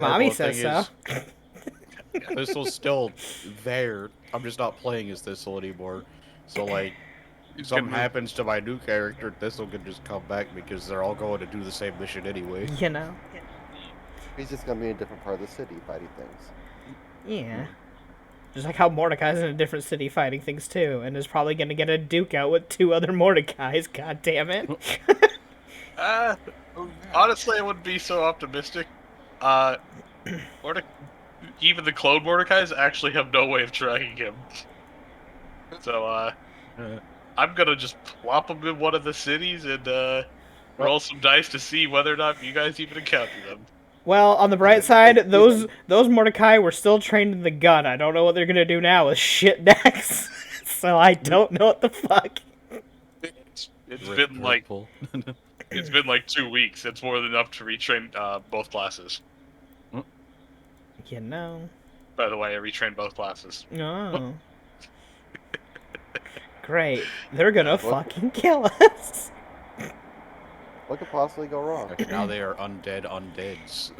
Mommy Well, the says thing so. is, Thistle's still there. I'm just not playing as Thistle anymore. So, like, He's gonna something move. happens to my new character, Thistle can just come back because they're all going to do the same mission anyway. You know? He's just gonna be in a different part of the city fighting things. Yeah. Just like how Mordecai's in a different city fighting things too, and is probably gonna get a duke out with 2 other Mordecais, god damn it. Uh, honestly, I wouldn't be so optimistic. Morde- even the clone Mordecai's actually have no way of tracking him. So, I'm gonna just plop him in one of the cities and, roll some dice to see whether or not you guys even encounter them. Well, on the bright side, those Mordecai were still trained in the gun. I don't know what they're gonna do now with shit decks. So I don't know what the fuck. It's been like Hurtful. it's been like 2 weeks. It's more than enough to retrain both classes. You know. By the way, I retrained both classes. Oh. Great. They're gonna What- fucking kill us. What could possibly go wrong? Now they are undead undeads.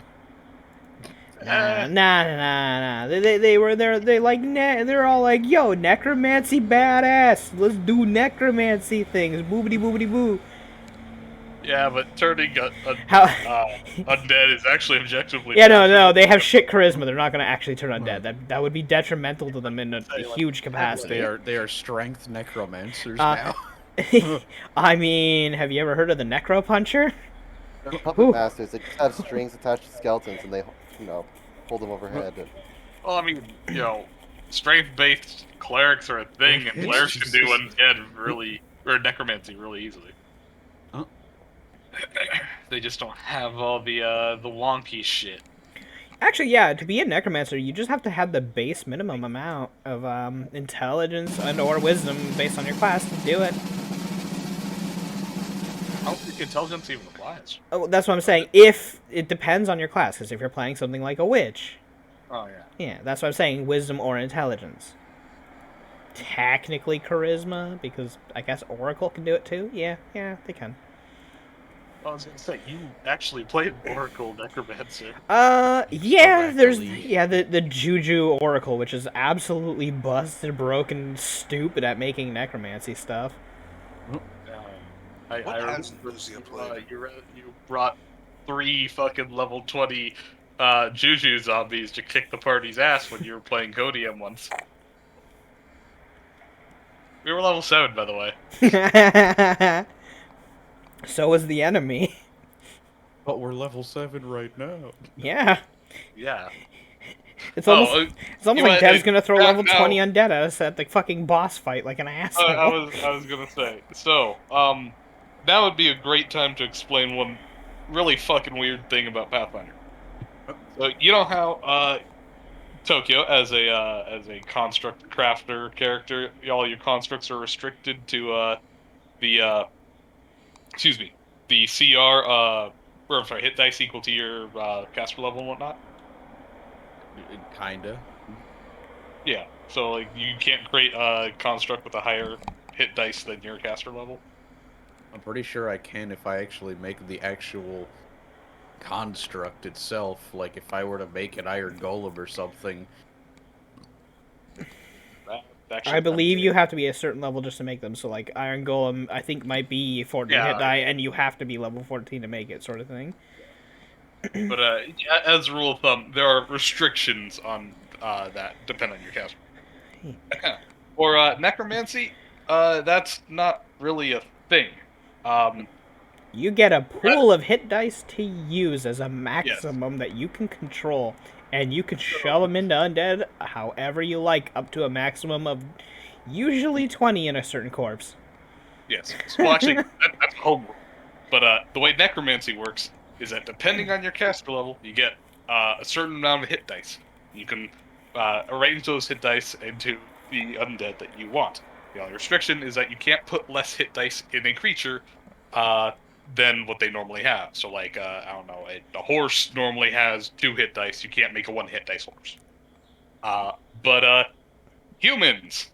Nah. They're all like, yo, necromancy badass. Let's do necromancy things. Boobity boobity boo. Yeah, but turning How? undead is actually objectively. Yeah, bad. no, they have shit charisma. They're not gonna actually turn undead. That would be detrimental to them in a huge capacity. They are strength necromancers Uh, now. I mean, have you ever heard of the Necro Puncher? They're Ooh. puppet masters. They just have strings attached to skeletons, and they, hold them overhead. Well, I mean, strength-based clerics are a thing, and clerics can do undead or necromancy really easily. Huh? They just don't have all the wonky shit. Actually, yeah, to be a necromancer, you just have to have the base minimum amount of intelligence and/or wisdom based on your class to do it. I don't think intelligence even applies. Oh, that's what I'm saying. If it depends on your class, because if you're playing something like a witch, Oh yeah. yeah, that's what I'm saying. Wisdom or intelligence. Technically charisma, because I guess Oracle can do it too. Yeah, they can. I was gonna say you actually played Oracle Necromancer. Yeah, there's Correctly. the Juju Oracle, which is absolutely busted, broken, stupid at making necromancy stuff. I has remember Lucia played? you brought 3 fucking level 20 Juju zombies to kick the party's ass when you were playing Codium once. We were level 7, by the way. So is the enemy. But we're level 7 right now. Yeah, Yeah. it's almost like Dev's gonna throw now- level now- 20 undead at us at the fucking boss fight like an asshole. I was gonna say. So, now would be a great time to explain one really fucking weird thing about Pathfinder. So you know how Tokyo as a construct crafter character, all your constructs are restricted to the the CR or I'm sorry, hit dice equal to your caster level and whatnot. Kinda. Yeah. So like you can't create a construct with a higher hit dice than your caster level. I'm pretty sure I can if I actually make the actual construct itself. Like if I were to make an iron golem or something. Actually, I believe you have to be a certain level just to make them. So like Iron Golem, I think might be 14 Yeah. hit die, and you have to be level 14 to make it, sort of thing. But as a rule of thumb, there are restrictions on that depend on your caster. For necromancy, that's not really a thing. You get a pool of hit dice to use as a maximum that you can control, and you can shove them into undead however you like, up to a maximum of usually 20 in a certain corpse. Yes. Well, actually, that's homebrew. But the way necromancy works is that depending on your caster level, you get a certain amount of hit dice. You can arrange those hit dice into the undead that you want. The only restriction is that you can't put less hit dice in a creature than what they normally have. So, like, I don't know, a horse normally has 2 hit dice. You can't make a 1 hit dice horse. But humans,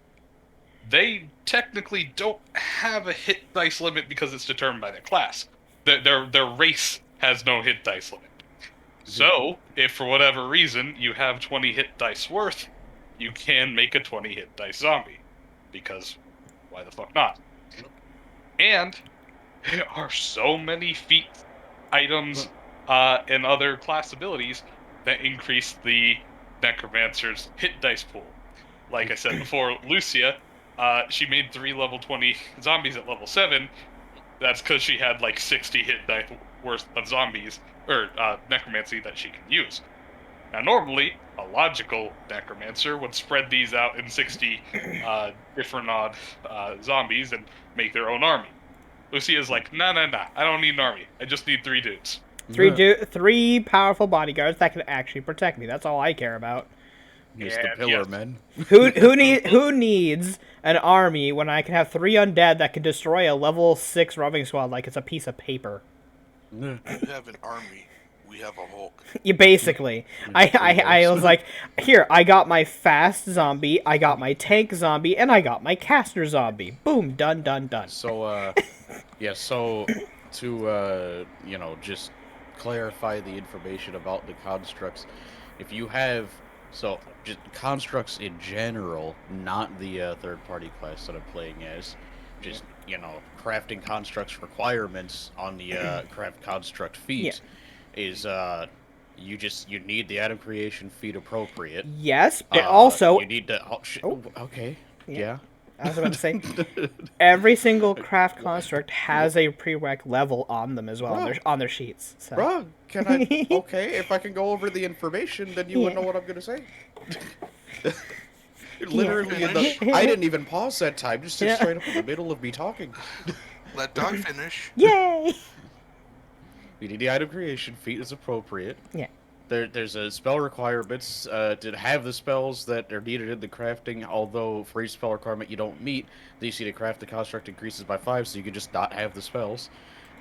they technically don't have a hit dice limit because it's determined by their class. Their race has no hit dice limit. So, if for whatever reason you have 20 hit dice worth, you can make a 20 hit dice zombie. Because why the fuck not? And there are so many feat items and other class abilities that increase the Necromancer's hit dice pool. Like I said before, Lucia, she made 3 level 20 zombies at level 7. That's because she had like 60 hit dice worth of zombies, or necromancy that she can use. Now, normally, a logical necromancer would spread these out in 60 different odd zombies and make their own army. Lucia's like, nah, I don't need an army. I just need 3 dudes. Three powerful bodyguards that can actually protect me. That's all I care about. Just the pillar men. Who needs an army when I can have 3 undead that can destroy a level 6 roving squad like it's a piece of paper? You have an army. We have a Hulk. You basically. I was like, here, I got my fast zombie, I got my tank zombie, and I got my caster zombie. Boom, done. So, so to, just clarify the information about the constructs, if you have, just constructs in general, not the third-party class that I'm playing as, just, crafting constructs requirements on the craft construct feat is, you need the item creation feat appropriate. Yes, but also... You need to... okay, yeah. I was about to say, every single craft construct has a prereq level on them as well, on their sheets. So. Bro, can I... Okay, if I can go over the information, then you would know what I'm going to say. Literally, I didn't even pause that time, just sit straight up in the middle of me talking. Let Doc finish. Yay! You need the item creation feat as appropriate. Yeah. There's a spell requirements to have the spells that are needed in the crafting, although for each spell requirement you don't meet, the DC to craft the construct increases by 5, so you can just not have the spells,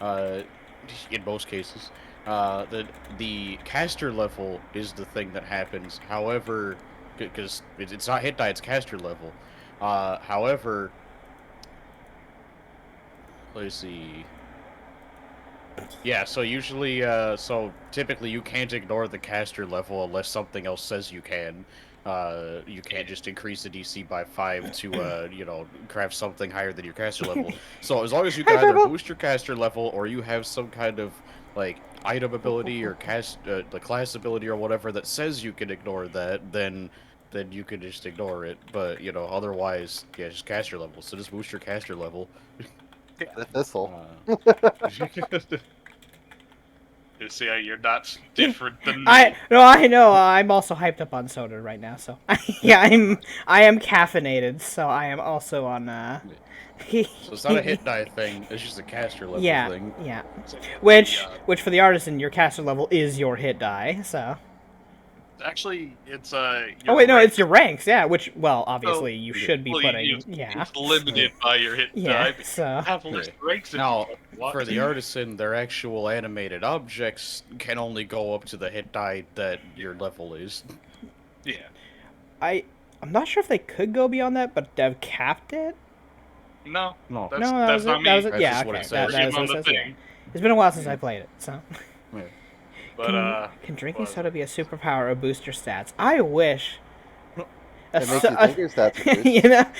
in most cases. The caster level is the thing that happens, however, because it's not hit die, it's caster level. However, let's see... Yeah, so usually, typically you can't ignore the caster level unless something else says you can. You can't just increase the DC by 5 to, craft something higher than your caster level. So as long as you can either boost your caster level or you have some kind of, like, item ability or the class ability or whatever that says you can ignore that, then you can just ignore it. But, otherwise, yeah, just caster level. So just boost your caster level. The thistle. You see how you're not different than me. I know. I'm also hyped up on soda right now, so yeah, I am caffeinated, so I am also on. So it's not a hit die thing; it's just a caster level thing. Yeah. Which for the artisan, your caster level is your hit die. So. Actually, it's Oh wait, no, it's your ranks. Yeah, which obviously you should be putting. It's limited by your hit die. But So. have less ranks. Now, for the artisan, their actual animated objects can only go up to the hit die that your level is. Yeah. I'm not sure if they could go beyond that, but Dev capped it. No. No. That's not me. That was it. That's Yeah, just what okay. it says. That is On what the it says. Yeah. thing. It's been a while since I played it, so. Yeah. But Can drinking soda be a superpower or boost your stats? I wish. It makes you think your stats are boosted.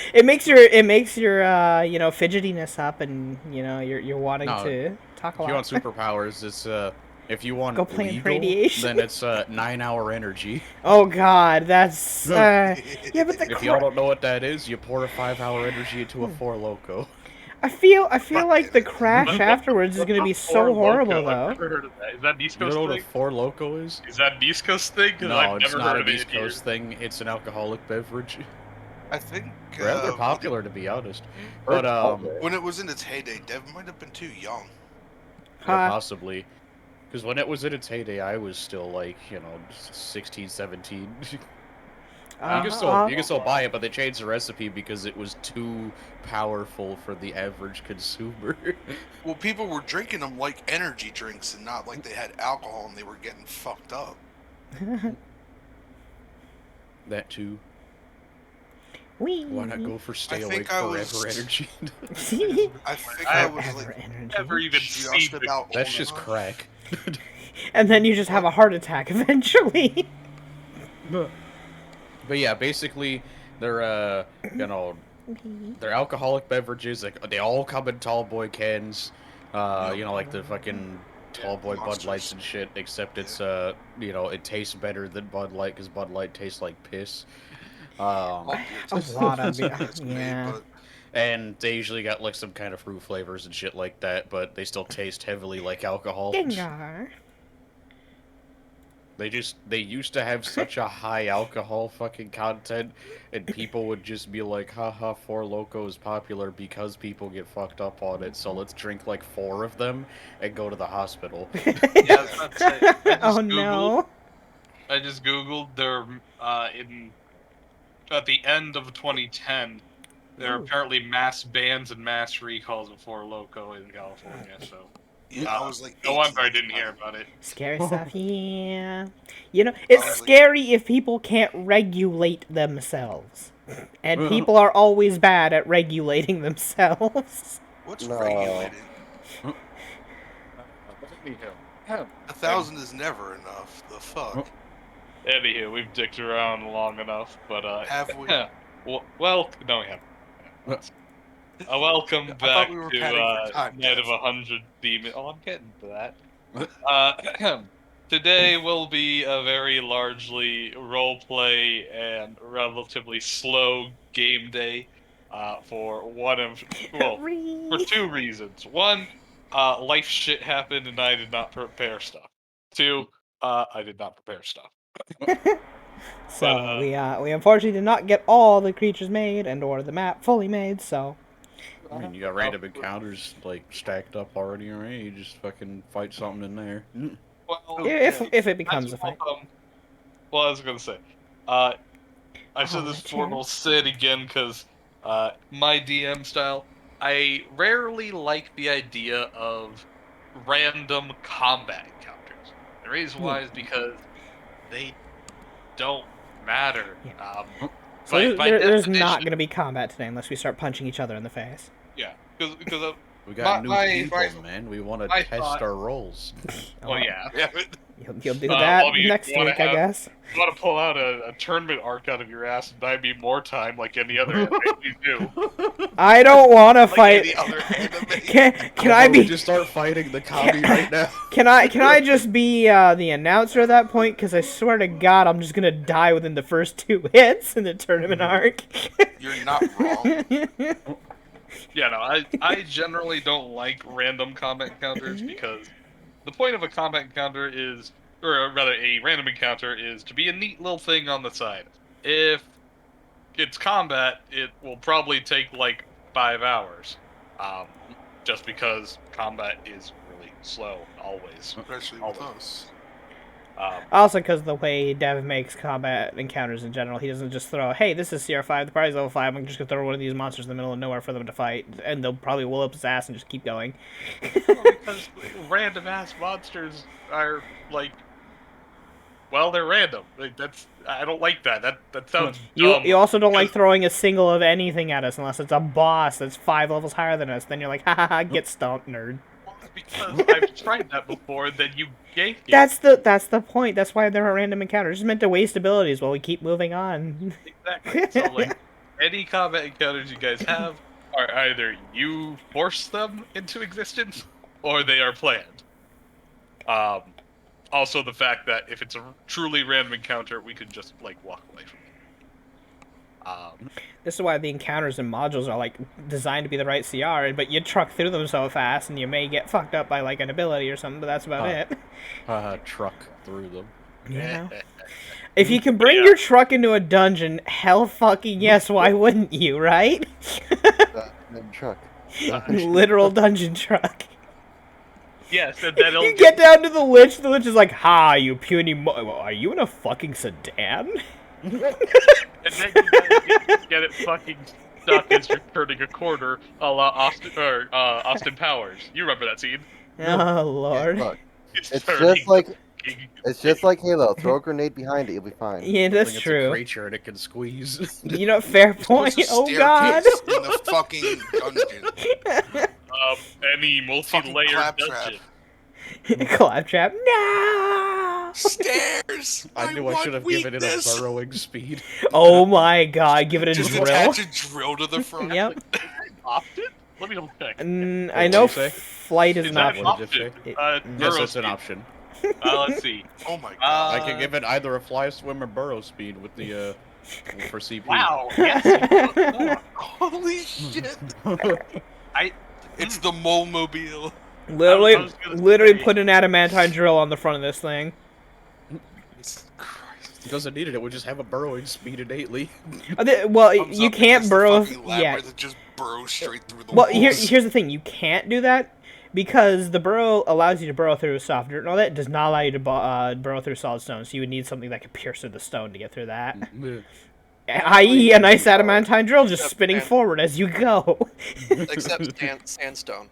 It makes your fidgetiness up, and you're wanting to talk a If you want lot. superpowers, it's if you want Go play in legal, radiation. then it's 9-hour energy. Oh God, that's yeah, but the If y'all don't know what that is, you pour a 5-hour energy into a 4 Loco. I feel like the crash afterwards is gonna be so horrible I've though. never heard of that. Is that an East You Coast know what a thing? 4 Loco is? Is that an East Coast thing? 'Cause No, I've it's never not heard an of East it here. Coast thing. It's an alcoholic beverage. I think Rather popular, to be honest. Or But when it was in its heyday, Dev might have been too young. yeah, possibly. Because when it was in its heyday, I was still like 16, 17. You can still buy it, but they changed the recipe because it was too powerful for the average consumer. Well, people were drinking them like energy drinks and not like they had alcohol and they were getting fucked up. That too. Wee. Why not go for stay I awake think I forever was- energy? I think I was I've like never even just seen the about That's old just enough. crack. and then you just have a heart attack eventually. But yeah, basically, they're they're alcoholic beverages. Like they all come in tall boy cans. Like the fucking tall boy Bud Monsters. Lights and shit. Except it's it tastes better than Bud Light because Bud Light tastes like piss. A lot of yeah. And they usually got like some kind of fruit flavors and shit like that, but they still taste heavily like alcohol. Gengar. They used to have such a high alcohol fucking content, and people would just be like, haha, Four Loko is popular because people get fucked up on it, so let's drink like 4 of them and go to the hospital. Yeah, I was about to say, I just Oh Googled, no. I just googled their at the end of 2010. There are apparently mass bans and mass recalls of Four Loko in California. So Yeah, I was like. no wonder I 18 didn't hear about it. Scary stuff, yeah. It's scary if people can't regulate themselves. And people are always bad at regulating themselves. What's No. regulated? 1,000 is never enough. The fuck? Anywho, we've dicked around long enough, but Have we? well, no, we haven't. Welcome I back thought we were to padding for time, Night of guys. 100 Demon. Oh, I'm getting to that. Today will be a very largely roleplay and relatively slow game day for for 2 reasons. One, life shit happened and I did not prepare stuff. 2, I did not prepare stuff. So we unfortunately did not get all the creatures made and or the map fully made, so I mean, you got random encounters like stacked up already, right? You just fucking fight something in there. Well, if it becomes a fight. Well, I was gonna say, I said Oh, this the before, and I'll say it again because my DM style, I rarely like the idea of random combat encounters. The reason why is because they don't matter. So there's not going to be combat today unless we start punching each other in the face. Yeah, because We got My- new people, my- man. We want to my test thought- our roles. well, yeah. You'll do Uh, that well, I mean, next you wanna week, I have- guess. You want to pull out a tournament arc out of your ass and buy me more time like any other anime you do. I don't want to Like fight. any other anime. Can I be? just start fighting the commie right now? Can I just be the announcer at that point? Because I swear to God, I'm just gonna die within the first 2 hits in the tournament arc. You're not wrong. Yeah, no, I generally don't like random combat encounters because the point of a combat encounter is, or rather a random encounter is to be a neat little thing on the side. If it's combat, it will probably take like 5 hours. Just because combat is really slow, always. Especially with us. Also, because the way Dev makes combat encounters in general, he doesn't just throw, "Hey, this is CR5, the party's level 5. I'm just gonna throw one of these monsters in the middle of nowhere for them to fight," and they'll probably will up his ass and just keep going. Because random ass monsters are like, well, they're random. Like I don't like that. That sounds dumb. You also don't like throwing a single of anything at us unless it's a boss that's 5 levels higher than us. Then you're like, ha ha ha, get stomped, nerd. Because I've tried that before, and then you gave it. That's the point. That's why they're a random encounter. It's just meant to waste abilities while we keep moving on. Exactly. So, like, any combat encounters you guys have are either you force them into existence, or they are planned. Also, the fact that if it's a truly random encounter, we could just, like, walk away from it. This is why the encounters and modules are like designed to be the right CR, but you truck through them so fast and you may get fucked up by like an ability or something, but that's about it. Truck through them. You know? If you can bring Yeah. your truck into a dungeon, hell fucking yes, why wouldn't you, right? That truck. Literal dungeon truck. Yes, and then You get down to the lich is like, "Ha, you puny are you in a fucking sedan?" and then you gotta get it fucking stuck as you're turning a corner, a la Austin Powers. You remember that scene? Oh lord. Look, It's it's turning just like fucking- Halo. Throw a grenade behind it, you'll be fine. Yeah, I that's think true. It's a creature and it can squeeze. You know, fair point. There's a Oh god. staircase in the fucking dungeon. any Fucking multi-layered claptrap. dungeon. Claptrap. No. Stairs. I knew I should have given it a weakness. burrowing speed. Oh my god! Give it a Just drill. attach a drill to the front. Yep. Opted? Let me double check. I What'd know you say? flight is Is an that option. What did you opted? say? It- Yes, Burrow it's an speed. option. Let's see. Oh my god. I can give it either a fly, swim, or burrow speed with the for CP. Wow. Yes. Holy shit. I. It's the mole mobile. Literally, I was gonna literally say- put an adamantine drill on the front of this thing. Jesus Christ. It doesn't need it. It would just have a burrowing speed innately. Well, Comes you up can't against the burrow. fucking Yeah. labyrinth that just burrows straight through the Well, walls. here's the thing: you can't do that because the burrow allows you to burrow through soft dirt and all that. It does not allow you to burrow through solid stone. So you would need something that could pierce through the stone to get through that. I.e., a nice adamantine drill just spinning forward as you go. Except sandstone.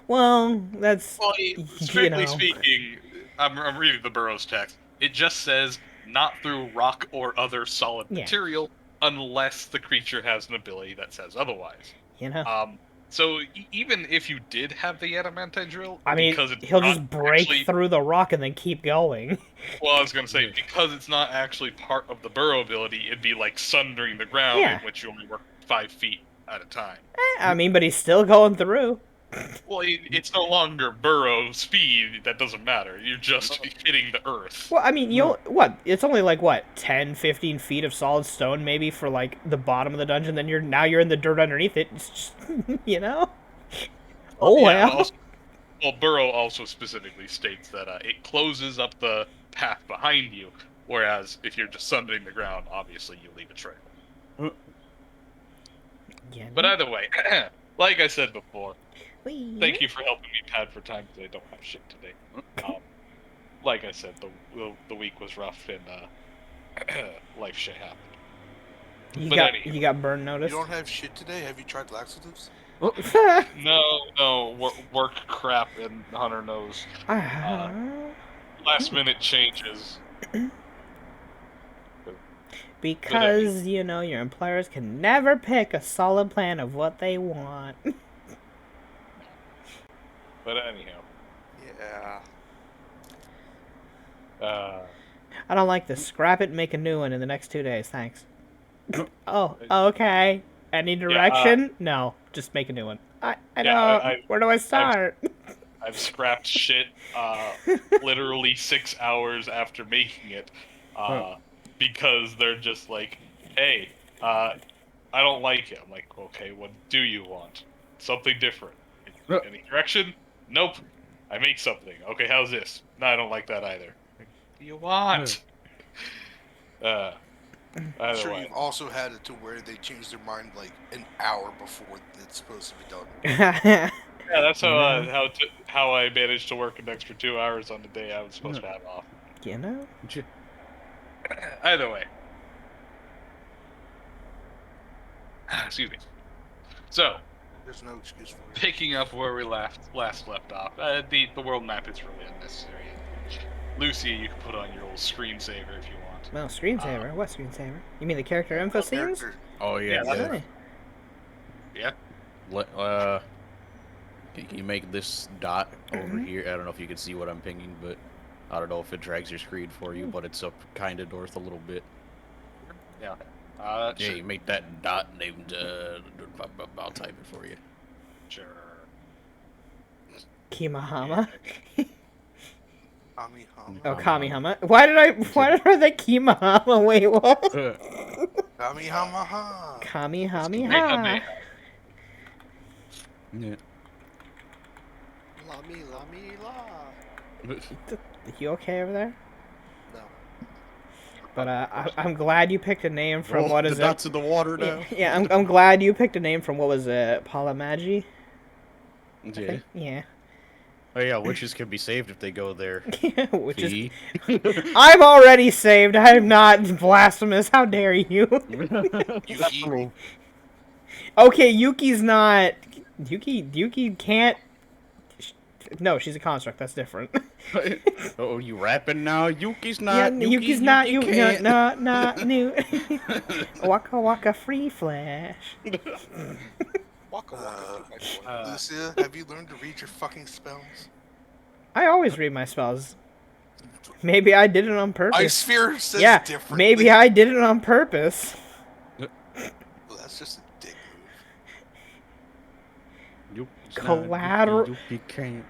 Well, that's Well, strictly know. speaking, I'm reading the Burroughs text. It just says not through rock or other solid Yeah. material unless the creature has an ability that says otherwise. you know. So even if you did have the adamantine drill, I mean, because it's he'll not just break actually, through the rock and then keep going. Well, I was gonna say because it's not actually part of the burrow ability, it'd be like sundering the ground, Yeah. in which you only work 5 feet at a time. I mean, but he's still going through. Well, it's no longer burrow speed. That doesn't matter. You're just hitting the earth. Well, I mean, what? It's only like what, 10, 15 feet of solid stone maybe for like the bottom of the dungeon. Then you're in the dirt underneath it. It's just, you know. Oh Yeah, well. well, Burrow also specifically states that it closes up the path behind you, whereas if you're just sundering the ground, obviously you leave a trail. Yeah, But either way, like I said before, wee. thank you for helping me pad for time because I don't have shit today. Like I said, the week was rough and life shit happened. You but got anyhow. you got burn You notice. don't have shit today? Have you tried laxatives? No, work crap and Hunter knows. Last minute changes. Because you know your employers can never pick a solid plan of what they want. But anyhow, Yeah. I don't like this. Scrap it and make a new one in the next 2 days. Thanks. Oh, okay. Any direction? No, just make a new one. I Yeah, don't. Where do I start? I've scrapped shit literally 6 hours after making it because they're just like, hey, I don't like it. I'm like, okay, what do you want? Something different. Any direction? Nope. I make something. Okay, how's this? No, I don't like that either. What do you want? I'm Either sure way. you've also had it to where they change their mind like an hour before it's supposed to be done. Yeah, that's how I managed to work an extra 2 hours on the day I was supposed to have off. you know? Either way. Excuse me. So, There's no excuse for it. picking up where we last left off, the world map is really unnecessary. Lucy, you can put on your old screensaver if you want. Well, screensaver. What screensaver? You mean the character info scenes? Character- Oh yeah. Yeah, Hey. Yeah. Can you make this dot over here? I don't know if you can see what I'm pinging, but I don't know if it drags your screen for you, but it's up kind of north a little bit. Yeah. Yeah, Sure. you make that dot named. I'll type it for you. Sure. Kimahama. Kamihama. Oh, Kamihama. Why did I think Kimahama? Wait, what? Kamihama. Kamihama. Yeah. La me, la me, la. You okay over there? No. But I'm glad you picked a name from what is the dots in the water now. Yeah, I'm glad you picked a name from what was it? Palamaji? Yeah. Yeah. Oh yeah, witches can be saved if they go there. Which is Fee. I'm already saved. I'm not blasphemous. How dare you? Yuki. Okay, Yuki's not. Yuki can't. No, she's a construct. That's different. Oh, you rapping now? Yuki's Yeah, not. Yuki's not. Yuki Yuki, can't. not new. Waka waka free flash. Waka waka. Lucia, have you learned to read your fucking spells? I always read my spells. Maybe I did it on purpose. Ice Sphere says Yeah, differently. maybe I did it on purpose. Well, that's just a dick move. Collateral. You can't.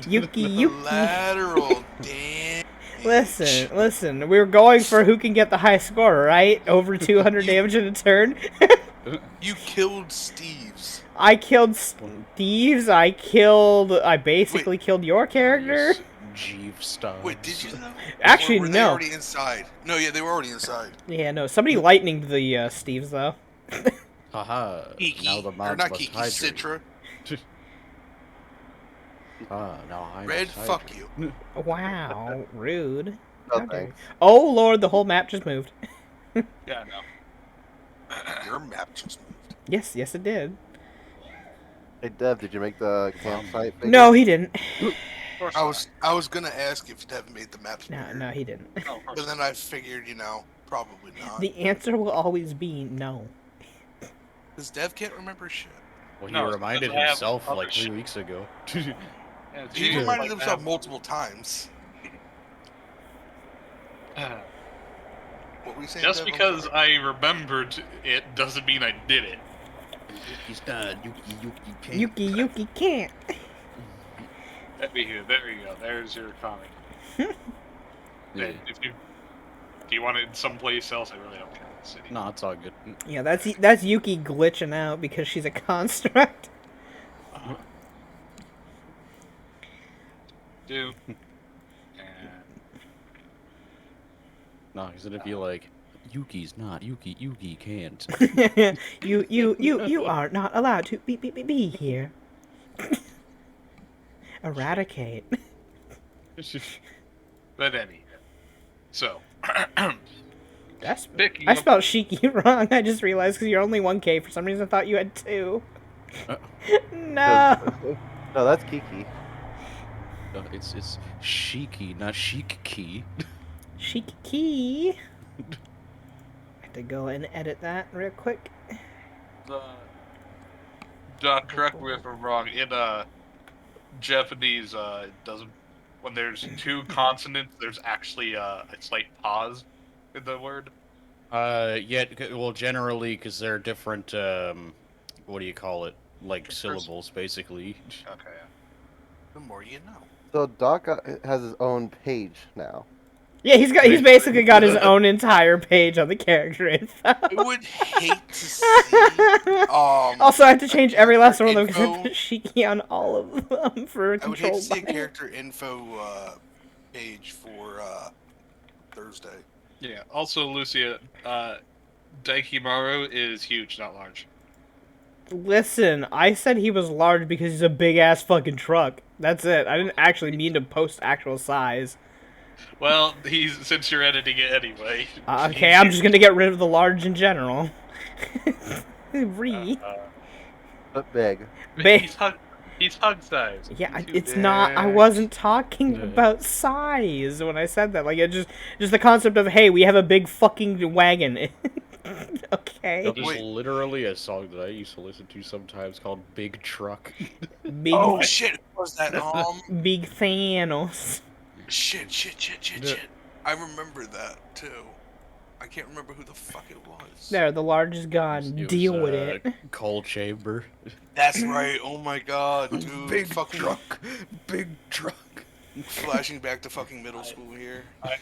Yuki. Collateral damage. Listen. We're going for who can get the high score, right? Over 200 damage in a turn. You killed Steve's. I killed Steve's. I basically killed your character. Jeeve style. Wait, did you though? Actually, or were no. They already inside. No, yeah, they were already inside. Yeah, no. Somebody lightninged the Steve's though. Haha. Kiki, Now the or mods not must Kiki, hydrate. Citra. Now I Red, must fuck hydrate. you. Wow, rude. No How dare you. thanks. Oh lord, the whole map just moved. Yeah, no. Your map just moved. Yes, it did. Hey Dev, did you make the campsite? figure? No, he didn't. Of course I was gonna ask if Dev made the maps. No, bigger, no, he didn't. not. No, of course But then I figured, probably not. The answer will always be no. Because Dev can't remember shit. Well, he No, it's reminded because I have himself other like 3 shit. weeks ago. not. Yeah, it's He usually reminded like himself that. multiple times. Uh, What were you saying? Just Dev? I'm because sorry. I remembered it doesn't mean I did it. Yuki's not. Yuki can't. Yuki can't. There you go. There's your comic. Yeah. If you want it someplace else, I really don't care. The city. No, it's all good. Yeah, that's Yuki glitching out because she's a construct. Do. And No, because it'd be like, Yuki's not. Yuki can't. you are not allowed to be here. Eradicate. but anyway, so That's Vicky, I spelled Shiki wrong. I just realized because you're only 1K. For some reason, I thought you had 2. No. No, that's Kiki. It's Shiki, not Shiki. Shiki. I have to go and edit that real quick. correct me if I'm wrong. In Japanese, it doesn't. When there's 2 consonants, there's actually a slight pause in the word. Well, generally, because they're different, what do you call it? Like syllables, basically. Okay. The more you know. So Doc has his own page now. Yeah, he's basically got his own entire page on the character info. I would hate to see. Also, I have to change every last one of them because I info- put Shiki on all of them for I would hate control. to see a bias. character info page for Thursday. Yeah. Also, Lucia, Daikimaru is huge, not large. Listen, I said he was large because he's a big ass fucking truck. That's it. I didn't actually mean to post actual size. Well, since you're editing it anyway. Okay, I'm just gonna get rid of the large in general. But big. Ba- He's hug size. Yeah, Too it's not. I big. wasn't talking Yeah. about size when I said that. Like, it just the concept of, hey, we have a big fucking wagon. Okay. There's literally a song that I used to listen to sometimes called Big Truck. Big, Oh shit! What was that? big Thanos. Shit. I remember that too. I can't remember who the fuck it was. There, the large is gone. It was, Deal with it. Coal Chamber. That's right. Oh my god, dude. Fucking Big truck. flashing back to fucking middle school here. I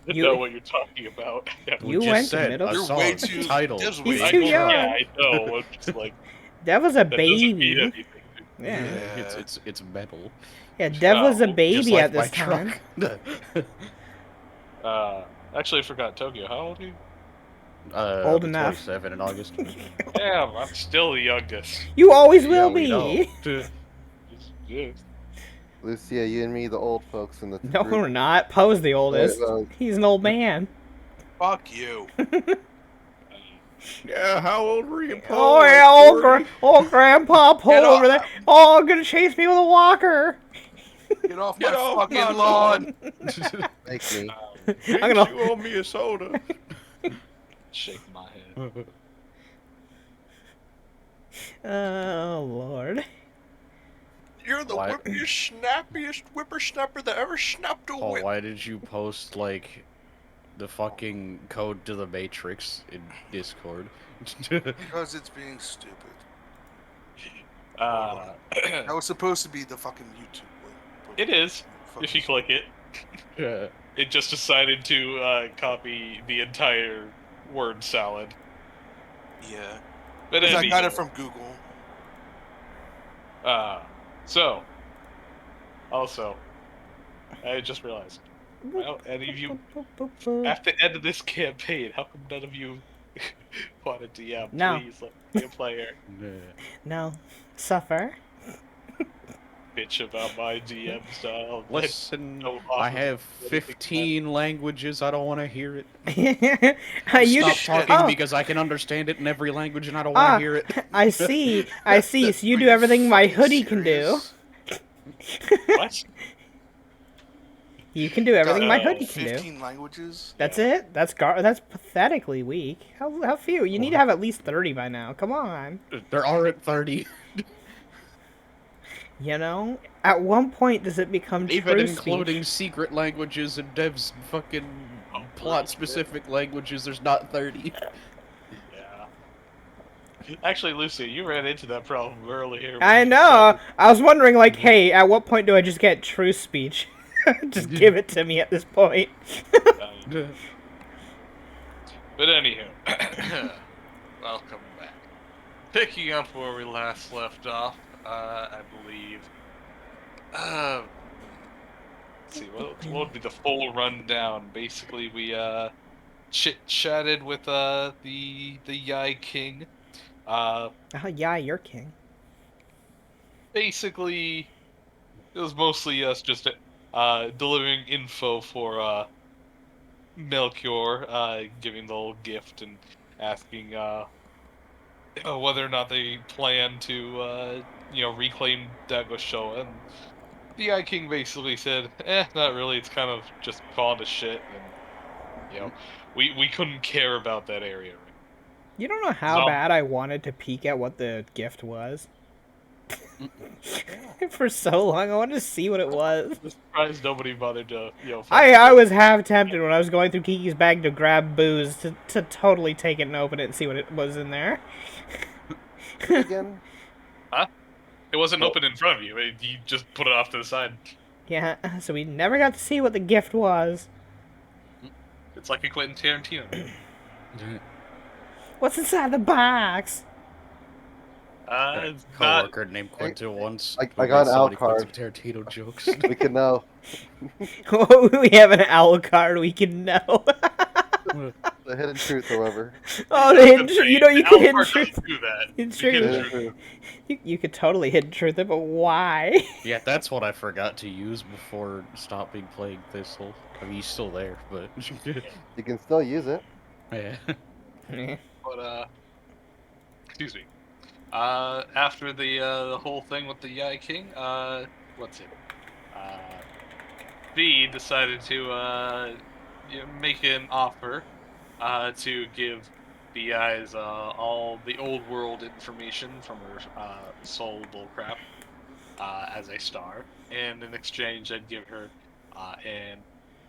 You- know what you're talking about. Yeah. You just went to said middle a You're song way too- titled Dev's Big way too Truck. young. Yeah, I know. I'm just like Dev was a that doesn't mean baby. anything. Yeah. It's metal. Yeah, Dev was a Just baby Just like at this my time. truck. Actually, I forgot Tokyo. How old are you? I'll Old be enough. 27 in August. Damn, I'm still the youngest. You always Yeah, will we be. know. Just- Lucia, you and me, the old folks in the No, group. we're not. Poe's the oldest. Well, He's an old man. Fuck you. Yeah, how old were you, Oh yeah, old Grandpa Poe Get over off- there. Oh, gonna chase me with a walker. Get off Get my off fucking my lawn. Make me. I'm gonna- You owe me a soda. Shake my head. Oh Lord. You're the Why- snappiest whippersnapper that ever snapped a Paul, whip. why did you post, like, the fucking code to the Matrix in Discord? Because it's being stupid. Uh, That was supposed to be the fucking YouTube link. but it is. fucking If you click it, Yeah. it just decided to copy the entire word salad. Yeah. But Because I got anywho, it from Google. So, also, I just realized. Well, any of you, at the end of this campaign, how come none of you wanted to, No. please let me be a player? No. Suffer. Bitch about my DM style. Listen, so I awesome. have 15 languages. I don't want to hear it. You Stop talking oh, because I can understand it in every language and I don't want to hear it. I see. I see. So you Are do you everything my fucking hoodie can do. serious? What? You can do everything my Uh, hoodie can do. 15 languages? That's it. That's pathetically weak. How few? You need to have at least 30 by now. Come on. There aren't 30. You know, at one point does it become Even true including speech? secret languages and devs fucking plot-specific languages, there's not 30. Yeah. Actually, Lucy, you ran into that problem earlier. when I you know. I was wondering, like, hey, at what point do I just get true speech? Just give it to me at this point. decided- But anywho, Welcome back. Picking up where we last left off, I believe. let's see, what would be the full rundown? Basically, we chit-chatted with the Yai King. Oh, yeah, you're king. Basically, it was mostly us just delivering info for Melchior, giving the little gift and asking whether or not they plan to reclaim Dagoshoa. And the Eye King basically said, not really. It's kind of just falling to shit, and we couldn't care about that area. Right? You don't know how So- bad I wanted to peek at what the gift was. For so long, I wanted to see what it was. I'm surprised nobody bothered to I was half tempted when I was going through Kiki's bag to grab booze to totally take it and open it and see what it was in there. Again, It wasn't open in front of you. You just put it off to the side. Yeah, so we never got to see what the gift was. It's like a Quentin Tarantino. What's inside the box? A It's not. coworker named Quentin once. I who got made an so out many card. Quentin Tarantino jokes. we can know. We have an owl card we can know. The hidden truth, however. Oh, the hidden truth. You know you can hidden Alpart truth. doesn't do that. It's The true. hidden Hidden truth- truth. You could totally hidden truth it, but why? Yeah, that's what I forgot to use before stopping playing Thistle. I mean, he's still there, but You can still use it. yeah. But excuse me. After the whole thing with the Yai King, what's it? V decided to make an offer to give the Yais all the old world information from her soul bullcrap as a star, and in exchange, I'd give her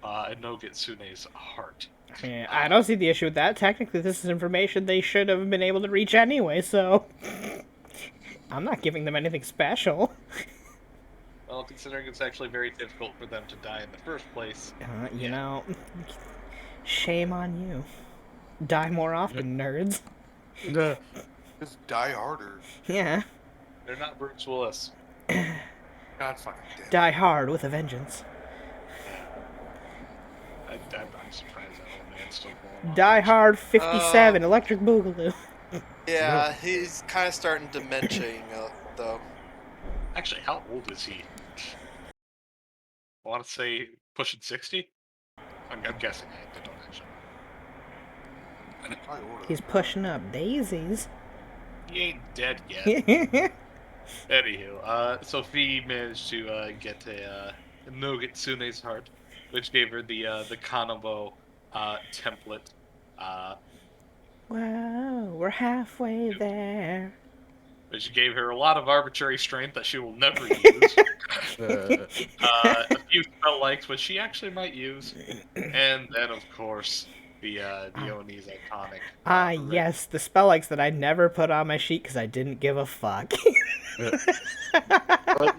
a Nogetsune's heart. I don't see the issue with that. Technically, this is information they should have been able to reach anyway, so... I'm not giving them anything special. Well, considering it's actually very difficult for them to die in the first place. You know... Shame on you. Die more often, nerds. Just die harder. Yeah. They're not Bruce Willis. God fucking damn. Die hard with a vengeance. I'm surprised that old man's still going on. Die Hard 57, Electric Boogaloo. Yeah, he's kind of starting dementia, though. Actually, how old is he? I want to say pushing 60? I'm guessing. I don't actually. I ordered. He's pushing up daisies. He ain't dead yet. Anywho, Sophie managed to get a Nogetsune's heart, which gave her the Kanabo template. Wow, we're halfway there. but she gave her a lot of arbitrary strength that she will never use. A few spell likes, which she actually might use, and then of course the Dionys iconic. Red- Yes, the spell likes that I never put on my sheet because I didn't give a fuck. But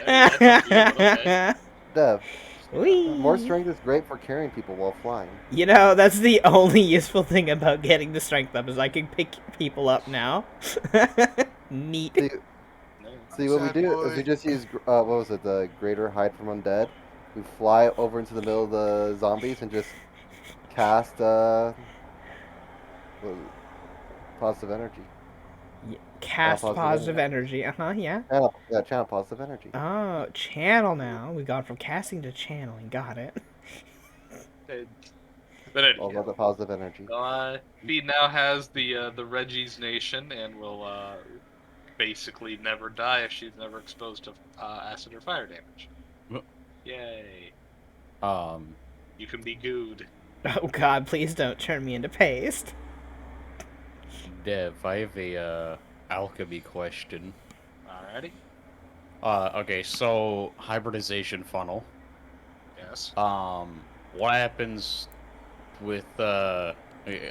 That's up to you, but okay. Dev, Whee! more strength is great for carrying people while flying. You know, that's the only useful thing about getting the strength up is I can pick people up now. Neat. See, see what we Sad do is boy. we just use what was it, the greater hide from undead. We fly over into the middle of the zombies and just cast what was it? Positive energy. Cast positive positive energy. Yeah. Channel positive energy. Oh, channel now. We gone from casting to channeling. Got it. But All anyway, about the positive energy. Bee now has the Reggie's Nation and will basically never die if she's never exposed to acid or fire damage. Well- Yay! Um, You can be gooed. Oh god, please don't turn me into paste. Dev, I have a alchemy question. Alrighty. Okay, so hybridization funnel. Yes. What happens with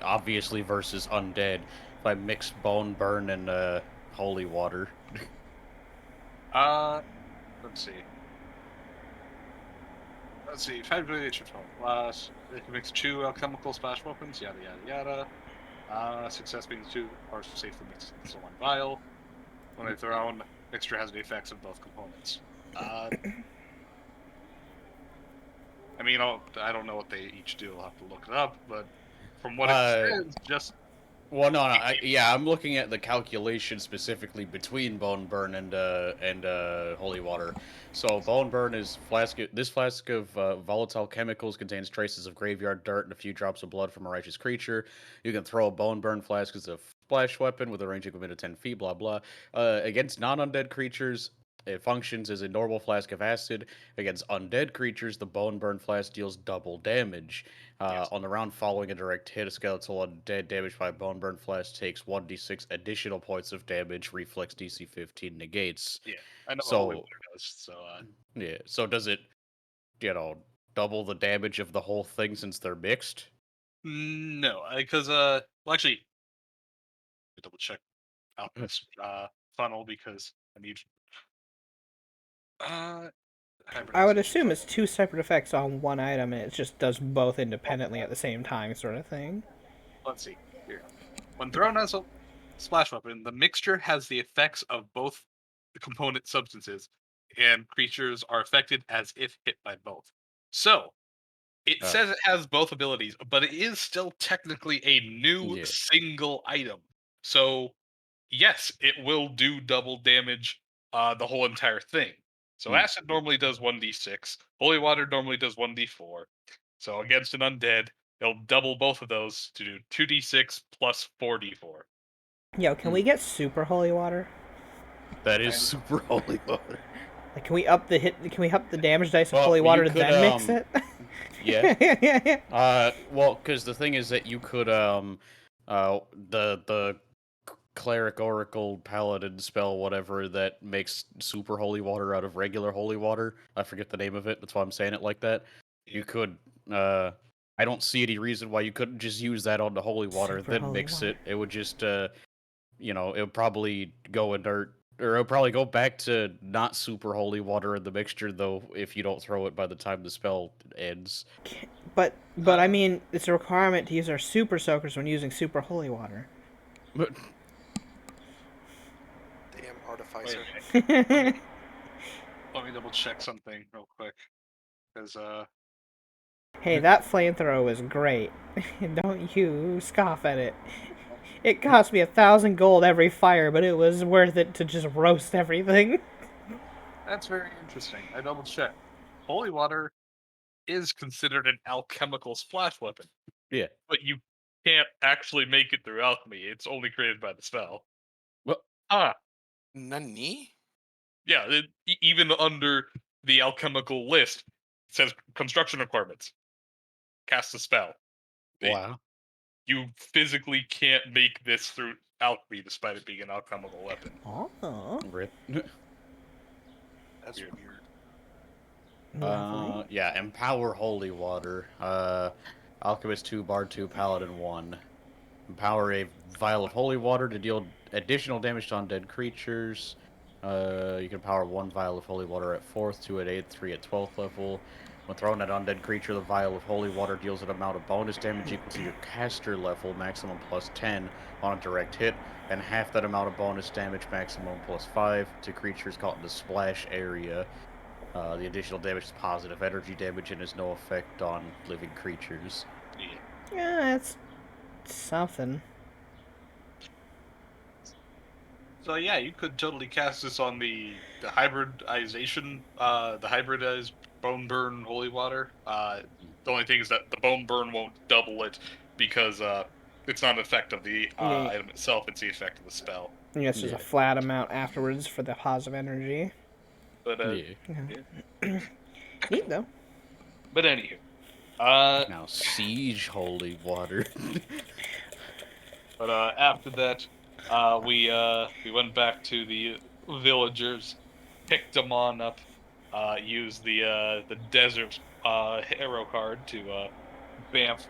obviously versus undead if I mix bone burn and holy water? Let's see. Hybridization funnel. It can mix 2 alchemical splash weapons. Yada yada yada. Success means 2 are safely mixed into one vial. When they thrown, mixture has the effects of both components. I mean, I don't know what they each do. I'll have to look it up, but from what it says, just Well, no, I'm looking at the calculation specifically between bone burn and holy water. So bone burn is this flask of volatile chemicals contains traces of graveyard dirt and a few drops of blood from a righteous creature. You can throw a bone burn flask as a splash weapon with a range equivalent to 10 feet. Blah blah. Against non-undead creatures, it functions as a normal flask of acid. Against undead creatures, the bone burn flask deals double damage. Yes. On the round following a direct hit, a skeletal undead damaged by bone burn flash takes 1d6 additional points of damage. Reflex DC 15 negates. yeah, I know So- what Holy Water does. So Yeah. So does it, double the damage of the whole thing since they're mixed? no, because well, actually, double check out this funnel because I need. I would assume it's 2 separate effects on one item and it just does both independently at the same time, sort of thing. Let's see. Here. When thrown as a splash weapon, the mixture has the effects of both the component substances, and creatures are affected as if hit by both. So, it Oh. says it has both abilities, but it is still technically a new Yeah. single item. So, yes, it will do double damage the whole entire thing. So, Hmm. acid normally does 1d6, holy water normally does 1d4. So, against an undead, it'll double both of those to do 2d6 plus 4d4. Yo, can we get super holy water? That is super holy water. Like, can we up the hit? Can we up the damage dice of Well, holy you water could, then mix it? Yeah. Well, because the thing is that you could the cleric oracle paladin spell whatever that makes super holy water out of regular holy water. I forget the name of it. That's why I'm saying it like that. You could I don't see any reason why you couldn't just use that on the holy water, Super then holy mix water. it. It would just it would probably go inert, or it'll probably go back to not super holy water in the mixture though if you don't throw it by the time the spell ends. But I mean, it's a requirement to use our super soakers when using super holy water. But Damn Wait artificer. a minute. Let me double check something real quick. Because, Hey, that flamethrower is great. Don't you scoff at it. It cost me 1,000 gold every fire, but it was worth it to just roast everything. that's very interesting. I double checked. Holy water is considered an alchemical splash weapon. Yeah. But you can't actually make it through alchemy. It's only created by the spell. Well, Nani? Yeah, even under the alchemical list, it says construction requirements. Cast a spell. wow. You physically can't make this through alchemy, despite it being an alchemical weapon. Oh, Rip. That's Weird. weird. lovely. Yeah, Empower Holy Water. Alchemist 2, Bard 2, Paladin 1. Empower a vial of holy water to deal additional damage to undead creatures. You can power 1 vial of holy water at 4th, 2 at 8th, 3 at 12th level. When thrown at undead creature, the vial of holy water deals an amount of bonus damage equal to your caster level, maximum plus 10 on a direct hit, and half that amount of bonus damage, maximum plus 5, to creatures caught in the splash area. The additional damage is positive energy damage and has no effect on living creatures. Yeah, that's something. So yeah, you could totally cast this on the hybridization, the hybridized bone burn holy water. The only thing is that the bone burn won't double it because it's not an effect of the Yeah. item itself; it's the effect of the spell. Yeah, it's just a flat amount afterwards for the positive energy. But Neat though. but anywho, Now, Siege Holy Water. but after that, we went back to the villagers, picked them on up, used the desert hero card to bamf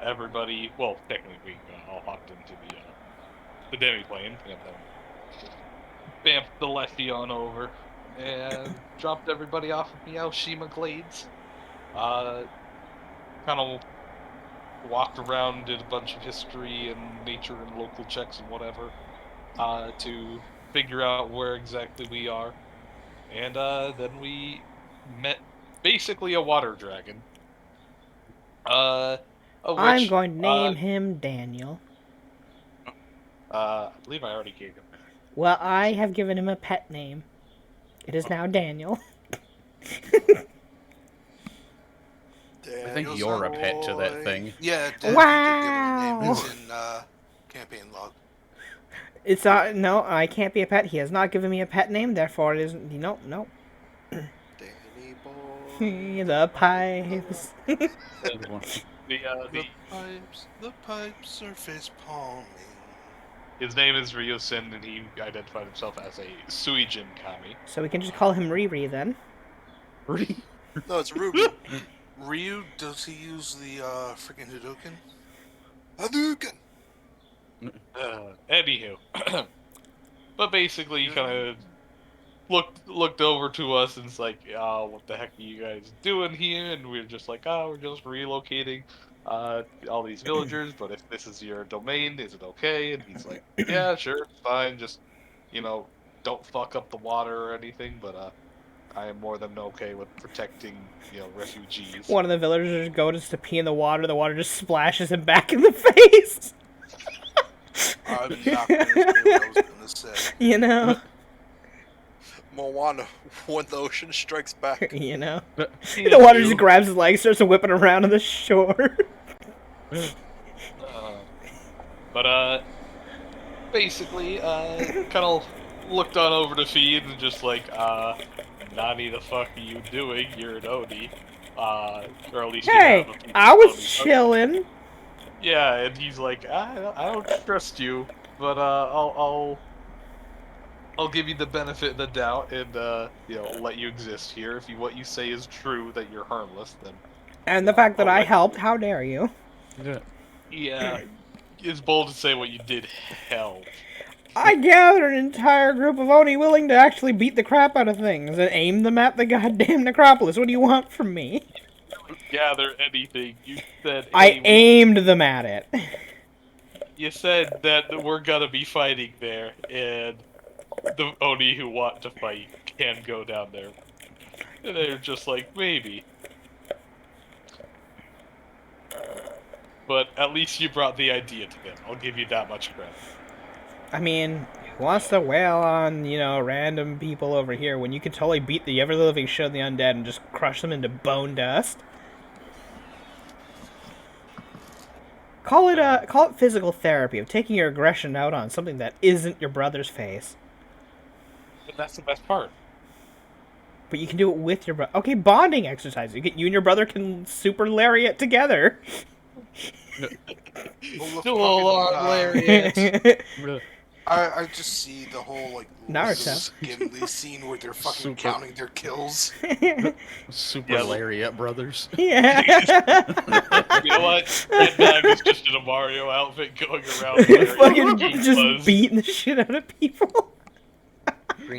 everybody. Well, technically we all hopped into the demiplane and bamfed the Letheon over and dropped everybody off at Meowshima Glades. Kind of walked around, did a bunch of history and nature and local checks and whatever, to figure out where exactly we are. And then we met basically a water dragon. I'm going to name him Daniel. I believe I already gave him. Well, I have given him a pet name. It is now Daniel. I think you're a pet to that thing. Yeah, Dad, Wow. you give it a name. It's in campaign log. It's not. No, I can't be a pet. He has not given me a pet name. Therefore, it isn't. No. Danny boy. The pipes. The pipes are face palming. His name is Ryusen, and he identified himself as a Suijin Kami. So we can just call him Riri then. No, it's Ruby. Ryu, does he use the freaking Hadouken? Hadouken! Anywho, but basically, he kind of looked over to us and it's like, "Oh, what the heck are you guys doing here?" And we're just like, "Oh, we're just relocating all these villagers. But if this is your domain, is it okay?" And he's like, "Yeah, sure, fine. Just don't fuck up the water or anything. But I am more than okay with protecting refugees." One of the villagers goes to pee in the water. The water just splashes him back in the face. I'm not gonna say what I was gonna say. You know. Moana, when the ocean strikes back. You know. Yeah, The water you. just grabs his leg, starts whipping around on the shore. But basically, kind of looked on over to Feed and just like, Nani, the fuck are you doing? You're an Oni. Or at least you Hey, have a piece I of was Oni. chilling. Yeah, and he's like, I don't trust you, but I'll give you the benefit of the doubt and let you exist here. If what you say is true, that you're harmless, then And the fact that I'll I let helped, how dare you? yeah, it's bold to say what you did help. I gathered an entire group of Oni willing to actually beat the crap out of things and aim them at the goddamn necropolis. What do you want from me? Gather anything. You said I aimed them at it. You said that we're gonna be fighting there, and the Oni who want to fight can go down there. And they're just like, maybe. But at least you brought the idea to them. I'll give you that much credit. I mean, who wants to wail on, random people over here when you could totally beat the ever-living shit of the undead and just crush them into bone dust? Call it physical therapy of taking your aggression out on something that isn't your brother's face. But that's the best part. But you can do it with your brother. Okay, bonding exercise. You and your brother can super lariat together. Well, the Dual fucking, arm lariat. I just see the whole like Naruto. Gimli scene where they're fucking Super. counting their kills. Super Yeah, Lariat Brothers. Yeah. You know what? Red Bag is just in a Mario outfit going around. Fucking Goofus. just beating the shit out of people.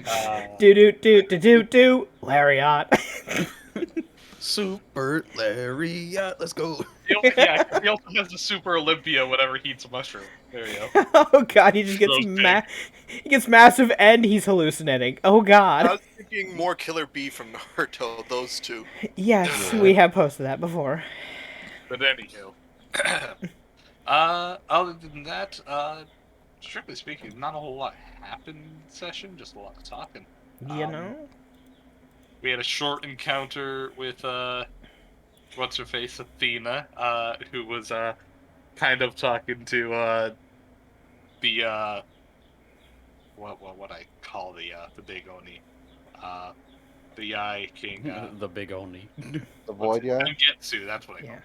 Uh, Do Lariat. Super Lariat. Let's go. he also has the Super Olympia whenever he eats a mushroom. There you go. Oh god, he just gets Roasting. he gets massive and he's hallucinating. Oh I god. was thinking more Killer Bee from Naruto. Those two. Yes, we have posted that before. But anywho, other than that, strictly speaking, not a whole lot happened in the session. Just a lot of talking. You know? We had a short encounter with what's her face, Athena, who was kind of talking to the what I call the big Oni, the Yai King, The big Oni. The Void Guy? Zangetsu, that's what I call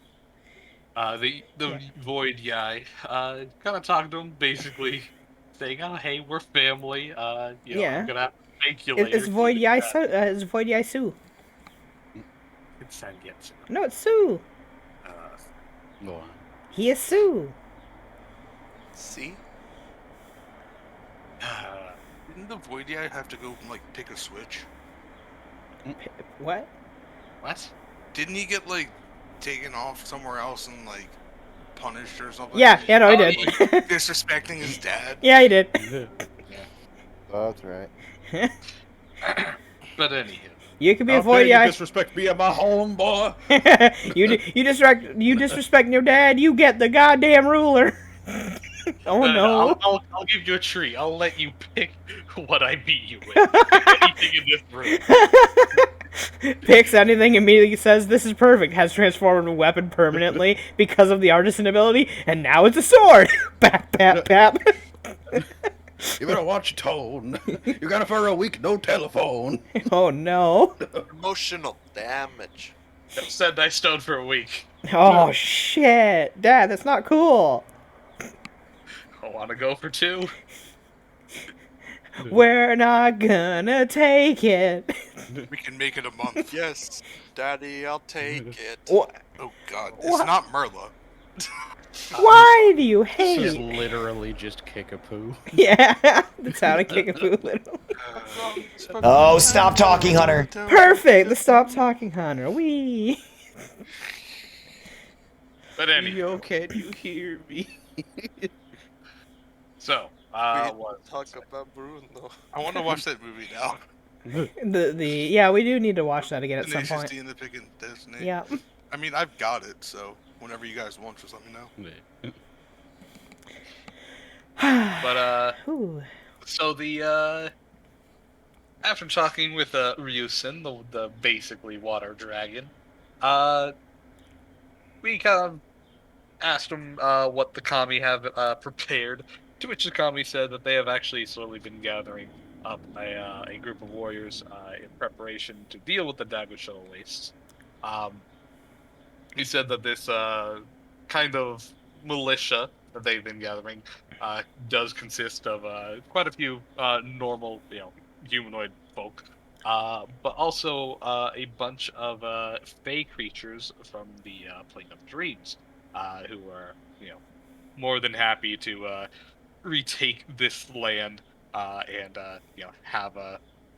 Yeah. him. The Yeah. Void Yai, kind of talking to him, basically saying, "Oh, hey, we're family. You know, Yeah. I'm gonna have to thank you later." It's Void Yai it's Void Yai Su. It's Zangetsu. No, it's Su. Go on. He is Su. See? Didn't the Void Guy have to go like pick a switch? What? What? Didn't he get like taken off somewhere else and like punished or something? Yeah, no, he Oh, did. Like, disrespecting his dad. Yeah, he did. Oh, that's right. But anywho. You could be a Void Yai. disrespect me and my homeboy. you disrespecting your dad, you get the goddamn ruler. Oh no. I'll give you a treat. I'll let you pick what I beat you with. Anything in this room. Picks anything, immediately says this is perfect, has transformed a weapon permanently because of the artisan ability, and now it's a sword. Bap bap bap. You better watch your tone. You're gonna for a week, no telephone. Oh no. Emotional damage. Said I stoned for a week. Oh shit. Dad, that's not cool. I want to go for 2. We're not gonna take it. We can make it a month. Yes, Daddy, I'll take it. What? Oh god, it's What? not Merla. Why do you She's hate? literally just Kickapoo. Yeah, that's how to kick a poo little. Oh, stop talking, Hunter. Perfect. Let's stop talking, Hunter. Wee. But anyway, Can you hear me? so We what? talk about Bruno. I want to watch that movie now. Yeah, we do need to watch that again at some Tenacious point. D and the Pick and Destiny. Yeah. I mean, I've got it, so whenever you guys want, just let me know. But Ooh. so the after talking with Ryusen, the basically water dragon, we kind of asked him what the kami have prepared. To which the kami said that they have actually slowly been gathering up a group of warriors in preparation to deal with the Dagoshell wastes. He said that this kind of militia that they've been gathering does consist of quite a few normal, humanoid folk, but also a bunch of fey creatures from the Plane of Dreams, who are, more than happy to retake this land and have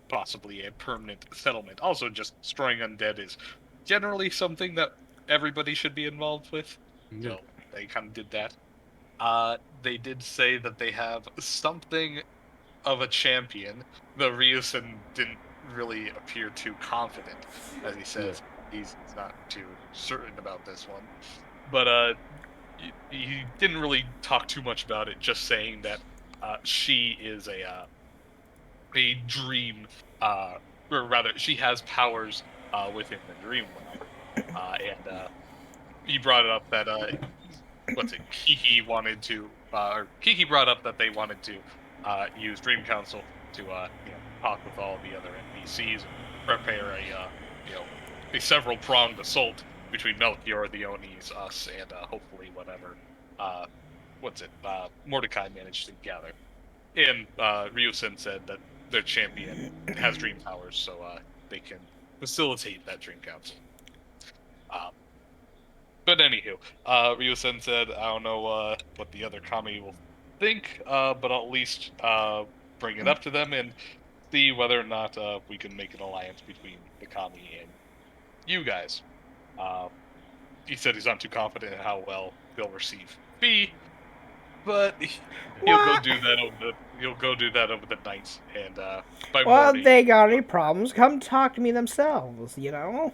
possibly a permanent settlement. Also, just destroying undead is generally something that everybody should be involved with. So they kind of did that. They did say that they have something of a champion, though Ryusen didn't really appear too confident, as he says. He's not too certain about this one. But he didn't really talk too much about it, just saying that she is a dream, or rather, she has powers within the dream realm. And he brought it up that Kiki wanted to, or Kiki brought up that they wanted to use Dream Council to talk with all the other NPCs and prepare a several-pronged assault between Melchior, the Onis, us, and hopefully whatever Mordecai managed to gather. And Ryusen said that their champion has dream powers, so they can facilitate that dream council. But anywho, Ryusen said, I don't know what the other kami will think, but I'll at least bring it up to them and see whether or not we can make an alliance between the kami and you guys. He said he's not too confident in how well they'll receive Fee, but he'll go do that over the night, and by Well, morning. they got any problems, come talk to me themselves, you know?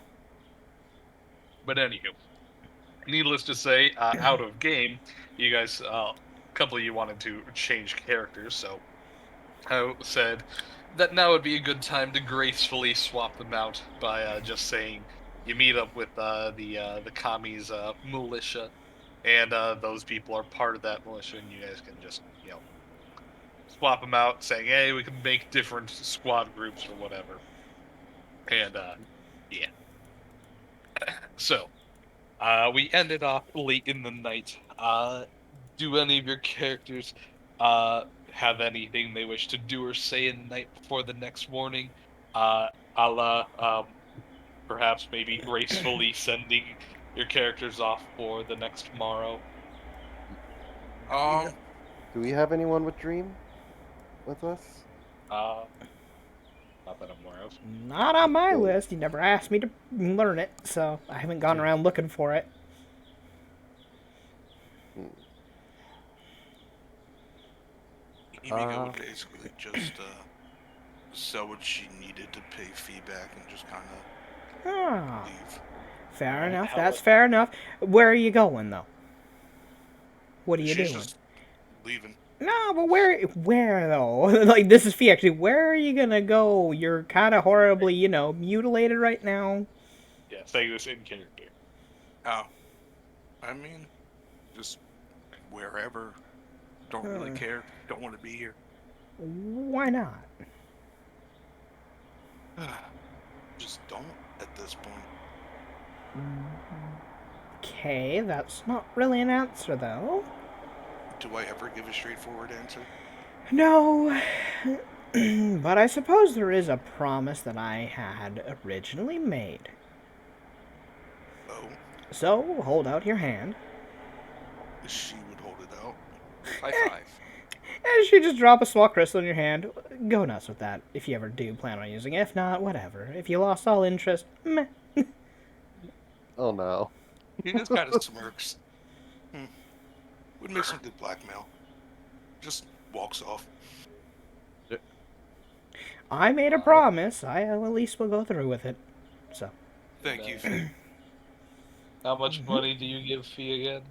But anywho, needless to say, out of game, you guys, a couple of you wanted to change characters, so I said that now would be a good time to gracefully swap them out by just saying you meet up with the Kami's militia, and those people are part of that militia, and you guys can just, swap them out, saying, hey, we can make different squad groups or whatever. And, yeah. So, we ended off late in the night. Do any of your characters have anything they wish to do or say in the night before the next morning? A la, perhaps maybe gracefully sending your characters off for the next morrow. Do we have anyone with Dream with us? Not that I'm aware of. Not on my Okay. list. You never asked me to learn it, so I haven't gone around looking for it. Emiko basically just said what she needed to pay feedback and just kind of Ah, leave. fair enough. How That's it- fair enough. Where are you going, though? What are you She's doing? just leaving. No, but where though? Like, this is Fee, actually. Where are you gonna go? You're kind of horribly, mutilated right now. Yeah, saying this in character. Oh, I mean, just wherever. Don't really care. Don't want to be here. Why not? Just don't at this point. Okay, that's not really an answer, though. Do I ever give a straightforward answer? No, but I suppose there is a promise that I had originally made. Oh, So, hold out your hand. she would hold it out. High five. And she just drop a small crystal in your hand. Go nuts with that if you ever do plan on using it. If not, whatever. If you lost all interest, meh. Oh no. He just kind of smirks. Would make some good blackmail. Just walks off. I made a promise. I at least will go through with it. So, Thank you. No. Fee. How much money do you give Fee again?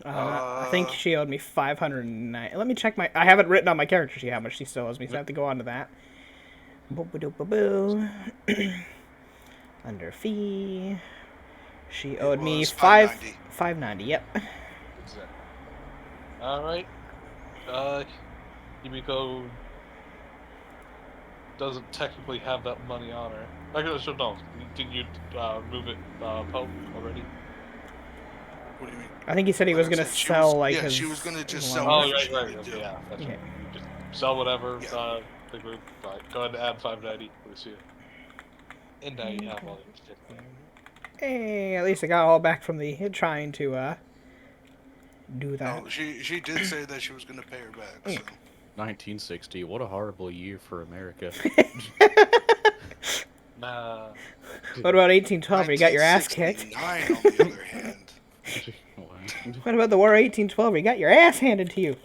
I think she owed me 509. Let me check my. I have it written on my character sheet how much she still owes me, so I have to go on to that. Boo-ba-doo-ba-boo. Under Fee. She owed me was $590. $590. Yep. Exactly. Alright. Himiko doesn't technically have that money on her. Actually, so no. Did you move it Pope already? What do you mean? I think he said he was gonna Said she sell was- like yeah, his. she was gonna just lumber. sell Oh, whatever right, she right. needed to do. Yeah, that's Yeah. right. Just sell whatever Yeah. the group. Right. Go ahead and add 590. Let's see it. And now you have all these different. Hey, at least I got all back from the trying to do that. No, she did say that she was gonna pay her back. So. 1960. What a horrible year for America. Nah. What about 1812 where you got your ass kicked? 1969, on the other hand. What about the War of 1812 where you got your ass handed to you?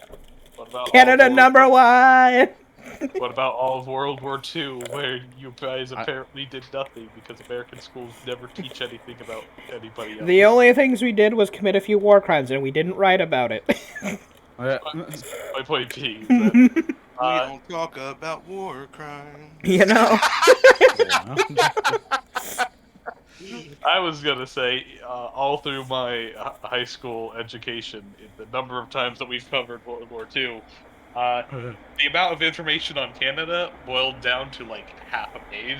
What about Canada all of number one! What about all of World War II, where you guys apparently did nothing because American schools never teach anything about anybody else? The only things we did was commit a few war crimes and we didn't write about it. My point being that, We don't talk about war crimes. You know? I was gonna say, all through my high school education, the number of times that we've covered World War II, the amount of information on Canada boiled down to like half a page.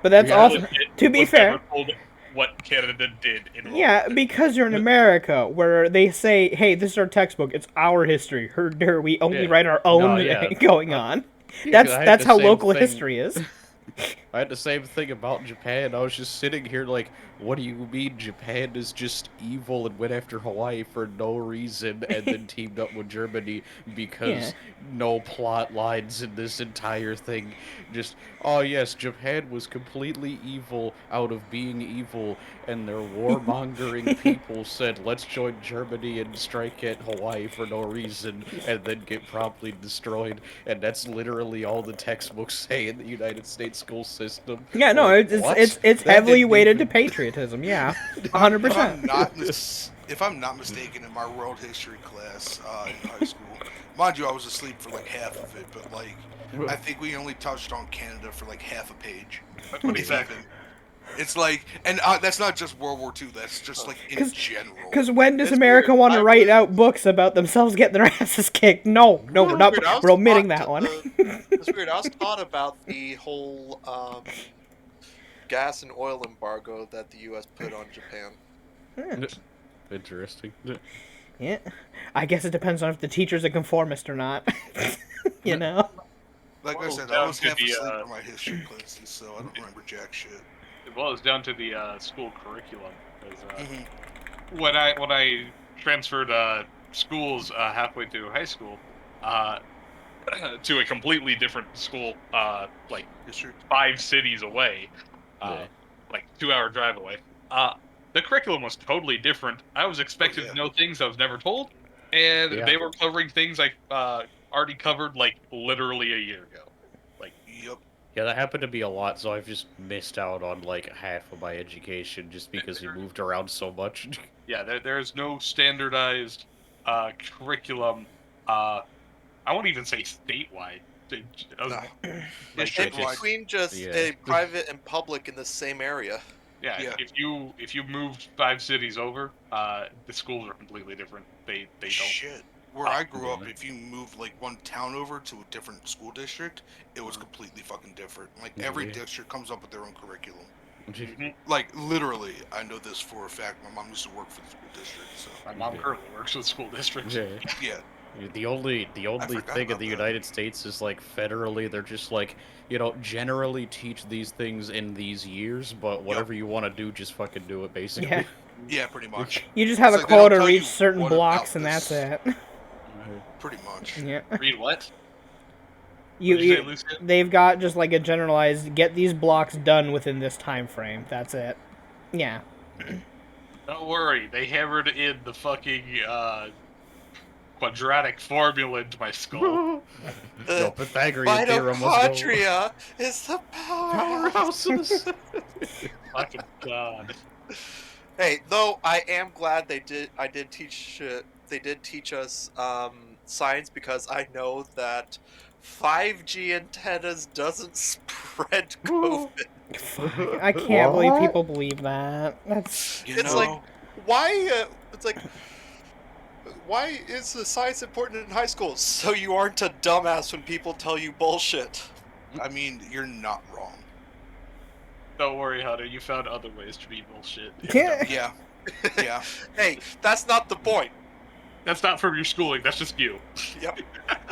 But that's Yeah. also, to be Was fair, never told what Canada did in World Yeah, War II. because you're in America, where they say, "Hey, this is our textbook. It's our history. We only Yeah. write our own No, yeah. going on." Yeah, 'cause I had That's the how same local thing. history is. I had the same thing about Japan. I was just sitting here like, what do you mean Japan is just evil and went after Hawaii for no reason and then teamed up with Germany because no plot lines in this entire thing. Just, oh yes, Japan was completely evil out of being evil and their warmongering people said, let's join Germany and strike at Hawaii for no reason and then get promptly destroyed. And that's literally all the textbooks say in the United States school system. Yeah, no, Like, it's what? it's That heavily didn't weighted to even- patriotism. Yeah, If 100%. if I'm not mistaken, in my world history class in high school, mind you, I was asleep for like half of it, but like I think we only touched on Canada for like half a page. Exactly. It's like, and that's not just World War II. That's just like in general. Because when does It's America weird. want to I write was- out books about themselves getting their asses kicked? No, we're not. Weird, I was We're omitting taught that one. It's weird. I was taught about the whole gas and oil embargo that the U.S. put on Japan. Interesting. Yeah, I guess it depends on if the teacher's a conformist or not. You know. Like I Well, said, I down was to half the, asleep for my history classes, so I don't remember jack shit. Well, it's down to the school curriculum. 'Cause, Mhm. when I transferred schools halfway through high school to a completely different school, like History. 5 cities away, Yeah. like 2-hour drive away. The curriculum was totally different. I was expected yeah. to know things I was never told, and Yeah. they were covering things I already covered like literally a year ago. Yep. Yeah, that happened to me a lot, so I've just missed out on like half of my education just because we moved around so much. Yeah, there's no standardized curriculum. I won't even say statewide. No. Like, It's it just- between just yeah. a private and public in the same area. yeah, Yeah. if you moved 5 cities over, the schools are completely different. They don't. Shit. Where I grew up, Mhm. if you moved like one town over to a different school district, it was completely fucking different. Like every Yeah. district comes up with their own curriculum. Mhm. Like literally, I know this for a fact. My mom used to work for the school district, so My mom currently works with school districts. Yeah. yeah. The only forgot thing in about the that. United States is like federally they're just like, you know, generally teach these things in these years, but whatever you want to do, just fucking do it basically. Yeah. Yeah, pretty much. You just have It's a like they don't quota to tell you reach certain what blocks, about and that's this. it. Pretty much. Yeah. Read what? You, What'd you say, you Lucia? they've got just like a generalized get these blocks done within this time frame. That's it. Yeah. Don't worry, they hammered in the fucking quadratic formula into my skull. No, The Pythagorean theorem was no mitochondria is the powerhouse. powerhouses. Fucking god. Hey, though I am glad they did teach us science, because I know that 5G antennas doesn't spread COVID. Fuck, I can't believe What? people believe that. That's You It's know, like, why? It's like, why is the science important in high school? So you aren't a dumbass when people tell you bullshit. I mean, you're not wrong. Don't worry, Hunter. You found other ways to be bullshit. Yeah. Yeah. Yeah. Hey, that's not the point. That's not from your schooling. That's just you. Yep.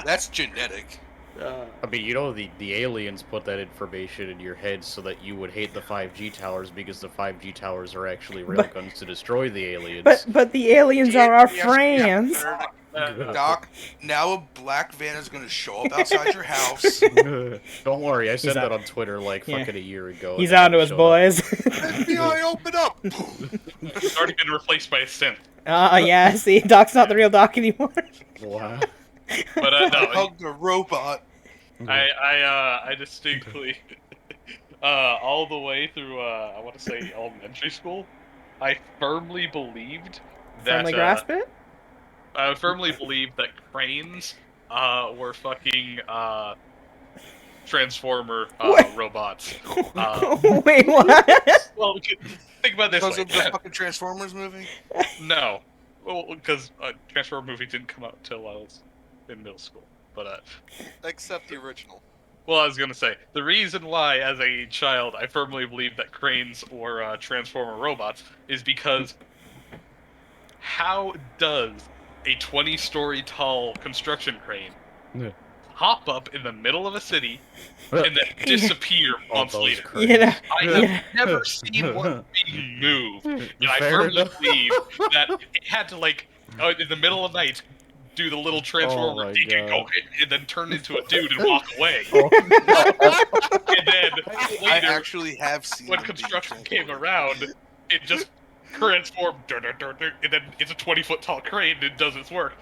That's genetic. I mean, you know, the aliens put that information in your head so that you would hate the 5G towers because the 5G towers are actually railguns to destroy the aliens. but the aliens are our Yes, friends. Doc, now a black van is gonna show up outside your house. Don't worry, I said He's that out- on Twitter like Yeah. fucking a year ago. He's and on to it us, showed up. boys. FBI, open up! It's already been replaced by a synth. Yeah. See, Doc's not the real Doc anymore. Wow. But I no, hugged a robot. I distinctly, all the way through, I want to say elementary school, I firmly believed that, Friendly grasp it. I firmly believed that cranes, were fucking, Transformer, What? robots. Wait, what? Well, think about it this Because way. of the fucking Transformers movie? No. Well, because Transformer movie didn't come out until I was in middle school. But, Except the original. Well, I was gonna say the reason why, as a child, I firmly believed that cranes or transformer robots is because how does a 20-story tall construction crane Yeah. hop up in the middle of a city and then disappear All months those later? cranes. You know, I Yeah. have never seen one being moved, and I Fair firmly enough. believe that it had to in the middle of the night do the little transformer my dink and go God. and then turn into a dude and walk away. Oh, And then I later, actually have seen when them being construction came transported. around, it just transformed, and then it's a 20-foot tall crane and it does its work.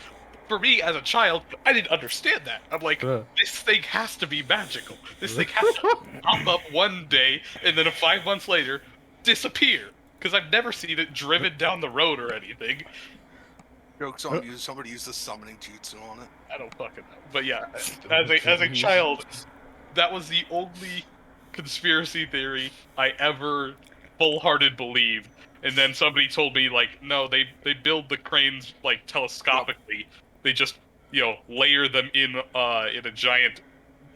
For me, as a child, I didn't understand that. I'm like, Yeah. this thing has to be magical. This thing has to pop up one day and then 5 months later disappear. Because I've never seen it driven down the road or anything. Jokes on you. Somebody used the summoning jutsu on it. I don't fucking know. But yeah, as a child, that was the only conspiracy theory I ever full-hearted believed. And then somebody told me, like, no, they build the cranes, like, telescopically. They just, layer them in a giant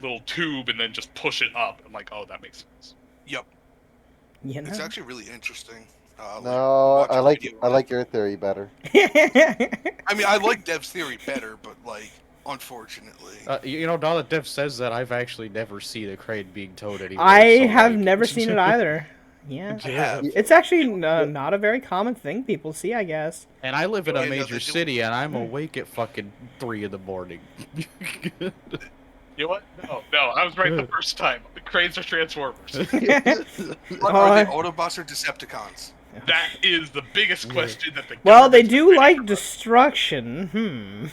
little tube and then just push it up. I'm like, oh, that makes sense. Yep. You know? It's actually really interesting. No, watch I a like video I on like it. your theory better. I mean, I like Dev's theory better, but like, unfortunately, now that Dev says that, I've actually never seen a crane being towed anywhere. I so, have like- never seen it either. Yeah. I have. It's actually not a very common thing people see, I guess. And I live in a Right, no, they major do. city, and I'm awake at fucking 3 in the morning. You know what? No, I was right the first time. The cranes are transformers. What Oh, are they Autobots or Decepticons? That is the biggest question that the Well, they government's do waiting like for. destruction.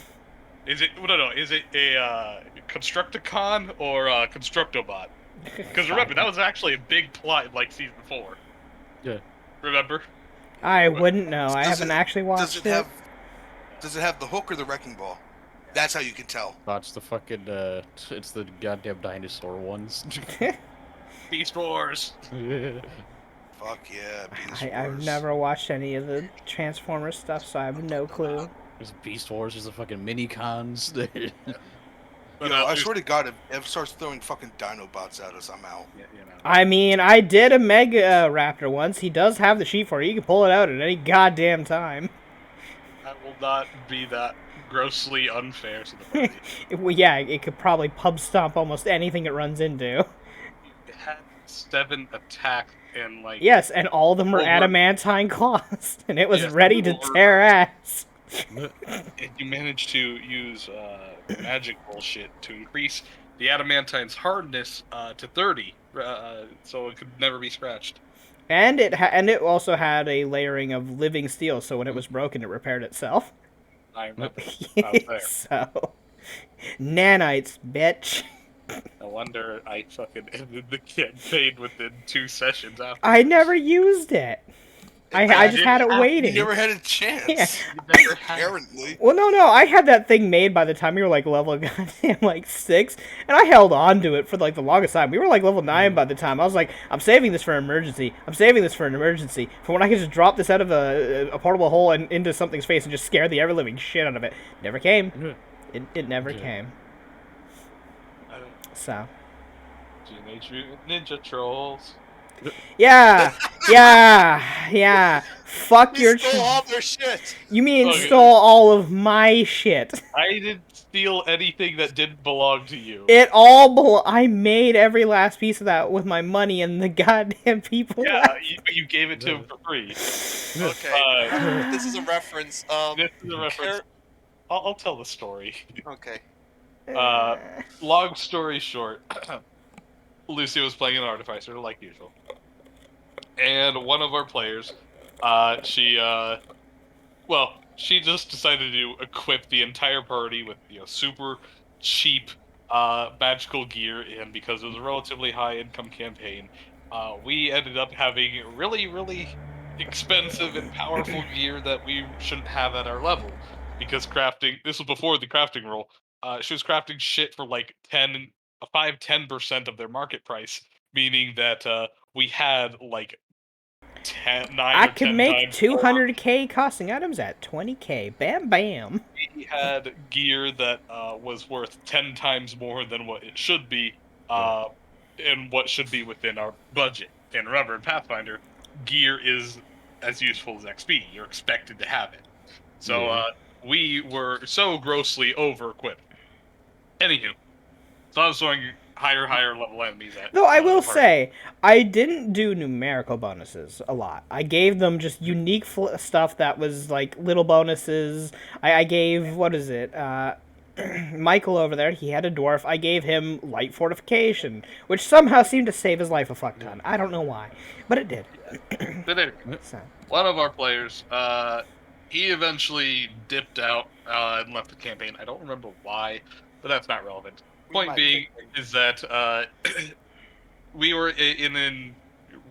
Is it no? Is it a Constructicon or a Constructobot? Because remember, that was actually a big plot in like season 4. Yeah. Remember? I wouldn't know. I Does haven't it- actually watched it. Does it have the hook or the wrecking ball? That's how you can tell. That's the fucking, it's the goddamn dinosaur ones. Beast Wars. Fuck yeah, Beast I've Wars. never watched any of the Transformers stuff, so I have no clue. There's Beast Wars, there's the fucking mini-cons. But, I there's- swear to God, if Ev starts throwing fucking Dinobots at us, I'm out. I mean, I did a Mega Raptor once. He does have the sheet for it. You can pull it out at any goddamn time. I will not be that grossly unfair to the party. Well, yeah, it could probably pub stomp almost anything it runs into. It had 7 attacks and like Yes, and all of them were Over- adamantine claws, and it was Yes, ready to over- tear ass. and you managed to use magic bullshit to increase the adamantine's hardness to 30, so it could never be scratched. And it also had a layering of living steel, so when it was broken, it repaired itself. I remember. I was there. So, nanites, bitch. No wonder I fucking ended the campaign within 2 sessions after. I never used it. I just had it You waiting. never had a chance. Yeah. You never had- Apparently. Well, no, I had that thing made by the time we were like level goddamn like 6, and I held on to it for like the longest time. We were like level 9 by the time. I was like, I'm saving this for an emergency. I'm saving this for an emergency. For when I can just drop this out of a portable hole and into something's face and just scare the ever living shit out of it. Never came. It never came. So. Teenage Mutant Ninja Trolls. Yeah. Fuck your. You stole all their shit. You mean Okay. stole all of my shit? I didn't steal anything that didn't belong to you. It all I made every last piece of that with my money and the goddamn people. Yeah, you gave it to him for free. Okay. This is a reference. This is a reference. I'll tell the story. Okay. Long story short, Lucy was playing an Artificer, like usual. And one of our players, she just decided to equip the entire party with, super cheap magical gear, and because it was a relatively high-income campaign, we ended up having really, really expensive and powerful gear that we shouldn't have at our level. Because this was before the crafting rule, she was crafting shit for like 5-10% of their market price, meaning that we had like 9 I or could 10 make times more. 200k costing items at 20k. Bam, bam. We had gear that was worth 10 times more than what it should be, and what should be within our budget. And remember, in Pathfinder, gear is as useful as XP. You're expected to have it. So we were so grossly over-equipped. Anywho, so I was throwing higher level enemies at. Though I will the party. say, I didn't do numerical bonuses a lot. I gave them just unique stuff that was like little bonuses. I gave, what is it? Michael over there, he had a dwarf. I gave him light fortification, which somehow seemed to save his life a fuck ton. I don't know why, but it did. But anyway, So, one of our players, he eventually dipped out and left the campaign. I don't remember why, but that's not relevant. Point being is that we were in a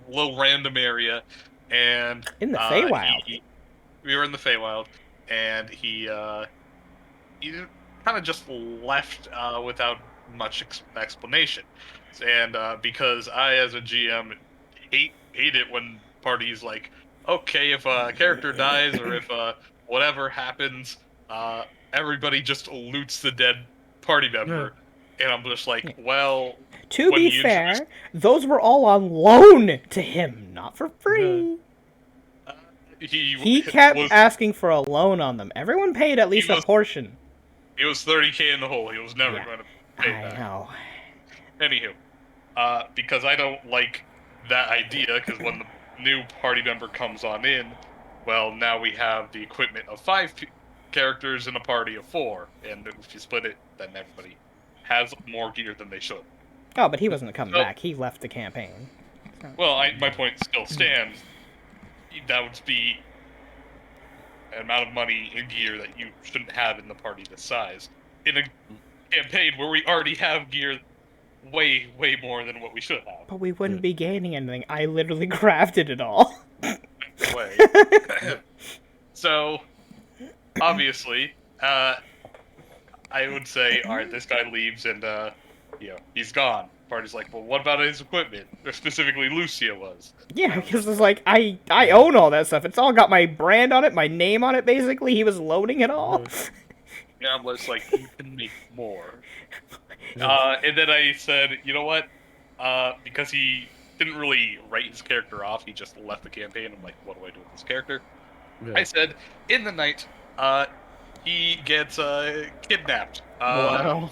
little random area, and in the Feywild. We were in the Feywild, and he kind of just left without much explanation. And because I, as a GM, hate it when parties like, okay, if a character dies or if whatever happens, everybody just loots the dead party member. And I'm just like, well... To be fair, those were all on loan to him, not for free. He kept asking for a loan on them. Everyone paid at least a portion. He was 30k in the hole. He was never going to pay that. I know. Anywho, because I don't like that idea, because when the new party member comes on in, well, now we have the equipment of 5 characters in a party of 4, and if you split it, then everybody has more gear than they should. Oh, but he wasn't coming back. He left the campaign. So. Well, my point still stands. That would be an amount of money in gear that you shouldn't have in the party this size. In a campaign where we already have gear way more than what we should have. But we wouldn't be gaining anything. I literally crafted it all. Way. So, obviously, I would say, alright, this guy leaves and, he's gone. Party's like, well, what about his equipment? Or specifically, Lucia was. Yeah, because it's like, I own all that stuff. It's all got my brand on it, my name on it, basically. He was loading it all. Yeah, I'm just like, you can make more. And then I said, you know what? Because he didn't really write his character off, he just left the campaign. I'm like, what do I do with this character? Yeah. I said, in the night, he gets kidnapped by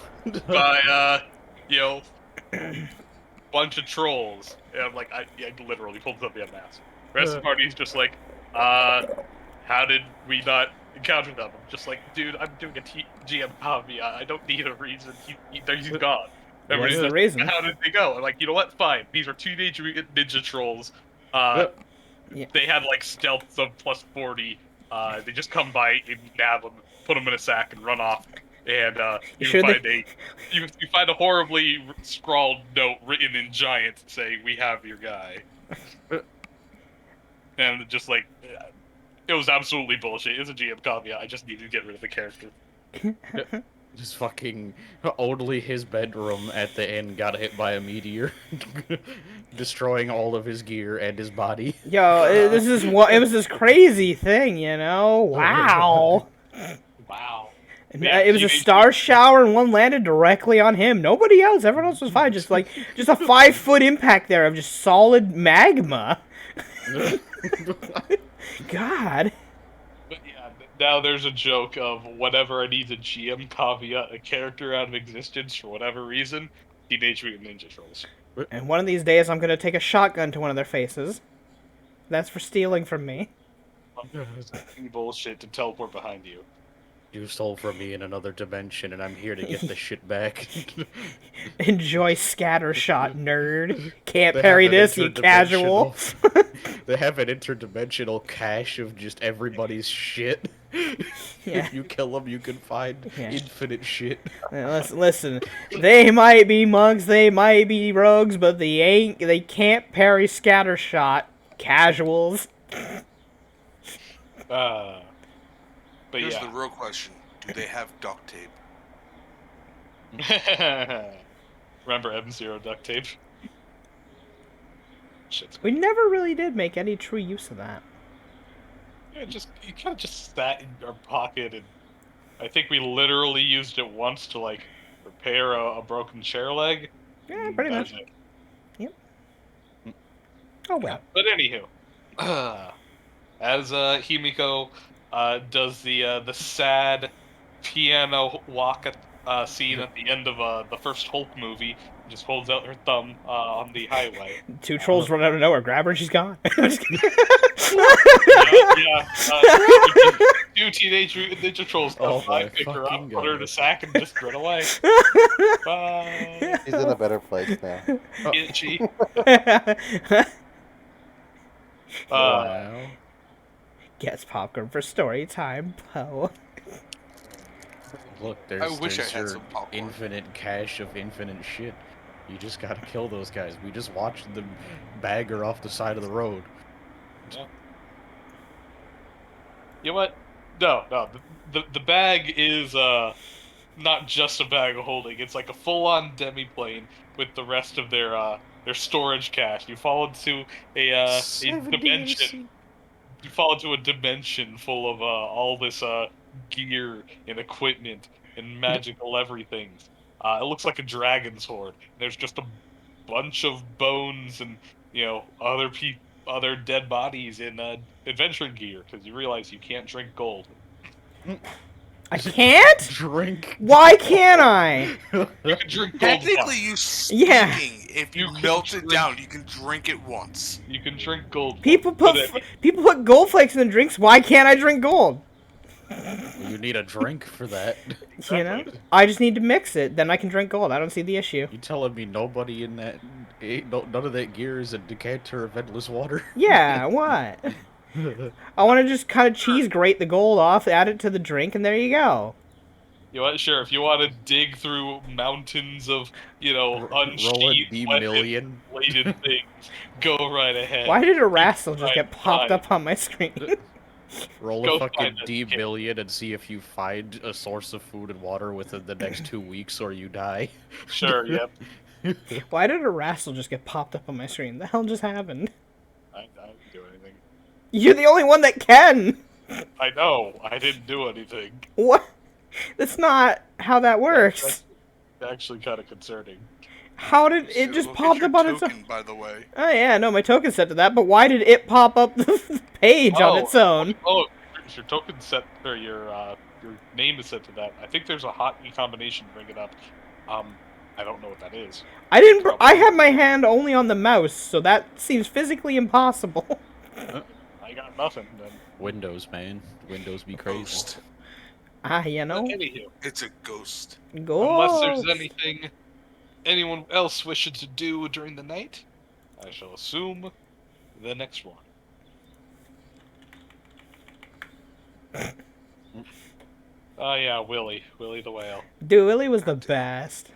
bunch of trolls. And I'm like, I literally pulled something out of my ass. The rest of the party's just like, how did we not encounter them? I'm just like, dude, I'm doing a GM hobby. I don't need a reason. He's gone. What's the reason? How did they go? I'm like, you know what? Fine. These are 2 ninja trolls. They had like stealth of plus 40. They just come by and nab them, put them in a sack, and run off. And you find a horribly scrawled note written in giant saying, "We have your guy." And just like, it was absolutely bullshit. It's a GM caveat. I just needed to get rid of the character. Just fucking only his bedroom at the end got hit by a meteor, destroying all of his gear and his body. Yo, it was this crazy thing, you know? Wow. Wow. And it was a star shower, and one landed directly on him. Nobody else. Everyone else was fine. Just a 5-foot impact there of just solid magma. God. But yeah, now there's a joke of whenever I need a GM caveat a character out of existence for whatever reason, Teenage Mutant Ninja Turtles. And one of these days, I'm gonna take a shotgun to one of their faces. That's for stealing from me. Bullshit to teleport behind you. You stole from me in another dimension, and I'm here to get the shit back. Enjoy scattershot, nerd. Can't parry this, you casual. They have an interdimensional cache of just everybody's shit. Yeah. If you kill them, you can find infinite shit. Listen, they might be monks, they might be rogues, but they can't parry scattershot. Casuals. But here's the real question: do they have duct tape? Remember M0 duct tape? Shit. We never really did make any true use of that. Yeah, you kind of just sat in our pocket, and I think we literally used it once to like repair a broken chair leg, Yeah, pretty much. That's it. Oh well. But anywho, as Himiko does the sad piano walk scene at the end of the first Hulk movie, just holds out her thumb on the highway. Two trolls run out of nowhere, grab her, and she's gone. I'm just kidding. Two teenage mutant ninja trolls Oh come by, my pick her up, fucking put her in a God. sack, and just run away. Bye. He's in a better place now. Itchy. Wow. Gets popcorn for story time, Poe. Look, I there's wish I had your some popcorn. infinite cache of infinite shit. You just gotta kill those guys. We just watched them bag her off the side of the road. You know what? No. The bag is not just a bag of holding. It's like a full-on demi-plane with the rest of their storage cache. You fall into a dimension. You fall into a dimension full of all this gear and equipment and magical everything. It looks like a dragon's hoard. There's just a bunch of bones and other dead bodies in adventuring gear because you realize you can't drink gold. I can't? Drink. Why can't I? You can drink gold. Technically, Yeah. if you You can melt it drink- down, you can drink it once. You can drink gold. People But put gold flakes in the drinks. Why can't I drink gold? You need a drink for that. You know, I just need to mix it. Then I can drink gold. I don't see the issue. You telling me nobody in that, none of that gear is a decanter of endless water? Yeah, what? I want to just kind of cheese grate the gold off, add it to the drink, and there you go. You know what? Sure, if you want to dig through mountains of, Roll a unsheathed, D-million. bladed things, go right ahead. Why did a wrestle just Fine, get popped fine. up on my screen? Roll Go a fucking find it. D-million and see if you find a source of food and water within the next 2 weeks or you die. Sure, yep. Why did a wrestle just get popped up on my screen? The hell just happened? I didn't do anything. You're the only one that can. I know, I didn't do anything. What? That's not how that works. That's actually kind of concerning. How did it So just look popped at up your on its own? token, by the way. Oh yeah, no, my token's set to that, but why did it pop up the page on its own? Oh, your token set, or your name is set to that. I think there's a hotkey combination to bring it up. I don't know what that is. I didn't. I had my hand only on the mouse, so that seems physically impossible. I got nothing then. Windows, man. Windows be crazy. Ghost. You know, Anywho, It's a ghost. go. unless there's anything anyone else wishes to do during the night, I shall assume the next one. Oh yeah, Willy the whale. Dude, Willie was the best.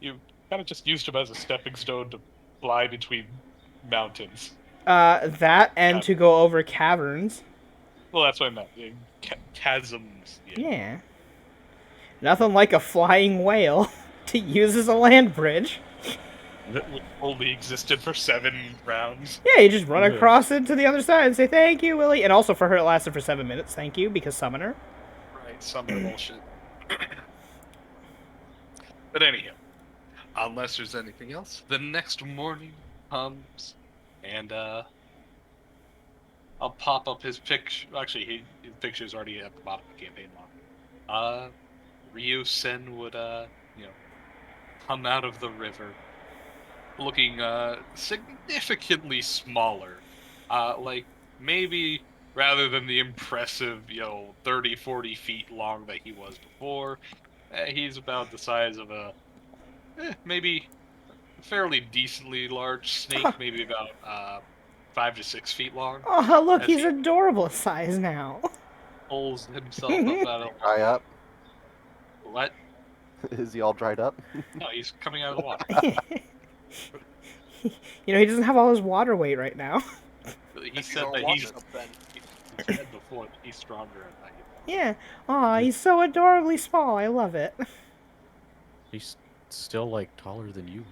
You kind of just used him as a stepping stone to fly between mountains. That and to go over caverns. Well, that's what I meant. Yeah, chasms. Yeah. Nothing like a flying whale to use as a land bridge. Which only existed for 7 rounds. Yeah, you just run Yeah. across it to the other side and say thank you, Willie. And also for her, it lasted for 7 minutes. Thank you, because summoner. Right, some bullshit. But anyhow, unless there's anything else, the next morning comes, and I'll pop up his picture. Actually, his picture's already at the bottom of the campaign log. Ryu Sen would come out of the river, looking significantly smaller. Like maybe rather than the impressive 30, 40 feet long that he was before, he's about the size of a maybe fairly decently large snake, maybe about 5 to 6 feet long. Oh, look, As he's he- adorable size now. Pulls himself up out of Dry up? what? Is he all dried up? No, he's coming out of the water. You know, he doesn't have all his water weight right now. He said Don't that watch he's it, Ben. he said before that he's stronger at night. Yeah. Aw, he's so adorably small. I love it. He's still, like, taller than you.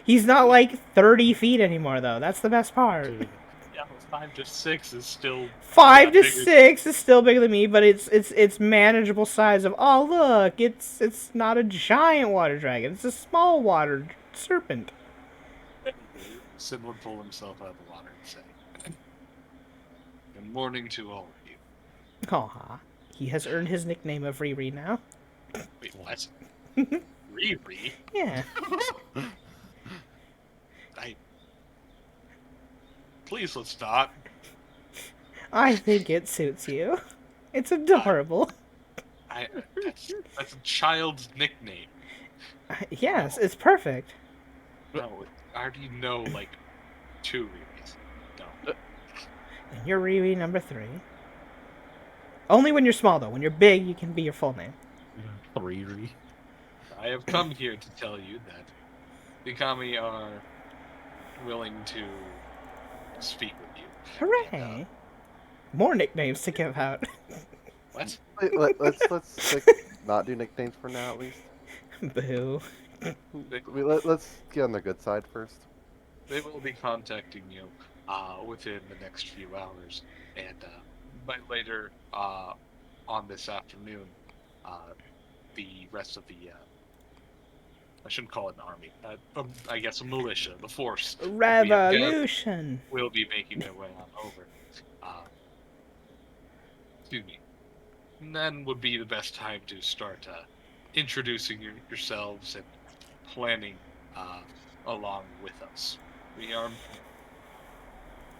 He's not like 30 feet anymore, though. That's the best part. Yeah, 5 to 6 is still 5 to bigger. 6 is still bigger than me, but it's manageable size of. Oh look, it's not a giant water dragon. It's a small water serpent. Sid would pull himself out of the water and say, "Good morning to all of you." Aw, he has earned his nickname of Riri now. Wait, what? Riri? Yeah. Please let's not. I think it suits you. It's adorable. That's a child's nickname. Yes, it's perfect. No, I already know like 2 Riris. No. And you're Riri number 3. Only when you're small, though. When you're big, you can be your full name. Riri. I have come here to tell you that the Kami are willing to speak with you. Hooray! More nicknames to give out. What? Let's not do nicknames for now, at least. Boo. Let's get on the good side first. They will be contacting you within the next few hours, and by later on this afternoon, the rest of the I shouldn't call it an army. I guess a militia, the force. that we have gathered Revolution. will be making their way on over. Excuse me. And then would be the best time to start introducing yourselves and planning along with us. We are.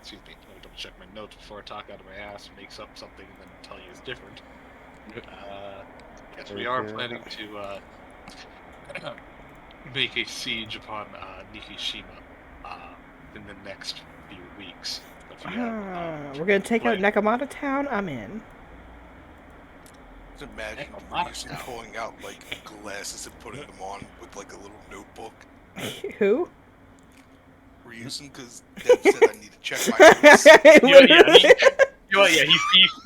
Excuse me. Let me double check my notes before I talk out of my ass and make up something and then tell you it's different. Yes, we are planning to make a siege upon Nikishima in the next few weeks. But we are, We're gonna take out planning- Nekomata Town. I'm in. Just imagine Nekomata Ryusen now. pulling out like glasses and putting them on with like a little notebook. Who? Ryusen, because Deb said I need to check my notes.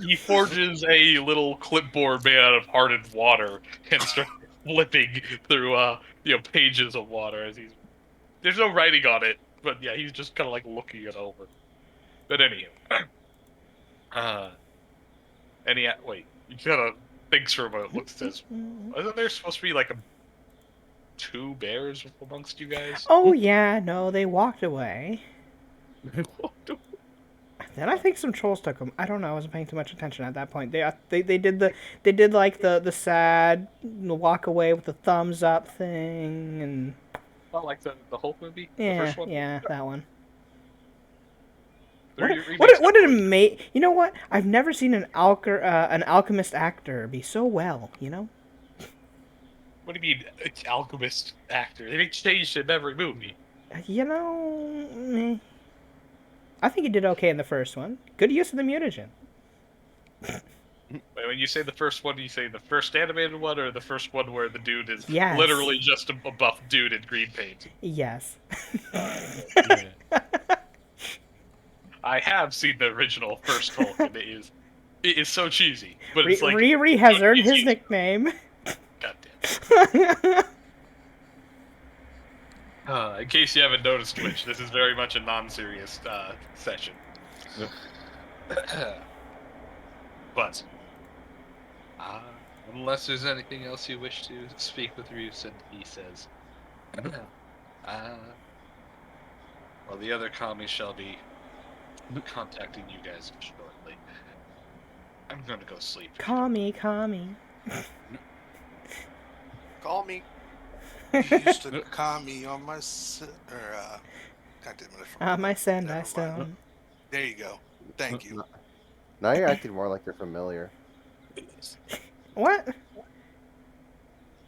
He forges a little clipboard made out of hardened water and starts flipping through pages of water as there's no writing on it, but yeah, he's just kind of like looking it over. But anywho, wait, you kind of thinks for a moment, looks at this. Wasn't there supposed to be like 2 bears amongst you guys? Oh yeah, no, they walked away. Then I think some trolls took them. I don't know. I wasn't paying too much attention at that point. They did like the sad walk away with the thumbs up thing and Not like the Hulk movie. The yeah, first one? yeah, that one. There What, are remakes what of did it. it make? You know what? I've never seen an alchemist actor be so well. You know? What do you mean, it's alchemist actor? They changed in every movie. You know, meh. I think he did okay in the first one. Good use of the mutagen. When you say the first one, do you say the first animated one, or the first one where the dude is Yes. literally just a buff dude in green paint? Yes. I have seen the original first Hulk, and it is so cheesy. But it's like, Riri has earned his cheesy. nickname. Goddamn. In case you haven't noticed, Twitch, this is very much a non-serious session. But unless there's anything else you wish to speak with Ryusen, he says, well, the other Kami shall be contacting you guys shortly. I'm going to go sleep. Call me. Call me. You used to call me on my God damn it, I forgot. My Never Sendai mind. Stone. There you go. Thank you. Now you're acting more like you're familiar. What?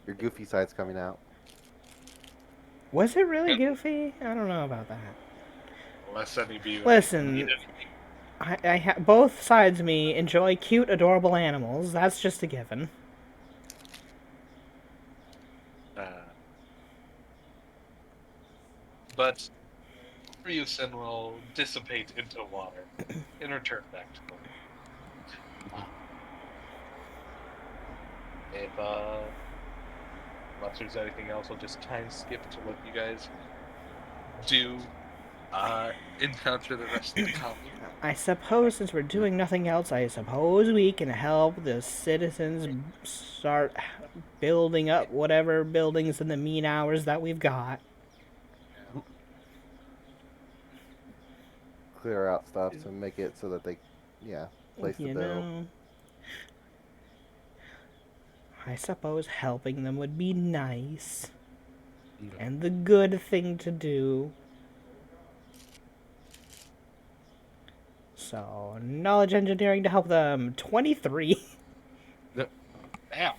Your goofy side's coming out. Was it really goofy? I don't know about that. Unless any of you Listen, need anything. both sides of me enjoy cute, adorable animals. That's just a given. But Ryusen will dissipate into water and return back to normal. If unless there's anything else, I'll just time skip to what you guys do encounter the rest of the colony. I suppose since we're doing nothing else, I suppose we can help the citizens start building up whatever buildings in the mean hours that we've got. Clear out stuff to make it so that they, place the You bill. know, I suppose helping them would be nice and the good thing to do. So, knowledge engineering to help them 23. Damn.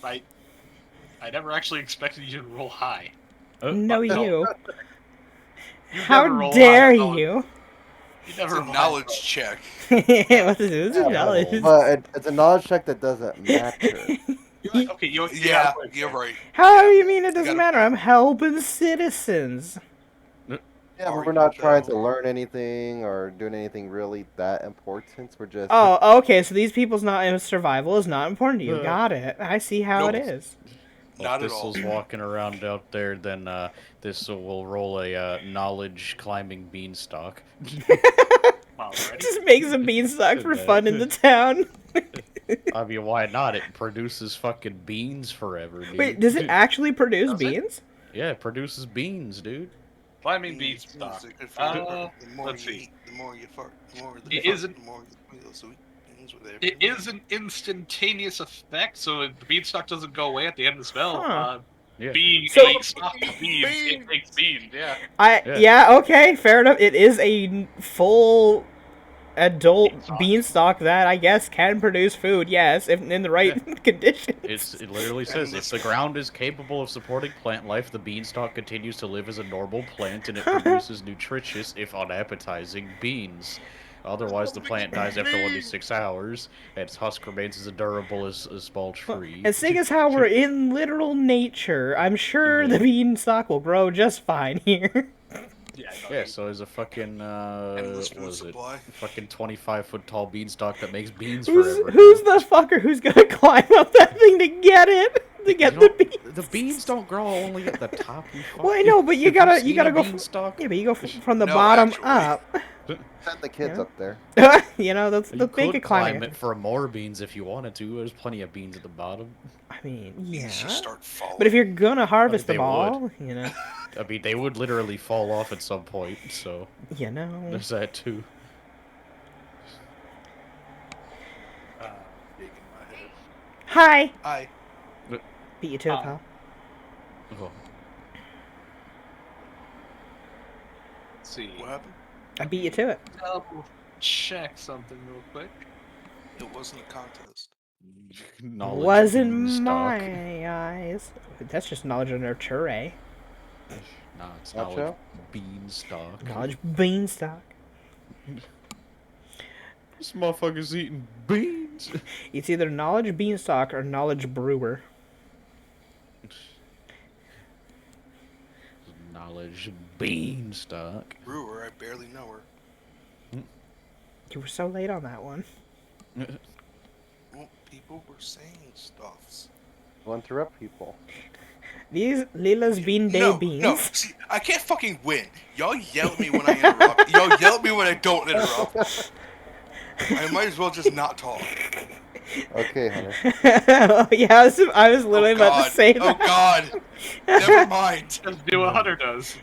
I never actually expected you to roll high. No, you. You never How roll dare high, Colin. you? You It's never a roll high. knowledge check. What is this? Yeah, Knowledge. but it's a knowledge check that doesn't matter. Okay, you Yeah, gotta put it you're there. right. How do Yeah, you mean it you doesn't gotta matter? put- I'm helping citizens. Yeah, Are but we're you, not trying to though? learn anything or doing anything really that important. We're just Oh, okay, so these people's not survival is not important to you. Uh, Got it. I see how No. it is. Well, Not if at all. Thistle's walking around out there, then Thistle will roll a knowledge climbing beanstalk. Alrighty. Just make some beanstalk for fun in the town. I mean, why not? It produces fucking beans forever, dude. Wait, does it actually produce Does it? beans? Yeah, it produces beans, dude. Climbing Beans, beanstalk. beans are good for your Uh, heart. The more let's you see. eat, the more you fart. The more It fart, isn't- the more you feel sweet. Beans with It every is an instantaneous effect, so the beanstalk doesn't go away at the end of the spell. Huh. Yeah. Being So- a stock of beans, it takes beans, yeah. Yeah, okay, fair enough. It is a full adult Beanstalk. beanstalk that I guess can produce food, yes, if in the right conditions. It literally says if the ground is capable of supporting plant life, the beanstalk continues to live as a normal plant and it produces nutritious, if unappetizing, beans. Otherwise, the plant dies after 1 to 6 hours, and its husk remains as durable as mulch free. And seeing as how we're in literal nature, I'm sure the beanstalk will grow just fine here. Yeah, so there's a fucking endless what food was it? supply. Fucking 25-foot tall beanstalk that makes beans Who's forever. the fucker who's gonna climb up that thing to get it? To get You the don't- beans? The beans don't grow only at the top. You Well, I fuck. know, but you Have gotta seen go. a beanstalk? Yeah, but you go from the No, bottom actually. up. send the kids Yeah. up there. You know, that's You the they could could climb climb it for more beans if you wanted to. There's plenty of beans at the bottom. I mean, yeah. Beans just start falling. But if you're gonna harvest the they ball, you know, I mean, they would literally fall off at some point, so you know. there's that too. Big in my head. Hi. Hi. Beat you to it, pal. Oh. Let's see. What happened? I beat you to it. Double check something real quick. It wasn't a contest. Knowledge Was in beanstalk. my eyes. That's just knowledge of nurture, eh? Nah, it's Nacho? knowledge beanstalk. Knowledge beanstalk. This motherfucker's eating beans. It's either knowledge beanstalk or knowledge brewer. Knowledge beanstalk. Brewer, I barely know her. You were so late on that one. Well, people were saying stuffs. Don't interrupt people. These Lila's bean day No, beans. no. See, I can't fucking win. Y'all yell at me when I interrupt. Y'all yell at me when I don't interrupt. I might as well just not talk. Okay, Hunter. Yeah, I was literally Oh, about God. to say Oh that. God. Never mind. Just do what Hunter does.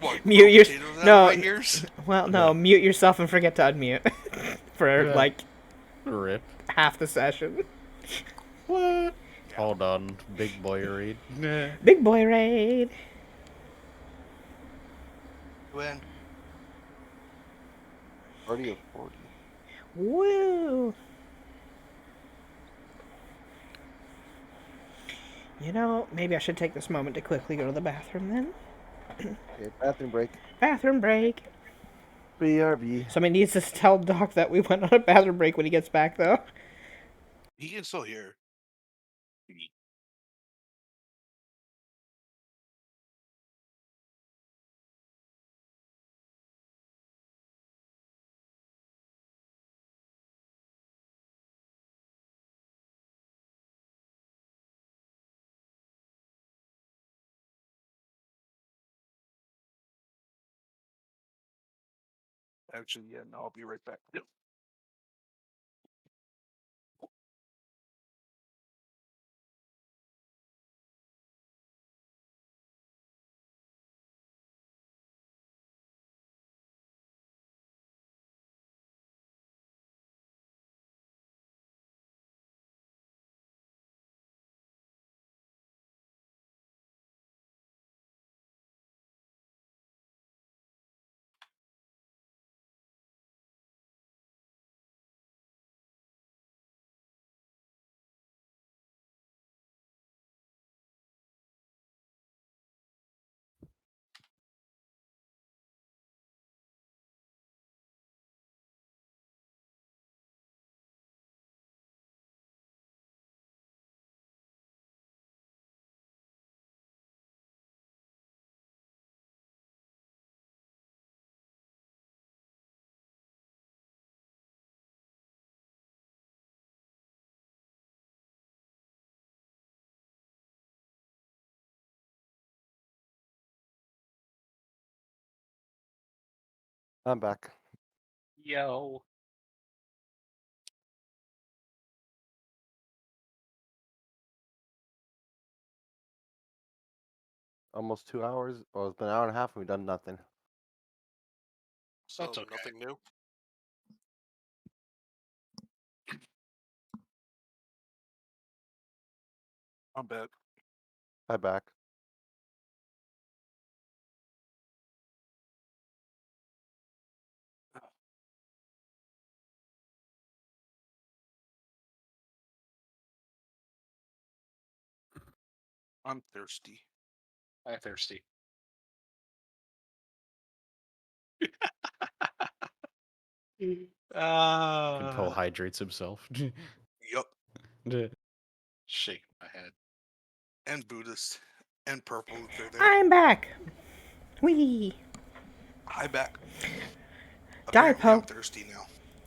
What, Mute your- potatoes out no. of my ears? Well, no, mute yourself and forget to unmute for Yeah. like Rip. half the session. What? Hold on, big boy read. Nah. Big boy raid. When? 40 of 40. Woo! You know, maybe I should take this moment to quickly go to the bathroom then. Okay, bathroom break. Bathroom break. BRB. Somebody needs to tell Doc that we went on a bathroom break when he gets back, though. He can still hear. Actually, yeah, no, I'll be right back. Yep. I'm back. Yo. Almost 2 hours. Well, it's been an hour and a half and we've done nothing. So That's okay. nothing new. I'm back. Hi, back. I'm thirsty. I'm thirsty. Control hydrates himself. Yup. Shake my head. And Buddhist. And purple if they're there. I'm back. Whee! Hi, back. Die, Apparently I'm Poe. thirsty now.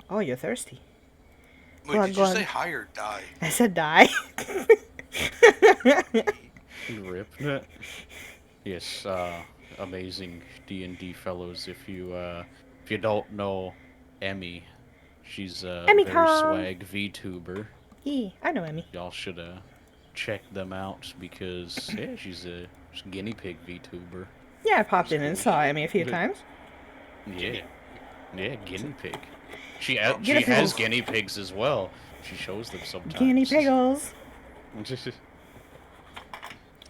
Oh, you're thirsty. Wait, Glug, did you say glug. hi or die? I said die. Rip. Yes, amazing D&D fellows. If you don't know Emmy, she's a Emmy very Kong. swag VTuber. Yeah, I know Emmy. Y'all should check them out because yeah, she's a guinea pig VTuber. Yeah, I popped in and saw Emmy a few times. Yeah, guinea pig. She Guinea has pigs. guinea pigs as well. She shows them sometimes. Guinea piggles.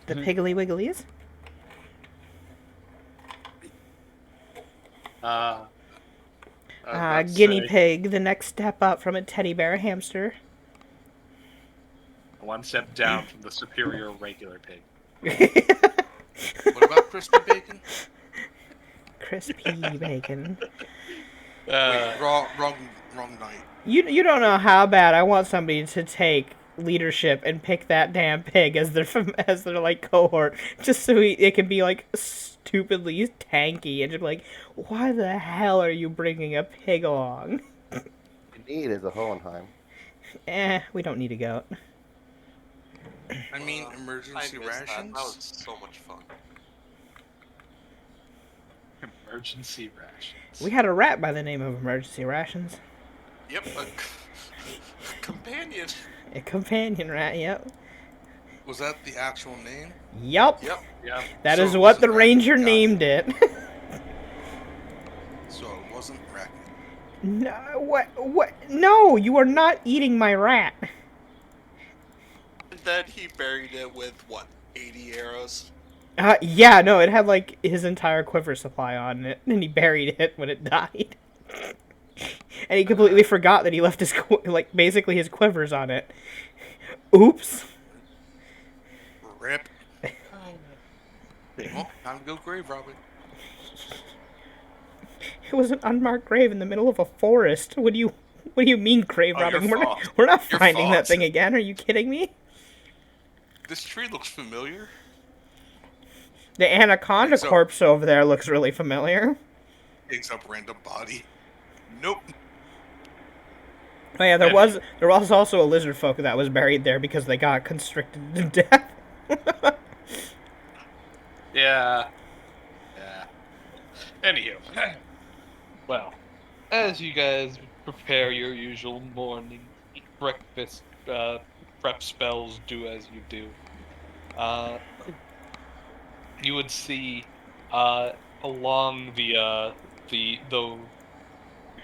The piggly wigglies. Guinea pig, the next step up from a teddy bear hamster. One step down from the superior regular pig. What about crispy bacon? Crispy bacon. Wait, wrong night. You don't know how bad I want somebody to take leadership and pick that damn pig as their like cohort, just so it can be like stupidly tanky and just be like, why the hell are you bringing a pig along? What you need is a Hohenheim. We don't need a goat. I mean, emergency I missed rations? That was so much fun. Emergency rations. We had a rat by the name of Emergency Rations. Yep, a companion. A companion rat, yep. Was that the actual name? Yup. Yep. Yeah. That So is it what the wasn't ranger Racket. named it. So it wasn't Racket. No, what? No, you are not eating my rat. And then he buried it with, what, 80 arrows? Yeah, no, it had like his entire quiver supply on it, and he buried it when it died. And he completely forgot that he left his basically his quivers on it. Oops. Rip. Well, time to go grave robbing. It was an unmarked grave in the middle of a forest. What do you mean grave Oh, robbing? your We're fault. not Your finding that fault. thing again. Are you kidding me? This tree looks familiar. The anaconda So- corpse over there looks really familiar. Digs up random body. Nope. Oh yeah, there was also a lizard folk that was buried there because they got constricted to death. Yeah. Yeah. Anywho. Well, as you guys prepare your usual morning breakfast prep spells, do as you do. Uh, you would see along the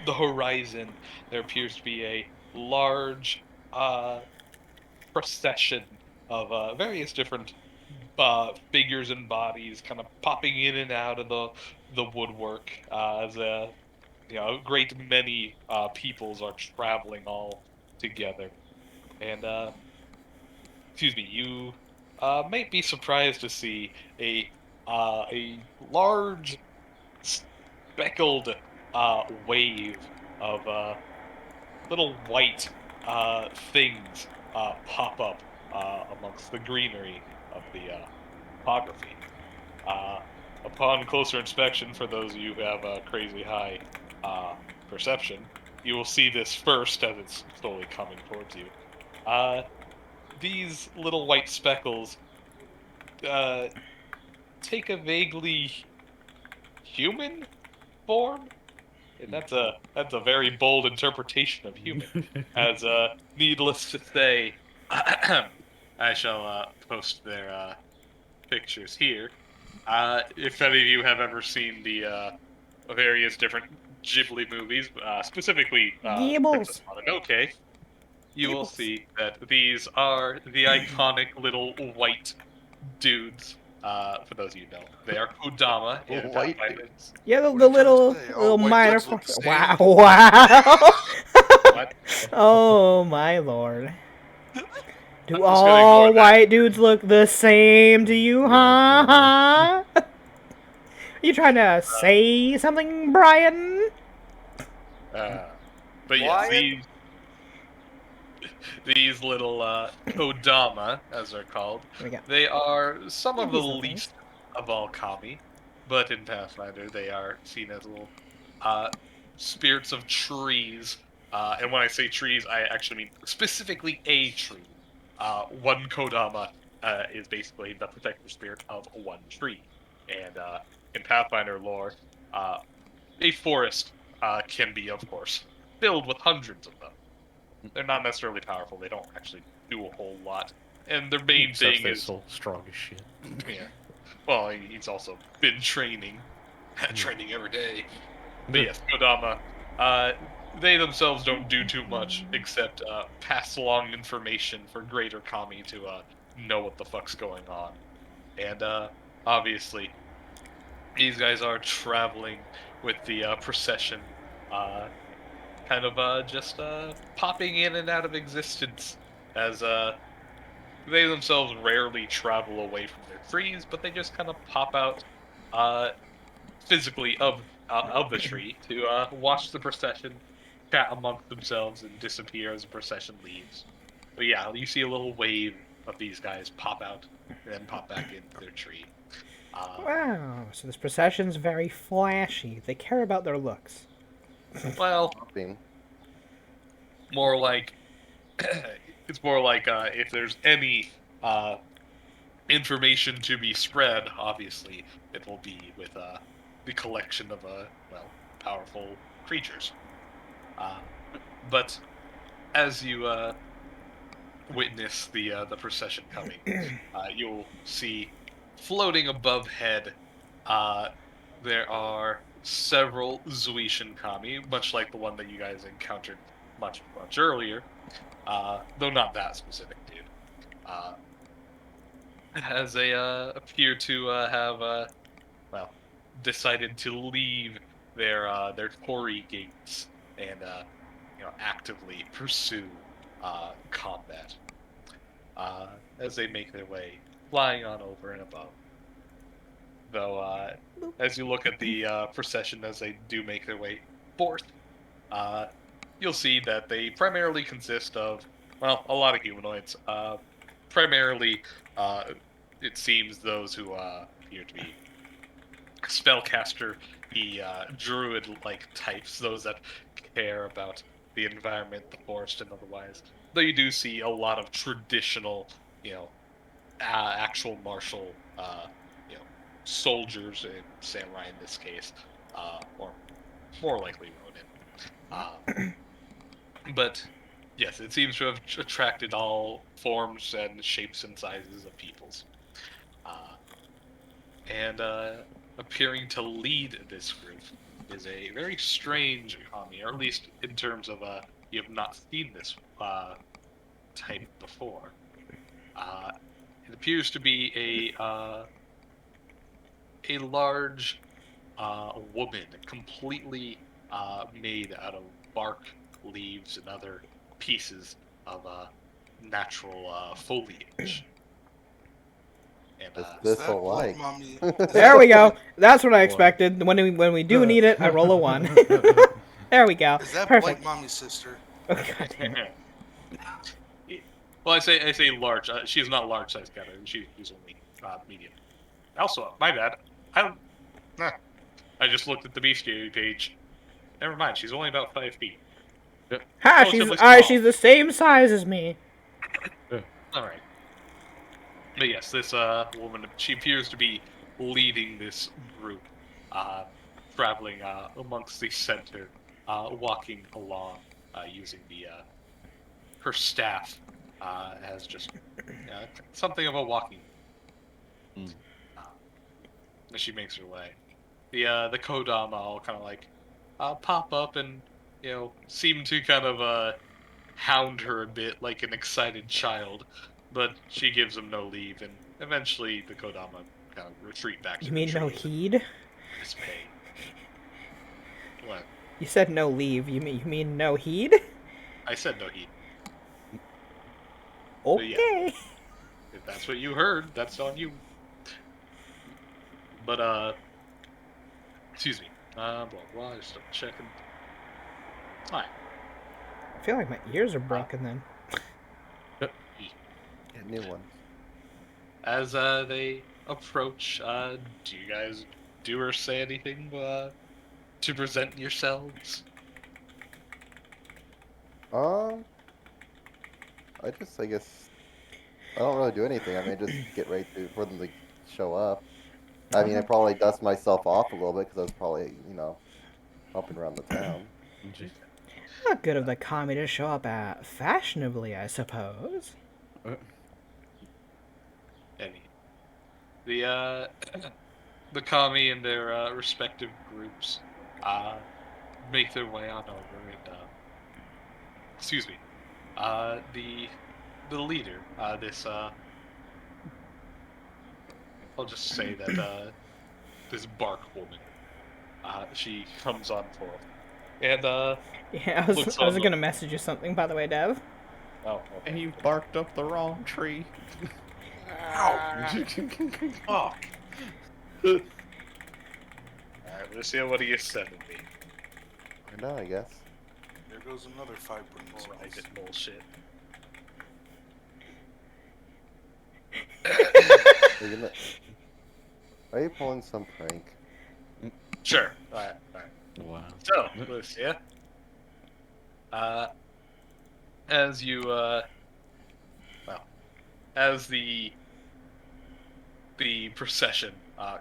horizon there appears to be a large uh, procession of various different figures and bodies kind of popping in and out of the woodwork as a great many peoples are traveling all together. And excuse me, you might be surprised to see a large speckled wave of little white things pop up amongst the greenery of the topography. Uh, upon closer inspection, for those of you who have a crazy high perception, you will see this first as it's slowly coming towards you. Uh, these little white speckles uh, take a vaguely human form. And that's a very bold interpretation of human. As needless to say, I shall post their pictures here. If any of you have ever seen the various different Ghibli movies, specifically Princess Gibbles. Mononoke, you will Gibbles. see that these are the iconic little white dudes. For those of you who know, they are Kodama and White Pathfinders. Yeah, the What are you trying to little say? All little white minor. dudes look the same? Wow! Wow! What? Oh my lord! I'm Do just gonna all ignore that. white dudes look the same to you, huh? You trying to say something, Brian? But yes, Lion? these little Kodama, as they're called, We got they are some Yeah, of the these little things. least of all kami, but in Pathfinder they are seen as little uh, spirits of trees. And when I say trees, I actually mean specifically a tree. One Kodama is basically the protector spirit of one tree, and in Pathfinder lore, uh, a forest can be, of course, filled with hundreds of them. They're not necessarily powerful. They don't actually do a whole lot. And their main Except thing they're is, so strong as shit. yeah. Well, he's also been training, training every day. But yes, Kodama, uh, they themselves don't do too much except pass along information for greater kami to know what the fuck's going on. And obviously, these guys are traveling with the procession, uh, kind of just popping in and out of existence as they themselves rarely travel away from their trees, but they just kind of pop out uh, physically of the tree to watch the procession chat amongst themselves and disappear as the procession leaves. But yeah, you see a little wave of these guys pop out and then pop back into their tree. Wow. So this procession's very flashy. They care about their looks. Well, Beam. more like it's more like if there's any information to be spread, obviously it will be with the collection of powerful creatures. Uh, but as you witness the procession coming, you'll see floating above head. Uh, there are several Zuishin kami, much like the one that you guys encountered much earlier. Though not that specific, dude. As they appear to have decided to leave their Torii gates and actively pursue combat as they make their way flying on over and above. Though as you look at the procession as they do make their way forth, you'll see that they primarily consist of a lot of humanoids. Primarily, it seems those who appear to be spellcaster, the druid-like types, those that care about the environment, the forest, and otherwise. Though you do see a lot of traditional, actual martial, soldiers and samurai in this case, or more likely Ronin. But yes, it seems to have attracted all forms and shapes and sizes of peoples. And appearing to lead this group is a very strange kami, or at least in terms of you have not seen this type before. It appears to be a large woman, completely made out of bark, leaves, and other pieces of natural foliage. And, Is Is this that a Black like? Mommy? There we go. That's what I expected. When we do need it, I roll a 1. There we go. Is that Perfect. Black Mommy's sister? Oh, God damn it. Well, I say large. She's not large size cat. She's only medium. Also, my bad. I just looked at the bestiary page. Never mind. She's only about 5 feet. Ha! Relatively small. She's the same size as me. All right. But yes, this woman, she appears to be leading this group, traveling amongst the center, walking along, using her staff as just something of a walking. As she makes her way, the Kodama all kind of like pop up and seem to kind of hound her a bit like an excited child. But she gives them no leave, and eventually the Kodama kind of retreat back to You the mean no tree. heed? Dismay. What? You said no leave. You mean no heed? I said no heat. Okay. If that's what you heard, that's on you. But excuse me. Blah blah. Just checking. Hi. I feel like my ears are broken then. New one. As they approach, do you guys do or say anything to present yourselves? I guess, I don't really do anything. I mean, just get ready for them to show up. I mean, I probably dust myself off a little bit because I was probably, hopping around the town. Not good of the kami to show up fashionably, I suppose. Any. The kami and their respective groups make their way on over and excuse me. The leader, this I'll just say that this bark woman, she comes on forth. And Yeah, I was looks on the- gonna message you something, by the way, Dev. oh, And you barked up the wrong tree. oh. Alright, let's see what you said to me. I know, I guess. There goes another 5 brains. I did bullshit. Are you pulling some prank? Sure. Alright. Wow. So, Lucia, as you, as the procession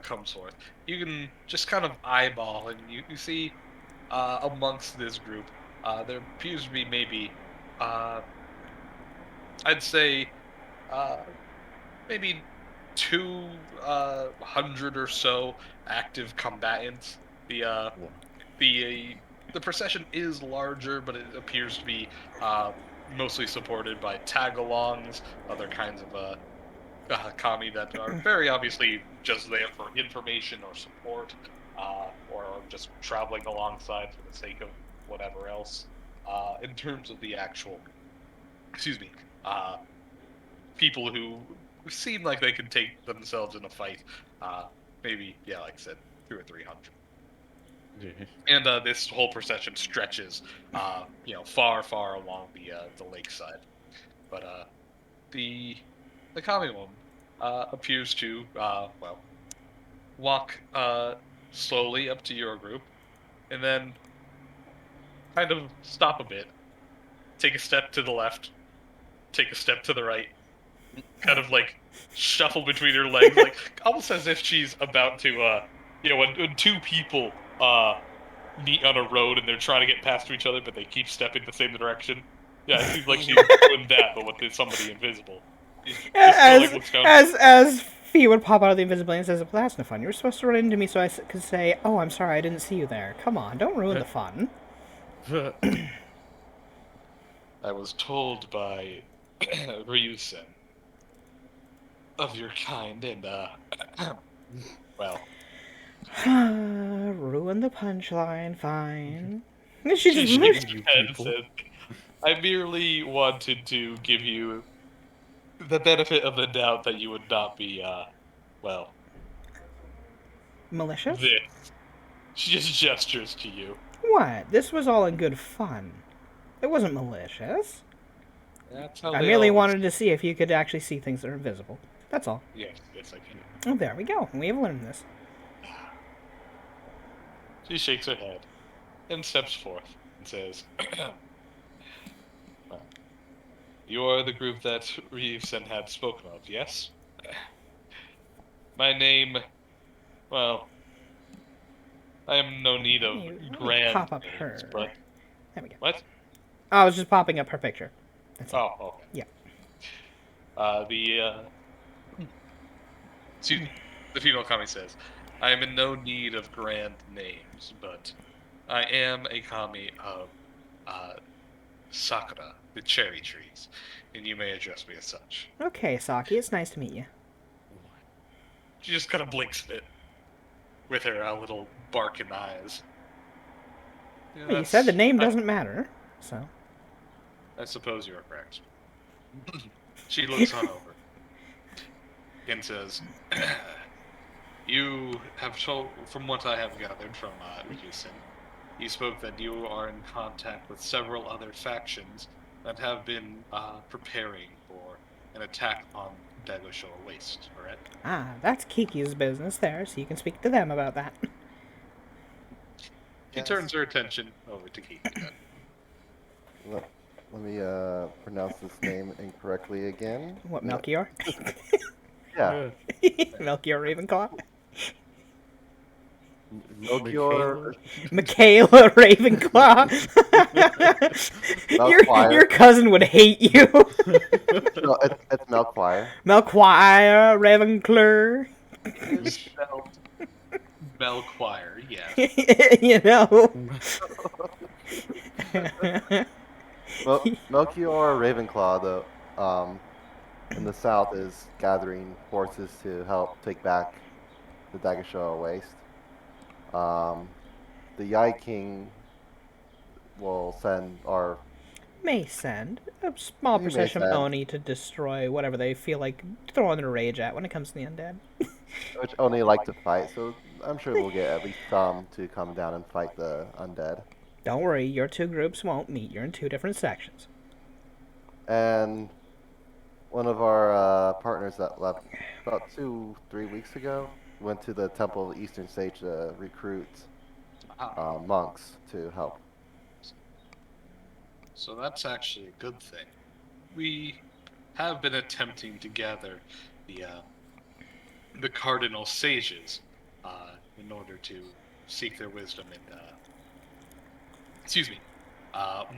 comes forth, you can just kind of eyeball, and you see amongst this group, there appears to be maybe, I'd say, maybe 200 or so active combatants. The procession is larger, but it appears to be mostly supported by tagalongs, other kinds of kami that are very obviously just there for information or support, or just traveling alongside for the sake of whatever else. In terms of the actual, people who seem like they can take themselves in a fight, maybe, like I said, 200 or 300. And this whole procession stretches, far, far along the lakeside. But the kami woman appears to walk slowly up to your group, and then kind of stop a bit, take a step to the left, take a step to the right, kind of like shuffle between her legs, like almost as if she's about to, when two people meet on a road and they're trying to get past each other, but they keep stepping the same direction. Yeah, it seems like she's doing that, but with somebody invisible. She just kinda, like, looks down. As Fee would pop out of the invisibility and says, "Well, that's no fun. You were supposed to run into me so I could say, oh, I'm sorry, I didn't see you there. Come on, don't ruin the fun." I was told by Ryusen of your kind, and well, Ruin the punchline, fine. She she just shakes her head and says, "I merely wanted to give you the benefit of the doubt that you would not be, well, malicious? this." She just gestures to you. What? This was all in good fun. It wasn't malicious. That's how I they merely always- wanted to see if you could actually see things that are invisible. That's all. Yes, I can. Oh, there we go. We have learned this. She shakes her head and steps forth and says, well, "You are the group that Ryusen had spoken of, yes? My name, well, I am in no need of Let me grand pop up names, her. but There we go. what? Oh, I was just popping up her picture. That's it. Oh, okay. Yeah. The female kami says, "I am in no need of grand names, but I am a kami of Sakura, the cherry trees, and you may address me as such." Okay, Saki, it's nice to meet you. She just kind of blinks a bit with her little barking eyes. Yeah, Well, you said the that's- name doesn't matter, so. I suppose you are correct. She looks on over and says, "You have told, from what I have gathered from Ryusen, you spoke that you are in contact with several other factions that have been preparing for an attack on Dagoshoa Waste, correct?" Ah, that's Kiki's business there, so you can speak to them about that. She turns her attention over to Kiki. Then. Let me pronounce this name incorrectly again. What, Melchior? Yeah. Melchior Ravenclaw? Melchior. Michaela Ravenclaw? Melchior. your cousin would hate you. No, it's Melchior. Melchior Ravenclaw. Spelled Melchior, yes. You know. Melchior Ravenclaw, though, in the south, is gathering forces to help take back the Dagoshoa Waste. The Yai King will send our May send a small May procession of send. Oni to destroy whatever they feel like throwing their rage at when it comes to the undead. which only like to fight, so I'm sure we'll get at least some to come down and fight the undead. Don't worry, your two groups won't meet. You're in two different sections. And one of our partners that left about 2-3 weeks ago went to the Temple of the Eastern Sage to recruit monks to help. So that's actually a good thing. We have been attempting to gather the cardinal sages in order to seek their wisdom and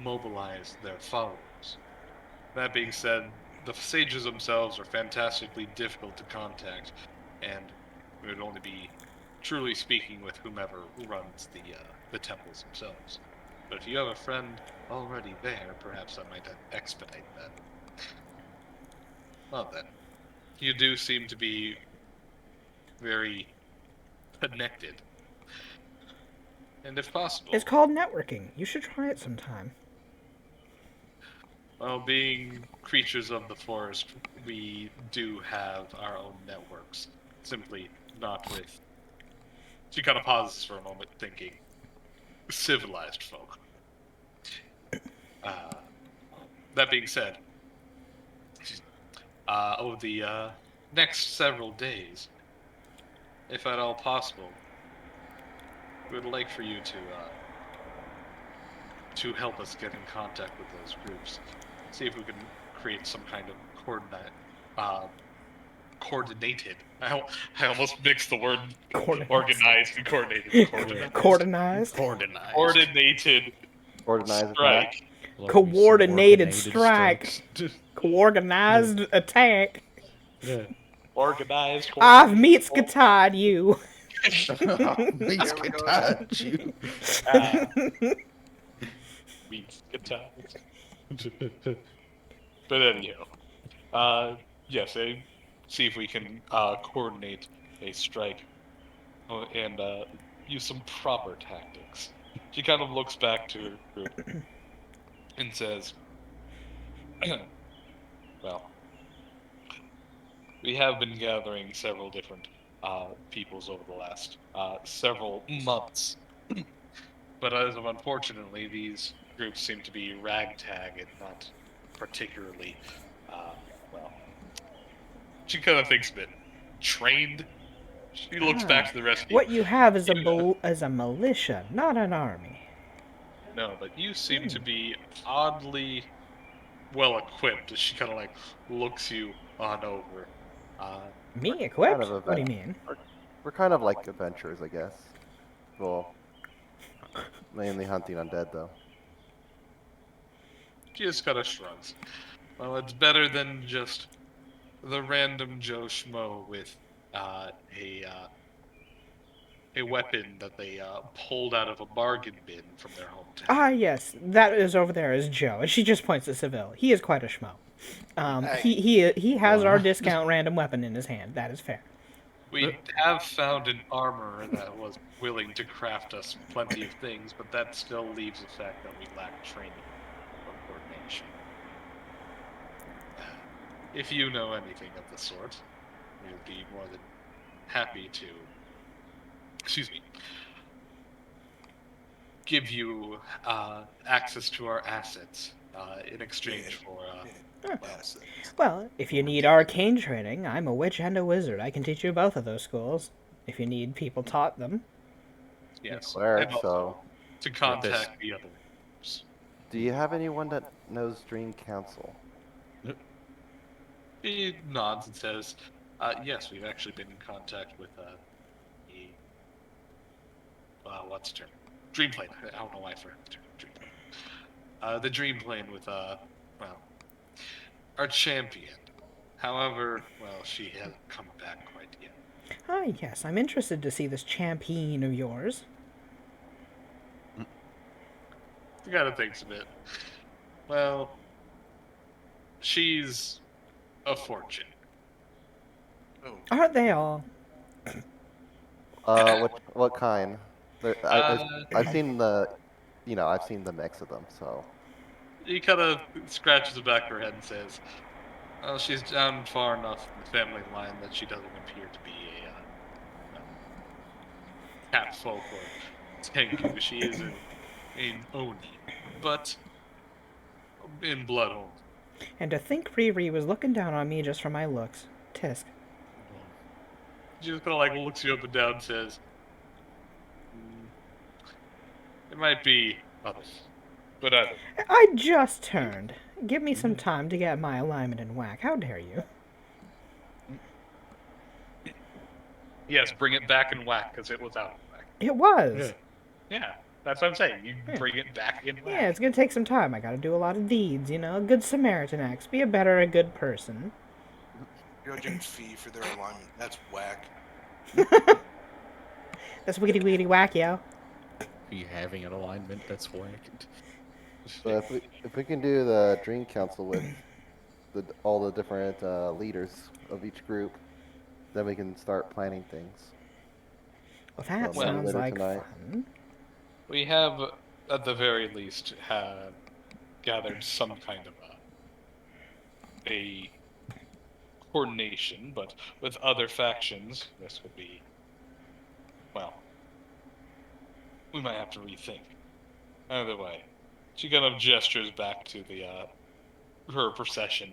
mobilize their followers. That being said, the sages themselves are fantastically difficult to contact, and we would only be truly speaking with whomever runs the temples themselves. But if you have a friend already there, perhaps I might expedite that. Well then, you do seem to be very connected. And if possible, It's called networking. You should try it sometime. well, being creatures of the forest, we do have our own networks. Simply not with... She kind of pauses for a moment, thinking, civilized folk. That being said, over the next several days, if at all possible, we would like for you to help us get in contact with those groups. See if we can create some kind of coordinated. I almost mixed the word Coordinates. organized and coordinated. Coordinated. Coordinized. Coordinated. Coordinated Organized strike. attack. Coordinated strike. strikes. Coordinized attack. Yeah. Organized. I've coordinated, meets tied you. Please Here we get go. touch you. Meets guitars. But anyhow, yes, see if we can coordinate a strike and use some proper tactics. She kind of looks back to her group and says, "Well, we have been gathering several different peoples over the last several months, but as of unfortunately, these groups seem to be ragtag and not particularly well." She kind of thinks a bit trained. She looks back to the rest of you. What you have is a militia, not an army. No, but you seem to be oddly well equipped. As she kind of like looks you on over. Me equipped? Kind of a What do you vet. mean? We're kind of like adventurers, I guess. Well, mainly hunting undead, though. She just kind of shrugs. Well, it's better than just the random Joe Schmo with a weapon that they pulled out of a bargain bin from their hometown. Ah, yes, that is over there is Joe, and she just points at Seville. He is quite a schmo. He has our discount random weapon in his hand. That is fair. We have found an armorer that was willing to craft us plenty of things, but that still leaves the fact that we lack training or coordination. If you know anything of the sort, we'd be more than happy to, give you access to our assets in exchange for. Assets. Well, if you need arcane training, I'm a witch and a wizard. I can teach you both of those schools. If you need people taught them. Yes. Where, and also so, to contact the other groups. do you have anyone that knows Dream Council? He nods and says, yes, we've actually been in contact with what's the term? Dreamplane. I don't know why I forgot the term. Dreamplane. The Dreamplane with, our champion. However, well, she hasn't come back quite yet. Ah, yes, I'm interested to see this champion of yours. You gotta think a bit. Well, she's a fortune. Oh, Aren't they all? What kind? I've seen I've seen the mix of them, so. He kind of scratches the back of her head and says, "Well, she's down far enough in the family line that she doesn't appear to be a cat folk or tengu. She is an oni, but in blood only." And to think Riri was looking down on me just for my looks. Tisk. She just kind of like looks you up and down and says, "It might be others, but I don't." I just turned. Give me some time to get my alignment in whack. How dare you? Yes, bring it back in whack because it was out of whack. It was. Yeah, that's what I'm saying. You bring it back in whack. Yeah, it's gonna take some time. I gotta do a lot of deeds, you know? A good Samaritan acts. Be a good person. judging fee for their alignment. That's whack. That's wiggity wiggity whack, yo. You having an alignment that's whacked. So if we can do the Dream Council with all the different leaders of each group, then we can start planning things. Well, that Well, sounds later like tonight. fun. We have, at the very least, gathered some kind of a coordination, but with other factions, this would be, well, we might have to rethink. Either way, she kind of gestures back to the her procession,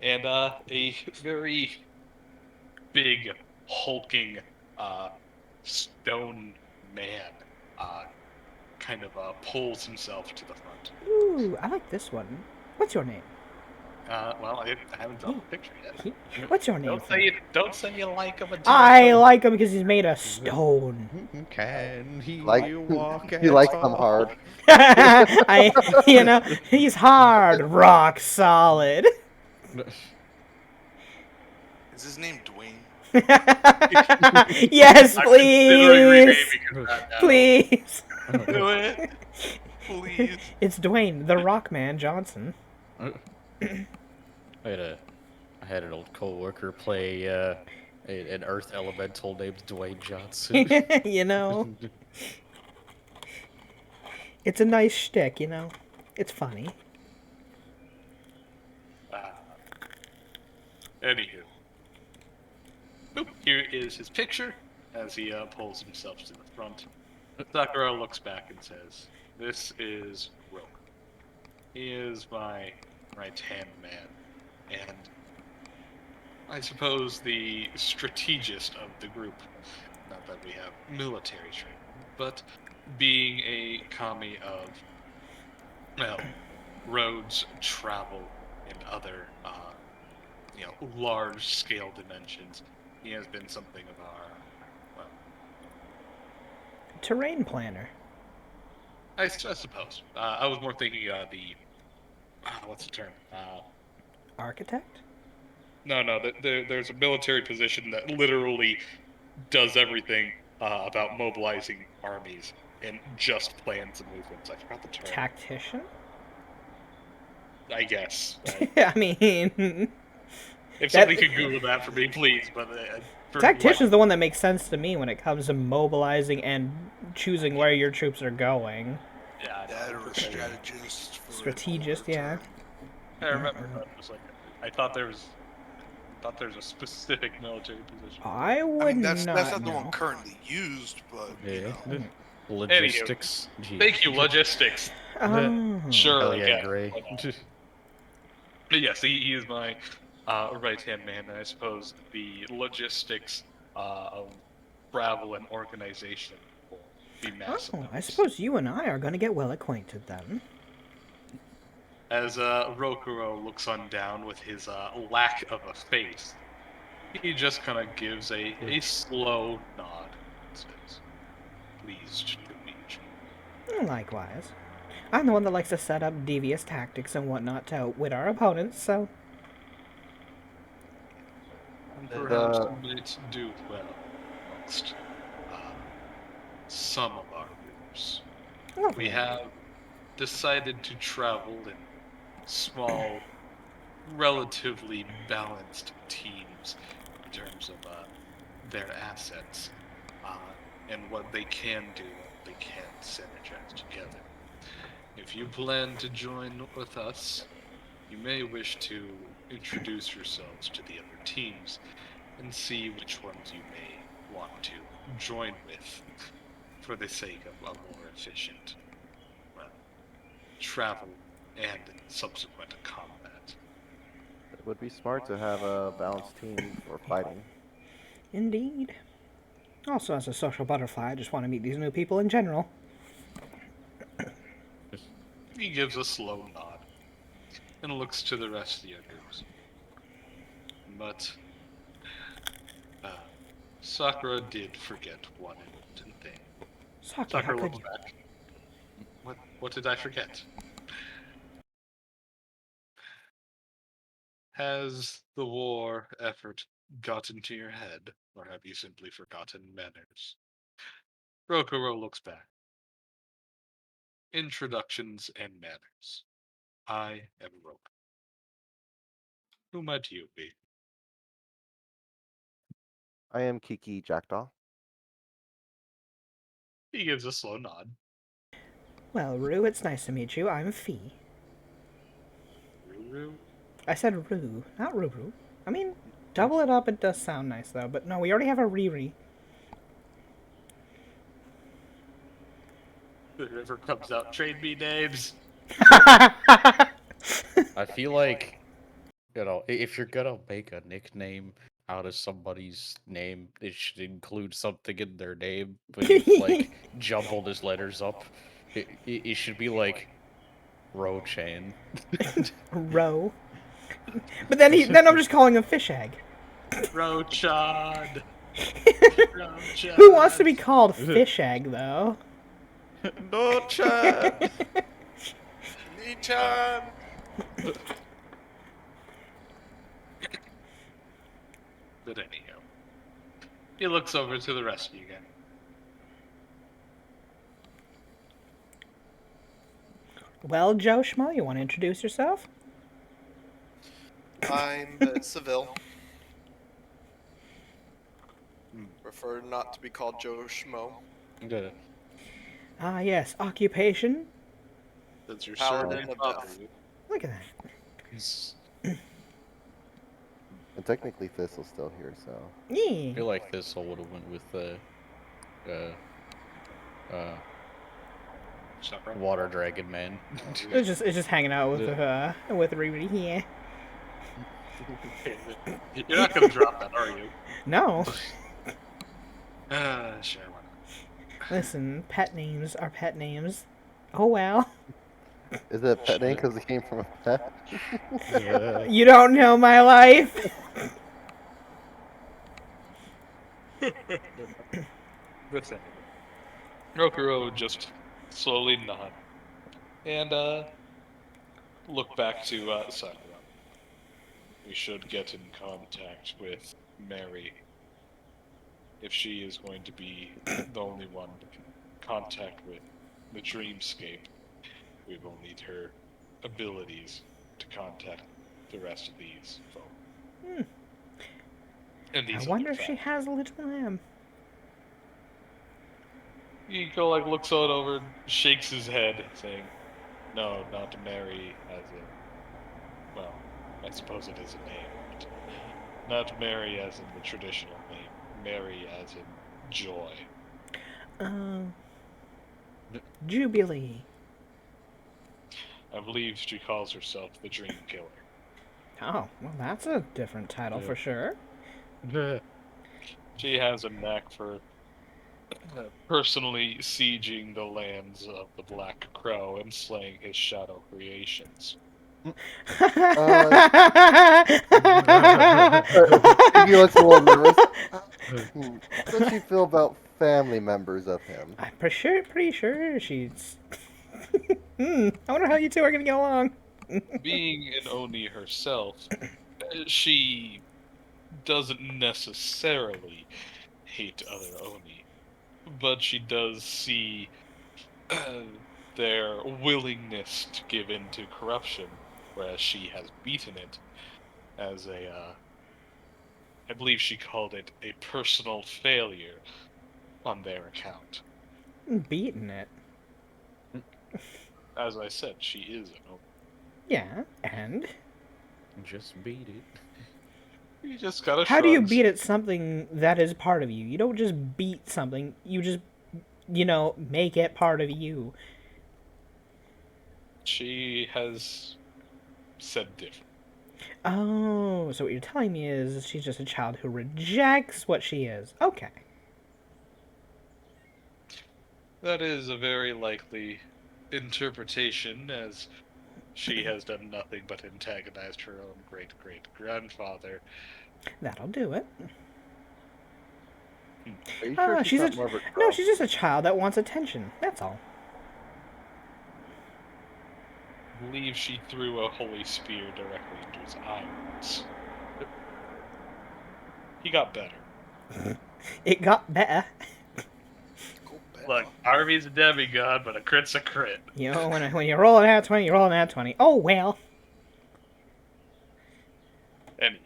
and a very big, hulking, stone man kind of pulls himself to the front. Ooh, I like this one. What's your name? Well, I haven't drawn the picture yet. What's your name? Don't say you like him until I like him because he's made of stone. Can he Like walk he and likes them talk? hard. He's hard, rock solid. Is his name Dwayne? Yes, I'm considering please. renaming that now. Please. Do it. Please. It's Dwayne, the Rockman Johnson. I had an old coworker play an Earth Elemental named Dwayne Johnson. You know? It's a nice shtick, you know? It's funny. Anywho. Boop, here is his picture as he pulls himself to the front. Sakura looks back and says, "This is Roke. He is my right-hand man, and I suppose the strategist of the group. Not that we have military training, but being a kami of, well, roads, travel, and other, large-scale dimensions, he has been something of our, well, Terrain planner. I suppose. I was more thinking what's the term? Architect? No. There's a military position that literally does everything about mobilizing armies and just plans and movements. I forgot the term. Tactician? I guess. I mean... If somebody could Google that for me, please. But Tactician's the one that makes sense to me when it comes to mobilizing and choosing where your troops are going. Yeah, That or a strategist. For Strategist, yeah. I remember. It was like I thought there was a specific military position. I would I mean, that's not not the know. one currently used, but you Yeah. know. Logistics. Gee. Thank you, logistics. Oh. Sure, Hell I yeah, guess. Gray. But yes, he is my right-hand man, and I suppose the logistics of travel and organization will be massive. Oh, I suppose you and I are going to get well acquainted then. As Rokuro looks on down with his lack of a face, he just kind of gives a slow nod and says, "Pleased to meet you." Likewise. I'm the one that likes to set up devious tactics and whatnot to outwit our opponents, so... And perhaps you might do well amongst some of our groups. Oh, We have decided to travel in small, relatively balanced teams in terms of their assets and what they can do, what they can synergize together. If you plan to join with us, you may wish to introduce yourselves to the other teams and see which ones you may want to join with for the sake of a more efficient travel and subsequent combat. It would be smart to have a balanced team for fighting. indeed. Also, as a social butterfly, I just want to meet these new people in general. He gives a slow nod and looks to the rest of the others. But Sakura did forget one important thing. Saki, how Sakura could looks you? back. What did I forget? Has the war effort gotten to your head, or have you simply forgotten manners? Rokuro looks back. Introductions and manners. I am Roke. Who might you be? I am Kiki Jackdaw. He gives a slow nod. Well, Rue, it's nice to meet you. I'm Fee. Ruru? I said Rue, not Ruru. I mean, double it up, it does sound nice, though. But no, we already have a Riri. The river comes out. Trade me names. I feel like, if you're gonna make a nickname out of somebody's name, it should include something in their name, but you've, like, jumbled his letters up. It should be like Ro-chan. Ro. But then I'm just calling him Fish Egg. Rochad. Who wants to be called Fish Egg, though? No, Chad. Nichan! But anyhow, he looks over to the rest of you guys. Well, Joe Schmo, you want to introduce yourself? I'm Seville. Prefer not to be called Joe Schmo. Good. Ah, yes. Occupation? That's your Paladin surname. of Death. Look at that. And technically Thistle's still here, so. I Yeah. feel like this all would have went with Water Dragon Man. It's just hanging out with Riri here. You're not gonna drop that, are you? No. Sure. Why not? Listen, pet names are pet names. Oh well. Is it a pet name because it came from a pet? You don't know my life. Listen. Rokuro would just slowly nod and look back to Sakura. We should get in contact with Mary. If she is going to be the only one to contact with the dreamscape, we will need her abilities to contact the rest of these folk. And I these wonder other if she facts. has a little lamb. Iko looks on over, shakes his head, saying, "No, not Mary as in, well, I suppose it is a name, but not Mary as in the traditional name. Mary as in joy." Jubilee. I believe she calls herself the Dream Killer. Oh, well, that's a different title for sure. She has a knack for personally sieging the lands of the Black Crow and slaying his shadow creations. He looks a little nervous. How does she feel about family members of him? I'm pretty sure she's. I wonder how you two are gonna get along. Being an Oni herself, she doesn't necessarily hate other Oni, but she does see their willingness to give in to corruption, whereas she has beaten it as I believe she called it a personal failure on their account. Beating it. As I said, she is an Oni. Yeah, and Just beat it. You just gotta how do you shrug. beat at something that is part of you? You don't just beat something. You just, make it part of you. She has said different. Oh, so what you're telling me is she's just a child who rejects what she is. Okay. That is a very likely interpretation, as she has done nothing but antagonized her own great-great-grandfather. That'll do it. Are you sure she's not a more of a no. crow? She's just a child that wants attention. That's all. I believe she threw a holy spear directly into his eyes. He got better. It got better. Go back. Look, Harvey's a demigod, but a crit's a crit. When you roll an at 20, you roll an at 20. Oh well. And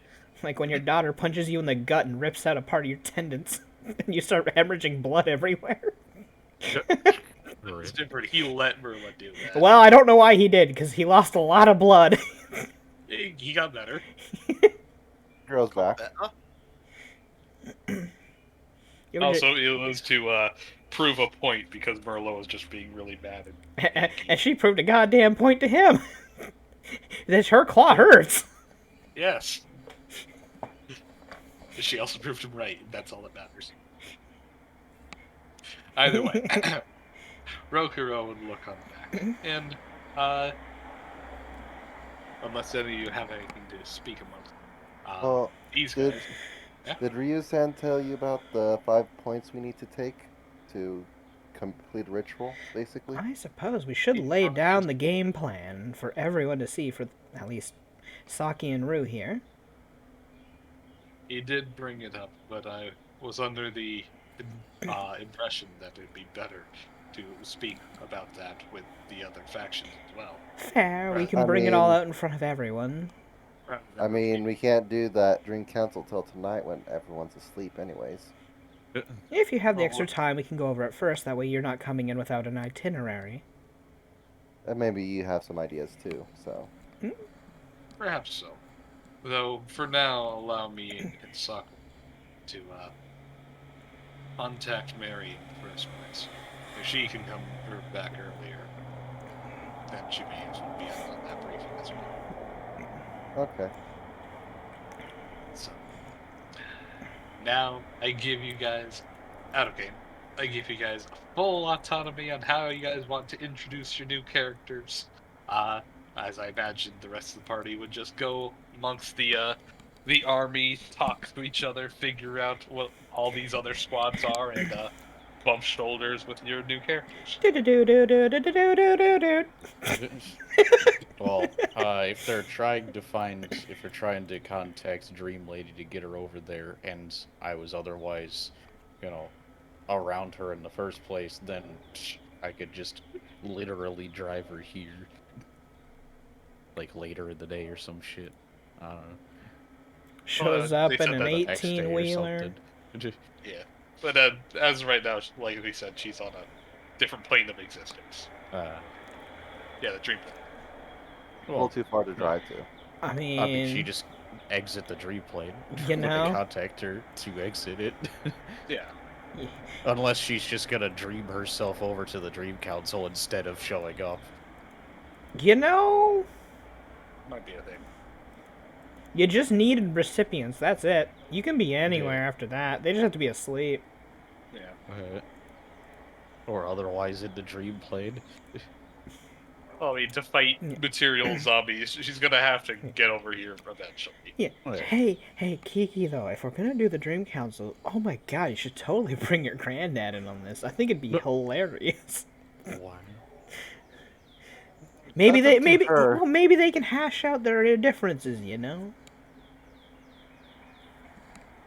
Like when your daughter punches you in the gut and rips out a part of your tendons, and you start hemorrhaging blood everywhere. it's different. He let Merla do that. Well, I don't know why he did, because he lost a lot of blood. He got better. Grows back. Better. You ever Also, it was to prove a point because Merlot was just being really bad. and she proved a goddamn point to him. That her claw hurts. Yes. She also proved him right. That's all that matters. Either way, Rokuro would look on back, and unless any of you have anything to speak amongst. Well, These did, guys. Yeah. did Ryu-san tell you about the 5 points we need to take to complete ritual, basically? I suppose we should lay down the game plan for everyone to see, for at least Saki and Rue here. He did bring it up, but I was under the impression that it'd be better to speak about that with the other factions as well. Fair, we Right. can I bring it all mean- out in front of everyone. rather I than mean, we can't do that Dream Council till tonight when everyone's asleep anyways. If you have the Well, extra time, we can go over it first. That way you're not coming in without an itinerary. And maybe you have some ideas too, so. perhaps so. Though for now, allow me and Sokka to contact Mary in the first place. If she can come back earlier, then she may as well be on that briefing as well. Okay. So now I give you guys out of game. I give you guys full autonomy on how you guys want to introduce your new characters. As I imagined, the rest of the party would just go amongst the army, talk to each other, figure out what all these other squads are, and bump shoulders with your new characters. Do-do-do-do-do-do-do-do-do. Well, if they're trying to contact Dream Lady to get her over there, and I was otherwise, around her in the first place, then I could just literally drive her here. Like later in the day or some shit. I don't know. Shows Well, up they said in an that the next day or 18-wheeler. something. Yeah, but as of right now, like we said, she's on a different plane of existence. Yeah, the dream plane. A little too far to drive to. I I mean, she mean, just exit the dream plane. You Let me know? contact her to exit it. Yeah. Unless she's just gonna dream herself over to the Dream Council instead of showing up. you know, Might be a thing. you just needed recipients. That's it. You can be anywhere after that. They just have to be asleep. Yeah. Or otherwise in the dream plane. Well, I mean, to fight Yeah. material zombies, she's gonna have to get over here eventually. Yeah. Yeah. Hey, Kiki, though, if we're gonna do the Dream Council, oh my god, you should totally bring your granddad in on this. I think it'd be hilarious. Why? Maybe That's they, up to maybe, her. well, maybe they can hash out their differences, you know?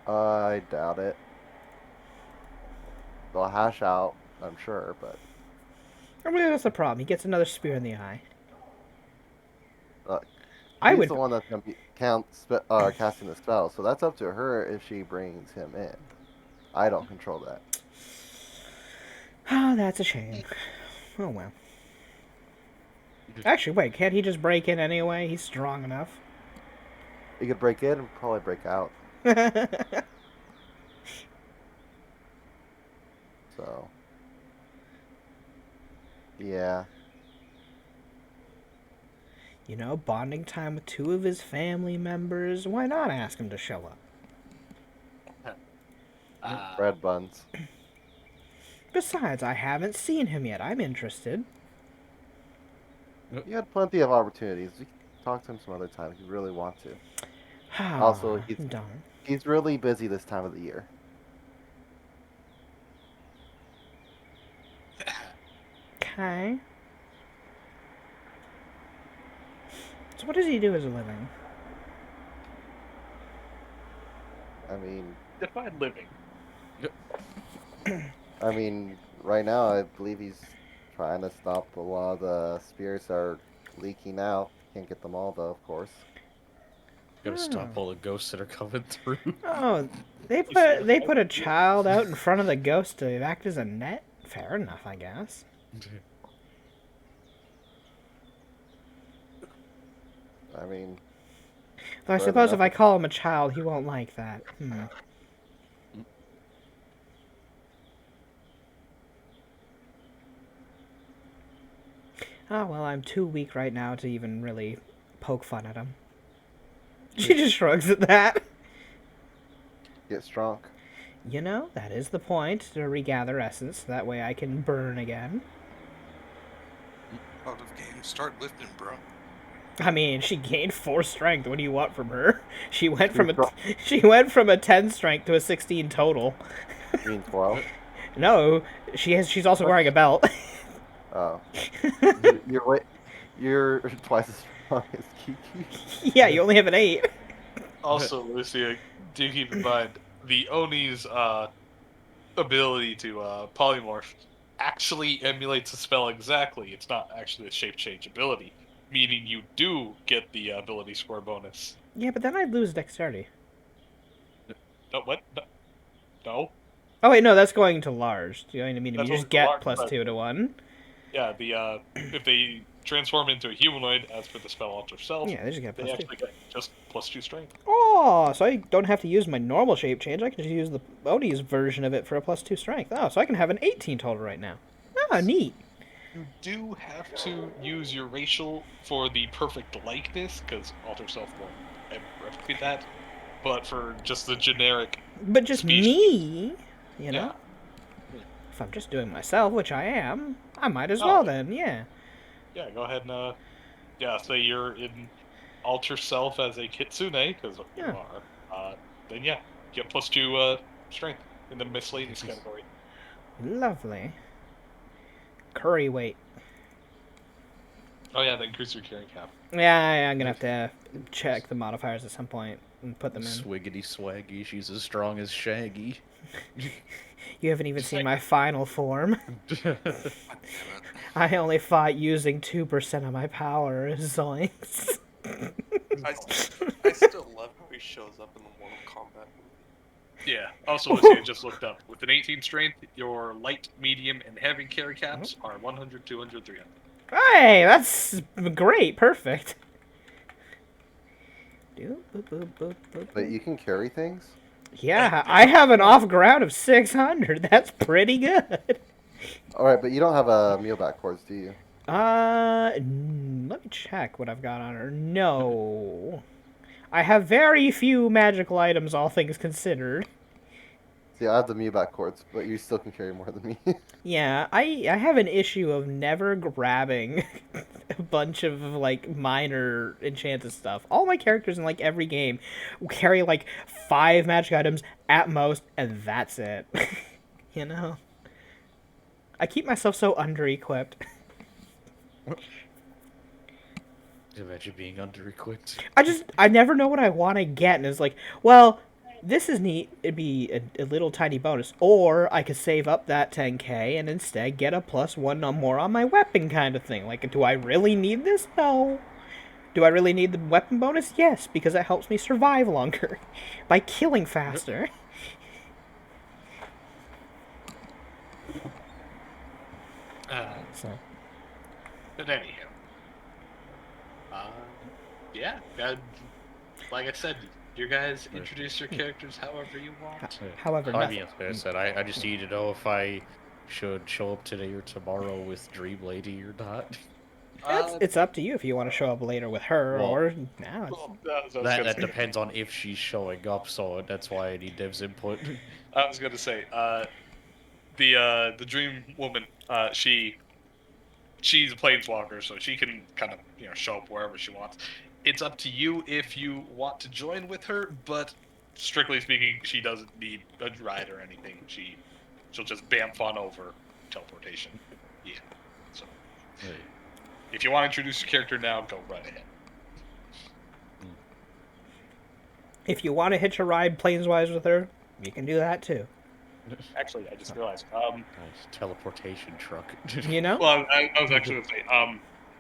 I doubt it. They'll hash out, I'm sure, but I mean, that's the problem. He gets another spear in the eye. Look, I he's would. the one that's gonna be casting the spell, so that's up to her if she brings him in. I don't control that. Oh, that's a shame. Oh well. Actually, wait, can't he just break in anyway? He's strong enough. He could break in and probably break out. So, yeah. You know, bonding time with two of his family members. Why not ask him to show up? Bread buns. Besides, I haven't seen him yet. I'm interested. You had plenty of opportunities. You can talk to him some other time if you really want to. Also, darn. He's really busy this time of the year. Okay. So what does he do as a living? I mean, Define living. right now I believe he's trying to stop a lot of the spirits that are leaking out. Can't get them all though, of course. Gotta stop all the ghosts that are coming through. Oh, they put a child out in front of the ghost to act as a net? Fair enough, I guess. I mean, Though I Fair suppose if enough. I call him a child, he won't like that. Oh, well, I'm too weak right now to even really poke fun at him. She just shrugs at that. get strong. You know, that is the point, to regather essence. That way I can burn again. Out of game. Start lifting, bro. I mean, she gained 4 strength. What do you want from her? She went from She's she went from a 10 strength to a 16 total. You mean 12? No, she's also wearing a belt. Oh. You're twice as strong as Kiki. Yeah, you only have an 8. Also, Lucia, do keep in mind the Oni's ability to polymorph actually emulates the spell exactly. It's not actually a shape change ability, meaning you do get the ability score bonus. Yeah, but then I'd lose dexterity. No, what? No. Oh wait, no, that's going to large. Do you know what I mean? You That's just going to get large, plus but- 2 to 1. Yeah, the if they transform into a humanoid, as per the spell Alter Self, Yeah, they just get they plus 2. actually get just plus 2 strength. Oh, so I don't have to use my normal shape change. I can just use the Oni's version of it for a plus 2 strength. Oh, so I can have an 18 total right now. Oh, neat. You do have to use your racial for the perfect likeness, because Alter Self won't ever replicate that. But for just the generic, But just Species. me, you know? Yeah. If I'm just doing myself, which I am, I might as Oh. well then, yeah. yeah, go ahead and say you're in Alter Self as a Kitsune, because you Yeah. are. Then yeah, get plus 2 strength in the miscellaneous category. Lovely. Curry weight. Oh yeah, then increase your carrying cap. Yeah, I'm gonna have to check the modifiers at some point and put them in. Swiggity swaggy, she's as strong as Shaggy. You haven't even seen my final form. Damn it. I only fought using 2% of my power. Zoinks. I still love how he shows up in the Mortal Kombat movie. Yeah. Also, let's see, I just looked up. With an 18 strength, your light, medium, and heavy carry caps are 100, 200, 300. Hey, that's great. Perfect. But you can carry things? Yeah, I have an off ground of 600. That's pretty good. Alright, but you don't have a Mealback cords, do you? Let me check what I've got on her. No. I have very few magical items, all things considered. See, I have the Mealback cords, but you still can carry more than me. Yeah, I have an issue of never grabbing a bunch of, like, minor enchanted stuff. All my characters in, like, every game carry, like, 5 magic items at most, and that's it. You know? I keep myself so under-equipped. Imagine being under-equipped. I never know what I want to get, and it's like, well, this is neat. It'd be a little tiny bonus. Or I could save up that 10k and instead get a +1 or more on my weapon kind of thing. Like, do I really need this? No. Do I really need the weapon bonus? Yes, because it helps me survive longer by killing faster. So. But anyhow. Yeah, like I said, you guys introduce your characters however you want. However, I nothing. mean, like I said, I just need to know if I should show up today or tomorrow with Dream Lady or not. It's up to you if you want to show up later with her Well, or now. That depends on if she's showing up, so that's why I need Dev's input. I was gonna say, the Dream Woman, she's a planeswalker, so she can kind of show up wherever she wants. It's up to you if you want to join with her, but strictly speaking, she doesn't need a ride or anything. She'll just bamf on over teleportation. Yeah. So if you want to introduce your character now, go right ahead. If you want to hitch a ride planeswise with her, you can do that too. Actually, I just realized. Nice teleportation truck. You know? Well, I was actually going to say,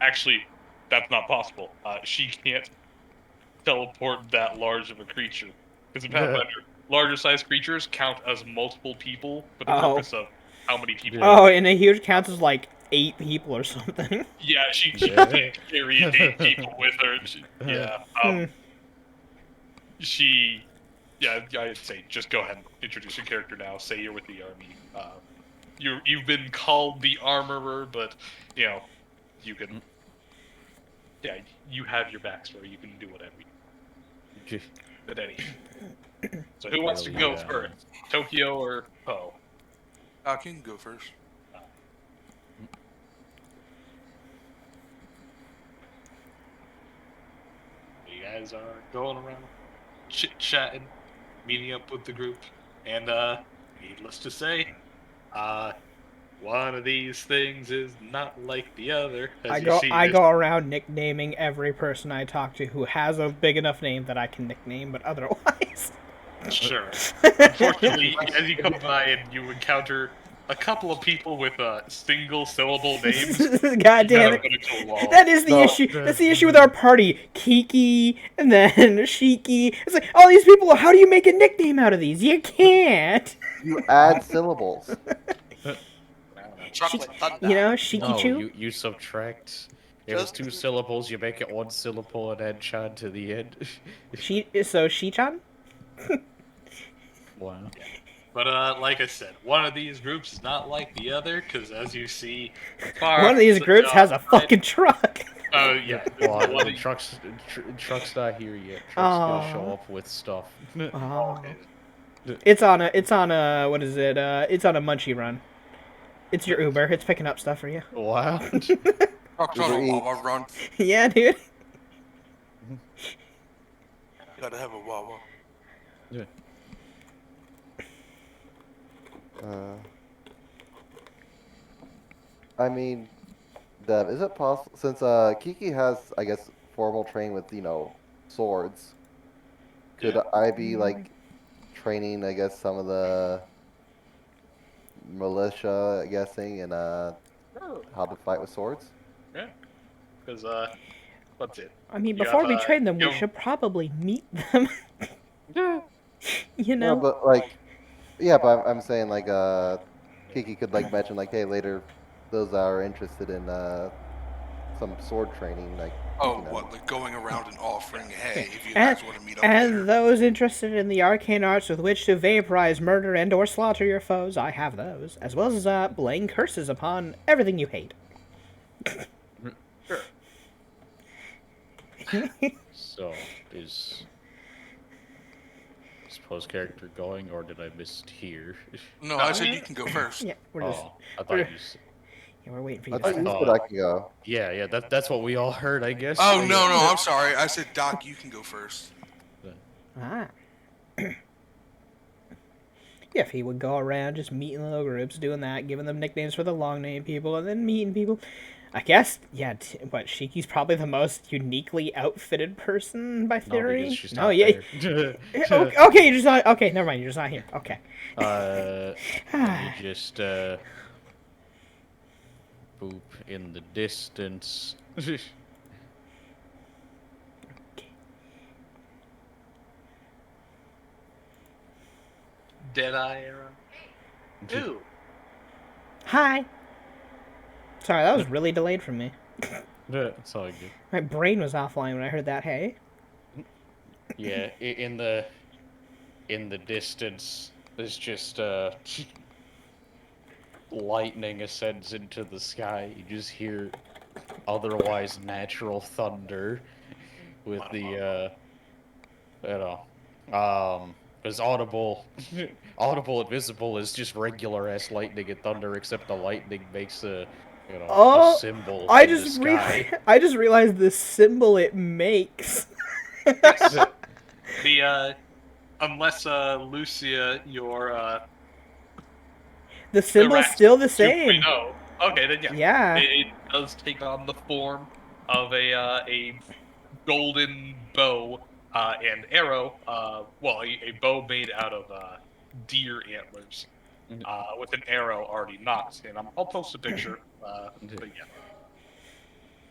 actually, that's not possible. She can't teleport that large of a creature. Because in Pathfinder, larger sized creatures count as multiple people for the purpose of how many people. Oh, and a huge counts as like 8 people or something. Yeah, she can't carry 8 people with her. I'd say just go ahead and introduce your character now. Say you're with the army. You've been called the Armorer, but you can. Yeah, you have your backstory. You can do whatever. But anyway. So who wants to go first? Tokyo or Poe? I can go first. guys are going around chit-chatting, meeting up with the group, and needless to say, one of these things is not like the other. As I go around nicknaming every person I talk to who has a big enough name that I can nickname, but otherwise. Sure. Unfortunately, as you come by and you encounter a couple of people with single syllable names, God damn it. That is the issue. That's the issue with our party. Kiki, and then Shiki. It's like, all these people, how do you make a nickname out of these? You can't. You add syllables. Chocolate thunder. You know, Shiki No, Chu? you subtract. If it's 2 syllables, you make it 1 syllable and add chan to the end. So Shi-chan? Wow. But like I said, one of these groups is not like the other, because as you see, One of these groups has a fucking truck. Oh yeah. Well, the truck's not here yet. Truck's gonna show up with stuff. Oh. It's on a what is it? It's on a Munchie run. It's your Uber. It's picking up stuff for you. Wow. Truck's on a Wawa run. Yeah, dude. Gotta have a Wawa. Yeah. I mean, Dev, is it possible, since Kiki has, I guess, formal training with, swords, could I be, like, training, I guess, some of the militia, I'm guessing, in how to fight with swords? Yeah. Because what's it? I mean, You before have, we train them, we you- should probably meet them. You know? No, but, like, yeah, but I'm saying, like, Kiki could, like, mention, like, hey, later, those that are interested in, some sword training, like, Oh, what? Like going around and offering, hey, if you And, guys want to meet up later. and those interested in the arcane arts with which to vaporize, murder, and or slaughter your foes, I have those, as well as laying curses upon everything you hate. Sure. So, is post character going, or did I miss it here? No, I said you can go first. Yeah, we're just I thought you said... we're waiting for I you thought to you say. said I could go. Yeah, that's what we all heard, I guess. Oh, no, I'm sorry. I said, Doc, you can go first. Ah. Yeah, if he would go around just meeting little groups, doing that, giving them nicknames for the long name people, and then meeting people. I guess, yeah, but Shiki's probably the most uniquely outfitted person by theory. because she's No, not yeah. there. Okay, you're just not. Okay, never mind. You're just not here. Okay. Let me just boop in the distance. Deadeye era. Ooh. Hi. Sorry, that was really delayed from me. It's all good. My brain was offline when I heard that. Hey. Yeah, in the distance, there's just lightning ascends into the sky. You just hear otherwise natural thunder with the because audible and visible is just regular ass lightning and thunder, except the lightning makes a a symbol. I in the just sky. I just realized the symbol it makes. The unless Lucia, your The symbol's Iraq still the same. 2.0. Okay, then yeah. Yeah. It does take on the form of a golden bow and arrow. Well, a bow made out of deer antlers with an arrow already knocked. And I'll post a picture. But yeah.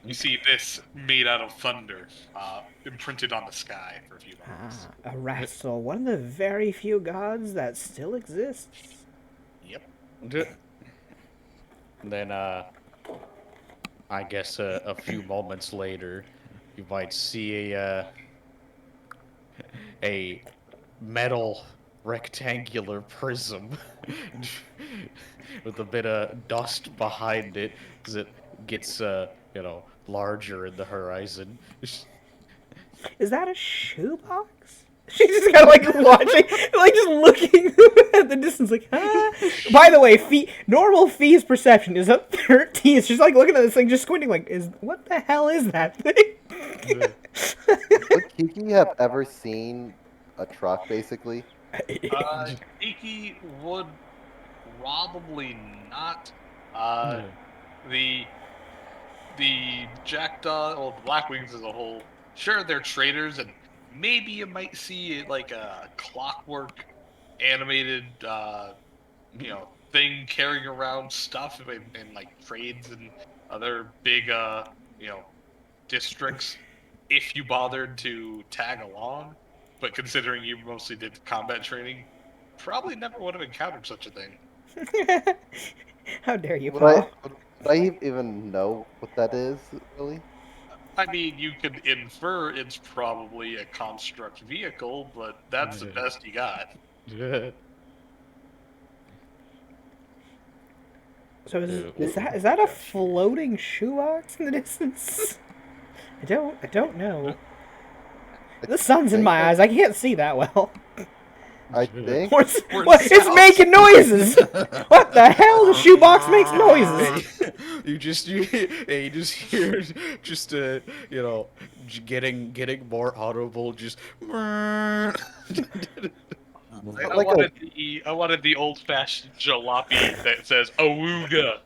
You see this made out of thunder, imprinted on the sky for a few moments. Erastil, one of the very few gods that still exists. Yep. Then, I guess a few moments later, you might see a metal rectangular prism with a bit of dust behind it as it gets, larger in the horizon. Is that a shoebox? She's just kind of like watching, like just looking at the distance, like, huh? By the way, normal Fee's perception is up 13. She's like looking at this thing, just squinting, like, what the hell is that thing? Would Kiki have ever seen a truck, basically? Kiki would probably not. The Jackdaw, well, the Blackwings as a whole, sure, they're traders, and maybe you might see like a clockwork animated, thing carrying around stuff in like trades and other big, districts. If you bothered to tag along, but considering you mostly did combat training, probably never would have encountered such a thing. How dare you, Would Paul? I even know what that is, really? I mean, you could infer it's probably a construct vehicle, but that's the best you got. So is that a floating shoebox in the distance? I don't know. The sun's in my eyes. I can't see that well. I think. It's making noises. What the hell? The shoebox makes noises. You just hear getting more audible. Just. I wanted the old-fashioned jalopy that says "Awooga."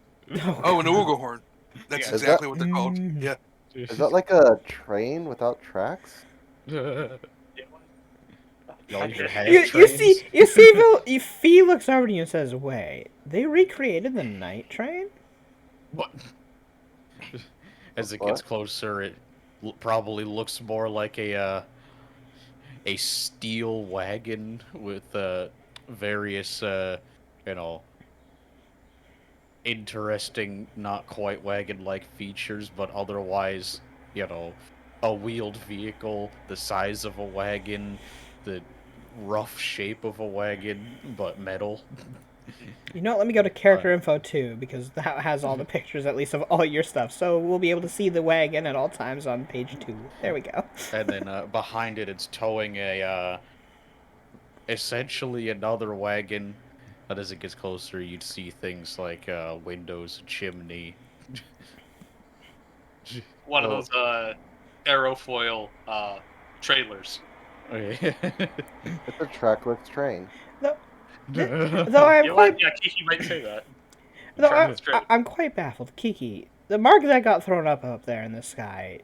Oh, an Ooga horn. That's Yeah. exactly what they're called. Yeah. Is that like a train without tracks? You see, Fee looks over to you and says, "Wait, they recreated the night train?" What? As it gets closer, it probably looks more like a steel wagon with various interesting, not quite wagon-like features, but otherwise, a wheeled vehicle the size of a wagon, the rough shape of a wagon, but metal. Let me go to character info too, because that has all the pictures, at least, of all your stuff. So we'll be able to see the wagon at all times on page 2. There we go. And then behind it, it's towing essentially another wagon. But as it gets closer, you'd see things like windows, a chimney. One of those aerofoil trailers. Okay. It's a trackless train. Though I'm quite, Yeah, Kiki might say that. I'm quite baffled. Kiki, the mark that got thrown up there in the sky,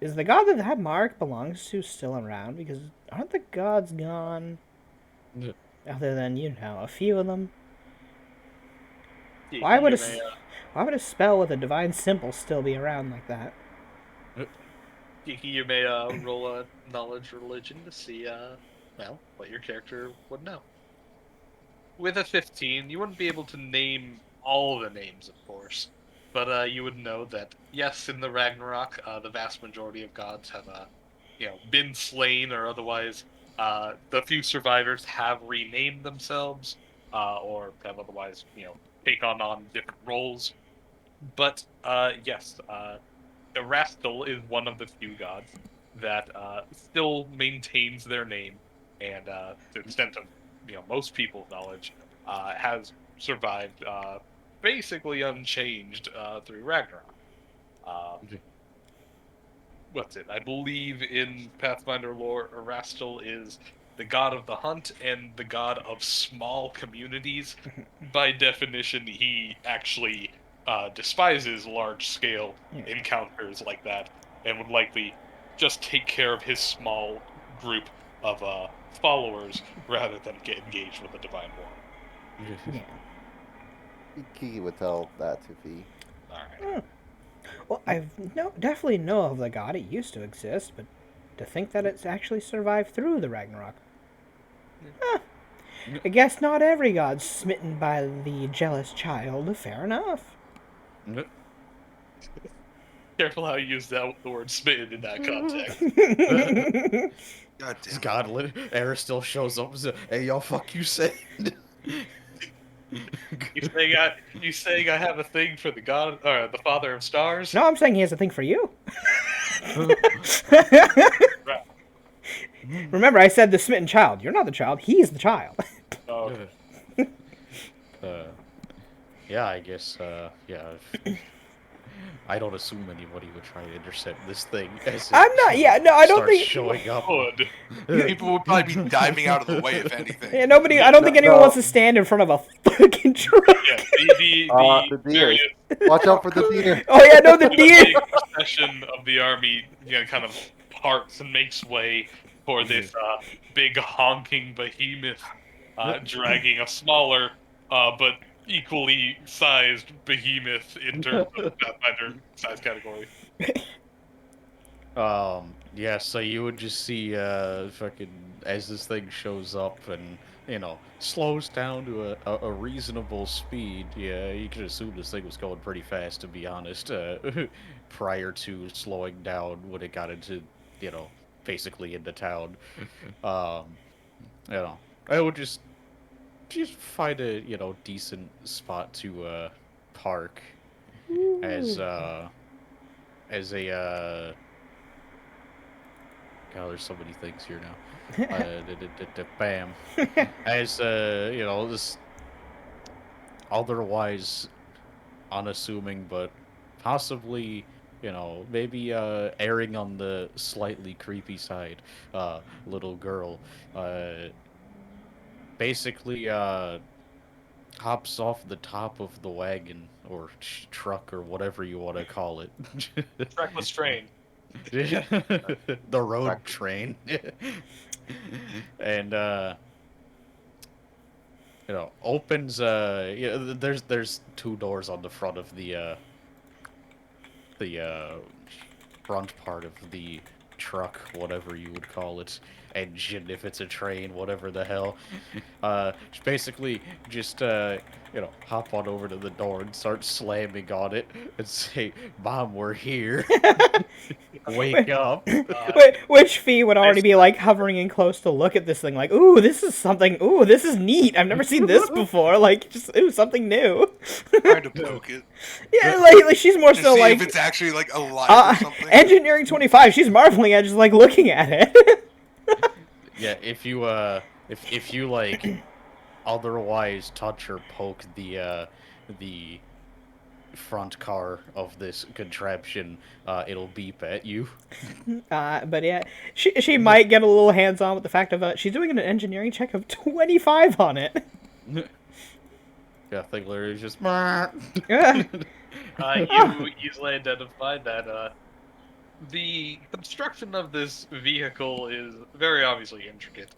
is the god that mark belongs to still around? Because aren't the gods gone? Other than, a few of them. Kiki, Why would a spell with a divine symbol still be around like that? Kiki, you may roll a knowledge religion to see what your character would know. With a 15, you wouldn't be able to name all the names, of course, but you would know that, yes, in the Ragnarok, the vast majority of gods have, been slain or otherwise. The few survivors have renamed themselves, or have otherwise, taken on different roles. But, yes, Erastil is one of the few gods that still maintains their name, and to the extent of most people's knowledge, has survived basically unchanged through Ragnarok. What's it? I believe in Pathfinder lore, Erastil is the god of the hunt and the god of small communities. By definition, he actually despises large-scale encounters like that, and would likely just take care of his small group of followers rather than get engaged with the Divine War. Yeah. Kiki would tell that to Fee. Alright. Well, definitely know of the god. It used to exist, but to think that it's actually survived through the Ragnarok. I guess not every god's smitten by the jealous child. Fair enough. Careful how you use the word smitten in that context. God damn it. Godlin, Erastil shows up and says, "Hey, y'all, fuck you said." You saying I have a thing for the god, or the Father of Stars? No, I'm saying he has a thing for you. Right. Remember, I said the smitten child. You're not the child. He's the child. Oh, Yeah, I guess, I don't assume anybody would try to intercept this thing. As I'm not. Yeah, no, I don't starts think. showing up. Would. People would probably be diving out of the way if anything. Yeah, nobody. I don't think anyone No. wants to stand in front of a fucking truck. Yeah, the The deer. various Watch out for the deer. Oh yeah, no, the the deer. big procession of the army, kind of parts and makes way for this big honking behemoth, dragging a smaller but equally sized behemoth in terms of Pathfinder size category. Yeah, so you would just see, fucking, as this thing shows up and, slows down to a reasonable speed. Yeah, you could assume this thing was going pretty fast, to be honest, prior to slowing down when it got into, basically into town. I would just find a, decent spot to, park as a, God, there's so many things here now. Bam. As, this otherwise unassuming, but possibly, maybe erring on the slightly creepy side, little girl, basically, hops off the top of the wagon, or truck, or whatever you want to call it. Trackless train. The road train. And opens there's two doors on the front of the front part of the truck, whatever you would call it, engine if it's a train, whatever the hell. Basically just hop on over to the door and start slamming on it and say, "Mom, we're here." Wake up. Which Fee would already be like hovering in close to look at this thing, like, "Ooh, this is something. Ooh, this is neat. I've never seen this before. Like, just something new." Trying to poke it. Yeah, like she's more To so see like if it's actually like alive or something. Engineering 25. She's marveling at just like looking at it. Yeah, if you like otherwise touch or poke the front car of this contraption, it'll beep at you. But yeah, she might get a little hands on with the fact of she's doing an engineering check of 25 on it. Yeah, I think Larry's just. You easily identified that the construction of this vehicle is very obviously intricate,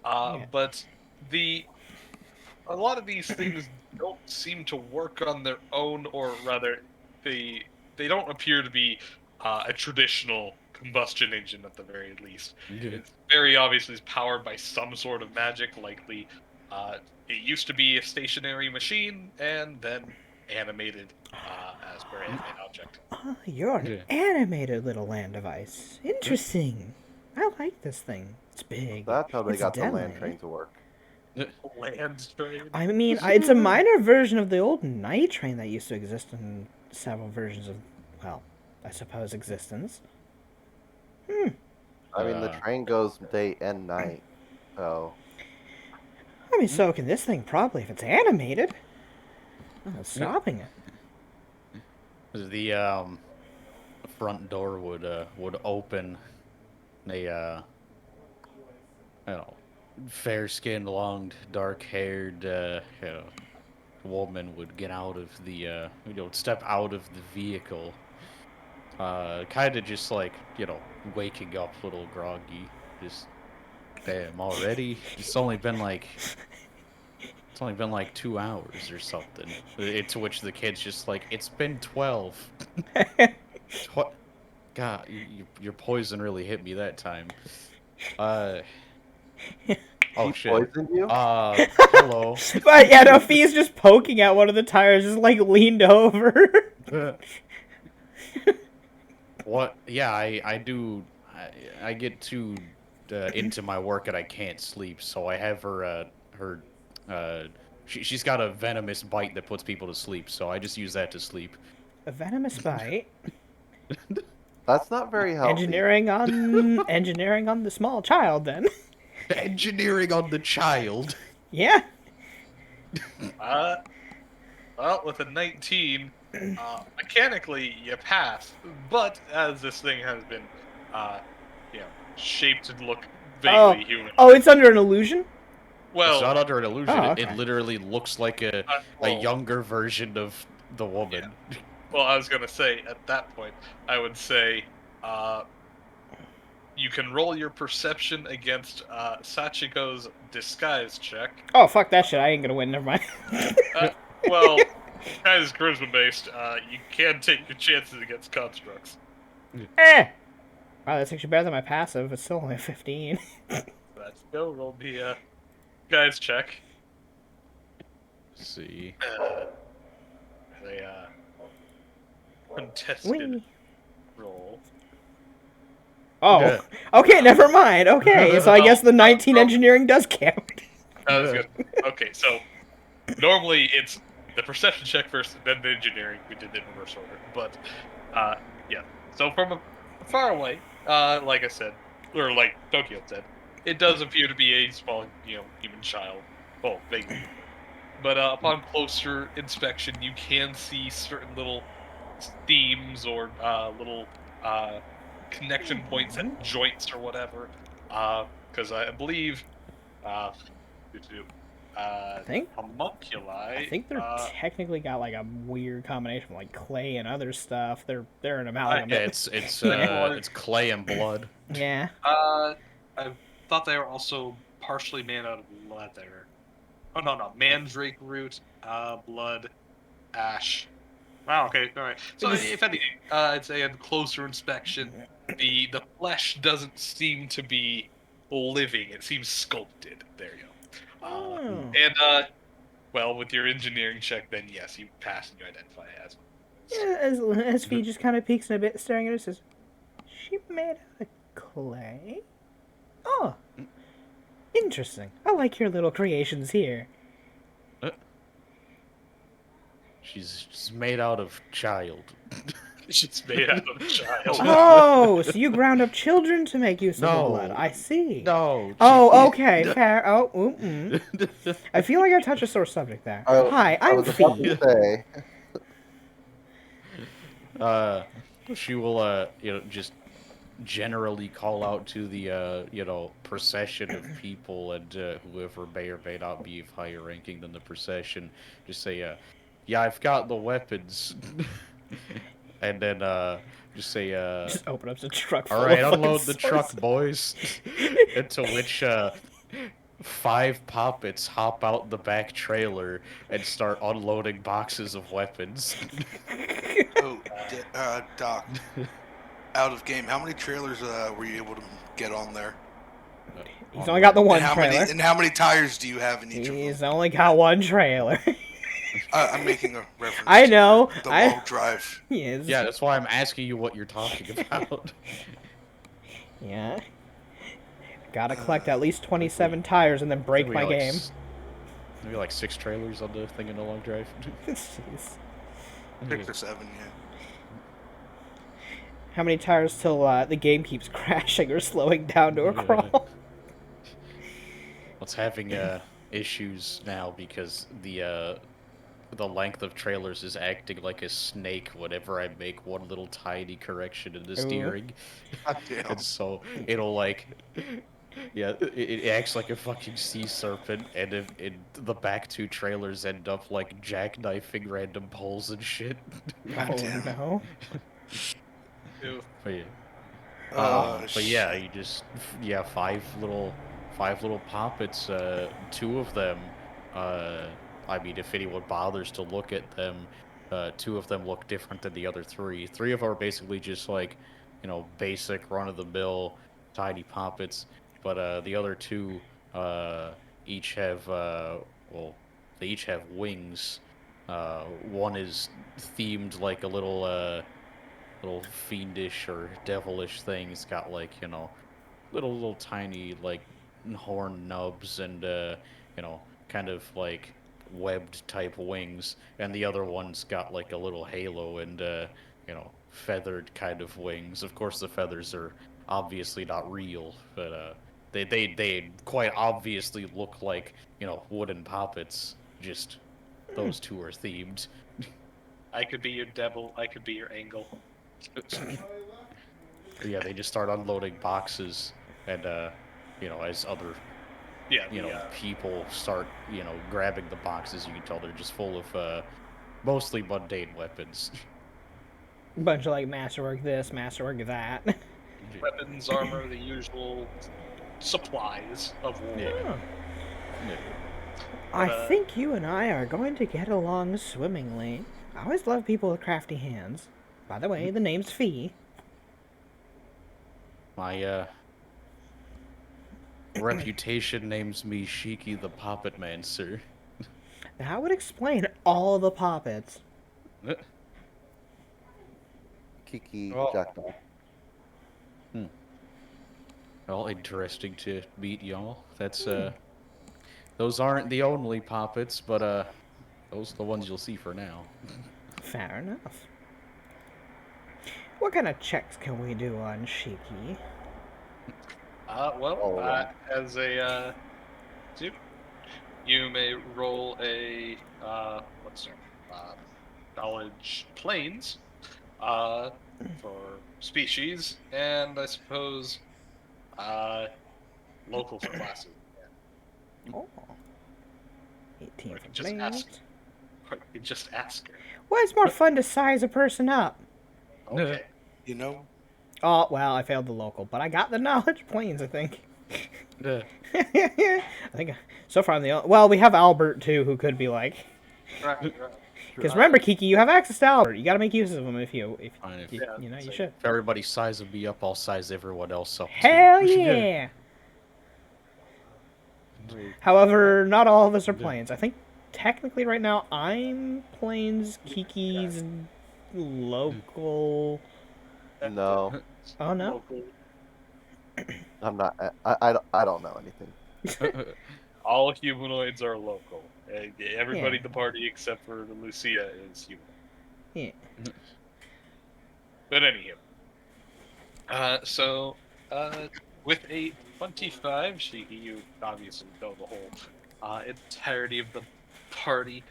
but a lot of these things don't seem to work on their own, or rather, they don't appear to be a traditional combustion engine at the very least. It's very obviously powered by some sort of magic, likely. It used to be a stationary machine, and then animated as per animate object. Oh, you're an animated little land device. Interesting. I like this thing. It's big. That's how they It's got the land deadly. train to work. Land train. I mean, it's a minor version of the old night train that used to exist in several versions of, well, I suppose existence. I mean, the train goes day and night, so I mean, so can this thing probably if it's animated. Oh, it's stopping it. The front door would open. A fair-skinned, long, dark-haired woman would get out of the step out of the vehicle. Kind of just like waking up a little groggy. Just damn already. It's only been like 2 hours or something. To which the kid's just like, it's been 12. What? God, your poison really hit me that time. Oh shit. poisoned you? Hello. But yeah, no, Fee's just poking at one of the tires, just like leaned over. What? Yeah, I do. I get too into my work and I can't sleep, so I have she's got a venomous bite that puts people to sleep, so I just use that to sleep. A venomous bite. That's not very healthy. Engineering on the small child, then. Engineering on the child. Yeah. Well, with a 19, Mechanically, you pass, but as this thing has been, you know, shaped to look vaguely human. Oh, it's under an illusion? Well, It's not under an illusion. Oh, It okay. literally looks like a well, younger version of the woman. well, I was gonna say at that point, I would say, you can roll your perception against Sachiko's disguise check. Oh, fuck that shit. I ain't gonna win. Never mind. Well, that is charisma based. You can take your chances against constructs. Eh! Wow, that's actually better than my passive. It's still only a 15. Let's go. Roll the guys check. Let's see. They contested Whee. roll. Oh. Yeah. Okay, never mind. Okay, so I guess the 19 engineering does count. That was good. Okay, so normally it's the perception check first, then the engineering. We did it in reverse order, but yeah. So from far away, like I said, or like Tokyo said, it does appear to be a small, human child. Oh, vaguely. But upon closer inspection, you can see certain little themes or little connection points at joints or whatever. Because I believe, I think homunculi. I think they're technically got like a weird combination of like clay and other stuff. They're an amalgam. Yeah, it's clay and blood. Yeah. I thought they were also partially made out of leather. Oh no, mandrake root, blood, ash. Wow. Okay. All right. So if anything, I'd say on closer inspection, the flesh doesn't seem to be living. It seems sculpted. There you go. Oh. And well, with your engineering check, then yes, you pass and you identify as. Yeah, as Fee just kind of peeks in a bit, staring at us, says, "She made out of clay? Oh, interesting. I like your little creations here." She's made out of child. She's made out of child. Oh, so you ground up children to make use of the No. blood. I see. No. Oh, okay, fair. Oh, I feel like I touched a sore subject there. Hi, I I'm was about Fee. to say. She will just generally call out to the procession of people and whoever may or may not be of higher ranking than the procession. Just say, yeah, I've got the weapons. And then just say, Just open up the truck. Full all right, of unload fucking the truck, swords. boys. Into which 5 poppets hop out the back trailer and start unloading boxes of weapons. Oh, Doc. Out of game. How many trailers were you able to get on there? He's only got the one and trailer. how many tires do you have in each of them? He's only got one trailer. I'm making a reference. I know. To the long drive. Yes. Yeah, that's why I'm asking you what you're talking about. Yeah. Gotta collect at least 27 tires and then break Maybe my like game. Maybe like 6 trailers on the thing in the long drive. Jeez. 6 or 7, yeah. How many tires till the game keeps crashing or slowing down to a Yeah. crawl? It's having issues now because the length of trailers is acting like a snake whenever I make one little tiny correction in the steering. God damn. And so it'll like, yeah, it acts like a fucking sea serpent, and the back 2 trailers end up like jackknifing random poles and shit. Oh damn. no. Ew. But yeah, Oh, but yeah, you just 5 little poppets. 2 of them, I mean, if anyone bothers to look at them, 2 of them look different than the other 3. 3 of them are basically just like, basic run-of-the-mill tiny poppets. But the other 2 each have they each have wings. One is themed like a little fiendish or devilish thing. It's got like little tiny like horn nubs and kind of like webbed type wings, and the other one's got like a little halo and feathered kind of wings. Of course, the feathers are obviously not real, but they quite obviously look like wooden poppets. Just those 2 are themed. I could be your devil. I could be your angel. Yeah, they just start unloading boxes, and as other Yeah, people start grabbing the boxes, you can tell they're just full of mostly mundane weapons. Bunch of like masterwork this, masterwork that. weapons, armor, the usual supplies of war. Yeah. Oh. Yeah. I But, think you and I are going to get along swimmingly. I always love people with crafty hands. By the way, the name's Fee. My reputation names me Shiki the Puppet Man, sir. That would explain all the poppets. Kiki Oh. Jackdaw. Well, interesting to meet y'all. That's those aren't the only poppets, but those are the ones you'll see for now. Fair enough. What kind of checks can we do on Shiki? as a dude, you may roll a knowledge planes for species, and I suppose local for classes. Oh. 18 Or for just ask. blades. Or you just ask her. Well, it's more fun to size a person up. Okay. You know? Oh, well, I failed the local, but I got the knowledge planes, I think. Yeah. I think so far I'm the only... Well, we have Albert, too, who could be like... Right. Because remember, Kiki, you have access to Albert. You gotta make use of him if Fine, if- you know, you so should. If everybody sizes me up, I'll size everyone else up. too. Hell yeah! However, not all of us are planes. I think technically right now I'm planes, Kiki's local... No, Oh, no? Local. I'm not. I don't know anything. All humanoids are local. Everybody in the party except for Lucia is human. Yeah. But anywho, with a 25, you obviously know the whole entirety of the party.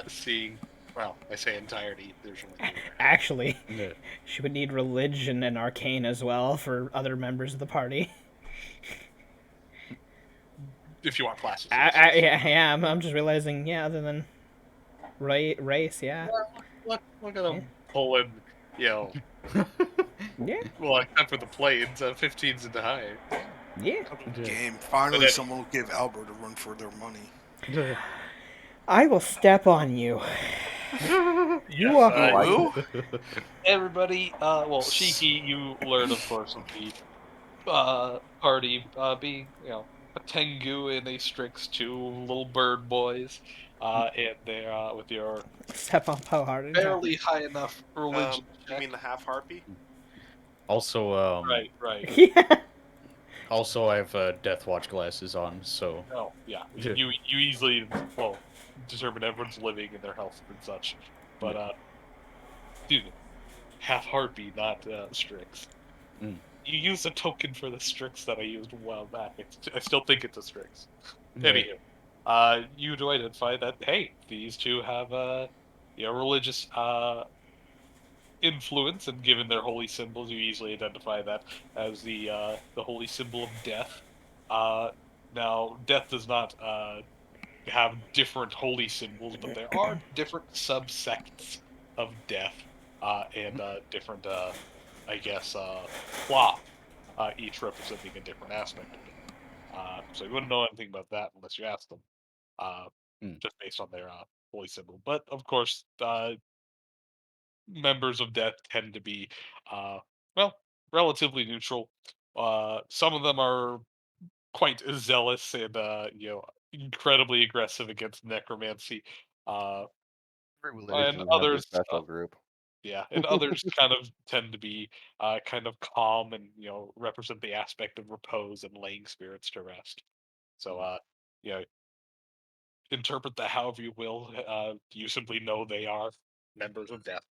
Seeing, well, I say entirety. There's only Actually, Yeah. she would need religion and arcane as well for other members of the party. if you want classes. Yeah, I'm just realizing, yeah, other than race, yeah. Look at them pulling, Yeah, well, except for the planes, 15's in the high. yeah. Game. Finally, But it- someone will give Albert a run for their money. I will step on you. You Yes, are... Who? Everybody, Shiki, you learn, of course, of the party being, a Tengu and a Strix, two little bird boys, and they're with your Step on Poe harder. barely high enough religion You check. mean the half harpy? Also, Right. Yeah. also I have Death Watch glasses on, so Oh, yeah. Yeah. You easily, determine everyone's living and their health and such. But, dude, half heartbeat, not Strix. Mm. You used a token for the Strix that I used a while back. I still think it's a Strix. Yeah. Anywho, you do identify that, hey, these two have religious influence, and given their holy symbols, you easily identify that as the holy symbol of death. Now, death does not have different holy symbols, but there are different subsects of death and different, plot, each representing a different aspect of it. So you wouldn't know anything about that unless you asked them, just based on their holy symbol. But of course, members of death tend to be, well, relatively neutral. Some of them are quite zealous and incredibly aggressive against necromancy. Uh, Religion has others, a special group. yeah, and others kind of tend to be kind of calm and represent the aspect of repose and laying spirits to rest. So you know, interpret that however you will. You simply know they are members of death.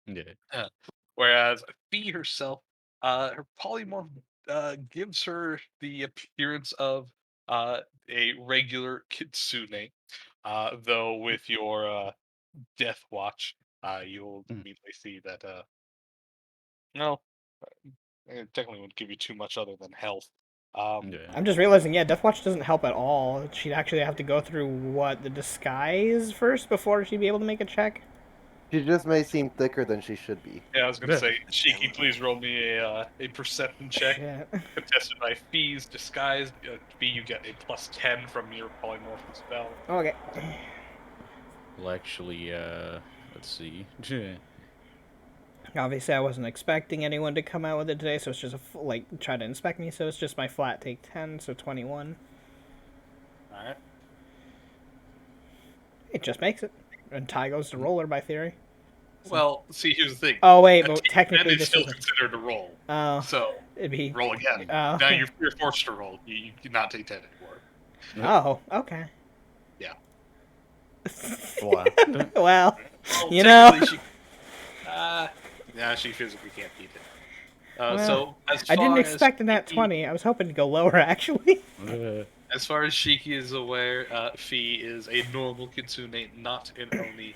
Yeah. Whereas Fee herself, her polymorph gives her the appearance of a regular kitsune, though with your Death Watch, you'll immediately see that. No, it technically wouldn't give you too much other than health. Yeah. I'm just realizing, yeah, Deathwatch doesn't help at all. She'd actually have to go through, what, the disguise first before she'd be able to make a check? She just may seem thicker than she should be. Yeah, I was gonna say, Shiki, please roll me a perception check. Shit. Contested by fees, disguised. Fee, you get a +10 from your polymorphic spell. Okay. Well, actually, let's see. Obviously, I wasn't expecting anyone to come out with it today, so it's just try to inspect me, so it's just my flat take 10, so 21. Alright. It just makes it. And tie goes to roller, by theory. Well, see, here's the thing. Oh, wait, A but take technically 10 is this still isn't. considered a roll. Oh, So, it'd be... roll again. Oh. Now you're forced to roll. You cannot take 10 anymore. Oh, okay. Yeah. Wow. Well, Well, you know... technically she physically can't beat it. Well, So, as I didn't far as expect in that Shiki- 20. I was hoping to go lower, actually. As far as Shiki is aware, Fee is a normal Kitsune, not an Oni.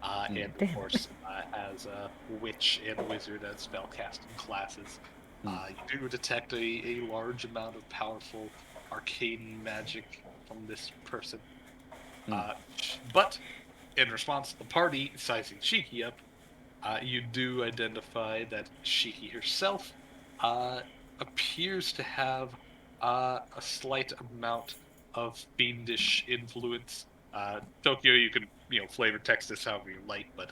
And of Damn. course, as a witch and wizard and spellcasting classes, you do detect a large amount of powerful arcane magic from this person. But in response to the party sizing Shiki up, you do identify that Shiki herself appears to have a slight amount of fiendish influence. Tokyo, you can flavor text this however you like, but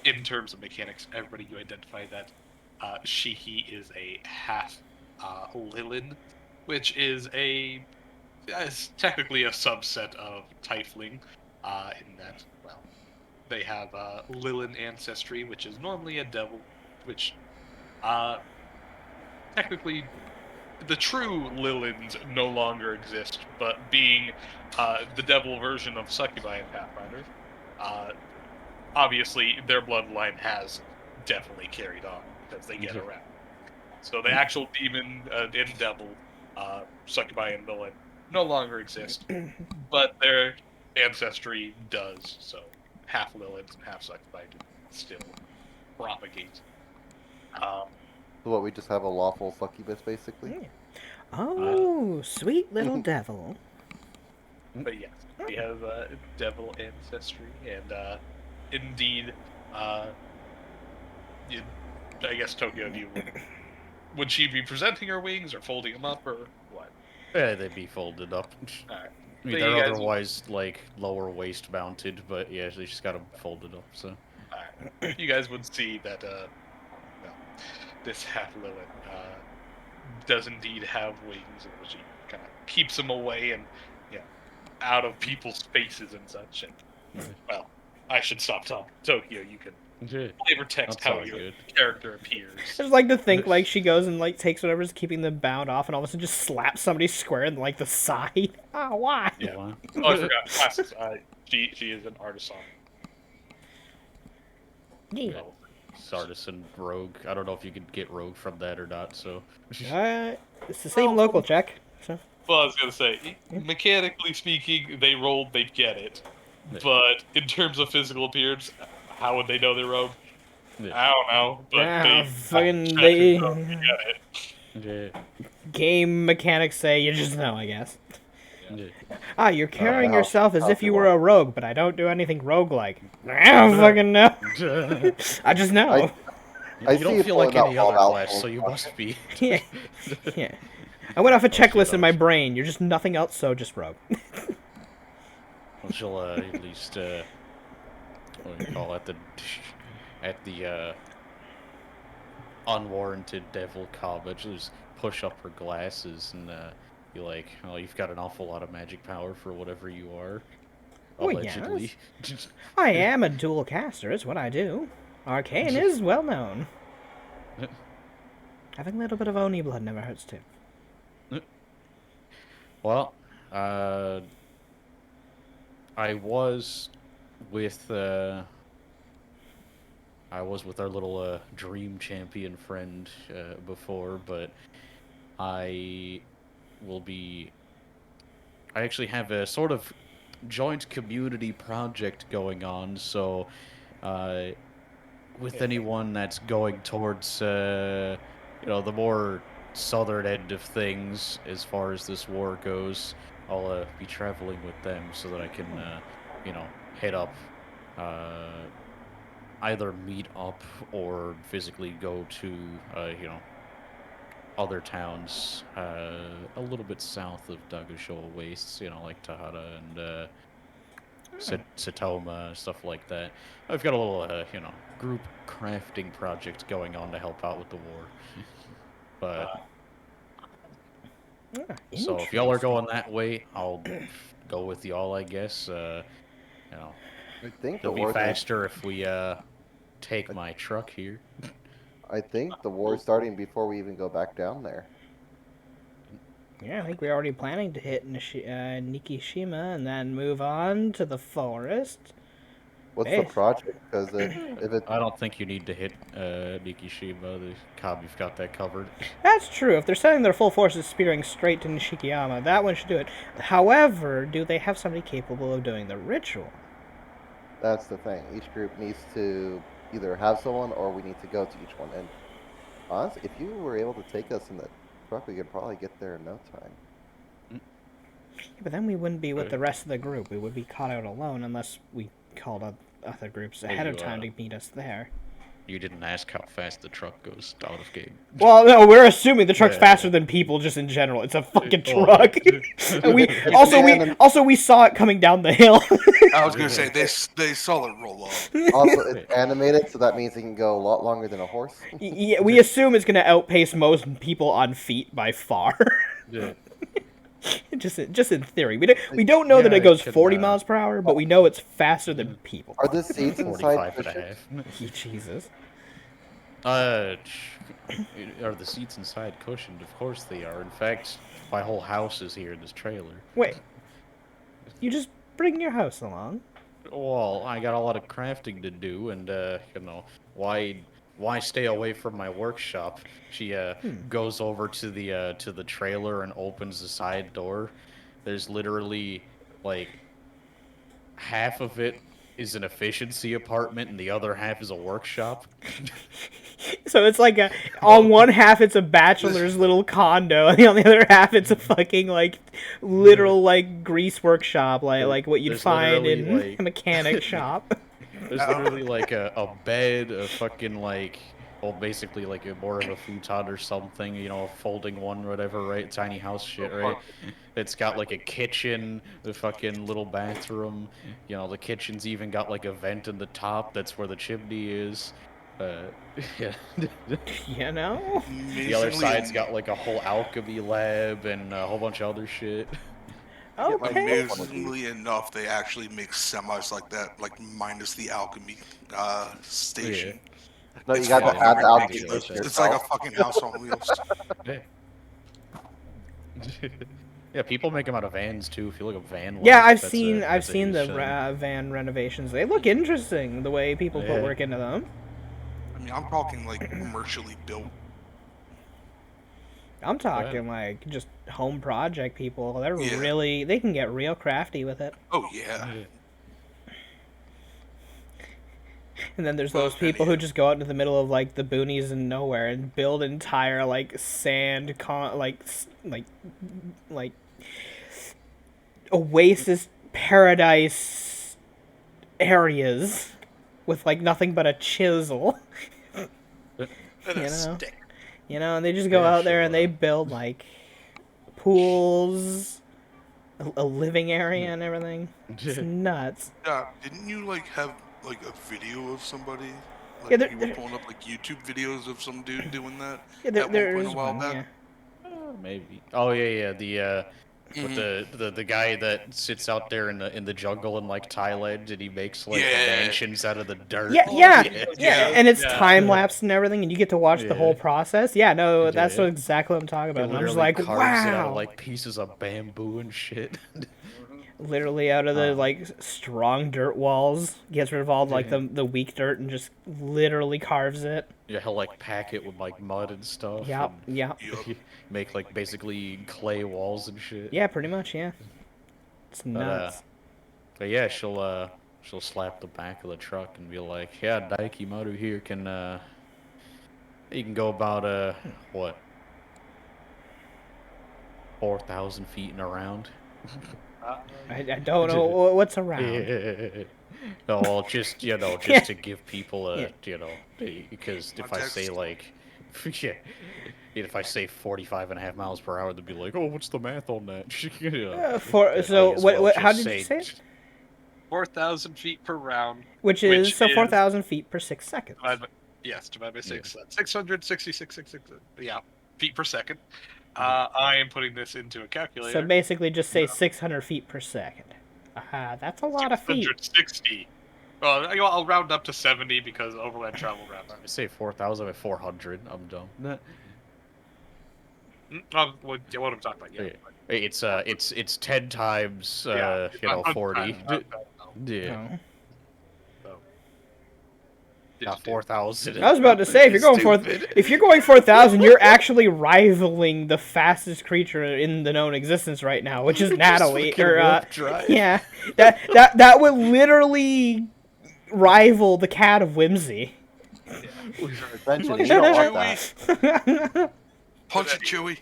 in terms of mechanics, everybody you identify that Shiki is a half Lilin, which is technically a subset of Tiefling, in that, well, they have Lilin ancestry, which is normally a devil, which technically the true Lilins no longer exist, but being the devil version of Succubi and Pathfinder, obviously their bloodline has definitely carried on because they get around. So the actual demon and devil, Succubi and Lilin, no longer exist, but their ancestry does. So half Lilins and half Succubi do still propagate. So what, we just have a lawful succubus, basically? Oh, sweet little devil. But yes, we have devil ancestry, and indeed, I guess Tokyo, would she be presenting her wings or folding them up or what? Yeah, they'd be folded up. Alright. I mean, So you they're guys- otherwise like lower waist mounted, but yeah, they just got them folded up. So Alright. You guys would see that this half Lilith does indeed have wings, and she kind of keeps them away and out of people's faces and such. And well, I should stop talking. Tokyo, you can flavor text That's how all your good. character appears. I just like to think she goes and takes whatever's keeping them bound off, and all of a sudden just slaps somebody square in the side. Ah, why? Yeah. Oh, I forgot. Classes. She is an artisan. Yeah. Artisan rogue. I don't know if you could get rogue from that or not. So It's the same local check. So. Well, I was gonna say, mechanically speaking, they rolled, they get it. But in terms of physical appearance, how would they know they're rogue? I don't know. But they get it. Game mechanics say you just know, I guess. Yeah. You're carrying yourself as how if do you you were a rogue, but I don't do anything rogue-like. I don't fucking know. I just know. I You see don't you feel like pulling any out other Fallout class, Four. so you must be. Yeah. Yeah. I went off a checklist in my brain. You're just nothing else, so just rogue. Well, she'll at least what do you call it? At the unwarranted devil comment, she'll just push up her glasses and be like, "Oh, you've got an awful lot of magic power for whatever you are." Oh, Allegedly. I am a dual caster, is what I do. Arcane is well known. Having a little bit of Oni blood never hurts too. Well, I was with our little dream champion friend before, but I actually have a sort of joint community project going on, so with anyone that's going towards, the more southern end of things as far as this war goes, I'll be traveling with them so that I can, head up, either meet up or physically go to, other towns, a little bit south of Dagashol Wastes, like Tahara and, Satoma, stuff like that. I've got a little, group crafting project going on to help out with the war. But so if y'all are going that way, I'll go with y'all, I guess. I think It'll be faster if we take my truck here. I think the war is starting before we even go back down there. Yeah, I think we're already planning to hit Nikishima and then move on to the forest. What's the project? Because if it, I don't think you need to hit Nikishima. The Kabi's got that covered. That's true. If they're sending their full forces spearing straight to Nishikiyama, that one should do it. However, do they have somebody capable of doing the ritual? that's the thing. Each group needs to either have someone or we need to go to each one. And honestly, if you were able to take us in the truck, we could probably get there in no time. Yeah, but then we wouldn't be with the rest of the group. We would be caught out alone unless we called up other groups ahead of time to meet us there. You didn't ask how fast the truck goes out of game. Well, no, we're assuming the truck's faster than people just in general. It's a fucking truck. And we saw it coming down the hill. I was gonna say they saw it roll off. Also, it's animated, so that means it can go a lot longer than a horse. Yeah, we assume it's going to outpace most people on feet by far. Yeah. just in theory. We don't know that it goes 40 miles per hour, but we know it's faster than people. Are the seats inside 45 and a cushions? Jesus. Are the seats inside cushioned? Of course they are. In fact, my whole house is here in this trailer. Wait. You just bring your house along? Well, I got a lot of crafting to do, and why stay away from my workshop? She goes over to the trailer and opens the side door. There's literally like half of it is an efficiency apartment and the other half is a workshop. So it's like on one half it's a bachelor's little condo, and on the other half it's a fucking like literal like grease workshop, like what you'd find in a mechanic shop. There's literally like a bed, a fucking like, well, basically like more of a futon or something, a folding one, whatever, right? Tiny house shit, right? It's got like a kitchen, the fucking little bathroom. The kitchen's even got like a vent in the top. That's where the chimney is. Yeah. The other side's got like a whole alchemy lab and a whole bunch of other shit. Okay. Amazingly enough, they actually make semis like that, like minus the alchemy station. No, you It's got to fucking add the alchemy ridiculous. station It's like a yourself. fucking house on wheels. Yeah, people make them out of vans too. If you look at van life, Yeah, I've that's seen a the huge thing. van renovations. They look interesting the way people put work into them. I mean, I'm talking like commercially built. I'm talking like just home project people. They're Yeah. they can get real crafty with it. Oh yeah. And then there's those people who just go out into the middle of like the boonies and nowhere and build entire like sand like oasis paradise areas with like nothing but a chisel. And they just go out there and they build like pools, a living area and everything. It's nuts. Yeah, didn't you like have like a video of somebody? Like, Yeah, you were pulling up like YouTube videos of some dude doing that. Yeah, at there one is point a while one. back. Yeah. Maybe. Oh yeah, with the guy that sits out there in the jungle in like Thailand and he makes like mansions out of the dirt. Yeah, and it's time lapse and everything, and you get to watch the whole process. Yeah, no, that's exactly what I'm talking about. And I'm just like, carves it out of wow, like pieces of bamboo and shit. literally out of the like strong dirt walls, gets rid of all like the weak dirt and just literally carves it. Yeah, he'll like pack it with like mud and stuff. Yep, and yep. Make like basically clay walls and shit. Yeah, pretty much. Yeah, it's nuts. But yeah, she'll she'll slap the back of the truck and be like, "Yeah, Daikimaru here can he can go about what 4,000 feet and around." I don't know what's around. No, well, just just to give people a Yeah. because if I Context. say like, yeah, if I say 45.5 miles per hour, they'd be like, "Oh, what's the math on that?" How did you say it? 4,000 feet per round. Which is 4,000 feet per 6 seconds. Divide by 6. 666, feet per second. I am putting this into a calculator. So basically, just say 600 feet per second. That's a lot of feet. 660. Well, I'll round up to 70 because overland travel round. I say 4,000 by 400. I'm dumb. What I'm talking about? Yeah. It's 10 times 40. Yeah. No. Not 4,000. I was about to say, if you're going 4,000, you're actually rivaling the fastest creature in the known existence right now, which is Natalie. Yeah, that would literally rival the cat of Whimsy. Eventually, you don't want that. Punch it, Chewy.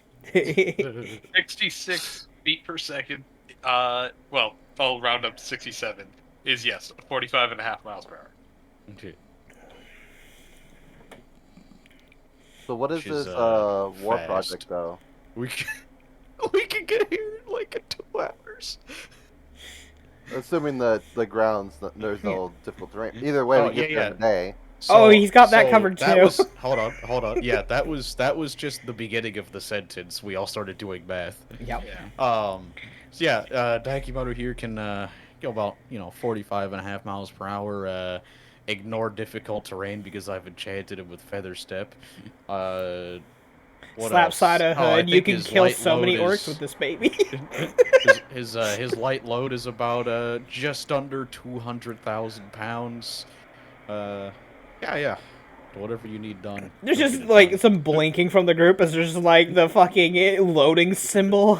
66 feet per second. Well, I'll round up to 67. Is 45.5 miles per hour. Okay. So what is She's, this war fast. project though? We can get here in like 2 hours. Assuming that the grounds, there's no difficult terrain. Either way, we get there in a day. Oh, he's got that covered too. Hold on. Yeah, that was just the beginning of the sentence. We all started doing math. Yep. Daikimaru here can go about 45.5 miles per hour. Ignore difficult terrain because I've enchanted it with Feather Step. What Slap else? side of I hood. You think can his kill light so many load orcs is- with this baby. his light load is about just under 200,000 pounds. Yeah. Whatever you need done. There's go just get it like done. some blinking from the group as there's like the fucking loading symbol.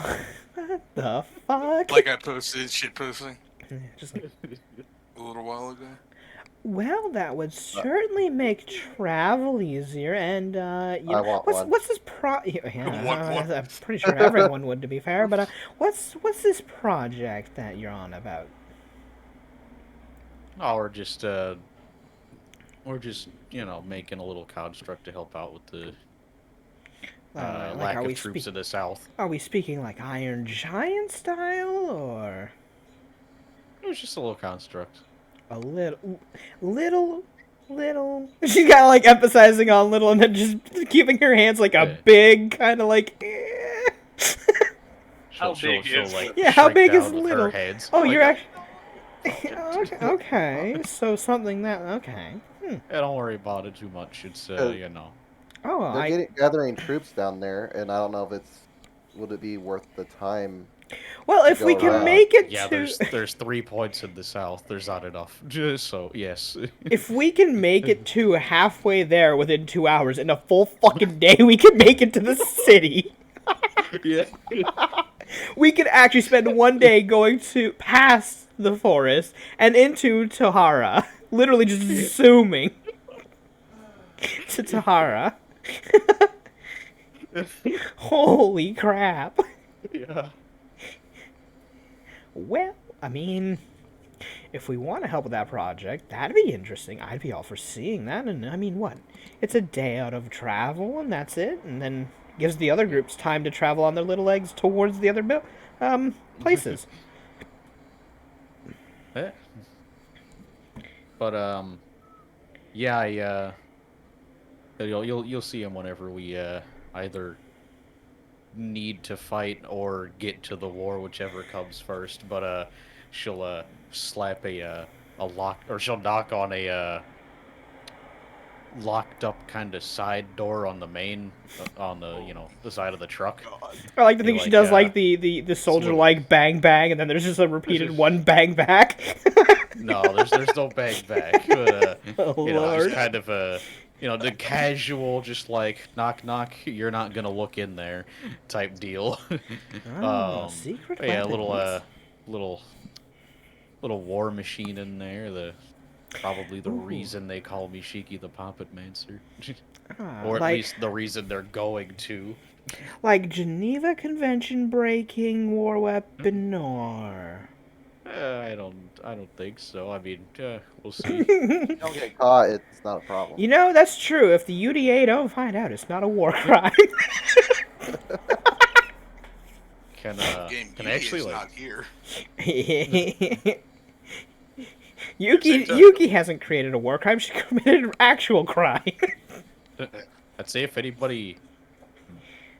What the fuck? Like I posted shit posting Just like, a little while ago. well, that would certainly make travel easier, and I want one. what's this I'm pretty sure everyone would, to be fair. But what's this project that you're on about? Oh, we're just making a little construct to help out with the lack are of we troops in the south. Are we speaking like Iron Giant style, or It was just a little construct. a little? She's got like emphasizing on little, and then just keeping her hands like a Yeah. big kind of like. Eh. How big is like, Yeah, how shrink big down is with little? Her hands. Oh, Like, you're actually. Okay, so something that okay. Yeah, don't worry about it too much. It's Oh, They're gathering troops down there, and I don't know if would it be worth the time? well, if we go can around. make it Yeah, to, there's 3 points in the south. There's not enough. Just so yes. if we can make it to halfway there within 2 hours, in a full fucking day, we can make it to the city. Yeah. We could actually spend one day going past the forest and into Tahara. Literally just zooming to Tahara. Holy crap. Yeah. Well, I mean, if we want to help with that project, that'd be interesting. I'd be all for seeing that. And I mean, what? It's a day out of travel, and that's it. And then gives the other groups time to travel on their little legs towards the other places. Yeah. But yeah, you'll see him whenever we either need to fight or get to the war, whichever comes first. But she'll slap a lock, or she'll knock on a locked up kind of side door on the main on the the side of the truck. I like to think she does like the soldier swim. like bang bang, and then there's just a repeated one bang back. No, there's no bang back. But, Oh, just Lord. kind of the casual, just like knock knock, you're not gonna look in there, type deal. Oh, secret yeah, weapons. little little war machine in there. Probably the Ooh. reason they call me Shiki the Puppet Mancer. Ah, Or at like, least the reason they're going to. like Geneva Convention breaking war weapon or. I don't think so. I mean, we'll see. You don't get caught, it's not a problem. You know, that's true. If the UDA don't find out, it's not a war crime. Can Game can Yugi actually is like not here. Yuki hasn't created a war crime. She committed an actual crime. I'd say if anybody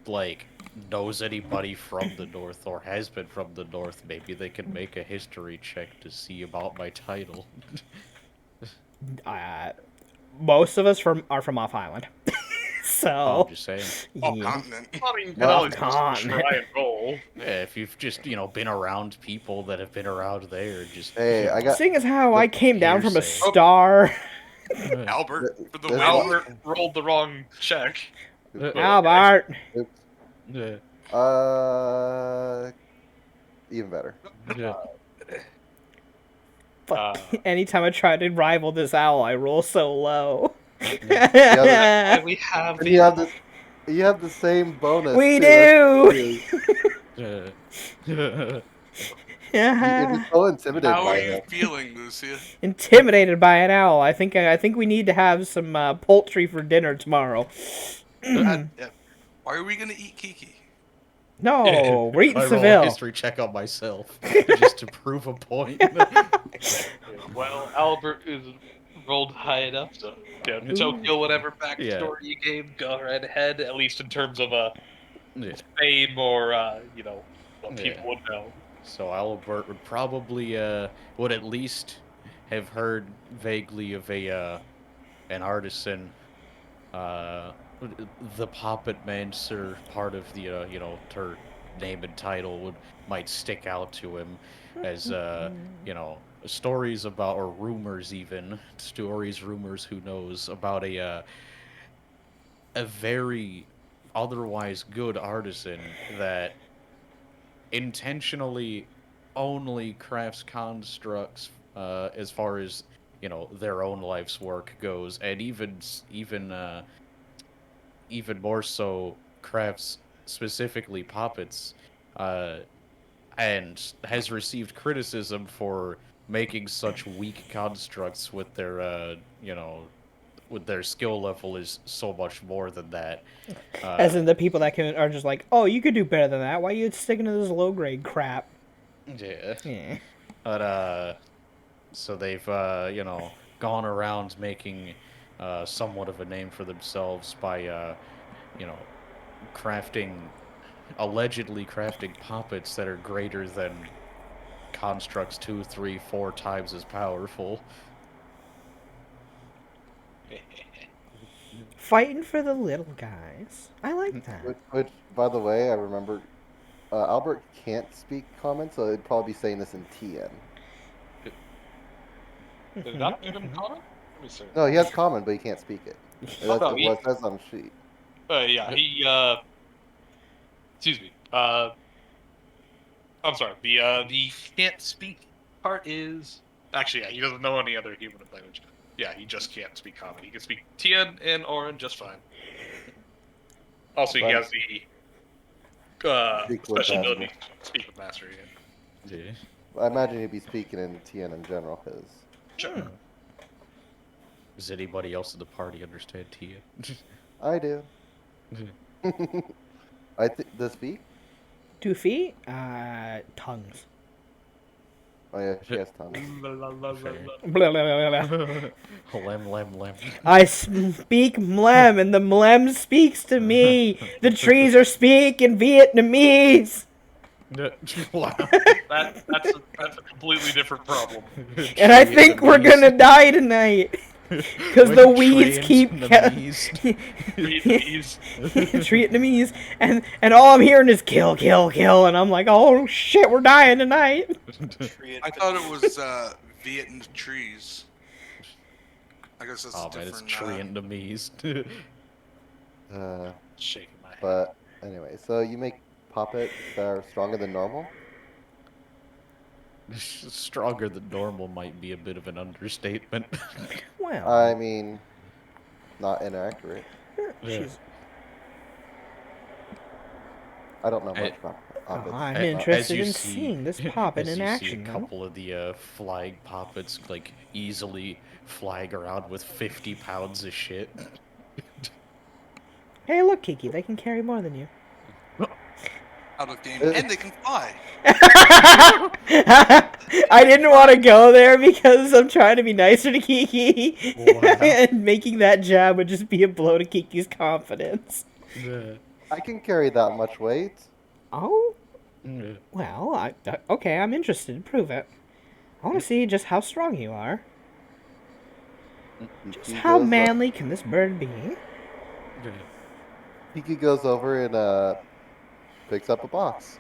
like knows anybody from the north or has been from the north, maybe they can make a history check to see about my title. Most of us are from off island, Oh, so I'm just saying. Oh, yeah. continent. I mean, you can Well, always just con. try and roll. Yeah, if you've just been around people that have been around there, just Hey, I got. Seeing as how I came down from a Hearsay. star, Albert for the There's win. Albert rolled the wrong check. Albert. Oops. Yeah. Even better. Yeah. Fuck. Anytime I try to rival this owl, I roll so low. And we have And you have this. You have the same bonus. We too. do. Yeah. You're just so intimidated How by are you it. feeling, Lucia? Intimidated by an owl. I think we need to have some poultry for dinner tomorrow. God, yeah. Why are we gonna eat Kiki? No, we're eating I roll a Seville. history check on myself just to prove a point. Well, Albert is rolled high enough, so Tokyo, whatever backstory you gave, go right ahead. At least in terms of Yeah. fame or what people Yeah. would know. So Albert would probably would at least have heard vaguely of an artisan, the Puppet Mancer part of the her name and title might stick out to him as stories about, or rumors even, rumors, who knows, about a very otherwise good artisan that intentionally only crafts constructs as far as their own life's work goes, and even more so crafts specifically puppets, and has received criticism for making such weak constructs with their with their skill level is so much more than that. As in the people that are just like, oh, you could do better than that. Why are you sticking to this low grade crap? Yeah. Yeah. But so they've gone around making somewhat of a name for themselves by allegedly crafting puppets that are greater than constructs 2, 3, 4 times as powerful. Fighting for the little guys. I like that. Which, by the way, I remember Albert can't speak common, so he'd probably be saying this in TN. Did it not give him comment? Let me see. No, he has common, but he can't speak it. That's no, what it says on the sheet. Yeah, he excuse me. I'm sorry. The can't speak part is actually, yeah, he doesn't know any other human language. Yeah, he just can't speak common. He can speak Tian and Orin just fine. Also, he Right. has the Speak with special Master. ability to speak with Master again. Yeah. I imagine he'd be speaking in TN in general, because Sure. Does anybody else in the party understand Tia? I do. Does speak? 2 feet? Tongues. Oh yeah, she has tongue. Blah, blah, blah, blah. Lem. I speak Mlem, and the Mlem speaks to me. The trees are speaking Vietnamese, Wow. That's a completely different problem. and I think we're gonna die tonight. Because the weeds keep Vietnamese, and all I'm hearing is kill, kill, kill, and I'm like, oh shit, we're dying tonight. I thought it was Vietnam trees. I guess that's Oh a man, it's different. Vietnamese. Shaking my head. But anyway, so you make puppets that are stronger than normal? Stronger than normal might be a bit of an understatement. Well, I mean, not inaccurate. she's. I don't know I- much about Oh, puppets. I'm As interested you in see- seeing this poppet as in you see action. a though. couple of the flying poppets like easily flying around with 50 pounds of shit. Hey, look, Kiki, they can carry more than you. Out of game, and they can fly. I didn't want to go there because I'm trying to be nicer to Kiki, Wow. and making that jab would just be a blow to Kiki's confidence. I can carry that much weight. Oh, well, okay, I'm interested. Prove it. I want to see just how strong you are. Just Kiki how goes, manly can this bird be? Kiki goes over and picks up a box.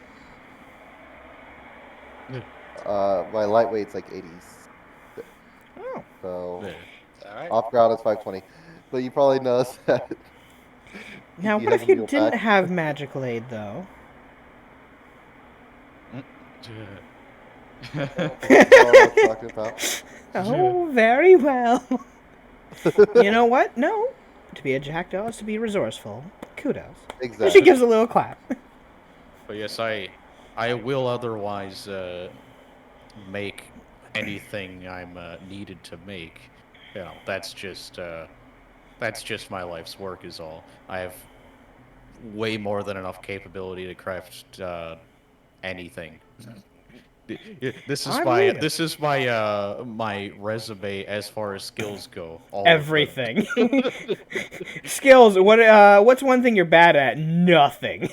My lightweight's like 80s. Oh, So Alright. off ground is 520. But you probably noticed that. now Kiki what has if a you mule didn't pack. have magical aid though? That's all I was talking about. Oh, very well. You know what? No, to be a jackdaw is to be resourceful. Kudos. And Exactly. she gives a little clap. But yes, I will otherwise make anything I'm needed to make. You know, that's just my life's work is all. I have way more than enough capability to craft anything. This is I my believe it. this is my my resume as far as skills go. All of them. Everything. Skills. What's one thing you're bad at? Nothing.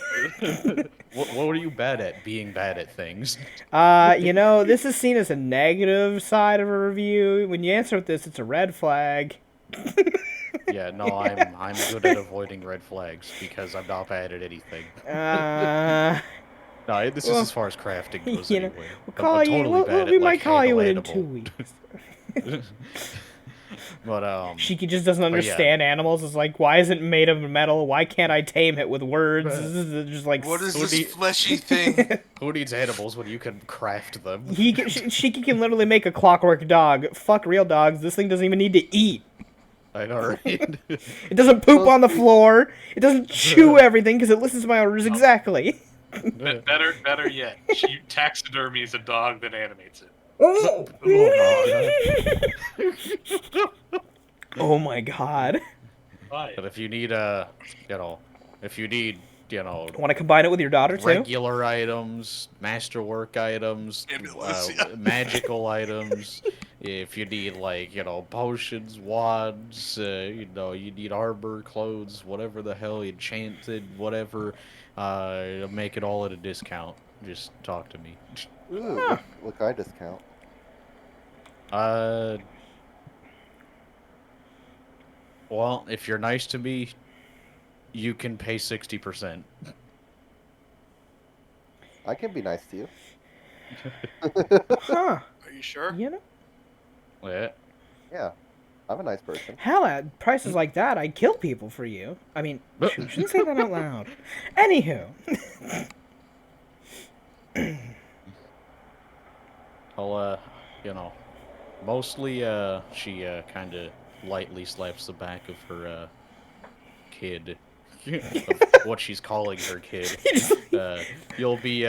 What are you bad at? Being bad at things. This is seen as a negative side of a review. When you answer with this, it's a red flag. Yeah, no, I'm good at avoiding red flags because I'm not bad at anything. No, this well, is as far as crafting goes you know, anyway. we'll I'm call you. totally bad We at, might like, call you within handle 2 weeks. animal. But Shiki just doesn't yeah. understand animals. It's like, why isn't it made of metal? Why can't I tame it with words? This is just like What is So this the- fleshy thing? who needs animals when you can craft them? Shiki can literally make a clockwork dog. Fuck real dogs. This thing doesn't even need to eat. I know, right? It doesn't poop on the floor. It doesn't chew everything because it listens to my orders exactly. Better yet, she taxidermies a dog then animates it. Oh my god. Why? But if you need Want to combine it with your daughter too? regular items, masterwork items, Ambulance, yeah. magical items. If you need potions, wands, you need armor, clothes, whatever the hell, enchanted, whatever, make it all at a discount. Just talk to me. Ooh, what kind of discount? Well, if you're nice to me, you can pay 60%. I can be nice to you. Huh. Are you sure? You know? Yeah. Yeah, I'm a nice person. Hell, at prices like that, I'd kill people for you. I mean, shouldn't say that out loud. Anywho. I'll, mostly, she, kind of lightly slaps the back of her, kid. Of what she's calling her kid. You'll be,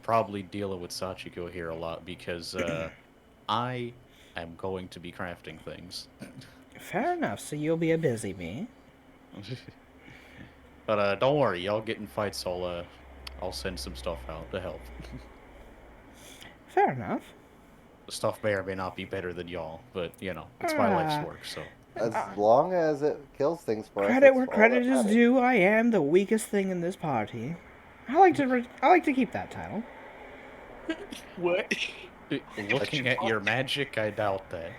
probably dealing with Sachiko here a lot because, I am going to be crafting things. Fair enough, so you'll be a busy bee. But, don't worry, y'all get in fights, I'll send some stuff out to help. Fair enough. The stuff may or may not be better than y'all, but, it's my life's work, so. As long as it kills things for us. Credit that's where all credit that is matters. due. I am the weakest thing in this party. I like to keep that title. What? Looking at your magic, I doubt that.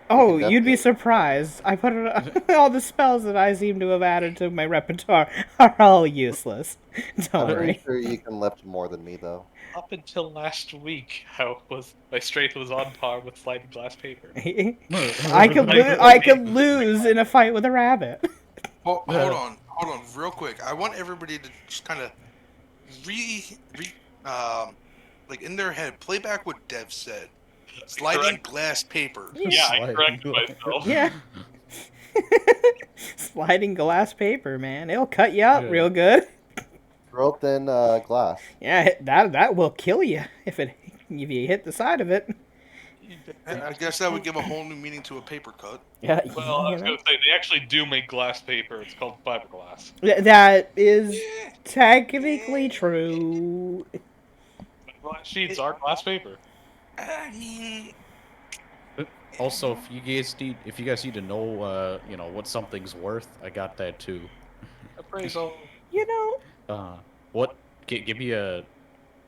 Oh, can you'd be definitely- surprised. I put it all the spells that I seem to have added to my repertoire are all useless. Don't I'm worry. pretty sure you can lift more than me, though. Up until last week, my strength was on par with sliding glass paper. I could lose in a fight with a rabbit. Hold on, real quick. I want everybody to just kind of like in their head, play back what Dev said. Sliding Correct. glass paper. Yeah, I Sliding corrected glass. myself. Yeah. Sliding glass paper, man. It'll cut you up Yeah. real good. Real thin glass. Yeah, that will kill you if you hit the side of it. I guess that would give a whole new meaning to a paper cut. Yeah, Well, I you was know. gonna say they actually do make glass paper. It's called fiberglass. That is technically true. Glass sheets are glass paper. I mean, Also, if you guys need to know, what something's worth, I got that too. Appraisal. You know, What? Give me a.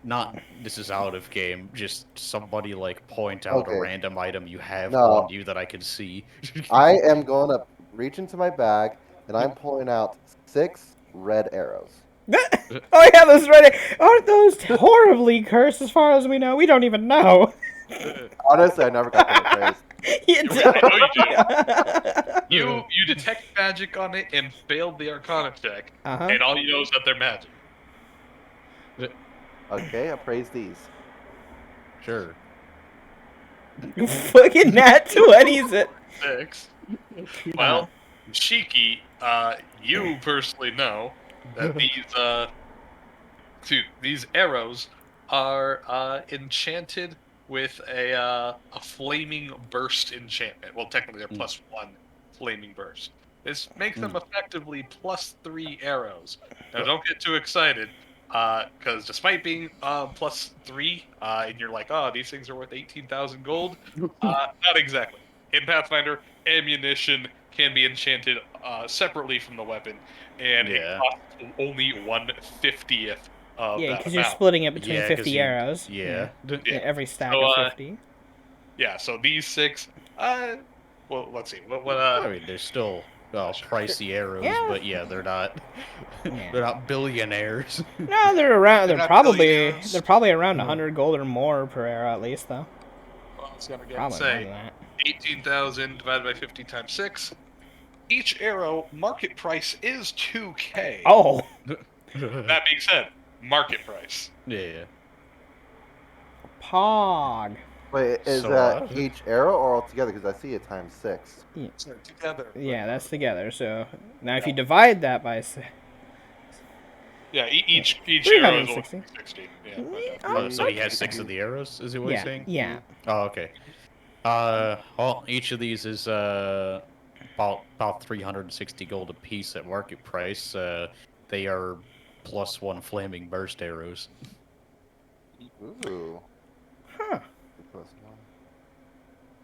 Not this is out of game. Just somebody like point out Okay. a random item you have No. on you that I can see. I am going to reach into my bag and I'm pulling out 6 red arrows. oh yeah, those red aren't those horribly cursed as far as we know. We don't even know. Honestly, I never got them appraised. You You don't. know you detect magic on it and failed the Arcana check, Uh-huh. and all you know is that they're magic. Okay, appraise these. Sure. Fucking nat 20s it. 6. Well, Shiki, you personally know that these arrows are enchanted with a flaming burst enchantment. Well, technically they're +1 flaming burst. This makes them effectively +3 arrows. Now, don't get too excited, because despite being +3, and you're like, oh, these things are worth 18,000 gold. Not exactly. In Pathfinder, ammunition can be enchanted separately from the weapon, and Yeah. it costs only 1/50th of Yeah, that because you're amount. splitting it between Yeah, 'cause 50 you- arrows. Yeah. Yeah, every stack So, of 50. Yeah, so these 6, well, let's see. I mean, they're still pricey arrows, Yeah. but yeah, they're not. Yeah. They're not billionaires. No, they're around. They're They're not probably billionaires. around 100 gold or more per arrow at least, though. Well, I was gonna Probably more say than that. 18,000 divided by 50 times 6. Each arrow market price is 2k. Oh, That being said, market price. Yeah. pog. Wait, is So, that each arrow or all together? Because I see it times 6. So together. Yeah, that's together. So now if you divide that by Yeah, each arrow is only 360. 60. Yeah. Oh, So he has 6 of the arrows. Is it what yeah, you're saying? yeah. Oh, okay. Well, each of these is about 360 gold a piece at market price. They are +1 flaming burst arrows. Ooh. Huh. Plus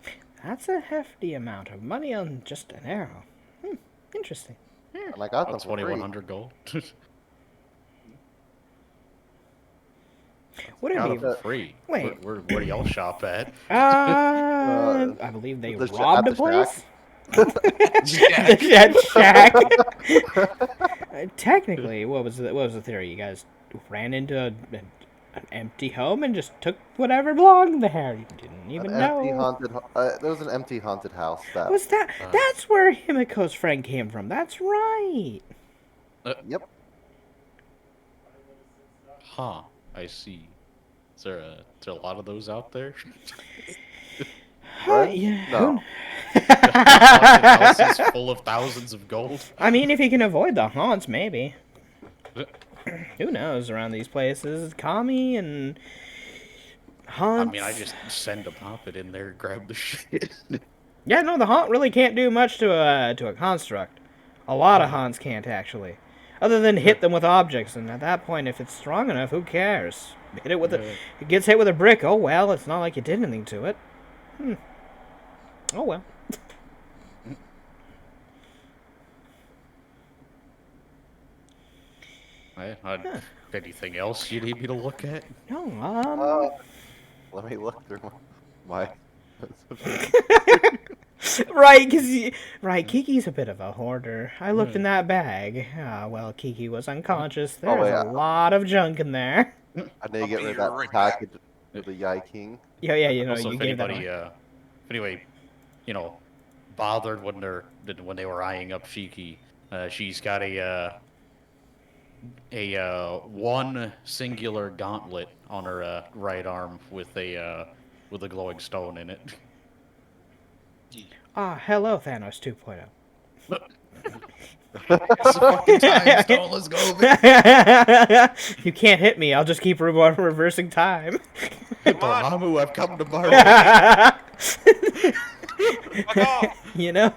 1. That's a hefty amount of money on just an arrow. Interesting. And I got them About for free. 2,100 gold. What Got are 'em you? for free. Wait. Where do y'all shop at? I believe they the robbed at a the place. Shack. The shack. Technically, what was the theory? You guys ran into an empty home and just took whatever belonged there. You didn't even An empty know. haunted. There was an empty haunted house that. Was that? That's where Himiko's friend came from. That's right. Yep. Huh. I see. Is there a lot of those out there? Right? Yeah. No. Houses full of thousands of gold. I mean, if you can avoid the haunts, maybe. Who knows around these places? Kami and I haunts. mean, I just send a poppet in there, grab the shit. Yeah, no, the haunt really can't do much to a construct. A lot of haunts can't actually, other than hit them with objects. And at that point, if it's strong enough, who cares? Hit it with it gets hit with a brick. Oh well, it's not like you did anything to it. Oh well. Anything else you need me to look at? No, Let me look through my. right, Kiki's a bit of a hoarder. I looked in that bag. Well, Kiki was unconscious. There's yeah. a lot of junk in there. I need to I'll get be rid of right that back. package of the Yai King. Yeah, you know, Also, you if gave that anybody, away. anyway, bothered when they were eyeing up Shiki, she's got a one singular gauntlet on her right arm with a glowing stone in it. Ah, hello, Thanos 2.0. It's the fucking time stone. Let's go, man. You can't hit me. I'll just keep reversing time. Dormammu, I've come to borrow. Fuck off! You know?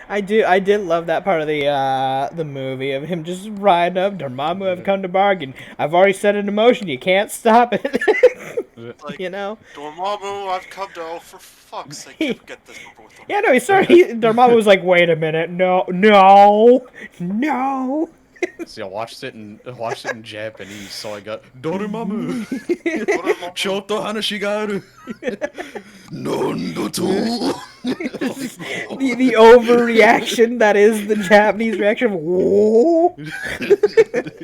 I did love that part of the movie of him just riding up. Dormammu, I've come to bargain. I've already set it in motion. You can't stop it. Like, You know? Dormammu, I've come to. Oh, for fuck's sake, can we get this over with? Yeah, no, Dormammu was like, wait a minute, no. See, I watched it in Japanese, so I got Dormammu. Choto hanashigaru. Nondo to. The overreaction that is the Japanese reaction of whoa.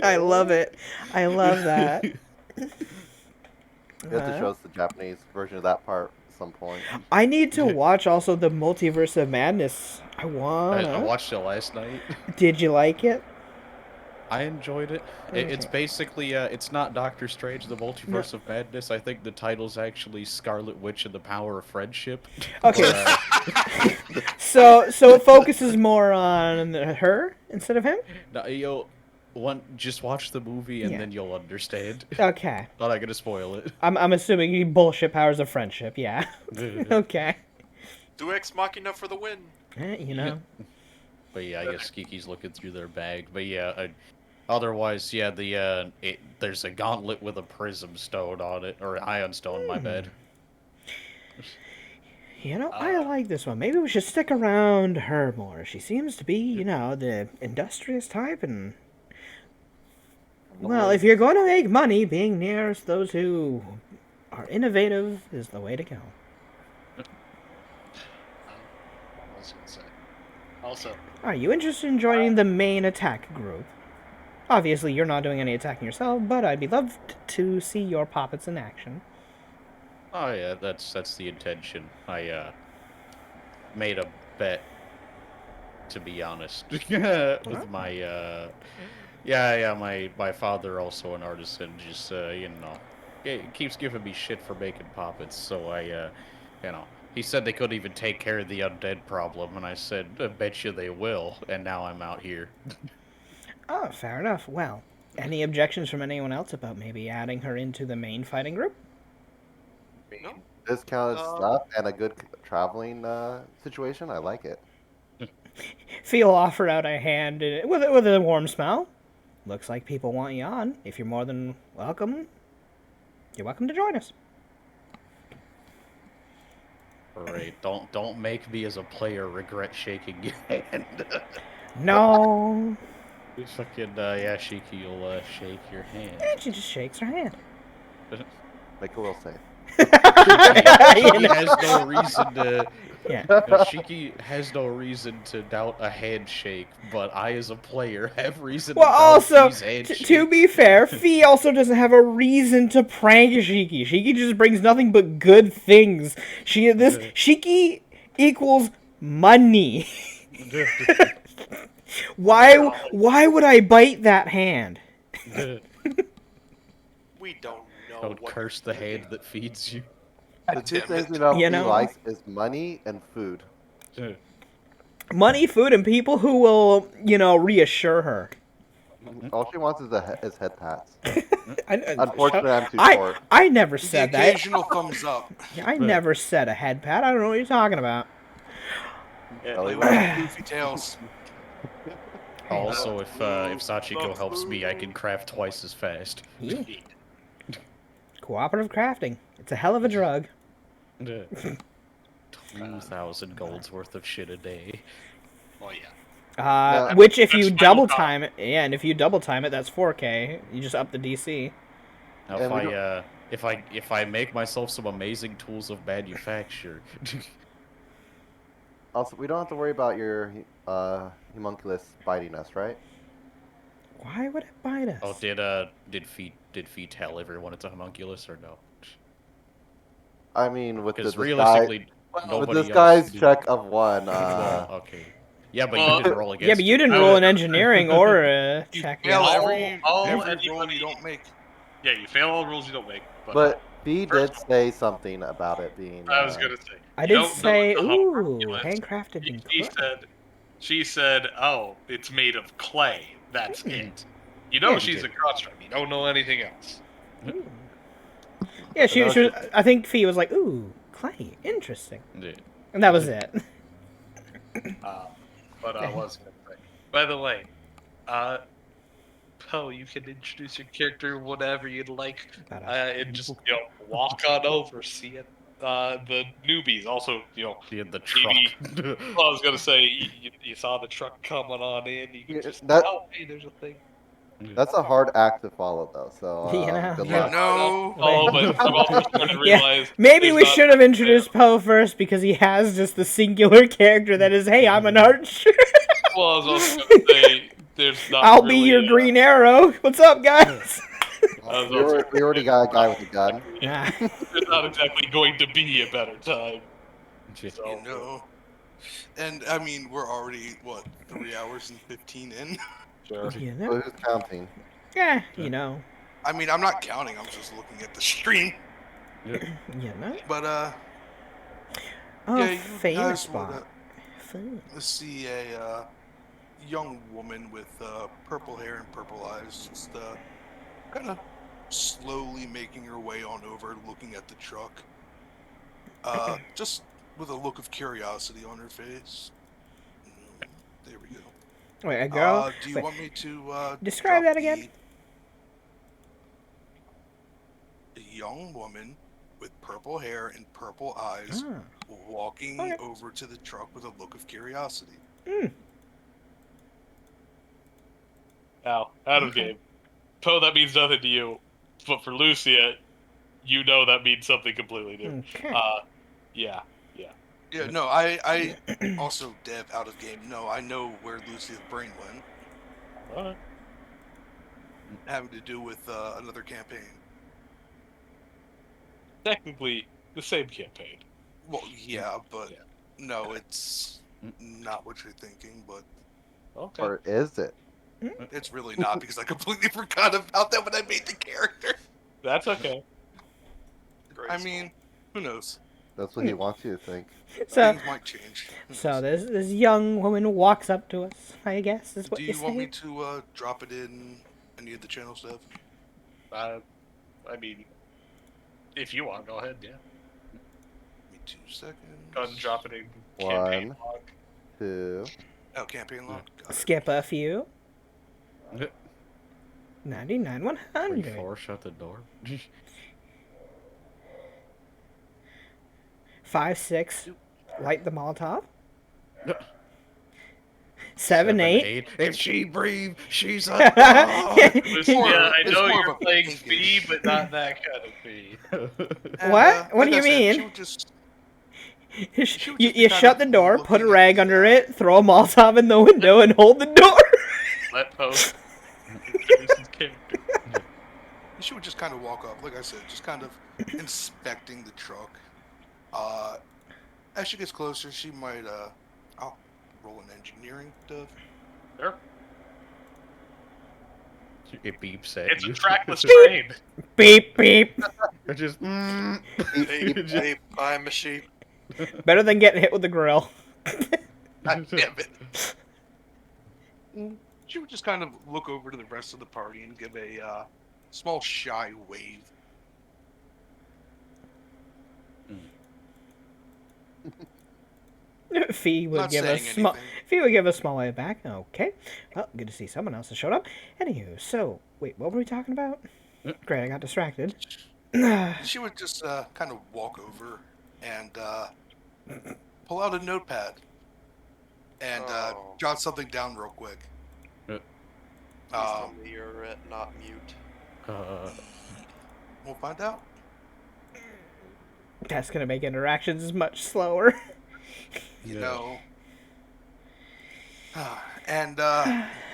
I love it. I love that. You have to show us the Japanese version of that part at some point. I need to watch also the Multiverse of Madness. I I wanna. watched it last night. Did you like it? I enjoyed it. It's basically, it's not Doctor Strange, the Multiverse of Madness. I think the title's actually Scarlet Witch and the Power of Friendship. Okay. So it focuses more on her instead of him? No, just watch the movie and Yeah. then you'll understand. Okay. Not gonna spoil it. I'm assuming you bullshit powers of friendship, yeah. Okay. Do Ex Machina for the win. You know. But yeah, I guess Kiki's looking through their bag. But yeah, otherwise, yeah, there's a gauntlet with a prism stone on it, or ion stone, my bad. You know, I like this one. Maybe we should stick around her more. She seems to be, you know, the industrious type and... Well, if you're going to make money, being near those who are innovative is the way to go. I was gonna say. Also, Are you interested in joining the main attack group? Obviously, you're not doing any attacking yourself, but I'd be loved to see your puppets in action. Oh yeah, that's the intention. I made a bet, to be honest, with my my father, also an artisan, just you know, keeps giving me shit for making puppets. So I he said they couldn't even take care of the undead problem, and I said, I bet you they will. And now I'm out here. Oh, fair enough. Well, any objections from anyone else about maybe adding her into the main fighting group? No? Discounted stuff and a good traveling situation. I like it. Phil offer out a hand with a warm smile. Looks like people want you on. If you're more than welcome, you're welcome to join us. Alright, don't make me as a player regret shaking your hand. No. Fucking yeah, Shiki, you'll shake your hand. And she just shakes her hand. Make a will save. Shiki has no reason to. Yeah. Shiki has no reason to doubt a handshake, but I, as a player, have reason Well, to doubt also, these handshakes. to be fair, Fee also doesn't have a reason to prank Shiki. Shiki just brings nothing but good things. Shiki equals money. Why would I bite that hand? We don't know. Don't what curse the hand that feeds you. The two damn things it. we know You he know? likes is money and food. Money, food, and people who will, you know, reassure her. All she wants is head pats. I- Unfortunately, I'm too short. I never The said that. occasional thumbs up. I never said a head pat. I don't know what you're talking about. Belly Like rub. goofy tails. Also, if Sachiko helps me, I can craft twice as fast. Yeah. Cooperative crafting. It's a hell of a drug. 2,000 gold's worth of shit a day. oh yeah. Yeah. Which if you That's double final time it, yeah, and if you double time it, that's 4K. You just up the DC. Now, And we if I make myself some amazing tools of manufacture, Also, we don't have to worry about your homunculus biting us, right? Why would it bite us? oh, did Fee tell everyone it's a homunculus or no? I mean, with Because this guy, realistically, with nobody this guy's else check of one, well, okay. Yeah, but Well, you didn't roll against. Yeah, but you it. didn't roll an engineering or a You check. fail Yeah. every all every roll you don't make. Yeah, you fail all rules you don't make. But B First did say something about it being. I was gonna say I you did don't know say, the ooh, homunculus. handcrafted and She clay. said, she said, "Oh, it's made of clay. That's Hmm. it." You know Yeah. she's a construct. You don't know anything else. Ooh. Yeah, she was. I think Fee was like, ooh, clay, interesting, Yeah. and that was it. But I was gonna say. By the way, Poe, you can introduce your character whenever you'd like, and just walk on over, see it. The newbies also, Yeah, the truck. maybe. Well, I was gonna say you saw the truck coming on in. You can Yeah, just that- oh hey, there's a thing. That's a hard act to follow, though. So You know. good You luck. know, Oh, but I'm also starting to Yeah, realize. maybe there's we not- should have introduced Poe first because he has just the singular character that is, hey, I'm an archer. Well, I was also gonna say there's not. I'll really, be your Green Arrow. What's up, guys? I was We also- already got a guy with a gun. Nah. There's not exactly going to be a better time. So, you know. And I mean, we're already what 3 hours and 15 in. sure. You So know. who's counting? Yeah, you know. I mean, I'm not counting. I'm just looking at the stream. You know. But Oh, yeah, you famous guys would spot. Fun. see a young woman with purple hair and purple eyes, just kind of slowly making her way on over, looking at the truck. Just with a look of curiosity on her face. There we go. Wait, a girl? Do you Wait, want me to describe drop that again? A young woman with purple hair and purple eyes Ah. walking Okay. over to the truck with a look of curiosity. Now, out of game. Poe, that means nothing to you. But for Lucia, you know that means something completely new. Okay. Yeah, no, I also dev out of game. No, I know where Lucia's brain went, Alright. having to do with another campaign. Technically, the same campaign. Well, yeah, but Yeah. no, it's not what you're thinking, but Okay. Or is it? it's really not because I completely forgot about that when I made the character. That's okay. I mean, who knows? That's what he wants you to think. So, Things might change. Who so knows? this young woman walks up to us, I guess, is what Do you're you want me saying? to drop it in any of the channel stuff? I mean, if you want, go ahead, yeah. Give me 2 seconds. Go ahead and drop it in campaign 1, log. 2. Oh, campaign log. Got it. Skip a few. Yeah. 99, 100. 3-4, shut the door. 5, 6, light the Molotov. No. 7, 8. If she breathes, she's a Lucia, I it's know more you're of a playing pinkish. Fee, but not that kind of Fee. And, What? What do like you I said, mean? she would just- You, She would you just be shut kind the of door, put a looking at rag the, under it, throw a Molotov in the window, and hold the door. Let Poe introduce his character. She would just kind of walk up, like I said, just kind of inspecting the truck. As she gets closer, she might, I'll roll an engineering stuff. Sure. It beeps at It's a you. trackless train. Beep, beep. It just. Beep, beep, I'm a sheep. Better than getting hit with the grill. God damn it. She would just kind of look over to the rest of the party and give a small shy wave. Fee would Not give a saying small. anything. Fee would give a small wave back. Okay. Well, good to see someone else has showed up. Anywho, so wait, what were we talking about? Great, I got distracted. She would just kind of walk over and pull out a notepad and Oh. jot something down real quick. Please tell me you're not mute. We'll find out. That's gonna make interactions much slower. You know. And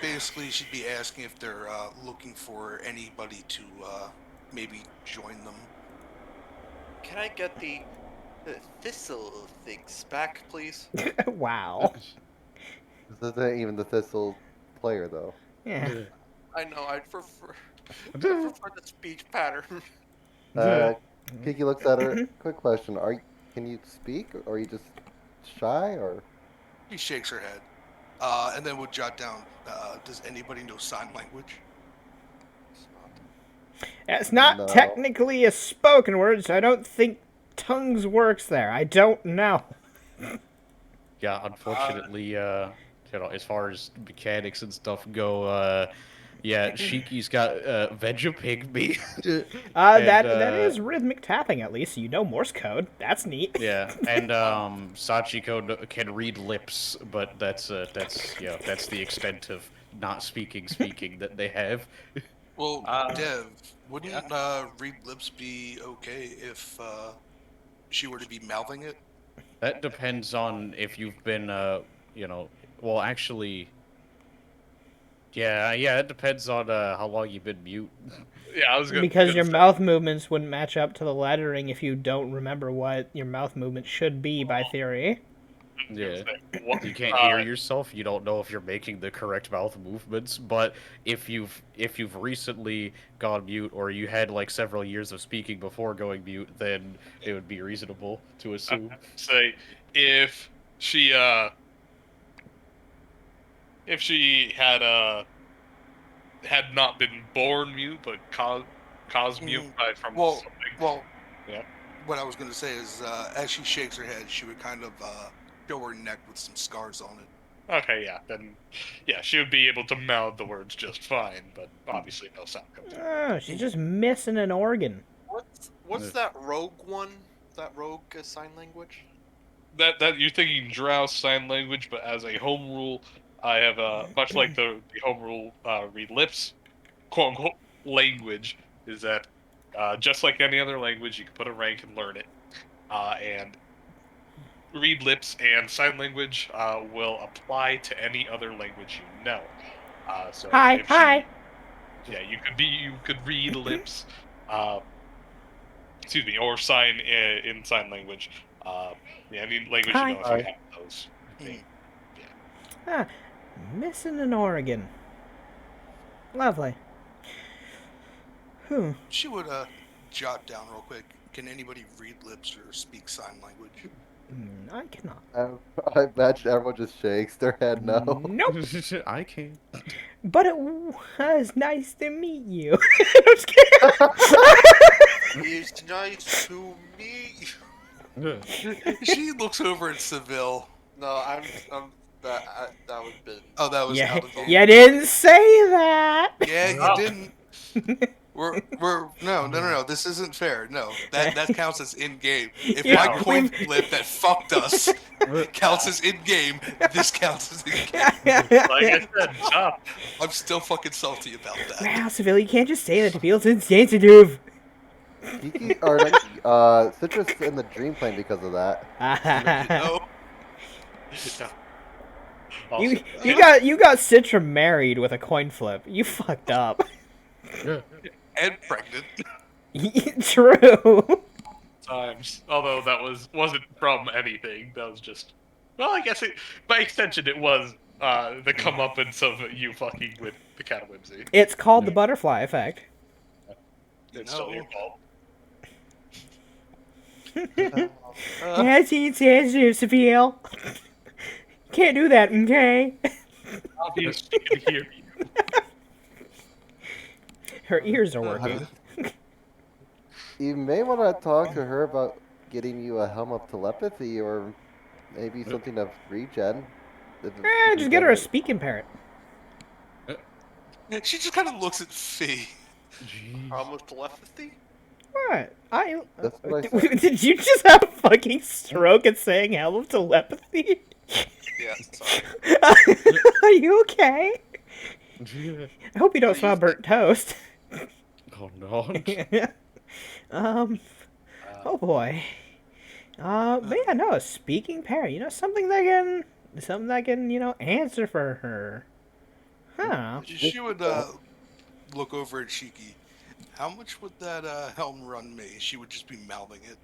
basically, she'd be asking if they're looking for anybody to maybe join them. Can I get the thistle things back, please? Wow. This isn't even the Thistle player, though. Yeah. I know. I'd prefer the speech pattern. Kiki looks at her. Quick question: can you speak, or are you just shy, or? She shakes her head, and then we'll jot down. Does anybody know sign language? It's not No. technically a spoken word, so I don't think tongues works there. I don't know. Yeah, unfortunately, as far as mechanics and stuff go, yeah, Shiki's got Vegapigme. That is rhythmic tapping at least, so you know Morse code. That's neat. Yeah, and Sachiko can read lips, but that's the extent of not speaking that they have. Well, Dev, wouldn't read lips be okay if she were to be mouthing it? That depends on if you've been, well, actually, yeah, it depends on how long you've been mute. Yeah, I was gonna Because your say- mouth movements wouldn't match up to the lettering if you don't remember what your mouth movement should be by theory. Yeah. What- You can't hear yourself. You don't know if you're making the correct mouth movements. But if you've recently gone mute, or you had like several years of speaking before going mute, then it would be reasonable to assume. say if she had not been born mute but caused mute from Well, something. well, Yeah. what I was going to say is, as she shakes her head, she would kind of show her neck with some scars on it. Okay, yeah, then yeah, she would be able to mouth the words just fine, but obviously no sound comes out. Oh, she's just missing an organ. What's that rogue one? That rogue sign language? That you're thinking Drow sign language, but as a home rule, I have much like the home rule read lips, quote unquote language is that just like any other language, you can put a rank and learn it, and read lips and sign language will apply to any other language you know. So Hi, if she- hi. Yeah, you could read lips, excuse me, or sign in sign language. Yeah, any language Hi. you know if you have those. Ah, missing an organ. Lovely. Hmm. She would jot down real quick. Can anybody read lips or speak sign language? I cannot. I imagine everyone just shakes their head no. Nope. I can. But it was nice to meet you. I'm just kidding. It's nice to meet you. She looks over at Seville. No, I'm that would have been. Oh, that was Yeah, out of game. you didn't say that. Yeah, you didn't. We're no. This isn't fair. No, that counts as in game. If Yeah, my coin flip that fucked us counts as in game, this counts as in game. Like I said, tough. I'm still fucking salty about that. Wow, Seville, you can't just say that to people. It's insensitive. Kiki or like, Citrus in the dream plane because of that. No, you got Citra married with a coin flip. You fucked up. and pregnant. True. Times. Although that wasn't from anything. That was just. Well, I guess by extension it was the comeuppance of you fucking with the cat of whimsy. It's called the butterfly effect. It's still your fault. That's insensitive, Seville. Can't do that, okay? Obviously, you can hear me. Her ears are working. You may want to talk to her about getting you a helm of telepathy or maybe something of regen. Just get her a speaking parrot. She just kind of looks at Fee. Almost telepathy? What? That's what I said. Did you just have a fucking stroke at saying helm of telepathy? Yeah, sorry. Are you okay? I hope you don't smell burnt toast. Oh no. Oh boy. But yeah, no, a speaking parrot. You know, something that can, answer for her. Huh. She would look over at Shiki. How much would that helm run me? She would just be mouthing it.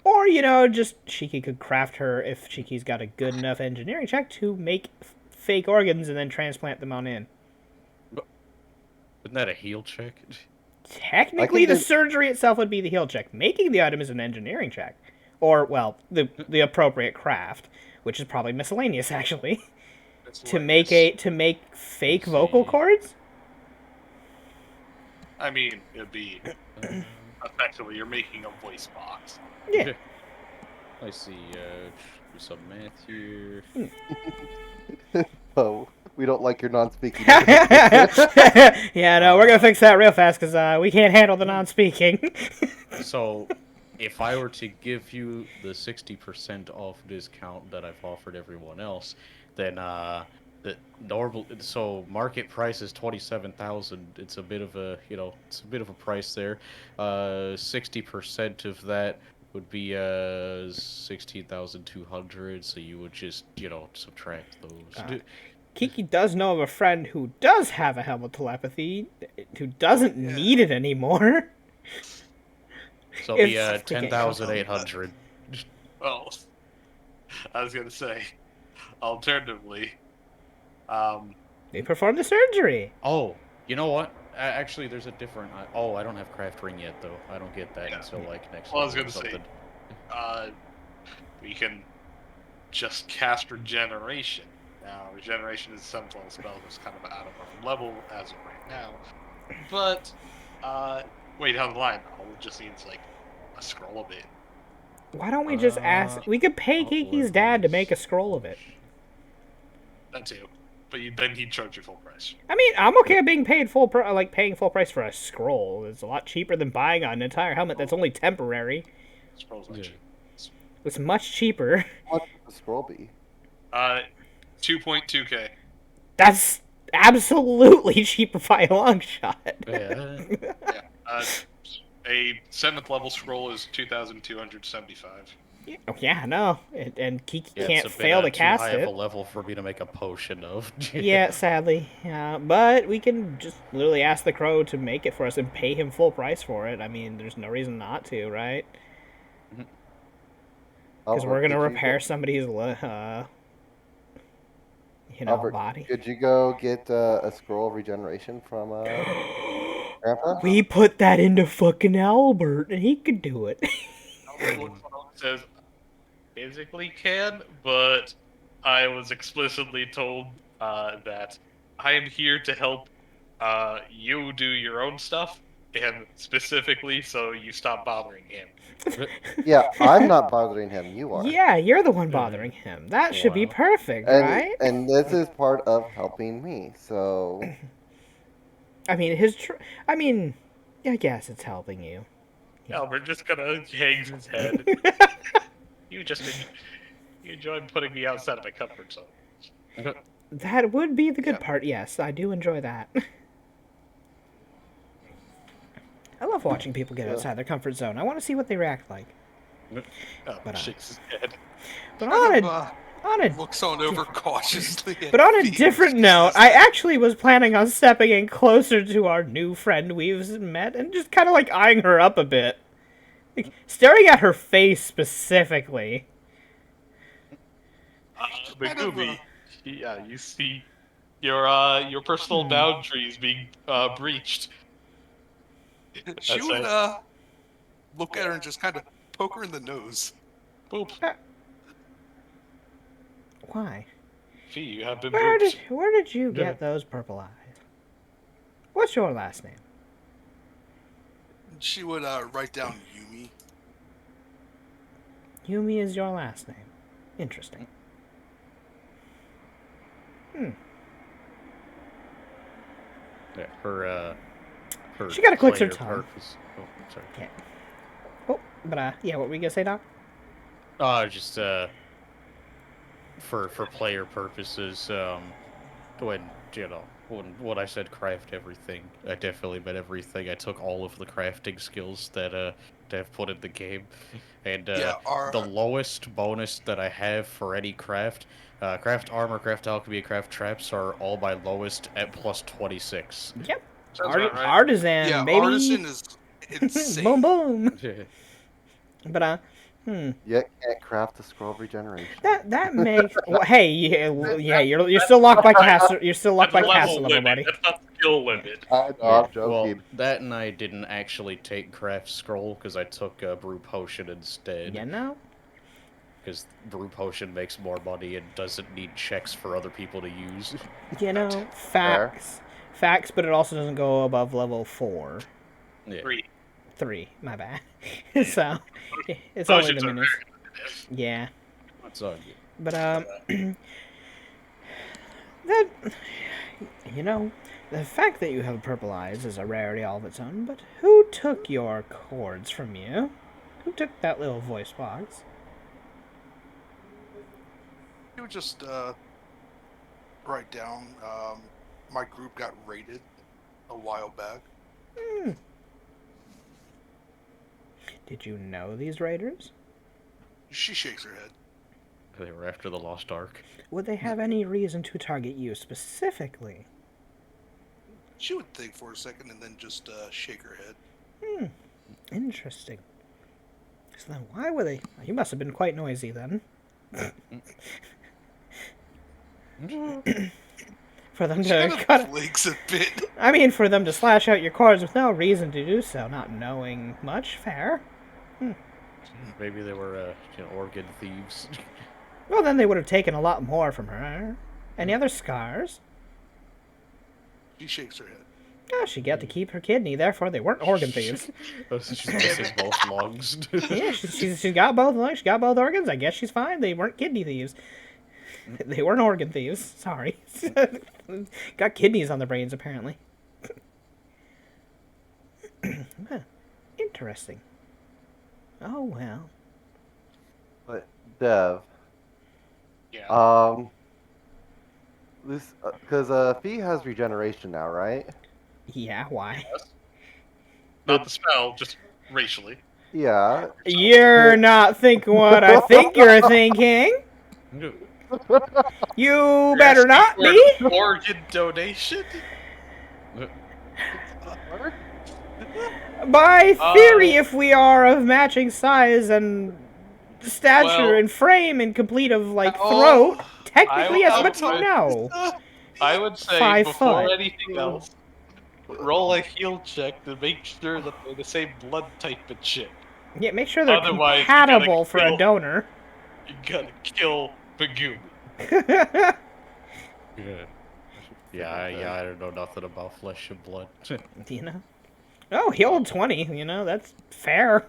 Or, just Shiki could craft her if Shiki's got a good enough engineering check to make fake organs and then transplant them on in. Isn't that a heal check? Technically, the do- surgery itself would be the heal check. Making the item is an engineering check, or well, the appropriate craft, which is probably miscellaneous actually. It's to hilarious. make fake vocal see. cords. I mean, it'd be effectively you're making a voice box. Yeah. I see. Do some math here. Oh, we don't like your non-speaking. Yeah, no, we're gonna fix that real fast because we can't handle the non-speaking. So, if I were to give you the 60% off discount that I've offered everyone else, then the normal market price is 27,000. It's a bit of a it's a bit of a price there. 60% of that would be 16,200. So you would just subtract those. Kiki does know of a friend who does have a helmet telepathy, who doesn't need it anymore. So it'll be It's freaking 10,800. Oh, I was gonna say, alternatively, They performed the surgery. Oh, you know what? Actually, there's a different. I don't have craft ring yet, though. I don't get that Yeah. until like next. Well, I was level or gonna say, something. we can just cast regeneration. Now, regeneration is a 7th level spell that's kind of out of our level as of right now. But, way down the line, all it just needs like a scroll of it. Why don't we just ask? We could pay Kiki's dad to make a scroll of it. That too. But then he'd charge you full price. I mean, I'm okay with being paid paying full price for a scroll. It's a lot cheaper than buying an entire helmet that's only temporary. Scrolls Yeah. actually. It's much cheaper. What would the scroll be? 2.2k. That's absolutely cheaper by a long shot. Yeah. Yeah. A 7th level scroll is 2,275. Oh, yeah, no. And Kiki Yeah, can't it's a bit, fail to too cast high it. of a level for me to make a potion of. Yeah, sadly. But we can just literally ask the crow to make it for us and pay him full price for it. I mean, there's no reason not to, right? Because we're going to repair somebody's, Albert, body. could you go get a scroll of regeneration from Grandpa? We put that into fucking Albert, and he could do it. Says physically can, but I was explicitly told that I am here to help you do your own stuff, and specifically so you stop bothering him. Yeah, I'm not bothering him. You are. Yeah, you're the one bothering him. That should be Wow. perfect, And, right? and this is part of helping me. So I mean, I guess it's helping you. Albert just kind of hangs his head. You enjoy putting me outside of my comfort zone. That would be the good part. Yes, I do enjoy that. I love watching people get outside their comfort zone. I want to see what they react like. Albert shakes his head. But Kind on of, a looks on over cautiously. But on a different note, I actually was planning on stepping in closer to our new friend we've met and just kind of like eyeing her up a bit. Like, staring at her face specifically. kind of, Megumi, yeah, you see your personal boundaries being breached. She That's would it. look at her and just kind of poke her in the nose. Boop. Why? Fee, you have been Where booped. did you get those purple eyes? What's your last name? She would write down Yumi. Yumi is your last name. Interesting. Yeah, her She gotta click her player tongue. purpose. Oh, sorry. Yeah. Oh, but yeah, what were you gonna say, Doc? Just for player purposes, when I said craft everything, I definitely meant everything. I took all of the crafting skills that I've put in the game, and Yeah, the lowest bonus that I have for any craft, craft armor, craft alchemy, and craft traps are all my lowest at plus 26. Yep. Sounds about right. Artisan, Yeah, baby. artisan is insane. Boom, boom. But Yet can't craft a scroll of regeneration. That makes. Well, hey, yeah, you're still locked by caster. You're still locked by That's caster level level, limit. buddy. That's not skill limit. I know, Yeah, I'm well, joking. that and I didn't actually take craft scroll because I took brew potion instead. You know. Because brew potion makes more money and doesn't need checks for other people to use. You know, facts, but it also doesn't go above level 4. Yeah. 3, my bad. So, it's only Potions the are minutes. very limited. Yeah, That's all good. but that, you know, the fact that you have purple eyes is a rarity all of its own. But who took your cords from you? Who took that little voice box? You would just write down. My group got raided a while back. Did you know these raiders? She shakes her head. They were after the Lost Ark. Would they have any reason to target you specifically? She would think for a second and then just shake her head. Interesting. So then why were they... You must have been quite noisy then. For them She to kind of cut... flakes a bit. I mean, for them to slash out your cords with no reason to do so, not knowing much, fair. Maybe they were, organ thieves. Well, then they would have taken a lot more from her. Any other scars? She shakes her head. Oh, she got to keep her kidney, therefore they weren't organ thieves. She's missing both lungs. Yeah, she's got both lungs, she got both organs. I guess she's fine. They weren't kidney thieves. They weren't organ thieves. Sorry. Got kidneys on their brains, apparently. Huh. Interesting. Oh, well. But Dev, Yeah. this because Fee has regeneration now, right? Yeah, why? Not the spell, just racially. Yeah. You're not thinking what I think you're thinking. You better not be. Organ donation? By theory, if we are of matching size and stature Well- and frame and complete of, like, Oh, throat, technically, yes, I but would- no. I would say 5 before foot. anything else, roll a heal check to make sure that they're the same blood type and shit. Yeah, make sure they're Otherwise, you gotta compatible for a kill- donor. You gotta kill Bagumi. Yeah, I don't know nothing about flesh and blood. You know? Oh, healed 20, you know, that's fair.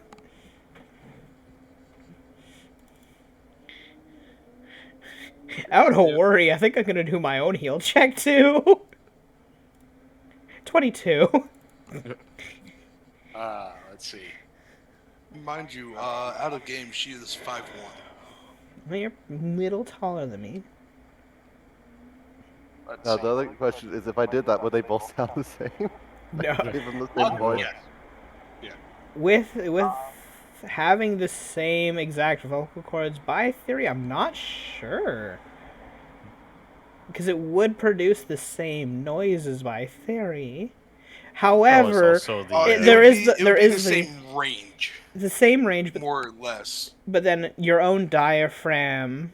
Oh, don't worry, I think I'm gonna do my own heal check too. 22. Let's see. Mind you, out of game, she is 5'1". Well, you're a little taller than me. Let's Now see. the other question is, if I did that, would they both sound the same? No. Give them the same voice. Yeah. With having the same exact vocal cords, by theory, I'm not sure. Because it would produce the same noises by theory. However, also the, there It would is be- the- it would there be is the the- same range, the same range, more or less. but then your own diaphragm.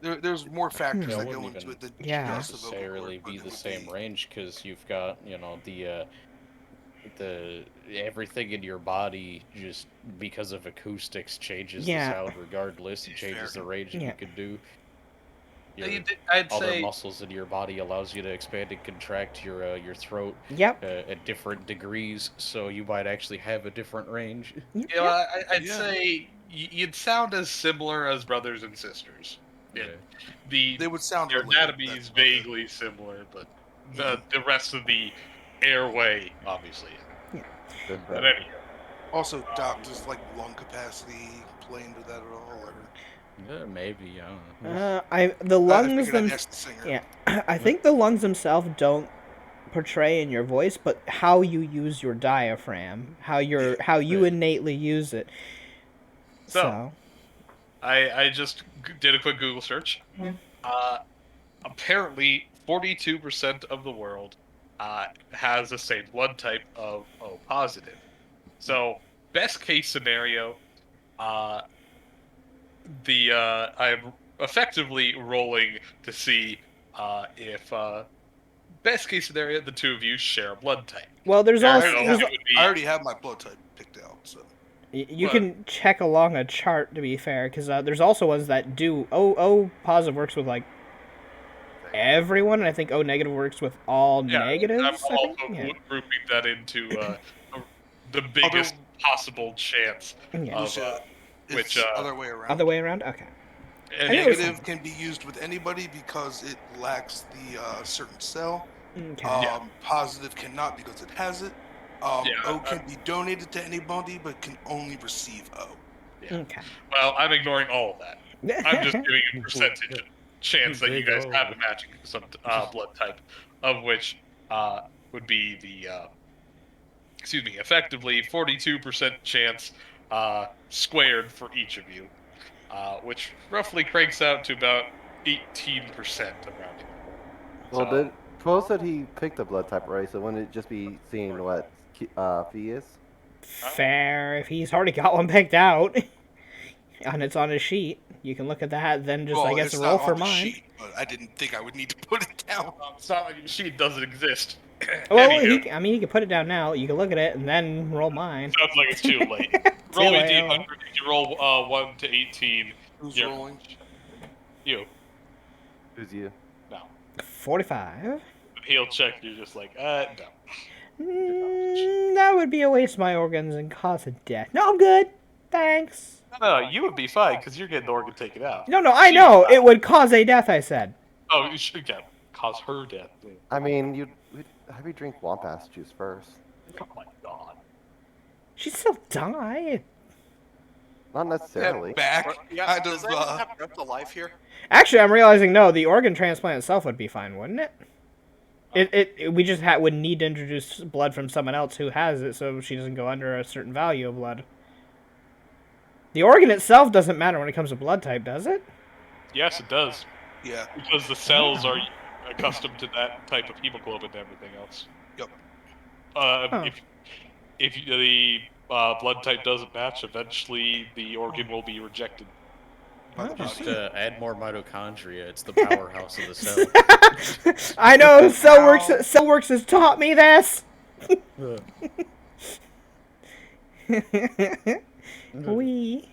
There's more factors Yeah, that it go wouldn't into it than Yeah. just the vocal necessarily cord, be but the it would same be- range because you've got the everything in your body just because of acoustics changes Yeah. the sound regardless. It changes the range that Yeah. you can do. Your I'd other say muscles in your body allows you to expand and contract your throat Yep. at different degrees, so you might actually have a different range. Yep. you know, I'd Yeah. say you'd sound as similar as brothers and sisters. Yeah. The They would sound Your related, anatomy that's is about it. vaguely similar, but the rest of the airway, obviously. But anyhow, Also, Doc, does like lung capacity play into that at all? Or Yeah, maybe. I don't know. The I lungs figured I'd them. ask the singer. Yeah, I think the lungs themselves don't portray in your voice, but how you use your diaphragm, how you Right. innately use it. So- I just did a quick Google search. Apparently, 42% of the world has the same blood type of O positive. So, best case scenario, I'm effectively rolling to see if best case scenario the two of you share a blood type. Well, there's Yeah, also so there's, it would be- I already have my blood type picked out, so. you but- can check along a chart to be fair, because there's also ones that do O positive works with like everyone, and I think O negative works with all Yeah, negatives. I'm I also think. Yeah. grouping that into the biggest possible chance Yeah. of It's which other way around. Other way around. Okay. and I knew it was Negative can be used with anybody because it lacks the certain cell. Okay. Positive cannot because it has it. Yeah, O can be donated to anybody, but can only receive O. Okay. well, I'm ignoring all of that. I'm just giving a percentage chance that you guys Big O. have a matching some blood type, of which would be the effectively 42% chance squared for each of you, which roughly cranks out to about 18% around here. Well, So- Tro said he picked a blood type, right? So wouldn't it just be seeing what Fee is? Fair. If he's already got one picked out, and it's on his sheet, you can look at that. Then just Well, I guess it's roll not for on the mine. sheet, but I didn't think I would need to put it down. It's not like your sheet doesn't exist. Well, Anywho, he can put it down now. You can look at it and then roll mine. sounds like it's too late. Too Roll late. 1800. If you roll 1 to 18, Who's Yeah. rolling? you. Who's you? No. 45. He'll check. You're just like, no. That would be a waste of my organs and cause a death. No, I'm good. Thanks. No, you would be fine because you're getting the organ taken out. No, I know. It would cause a death, I said. Oh, you should get cause her death. I mean, we'd have you drink Wampas juice first. Oh my god. She'd still die. Not necessarily. Back. Yeah, Kind does of, anyone have breath of life here? Actually, I'm realizing, no, the organ transplant itself would be fine, wouldn't it? We just would need to introduce blood from someone else who has it so she doesn't go under a certain value of blood. The organ itself doesn't matter when it comes to blood type, does it? Yes, it does. Yeah. Because the cells are accustomed to that type of hemoglobin and everything else. Yep. If the blood type doesn't match, eventually the organ will be rejected. By the Just body. add more mitochondria. It's the powerhouse of the cell. I know, Cellworks has taught me this! Wee.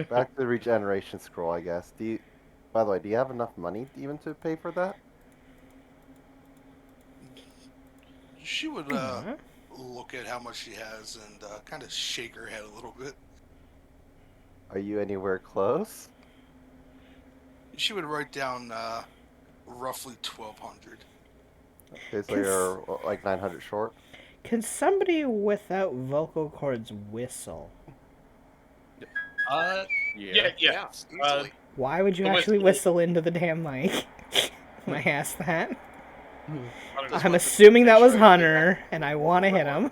Back to the regeneration scroll, I guess. By the way, do you have enough money even to pay for that? She would Mhm. look at how much she has and kind of shake her head a little bit. Are you anywhere close? She would write down roughly 1,200. Okay, so you're like 900 short. Can somebody without vocal cords whistle? Yeah. Easily. Why would you The actually whistle. whistle into the damn mic? When I ask that. Just I'm want to assuming make that was sure- Hunter, and I want to hit him.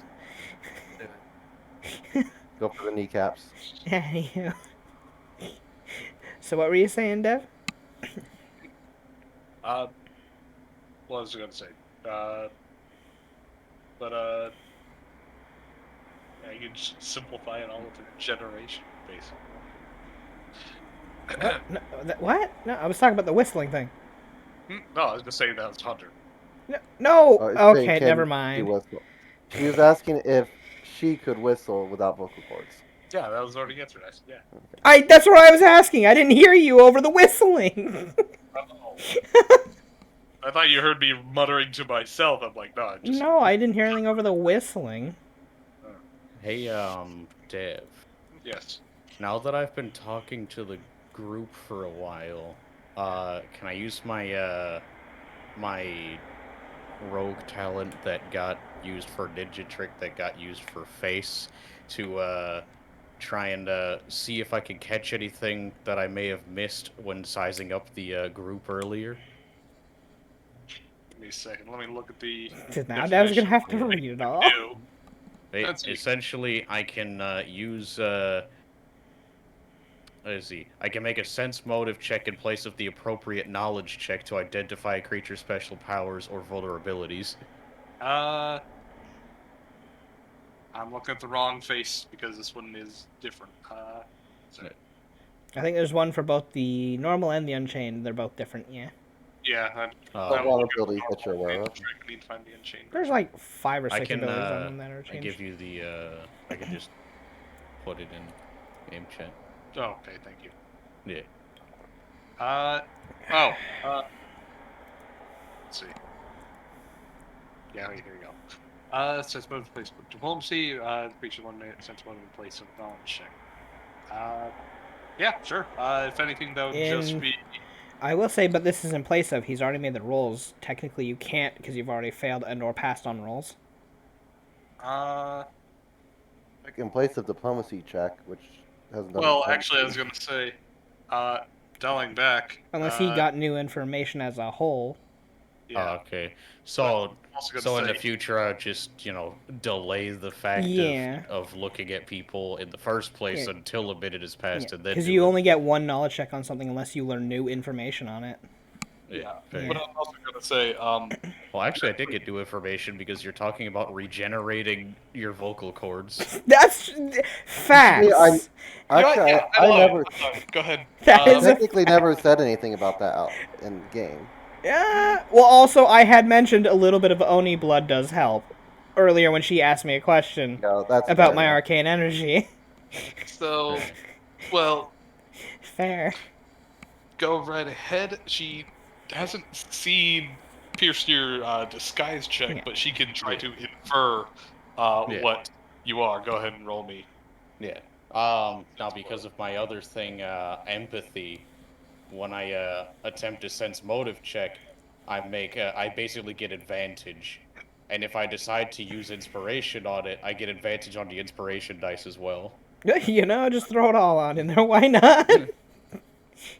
Go for the kneecaps. Anywho. So what were you saying, Dev? What was I going to say? Yeah, you can just simplify it all with generation, basically. What? No, what? No, I was talking about the whistling thing. No, I was going to say that was Hunter. No. Oh, it's saying, Okay, can never she mind. whistle? She was asking if she could whistle without vocal cords. Yeah, that was already answered. I said, yeah. That's what I was asking. I didn't hear you over the whistling. Oh. I thought you heard me muttering to myself. I'm like, no, just No, I didn't hear anything over the whistling. Hey, Dev. yes. Now that I've been talking to the group for a while, can I use my my rogue talent that got used for ninja trick that got used for face to try and see if I can catch anything that I may have missed when sizing up the group earlier? Give me a second. Let me look at the. Now Dev's gonna have to definition. read it all. Ew. Hey, That's easy. essentially, I can use. Let's see. I can make a sense motive check in place of the appropriate knowledge check to identify a creature's special powers or vulnerabilities. I'm looking at the wrong face because this one is different. say. I think there's one for both the normal and the Unchained. They're both different, yeah. Yeah, What water abilities that you're aware of? I need to find the Unchained. There's like 5 or 6 I can, abilities on them that are I changed. give you the, I can just put it in game chat. Oh, okay, thank you. Yeah. Let's see. Yeah, here you go. Sense mode in place of diplomacy, creature 1 minute, sense mode in place of knowledge check. Yeah, sure. If anything, that would just In- be... I will say, but this is in place of. He's already made the rolls. Technically, you can't because you've already failed and or passed on rolls. Uh, Like in place of diplomacy check, which hasn't done. well, its actually, I was thing. gonna say, dialing back. Unless he got new information as a whole. Yeah. Oh, okay. Well, So, I'm also gonna so in the say- future, I would just, delay the fact Yeah. of looking at people in the first place Yeah. until a minute has passed, and then Because do you it. only get 1 knowledge check on something unless you learn new information on it. Yeah. fair. But I'm also gonna say, Well, actually, I did get new information because you're talking about regenerating your vocal cords. That's facts. Actually, I never Go ahead. That is a technically never said anything about that out in game. Yeah. Well, also, I had mentioned a little bit of Oni blood does help earlier when she asked me a question No, that's about fair my enough. arcane energy. So, well, Fair. go right ahead. She hasn't seen pierce your disguise check, Yeah. but she can try to infer Yeah. what you are. Go ahead and roll me. Yeah. Now because of my other thing, empathy, when I attempt to sense motive check, I basically get advantage, and if I decide to use inspiration on it, I get advantage on the inspiration dice as well. Just throw it all on in there. Why not?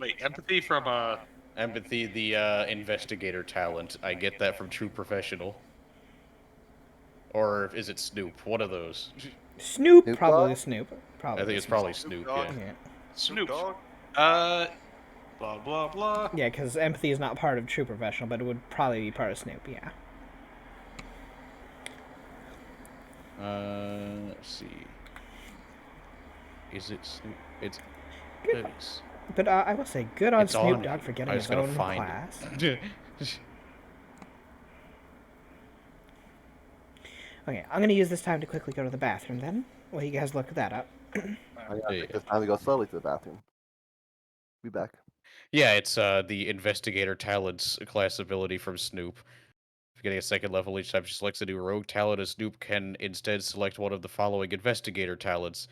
Wait, empathy from Empathy, the investigator talent, I get that from True Professional. Or is it Snoop? One of those. Snoop, Snoop probably Dogg? Snoop. I Probably. think it's probably Snoop. Dogg. Yeah. Yeah. Snoop. Dogg. Blah blah blah. Yeah, because empathy is not part of True Professional, but it would probably be part of Snoop. Yeah. Let's see. Is it Snoop? It's. Good. It is. But I will say, good on It's Snoop on Dogg it. for getting I his just gotta own find class. it. Okay, I'm gonna use this time to quickly go to the bathroom then. While you guys look that up. I gotta Yeah. take this time to go slowly to the bathroom. Be back. Yeah, it's the investigator talents class ability from Snoop. If getting a second level each time she selects a new rogue talent, a Snoop can instead select one of the following investigator talents.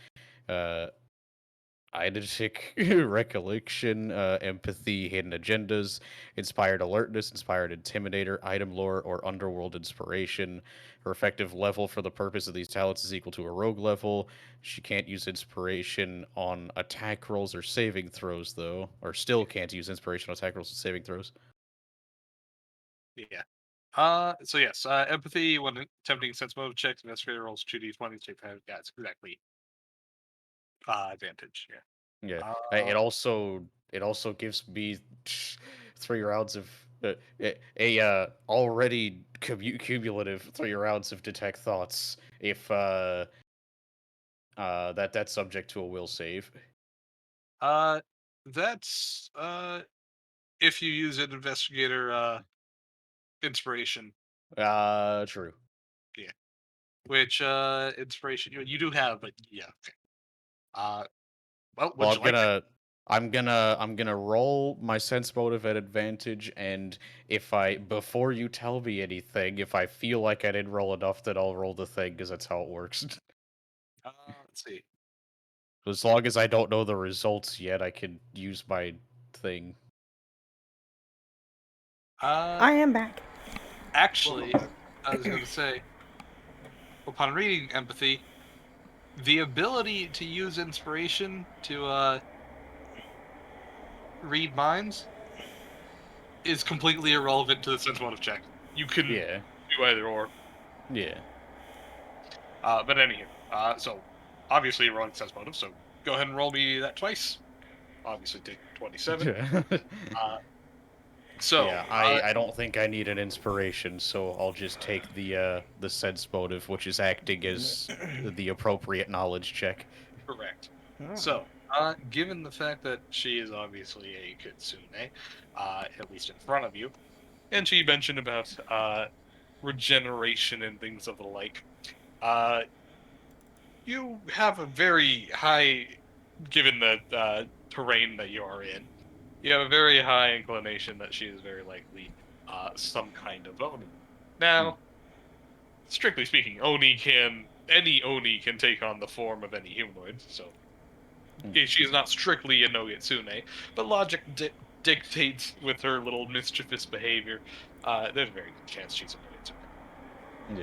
Eidetic recollection, empathy, hidden agendas, inspired alertness, inspired intimidator, item lore, or underworld inspiration. Her effective level for the purpose of these talents is equal to a rogue level. She can't use inspiration on attack rolls or saving throws, though, or still can't use inspiration on attack rolls and saving throws. Yeah. So yes, empathy when attempting sense motive checks, investigator rolls 2d20, check that. Yeah, it's exactly advantage. Yeah. Yeah, it also gives me 3 rounds of already cumulative 3 rounds of detect thoughts if that's subject to a will save. That's if you use an investigator inspiration, True. which inspiration you do have, but yeah. Okay. Well, Well, would you like? I'm gonna roll my sense motive at advantage, and before you tell me anything, if I feel like I didn't roll enough, then I'll roll the thing, because that's how it works. Let's see. As long as I don't know the results yet, I can use my thing. I am back. Actually, I was going to say, upon reading empathy, the ability to use inspiration to read minds is completely irrelevant to the sense motive check. You can Yeah, do either or. yeah. But anywho, so obviously you're rolling sense motive, so go ahead and roll me that twice. Obviously take 27. So yeah, I don't think I need an inspiration, so I'll just take the sense motive, which is acting as the appropriate knowledge check. correct. Oh. So Given the fact that she is obviously a kitsune, at least in front of you, and she mentioned about regeneration and things of the like, you have a very high, given the terrain that you are in, you have a very high inclination that she is very likely some kind of Oni. Now, strictly speaking, any Oni can take on the form of any humanoid, so she is not strictly a Nogitsune, but logic dictates with her little mischievous behavior, there's a very good chance she's a Nogitsune.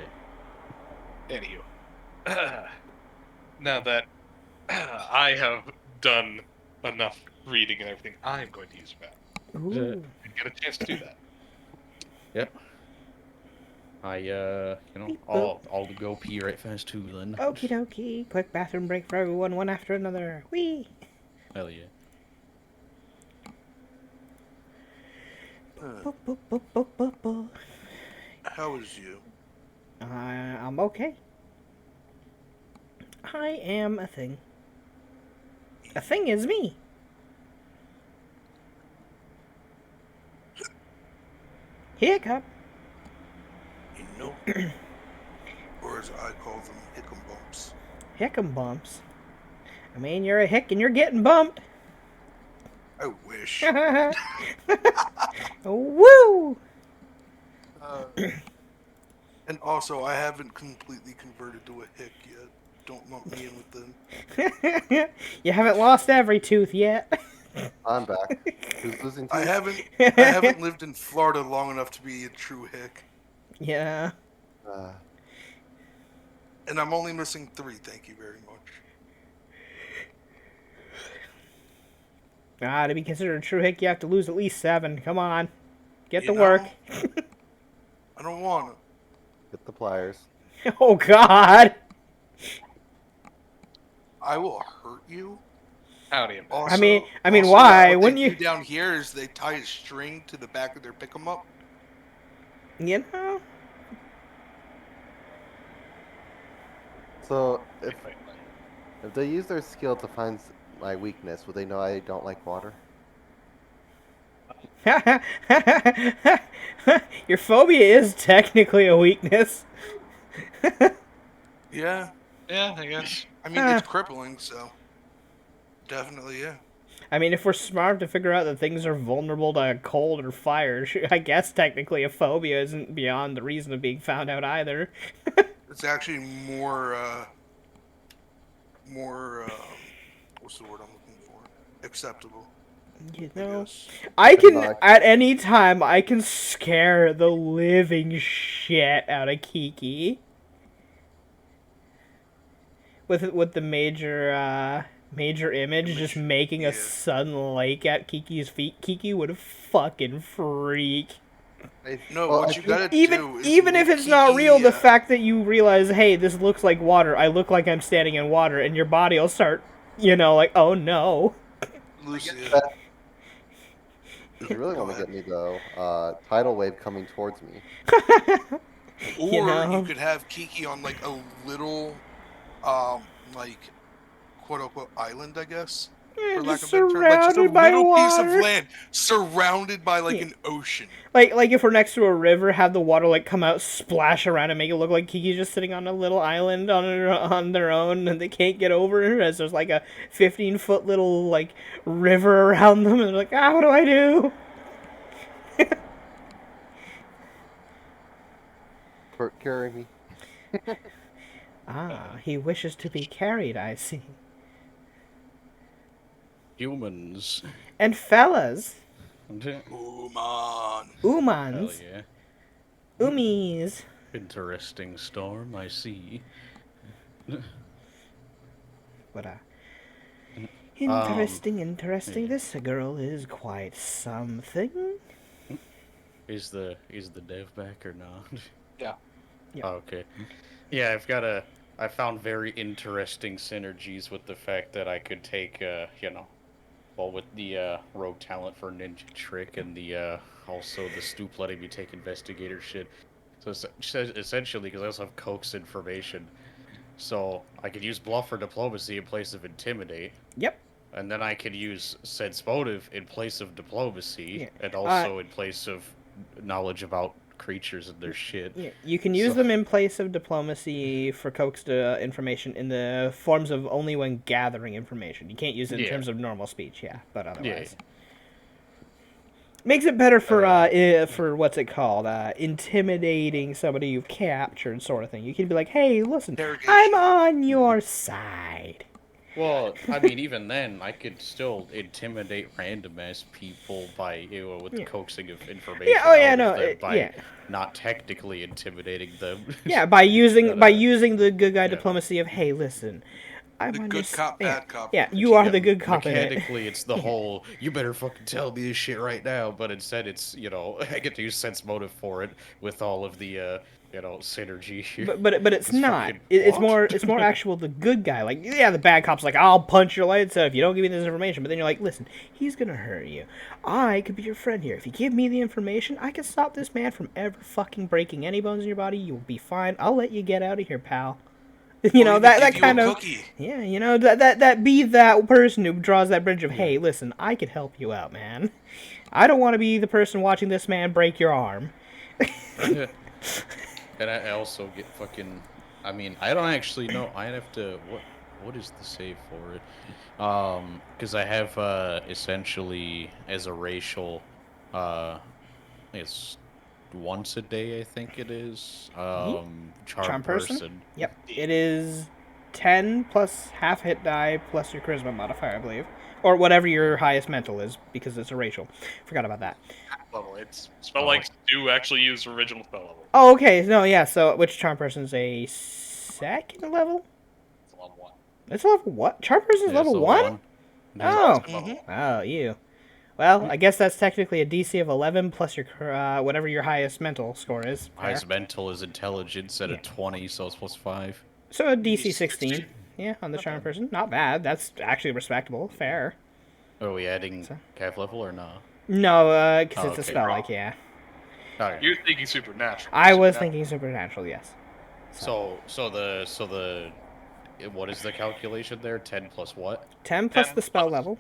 Yeah. Anywho, now that I have done enough reading and everything, I am going to use that. Ooh. And get a chance to do that. Yep. I'll go pee right fast too then. Okie dokie. Quick bathroom break for everyone, one after another. Whee! Hell yeah. Boop, boop, boop, boop, boop, boop. How is you? I'm okay. I am a thing. A thing is me. Hiccup. You know? Or as I call them, hickum bumps. Hickum bumps. I mean, you're a hick and you're getting bumped. I wish. Woo! And also, I haven't completely converted to a hick yet. Don't lump me in with them. You haven't lost every tooth yet. I'm back. Who's losing teeth? I haven't lived in Florida long enough to be a true hick. Yeah. And I'm only missing 3, thank you very much. To be considered a true hick, you have to lose at least 7. Come on. Get You to work. I don't want to. Get the pliers. Oh, God. I will hurt you. Howdy. Also, I mean, also, why? What Wouldn't they you? do down here is they tie a string to the back of their pick 'em up. You know? So if they use their skill to find my weakness, would they know I don't like water? Your phobia is technically a weakness. Yeah. Yeah, I guess. I mean, it's crippling, so definitely, yeah. I mean, if we're smart to figure out that things are vulnerable to cold or fire, I guess technically a phobia isn't beyond the reason of being found out either. It's actually more, what's the word I'm looking for? Acceptable. You know, Yes. I can, Goodbye. at any time, I can scare the living shit out of Kiki. With the major image just making a sudden lake at Kiki's feet, Kiki would fucking freak. No, Well, what I you think gotta do Even is if it's not Kiki, real, the fact that you realize, hey, this looks like water, I look like I'm standing in water, and your body will start, like, oh no. Lucia, If you really want to get me though, tidal wave coming towards me. or You know? you could have Kiki on like a little, like quote unquote island, I guess. For lack Just of a better term, like just a surrounded by little piece of water. land surrounded by like Yeah. an ocean. Like if we're next to a river, have the water like come out, splash around, and make it look like Kiki's just sitting on a little island on their own, and they can't get over as there's like a 15-foot little like river around them, and they're like, what do I do? For carry me. He wishes to be carried, I see. Humans. And fellas, Oh man. Hell umans, yeah. umies. Interesting storm, I see. But interesting. yeah. This girl is quite something. Is the dev back or not? Yeah. Yeah. Oh, okay. Yeah, I found very interesting synergies with the fact that I could take, with the rogue talent for ninja trick and the also the stoop letting me take investigator shit. So essentially, because I also have coax information, so I could use bluff or diplomacy in place of intimidate. Yep. And then I could use sense motive in place of diplomacy, Yeah. and also in place of knowledge about creatures and their shit. Yeah, you can use So- them in place of diplomacy for coaxed information in the forms of only when gathering information. You can't use it in Yeah. terms of normal speech, but Yeah. otherwise. Makes it better for what's it called? Intimidating somebody you've captured, sort of thing. You can be like, "Hey, listen, Interrogation. I'm on your side." Well, I mean, even then, I could still intimidate random ass people by with the Yeah. coaxing of information. Yeah, oh yeah, out no, of them by yeah. not technically intimidating them. Yeah, by using But, the good guy yeah. diplomacy of, "Hey, listen, I'm The on good your s- cop, yeah, bad cop. Yeah, you are Yeah, the good cop in it. Mechanically, it's the whole you better fucking tell me this shit right now. But instead, it's I get to use sense motive for it with all of the synergy here. But it's It's not. fucking It's what? more actual the good guy. Like, yeah, the bad cop's like, "I'll punch your lights out if you don't give me this information." But then you're like, "Listen, he's gonna hurt you. I could be your friend here. If you give me the information, I can stop this man from ever fucking breaking any bones in your body. You'll be fine. I'll let you get out of here, pal." You know, Or even that give you a kind of cookie. yeah. You know, that be that person who draws that bridge of, "Hey, listen, I could help you out, man. I don't want to be the person watching this man break your arm." And I also get fucking. I mean, I don't actually know. I have to. What is the save for it? Because I have essentially as a racial, it's once a day. I think it is. Charm person. Yep. It is 10 plus half hit die plus your charisma modifier, I believe. Or whatever your highest mental is, because it's a racial. Forgot about that. Level. It's spell likes do actually use original spell level. Oh, okay. No, yeah. So, which charm person is a second level? It's level 1. It's level what? Charm person's Yeah, level so 1? Oh. Mhm. Oh, you. Well, I guess that's technically a DC of 11 plus your whatever your highest mental score is. Fair. Highest mental is intelligence at a 20, so it's plus 5. So a DC 16. Yeah, on the charm person. Not bad. That's actually respectable. Fair. Are we adding So- calf level or no? No, because Oh, it's a okay. spell, like, yeah. Okay. You're thinking supernatural. I was Supernatural. thinking supernatural, yes. So the what is the calculation there? 10 plus what? 10 plus 10 the spell plus- level.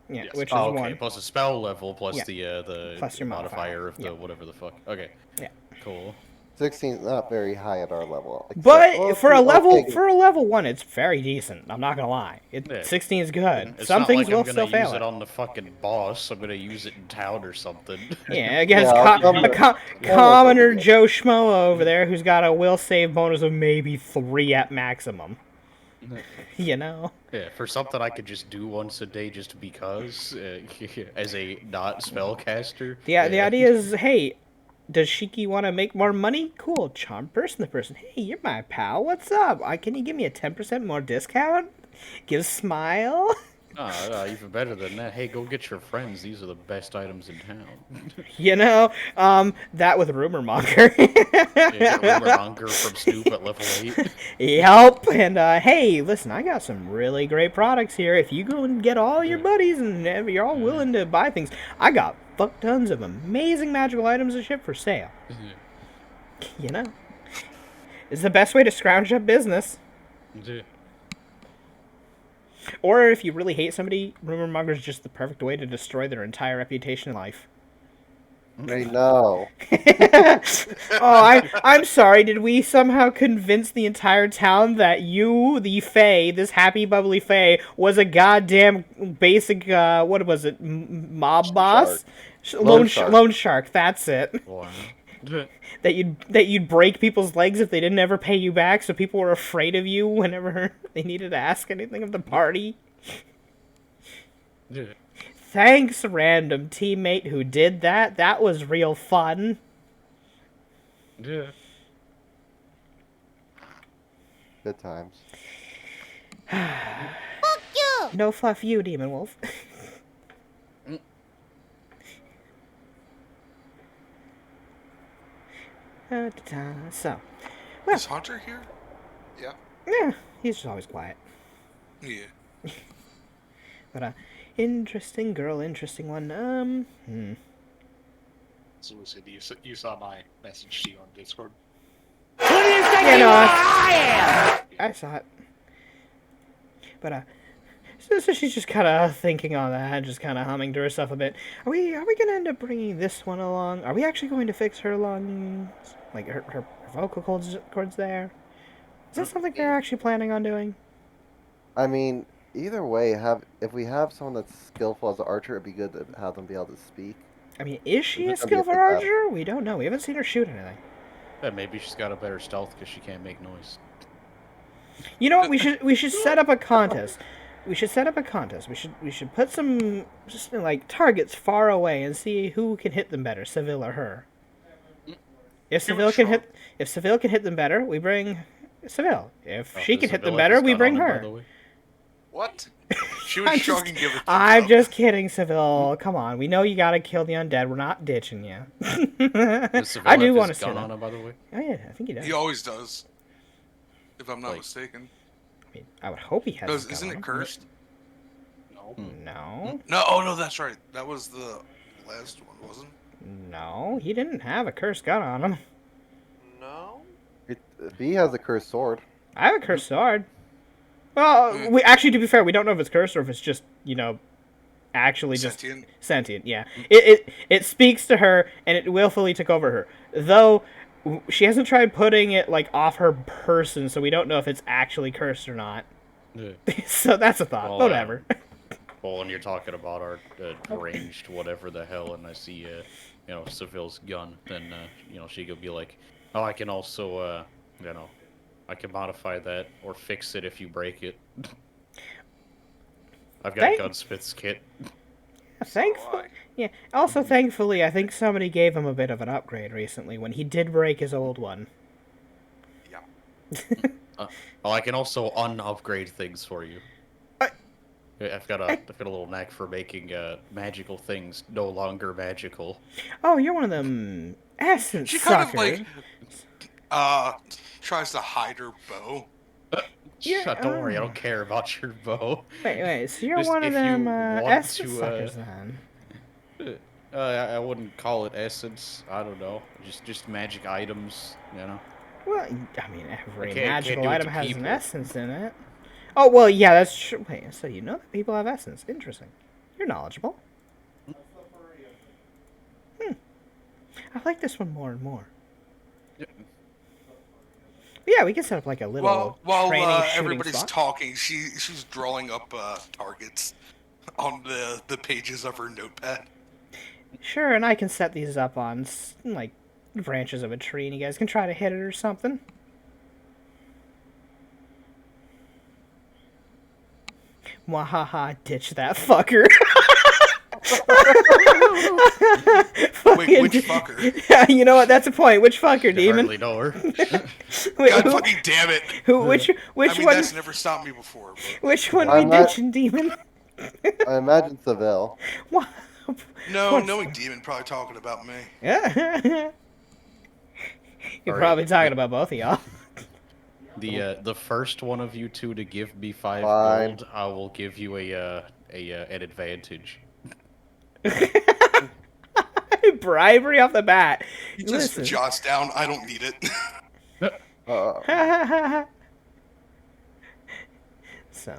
Yeah, yes. which is Oh, okay. 1. Plus the spell level plus Yeah. the Plus your modifier. of the Yeah. whatever the fuck. Okay. Yeah. Cool. 16 is not very high at our level. But well, for a okay, level 1, it's very decent. I'm not gonna lie. Yeah. 16 is good. It's Some not things like will I'm gonna still use fail it it. on the fucking boss. I'm gonna use it in town or something. Yeah, against Yeah, I'll come a to- commoner Joe Schmo over there who's got a will save bonus of maybe 3 at maximum. You know? Yeah, for something I could just do once a day just because, as a not spellcaster. The idea is, hey, does Shiki want to make more money? Cool, charm person the person. Hey, you're my pal. What's up? Can you give me a 10% more discount? Give smile. Even better than that. Hey, go get your friends. These are the best items in town. You know, that with rumor monger. Yeah, Rumor Monger from Snoop at level 8. Yep. And hey, listen, I got some really great products here. If you go and get all your buddies and you're all willing to buy things, I got fuck tons of amazing magical items to ship for sale. You know, it's the best way to scrounge up business. Or if you really hate somebody, rumor monger is just the perfect way to destroy their entire reputation in life. I know. I'm sorry. Did we somehow convince the entire town that you, the Fae, this happy, bubbly Fae, was a goddamn basic, what was it, mob boss? Loan shark. Loan shark, that's it. Wow. That you'd break people's legs if they didn't ever pay you back, so people were afraid of you whenever they needed to ask anything of the party. Thanks, random teammate who did that. That was real fun. Yeah. Good times. No fluff you, Demon Wolf. So, Is Hunter here? yeah, he's just always quiet. Yeah. But, interesting girl, interesting one. So Lucy, you saw my message to you on Discord. Yeah, no, I saw it. But, So she's just kind of thinking on that, just kind of humming to herself a bit. Are we gonna end up bringing this one along? Are we actually going to fix her lungs, like her vocal cords there? Is that something they're actually planning on doing? I mean, either way, if we have someone that's skillful as an archer, it'd be good to have them be able to speak. I mean, is she a It's gonna be a skillful good battle. archer? We don't know. We haven't seen her shoot anything. Yeah, maybe she's got a better stealth because she can't make noise. You know what? We should set up a contest. We should set up a contest. We should put some just like targets far away and see who can hit them better, Seville or her. If Give it a Seville can hit them better, we bring Seville. If Oh, she does can hit them Sevilla better, just we got bring on him, by her. the way? What? She was I'm strong just- and give it. I'm just kidding, Seville. Come on, we know you gotta kill the undead. We're not ditching you. Does Seville I do have want to his see gun that. on him, by the way? Oh yeah, I think he does. He always does. If I'm not Like- mistaken. I mean, I would hope he has. his gun Isn't on it him. cursed? No. No, No. Oh no, that's right. That was the last one, wasn't it? no, he didn't have a cursed gun on him. No. He has a cursed sword. I have a cursed sword. Well, we actually, to be fair, we don't know if it's cursed or if it's just actually just Sentient. sentient. Yeah, it speaks to her and it willfully took over her. Though she hasn't tried putting it like off her person, so we don't know if it's actually cursed or not. Yeah. So that's a thought. Well, Whatever. Well, when you're talking about our ranged whatever the hell, and I see, Seville's gun, then, she could be like, oh, I can also, I can modify that or fix it if you break it. I've got a gunsmith's kit. Thankfully, yeah. Also, thankfully, I think somebody gave him a bit of an upgrade recently when he did break his old one. Oh, I can also un-upgrade things for you. I've got a little knack for making magical things no longer magical. Oh, you're one of them essence She kind suckers. of like tries to hide her bow. Yeah, Shut, don't worry, I don't care about your bow. Wait, so you're Just one of if them you want essence to, suckers then? I wouldn't call it essence. I don't know. Just magic items, Well, I mean, every can't magical do it item to has an people. essence in it. Oh, well, yeah, that's true. Wait, so you know that people have essence. Interesting. You're knowledgeable. I like this one more and more. Yeah, we can set up like a little While training shooting everybody's spot. talking, she's drawing up targets on the pages of her notepad. Sure, and I can set these up on, like, branches of a tree, and you guys can try to hit it or something. Mwahaha, ditch that fucker. Wait, which fucker? Yeah, you know what? That's a point. Which fucker, I demon? hardly know her. Wait, God who, fucking damn it! which I mean, one? that's never stopped me before. But... Which one I'm we not- ditching, demon? I imagine Seville. What? No, What's- knowing demon probably talking about me. Yeah. You're Alright. probably talking about both of y'all. The first one of you two to give me 5 Fine. gold, I will give you an advantage. Bribery off the bat. He just Listen. jots down. I don't need it. So,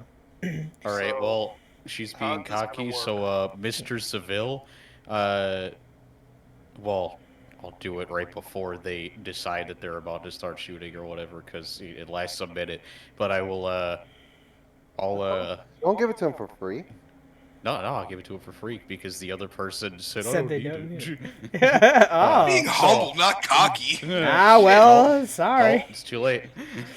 All right. So, Well, she's how being is this gonna cocky, work? so Mr. Seville, well, I'll do it right before they decide that they're about to start shooting or whatever, because it lasts a minute. But I will, I'll Don't give it to him for free. no, I'll give it to him for free because the other person said, Said "Oh, they you don't do." need oh. Being humble, not cocky. Ah, well, sorry. Oh, it's too late.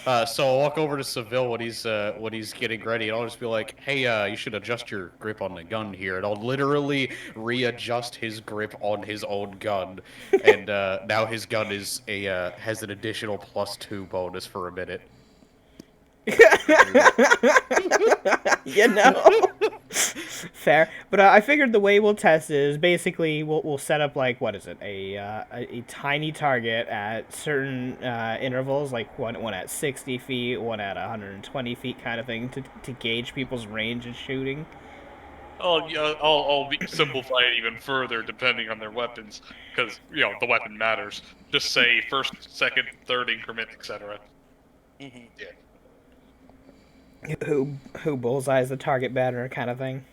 So I'll walk over to Seville when he's getting ready, and I'll just be like, "Hey, you should adjust your grip on the gun here." And I'll literally readjust his grip on his own gun, and now his gun is has an additional +2 bonus for a minute. You know, fair. But I figured the way we'll test it is basically we'll set up like what is it a tiny target at certain intervals, like one at 60 feet, one at 120 feet, kind of thing, to gauge people's range of shooting. I'll simplify it even further depending on their weapons, because the weapon matters. Just say first, second, third increment, etc. Mhm. Who bullseyes the target better, kind of thing.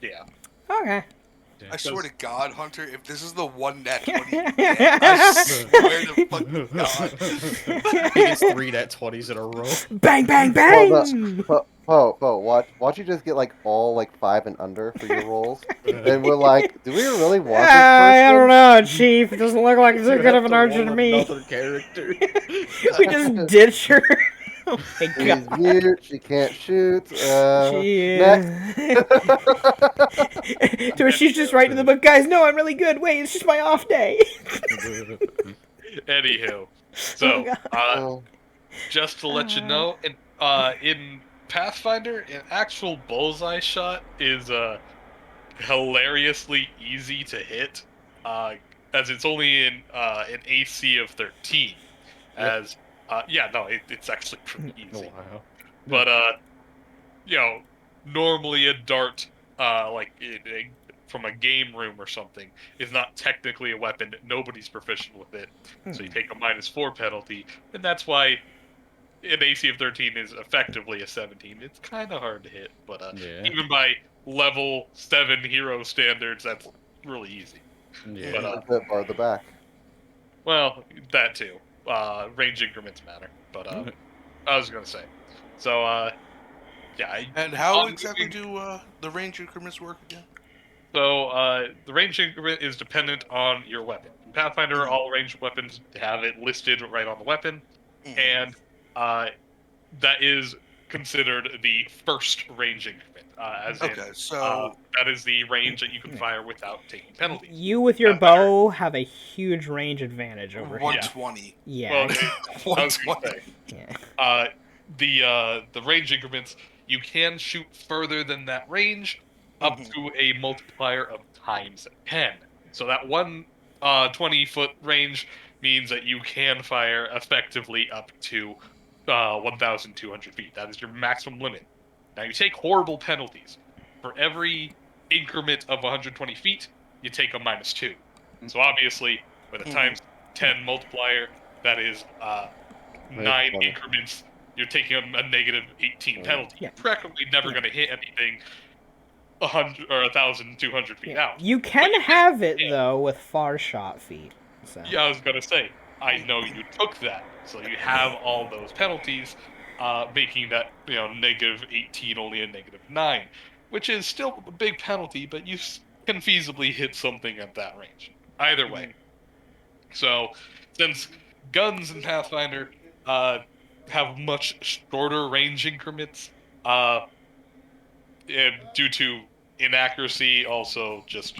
Yeah. Okay. I swear to God, Hunter, if this is the one net 20 you I get, I swear to fucking God. He gets 3 net 20s in a row. Bang, bang, Well, bang! watch you just get like all like 5 and under for your rolls, and we're like, do we really want this I don't person? know, Chief. It doesn't look like too You good have of an to archer roll to me. Another character. We just ditch her. Oh my She's god. mute. She can't shoot. She Next. To which she's just writing in the book, guys, no, I'm really good. Wait, it's just my off day. Anywho, so Oh, just to let you know, in Pathfinder, an actual bullseye shot is hilariously easy to hit, as it's only in an AC of 13. As it's actually pretty easy. Wow. But normally a dart, from a game room or something, is not technically a weapon. Nobody's proficient with it, so you take a -4 penalty, and that's why an AC of 13 is effectively a 17. It's kind of hard to hit, but Yeah. even by level 7 hero standards, that's really easy. Yeah. But, a bit farther back. Well, that too. Range increments matter, but I was gonna say. So, And how obviously- exactly do the range increments work again? So, the range increment is dependent on your weapon. In Pathfinder, all ranged weapons have it listed right on the weapon, and that is considered the first range increment. That is the range that you can fire without taking penalties. You with your bow have a huge range advantage over him. 120. Yeah. Well, I was gonna say, Yeah. the range increments, you can shoot further than that range, up to a multiplier of times 10. So that 20-foot range means that you can fire effectively up to 1,200 feet. That is your maximum limit. Now you take horrible penalties. For every increment of 120 feet, you take a -2. So obviously, with a times 10 multiplier, that is 9 funny. increments. You're taking a -18 penalty. Yeah. You're practically never going to hit anything 100 or 1,200 feet out. You can have it though with far shot feet. So. Yeah, I was gonna say. I know you took that, so you have all those penalties, making that -18 only a -9, which is still a big penalty, but you can feasibly hit something at that range. Either way. So, since guns in Pathfinder have much shorter range increments, due to inaccuracy, also just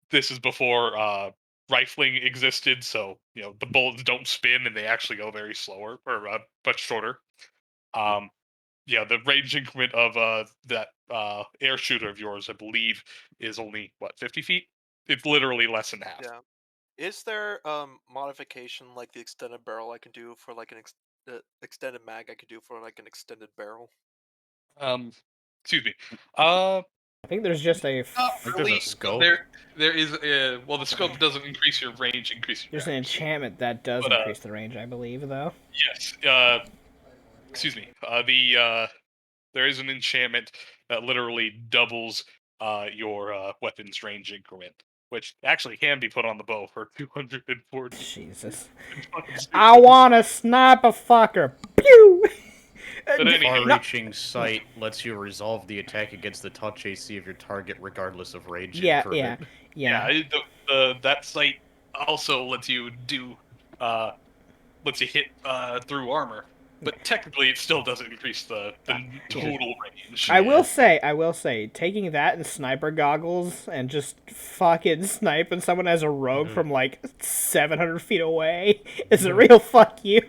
this is before rifling existed, so the bullets don't spin and they actually go very slower or much shorter. The range increment of that air shooter of yours, I believe, is only 50 feet. It's literally less than half. Yeah. Is there modification like the extended barrel I can do for like an extended mag I could do for like an extended barrel? Excuse me. I think there's just a. There's a scope. There is the scope doesn't increase your range, increase your There's an damage. enchantment that does But, increase the range, I believe, though. Yes. Excuse me. There is an enchantment that literally doubles your weapon's range increment, which actually can be put on the bow for 240. Jesus. I wanna snipe a fucker. Pew! But anyway, Far-reaching sight lets you resolve the attack against the touch AC of your target, regardless of range. Yeah. that sight also lets you hit through armor, but technically it still doesn't increase the total range. I will say, taking that and sniper goggles and just fucking sniping someone as a rogue from like 700 feet away is a real fuck you.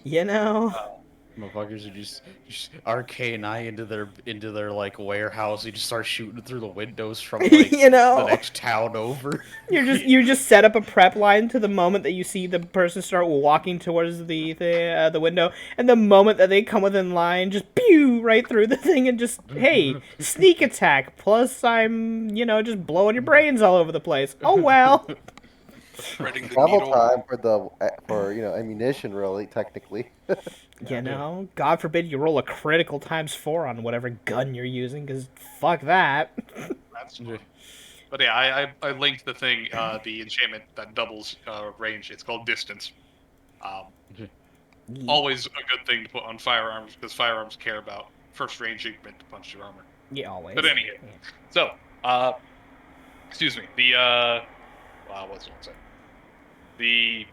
Motherfuckers are just RK&I into their like warehouse. You just start shooting through the windows from like the next town over. You just set up a prep line to the moment that you see the person start walking towards the window, and the moment that they come within line, just pew right through the thing and just hey, sneak attack. Plus I'm just blowing your brains all over the place. Oh well. Threading the Travel needle. time for ammunition, really, technically. You know, God forbid you roll a critical ×4 on whatever gun you're using, because fuck that. That's fun. But yeah, I linked the thing, the enchantment that doubles range. It's called distance. Always a good thing to put on firearms because firearms care about first range increment to punch through armor. Yeah, always. But anyhow, Yeah. so excuse me. The what's it say? The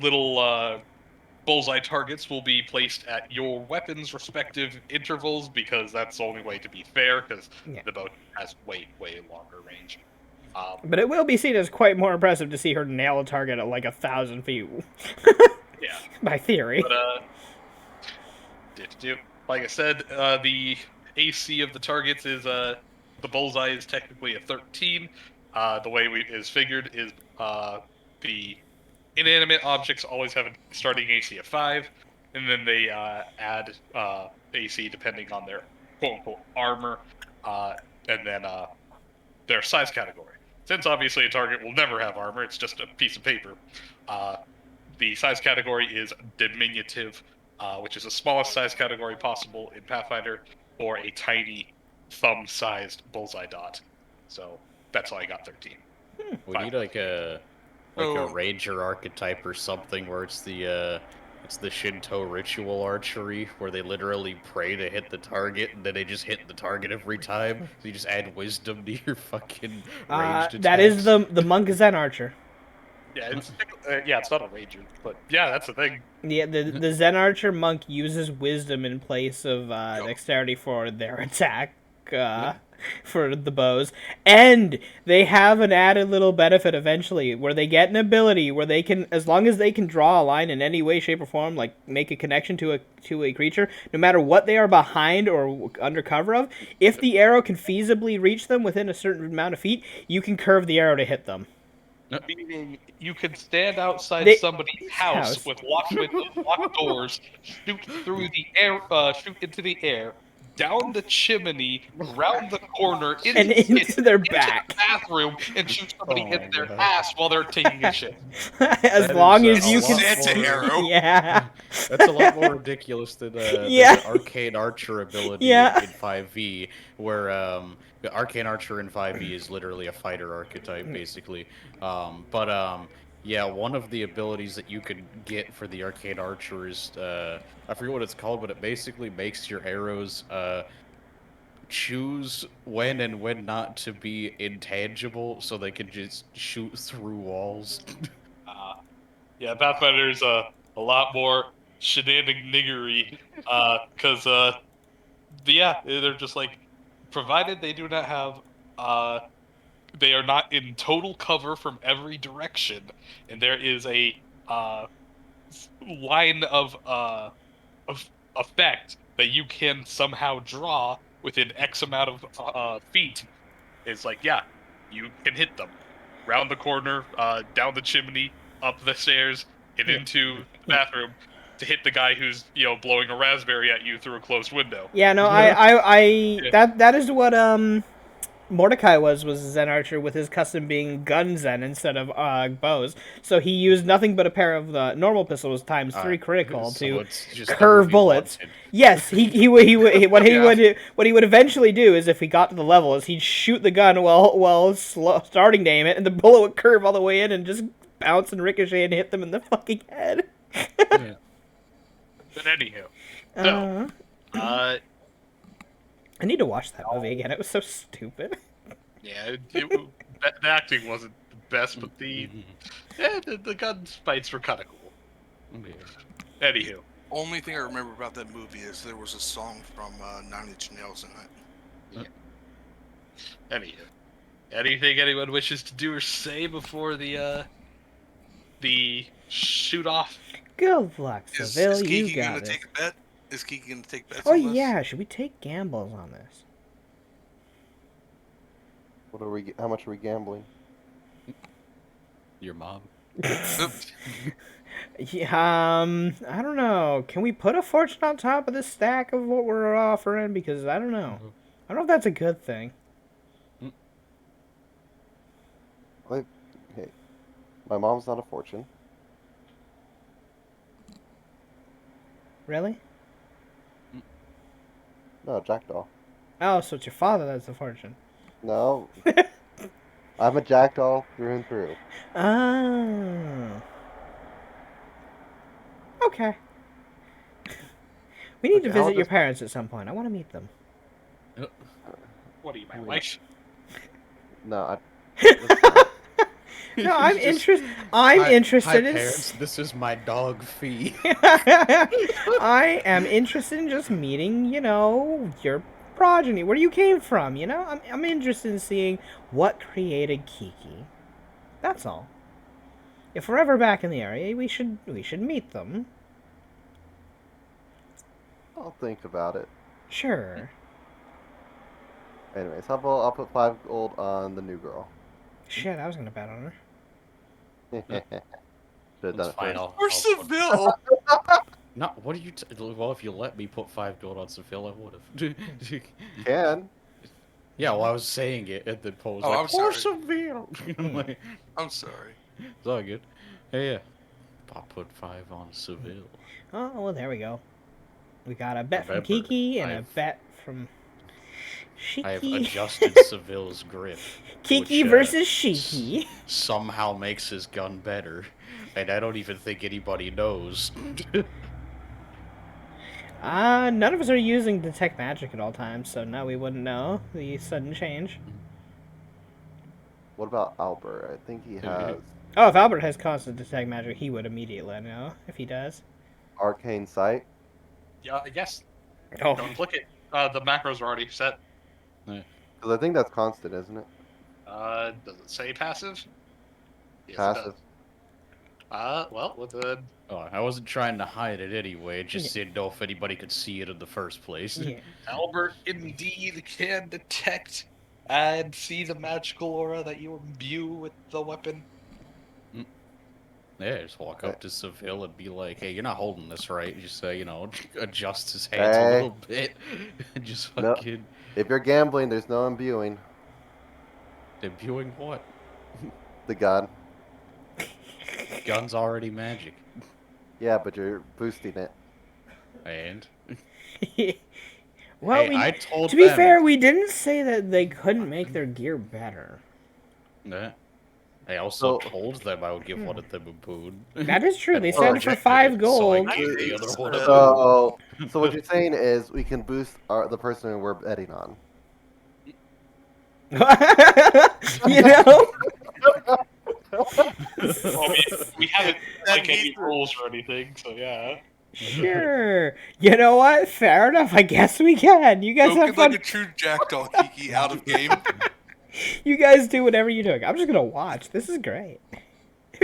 little bullseye targets will be placed at your weapon's respective intervals because that's the only way to be fair because Yeah. the bow has way longer range. But it will be seen as quite more impressive to see her nail a target at like 1,000 feet. Yeah. By theory. But like I said, the AC of the targets is the bullseye is technically a 13. The way is figured is the inanimate objects always have a starting AC of 5, and then they add AC depending on their quote-unquote armor, and then their size category. Since obviously a target will never have armor, it's just a piece of paper, the size category is diminutive, which is the smallest size category possible in Pathfinder, or a tiny thumb-sized bullseye dot. So that's why I got 13. We need like a ranger archetype or something where it's the Shinto ritual archery where they literally pray to hit the target and then they just hit the target every time. So you just add wisdom to your fucking ranged attacks. That is the monk Zen archer. Yeah, it's not a ranger, but yeah, that's the thing. Yeah, the Zen archer monk uses wisdom in place of dexterity for their attack. For the bows, and they have an added little benefit eventually where they get an ability where they can, as long as they can draw a line in any way, shape, or form, like make a connection to a creature, no matter what they are behind or under cover of, if the arrow can feasibly reach them within a certain amount of feet, you can curve the arrow to hit them. Meaning you could stand outside somebody's house with locked windows, locked doors, shoot through the air, shoot into the air, down the chimney, round the corner, into their back, into the bathroom, and shoot somebody in their ass while they're taking a shit. As long as you can. Santa arrow. Yeah. That's a lot more ridiculous than the Arcane Archer ability in 5e, where the Arcane Archer in 5e is literally a fighter archetype, basically. Yeah, one of the abilities that you could get for the Arcane Archer is, I forget what it's called, but it basically makes your arrows choose when and when not to be intangible so they can just shoot through walls. Yeah, Pathfinder's a lot more shenanigans-niggery, because, they're just like, provided they do not have, they are not in total cover from every direction, and there is a line of effect that you can somehow draw within X amount of feet. It's like, yeah, you can hit them. Round the corner, down the chimney, up the stairs, and into the bathroom to hit the guy who's, blowing a raspberry at you through a closed window. Yeah, no, that is what, Mordecai was a Zen archer with his custom being gun Zen instead of bows. So he used nothing but a pair of the normal pistols times 3 critical to curve bullets. Yes, what he would eventually do is if he got to the level is he'd shoot the gun while starting to aim it, and the bullet would curve all the way in and just bounce and ricochet and hit them in the fucking head. Yeah. But anyhow, so I need to watch that movie again. It was so stupid. Yeah, the acting wasn't the best, but the gun fights were kind of cool. Anywho. Only thing I remember about that movie is there was a song from Nine Inch Nails in it. Anywho. Anything anyone wishes to do or say before the shoot off? Good luck, Seville. Is Kiki you got gonna this. take a bet? Is Kiki gonna take bets Oh on this? yeah, should we take gambles on this? How much are we gambling? Your mom. Yeah, I don't know. Can we put a fortune on top of this stack of what we're offering? Because I don't know. I don't know if that's a good thing. Hey, My mom's not a fortune. Really? No, jackdaw. Oh, so it's your father that's a fortune. No. I'm a jackdaw through and through. Oh. Okay. We need to Okay, I'll visit your just- parents at some point. I want to meet them. What are you, my wife? No, No, I'm Just- interested. I'm Hi, interested in. parents, this is my dog Fee. I am interested in just meeting, your progeny, where you came from. I'm interested in seeing what created Kiki. That's all. If we're ever back in the area, we should meet them. I'll think about it. Sure. Anyways, how about I'll put 5 gold on the new girl. Shit, I was gonna bet on her. Should have done That's it fine. first. Or Put- Seville. No, what are you? Well, if you let me put 5 gold on Seville, I would have. Can. Yeah, well, I was saying it at the polls. Oh, like, I'm "Poor sorry. Seville. Like, I'm sorry. it's all good. Hey, yeah. I'll put 5 on Seville. Oh, well, there we go. We got a bet from Remember, Kiki and a I've- bet from I have Shiki. adjusted Seville's grip. Kiki which, versus Shiki. Somehow makes his gun better. And I don't even think anybody knows. None of us are using detect magic at all times, so no, we wouldn't know the sudden change. What about Albert? I think he has Oh, if Albert has constant detect magic, he would immediately know if he does. Arcane Sight. Yeah, yes. Oh, Don't click it. The macros are already set. Because I think that's constant, isn't it? Does it say passive? Yes, it Passive. does. Well, with the Oh, I wasn't trying to hide it anyway. Just Yeah. didn't know if anybody could see it in the first place. yeah. Albert indeed can detect and see the magical aura that you imbue with the weapon. Yeah, just walk up to Seville and be like, "Hey, you're not holding this right." Just say, adjust his hands a Hey. little bit, and just No. fucking If you're gambling, there's no imbuing debuting what? the gun. Gun's already magic, Yeah, but you're boosting it. and Well, hey, I told to be them- fair, we didn't say that they couldn't make their gear better. Yeah. I also So- told them I would give one of them a boon. That is true. They And said for rejected 5 it, so I gold. gave the other one a boon. So what you're saying is we can boost the person we're betting on. you know? Well, we haven't That like any needs to- rules or anything, so yeah. Sure. You know what? Fair enough. I guess we can. You guys have Spoken fun. like a true jackdaw, Kiki, out of game. You guys do whatever you're doing. I'm just gonna watch. This is great.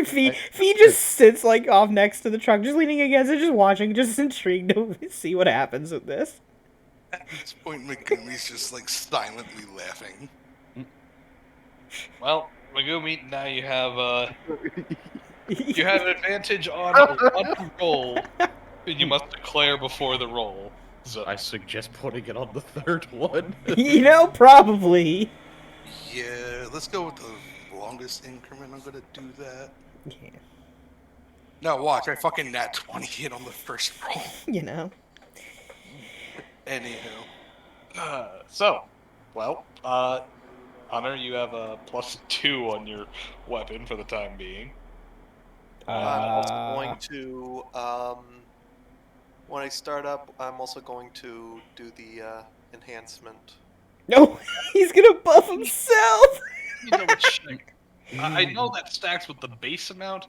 Fee just sits like off next to the truck, just leaning against it, just watching, just intrigued to see what happens with this. At this point, Megumi's just like silently laughing. Well, Megumi, now you have you have an advantage on one roll. You must declare before the roll. So I suggest putting it on the third one. Probably. Yeah, let's go with the longest increment. I'm gonna do that. Yeah, Now watch, I fucking nat 20 hit on the first roll. you know. Anyhow. Hunter, you have a +2 on your weapon for the time being. I'm also going to, when I start up, I'm also going to do the enhancement. No, he's gonna buff himself. I know that stacks with the base amount,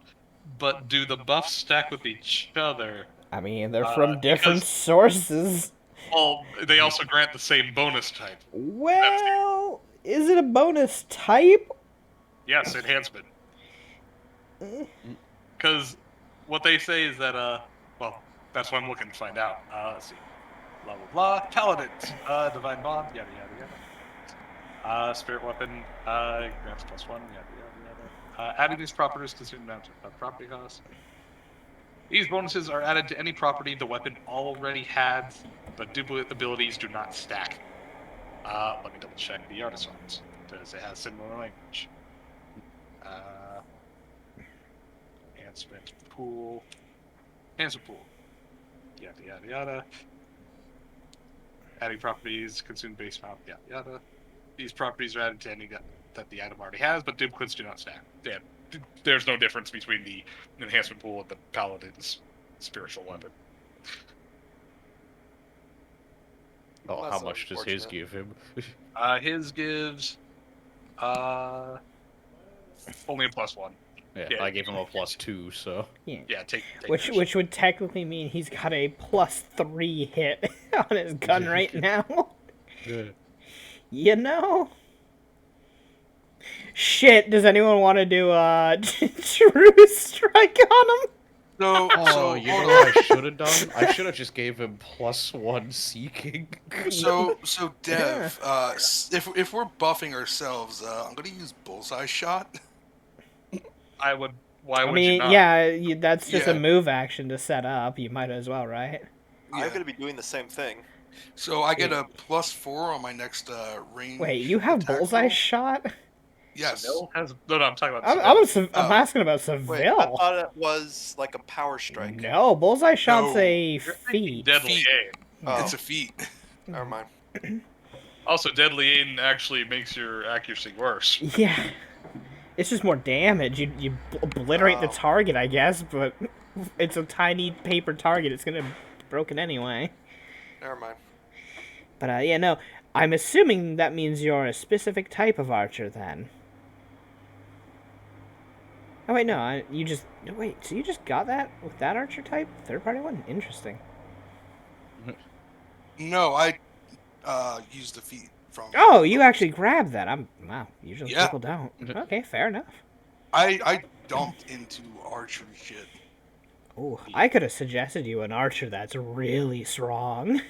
but do the buffs stack with each other? I mean, they're from different because- sources. Well, they also grant the same bonus type. Well, is it a bonus type? Yes, enhancement. Because what they say is that, well, that's what I'm looking to find out. Let's see. Blah, blah, blah. Paladins. Divine Bond, yada, yada, yada. Spirit Weapon, grants +1, yada, yada, yada. Adding these properties to certain amounts of property costs. These bonuses are added to any property the weapon already has, but duplicate abilities do not stack. Let me double check the artists. Does it have similar language? Expansive pool. Handsome pool. Yada yada yada. Adding properties, consume base mount, yada yada. These properties are added to any that the item already has, but dim quints do not stack. Yeah, there's no difference between the enhancement pool and the paladin's spiritual weapon. Oh, That's how much does his unfortunate. give him? His gives only a +1. Yeah, Yeah, I gave him a +2, so. Yeah. Yeah, take Which would technically mean he's got a +3 hit on his gun right now. You know? Shit, does anyone want to do true strike on him? So, Oh, you know what I should have done? I should have just gave him +1 seeking. so Dev, if we're buffing ourselves, I'm gonna use bullseye shot. I would. Why I would you mean, not? yeah, that's just a Yeah. move action to set up. You might as well, right? I'm Yeah. gonna be doing the same thing. So I get a +4 on my next range. Wait, you have attack bullseye roll? shot? Yes. Seville has no. I'm talking about. I'm Seville. I'm Oh. asking about Wait, I Seville. thought it was like a power strike. No, bullseye shot's No. a You're thinking feat. Deadly Feet. aim. Oh, It's a feat. never mind. Also, deadly aim actually makes your accuracy worse. Yeah. It's just more damage. You obliterate the Oh. target, I guess, but it's a tiny paper target. It's gonna be broken anyway. Never mind. But yeah, no. I'm assuming that means you're a specific type of archer then. Oh wait, no. Wait. So you just got that with that archer type, third party one? Interesting. No, I used the feat from. Oh, you actually grabbed that. Wow. Usually Yeah. people don't. Okay, fair enough. I dumped into archery shit. Oh, I could have suggested you an archer that's really strong.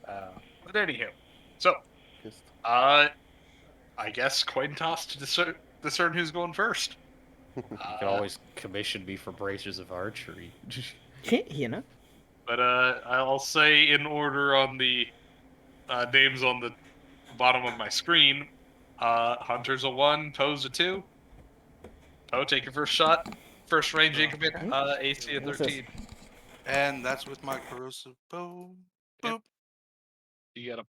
But anyhow, so Just I guess coin toss to discern who's going first. You can always commission me for braces of archery. You know? But I'll say in order on the names on the bottom of my screen. Hunter's a 1, Poe's a 2. Poe, take your first shot. First range increment, AC of What's this? 13. And that's with my corrosive bow. Boop. You get a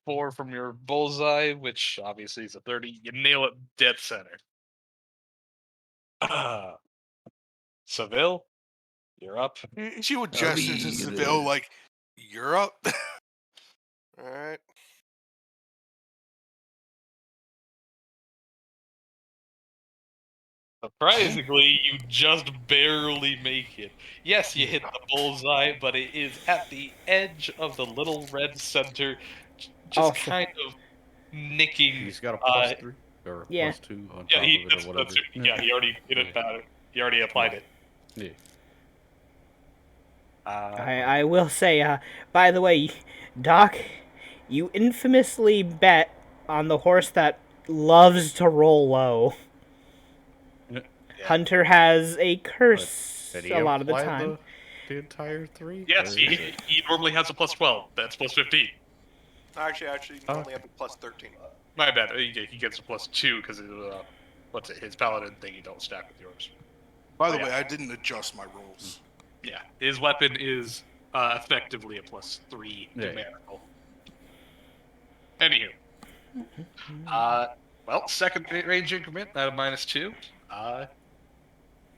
+4 from your bullseye, which obviously is a 30. You nail it dead center. Seville, you're up. She would gesture to Seville like, "You're up." All right. Surprisingly, you just barely make it. Yes, you hit the bullseye, but it is at the edge of the little red center, just Oh, so- kind of nicking. He's got a +3 or a Yeah. +2 on Yeah, top he, of it that's, or whatever. that's it. Yeah, he already did it about it. He already applied it. Yeah. I will say, by the way, Doc, you infamously bet on the horse that loves to roll low. Yeah. Hunter has a curse Did he a lot of the apply time. The entire 3? Yes, Or he, is it- he normally has a +12. That's +15. Actually, Oh. only have a +13. My bad. He gets a +2 because what's it? His paladin thing. You don't stack with yours. By the Yeah. way, I didn't adjust my rolls. Yeah, his weapon is effectively a +3 Yeah. numerical. Anywho, well, second range increment at a -2.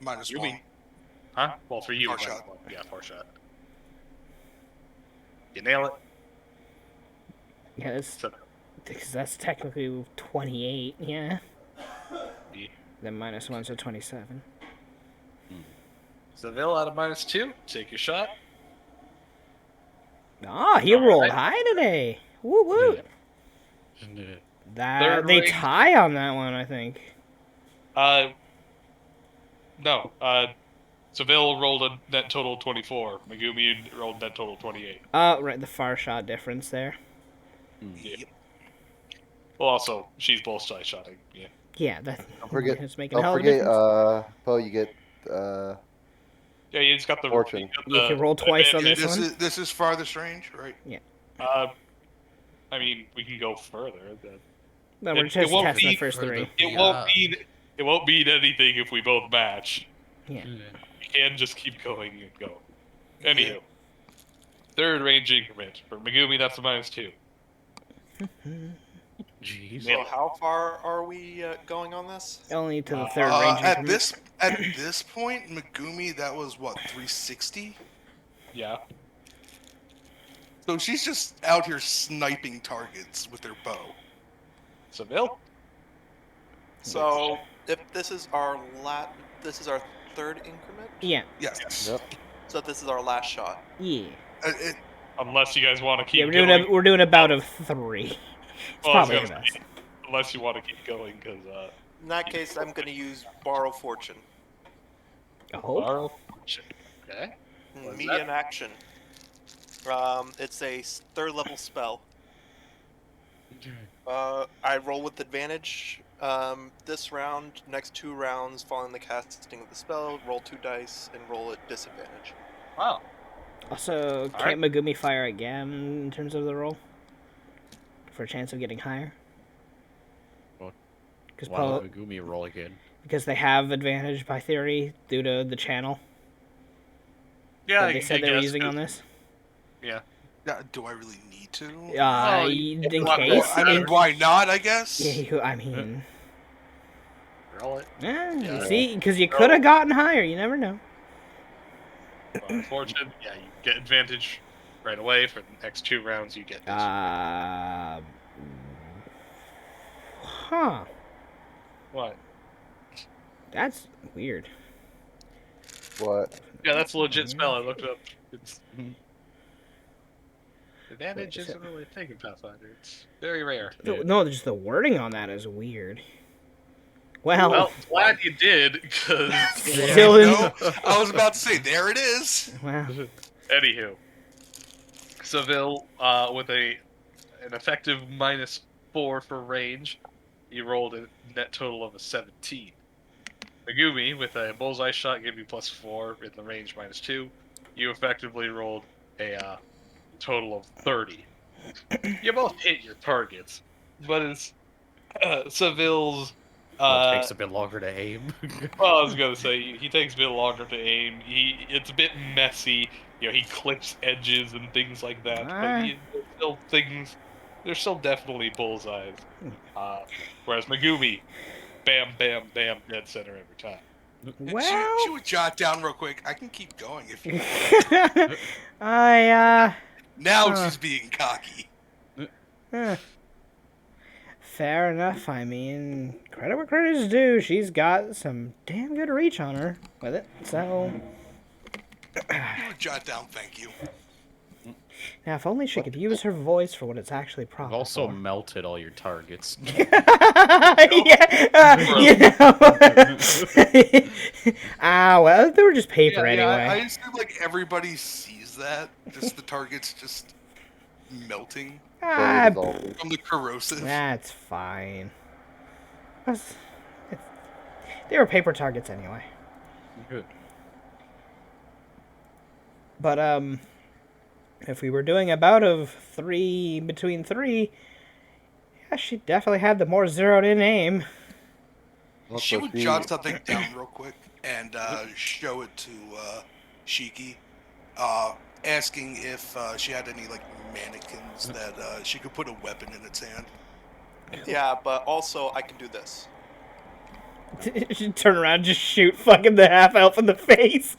Minus You 1. mean- Huh? Well, for you, Far it's shot. -1. Yeah, far shot. You nail it. Yeah, So, because that's technically 28, yeah. Yeah. Then -1's a 27. Seville at a -2. Take your shot. Ah, he All rolled right. high today. Woo woo. Yeah. That Third they range. tie on that one, I think. No. Seville rolled a net total 24. Megumi rolled net total 28. Right, the far shot difference there. Yeah. Well, also, she's both side shotting. Yeah. Yeah, that don't forget. is making a Don't hell of a forget, difference. Poe, you get Yeah, you just got the Fortune. you got You the can roll twice on advantage. this one? This is farthest range, right? I mean, we can go further. No, we're it just won't testing the be first further. three. It Yeah. won't mean it won't mean anything if we both match. Yeah. You can just keep going and go. Anywho, third range increment for Megumi. That's a -2. Jeez. So how far are we going on this? Only to the third range. At this point, Megumi, that was what, 360? Yeah. So she's just out here sniping targets with her bow. Seville. So if this is our third increment. Yeah. Yes. Yep. So this is our last shot. Yeah. Unless you guys want to keep Yeah, going. we're doing a bout of 3. It's Well, I was probably gonna the best. say, unless you want to keep going, because In that case, I'm going to use Borrow Fortune. Oh. borrow fortune. Okay. What's Medium action. It's a third level spell. I roll with advantage. This round, next 2 rounds, following the casting of the spell, roll 2 dice and roll at disadvantage. Wow. Also, can't Megumi fire again in terms of the roll? For a chance of getting higher? Well, Because Why would Megumi roll again? because they have advantage by theory due to the channel Yeah, that they said they were using on this. Yeah. Do I really need to? In well, case. I mean, why not, I guess? Yeah, I mean, Roll it. you see, because you could have gotten higher. You never know. Borrow fortune. Yeah, you get advantage right away for the next 2 rounds. You get this. Huh. What? That's weird. What? Yeah, that's a legit spell. I looked it up. It's advantage Wait, isn't really a thing in Pathfinder. It's very rare. No, just the wording on that is weird. Well, Well, glad you did, because still in. No, I was about to say, there it is. Wow. anywho, Seville with an effective -4 for range, you rolled a net total of a 17. Megumi with a bullseye shot gave you +4 in the range -2. You effectively rolled a total of 30. You both hit your targets, but it's Seville's. Well, it takes a bit longer to aim. Well, I was gonna say he takes a bit longer to aim. It's a bit messy. You know, he clips edges and things like that. But there's still definitely bullseyes. Whereas Megumi, bam, bam, bam, dead center every time. Well, She would jot down real quick. I can keep going if you want. Now she's being cocky. Fair enough. I mean, credit where credit is due. She's got some damn good reach on her with it. So, You would jot down, thank you. now if only she could use her voice for what it's actually I've proper also for. melted all your targets. Well, they were just paper Yeah, I anyway. assume like everybody sees that. Just the targets just melting Ah, Dissolving. from the corrosive. that's fine. They were paper targets anyway. Good. But if we were doing a bout of 3 between 3, yeah, she definitely had the more zeroed in aim. She Also, would jot something down real quick and show it to Shiki, asking if she had any like mannequins that she could put a weapon in its hand. Yeah, but also I can do this. She'd turn around and just shoot fucking the half elf in the face.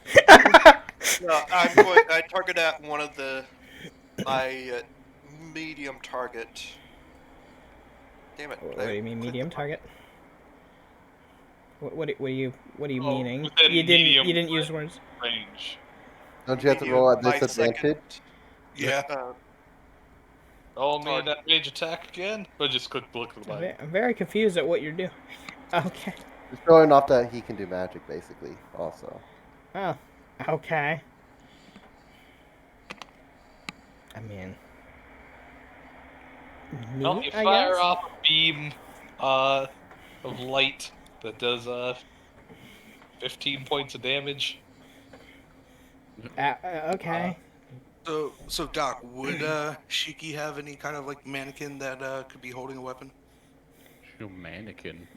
No, I target at one of my medium target. Damn it! What do you mean medium target? What are you meaning? within You medium didn't use words. range. Don't you have to roll at My disadvantage? Yeah. Oh man, that range attack again? But just click the button. I'm very confused at what you're doing. Okay. Just showing off that he can do magic, basically. Also, Oh. Okay. I mean. Well, neat, you I fire guess? off a beam of light that does 15 points of damage. Okay. So Doc, would Shiki have any kind of like mannequin that could be holding a weapon? No mannequin.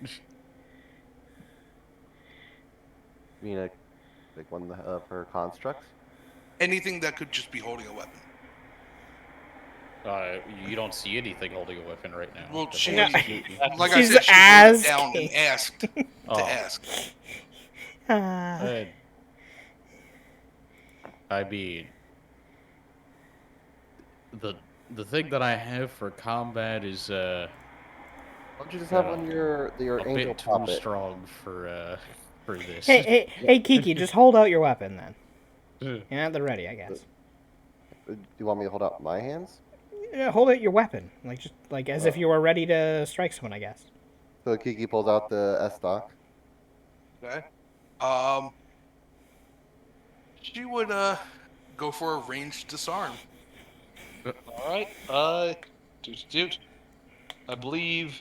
You know, like one of her constructs. Anything that could just be holding a weapon. You don't see anything holding a weapon right now. Well, The she, whole Yeah. shooting. like I She's said, she wrote it down asking. and asked to Oh. ask. Uh, I mean, the thing that I have for combat is Why don't you just have Yeah. one of your a angel bit too puppet? strong for this. Hey, Kiki, just hold out your weapon then. You're at the ready, I guess. Do you want me to hold out my hands? Yeah, hold out your weapon, just like as if you were ready to strike someone, I guess. So Kiki pulls out the S-Stock. Okay. She would go for a ranged disarm. All right. Doot. I believe,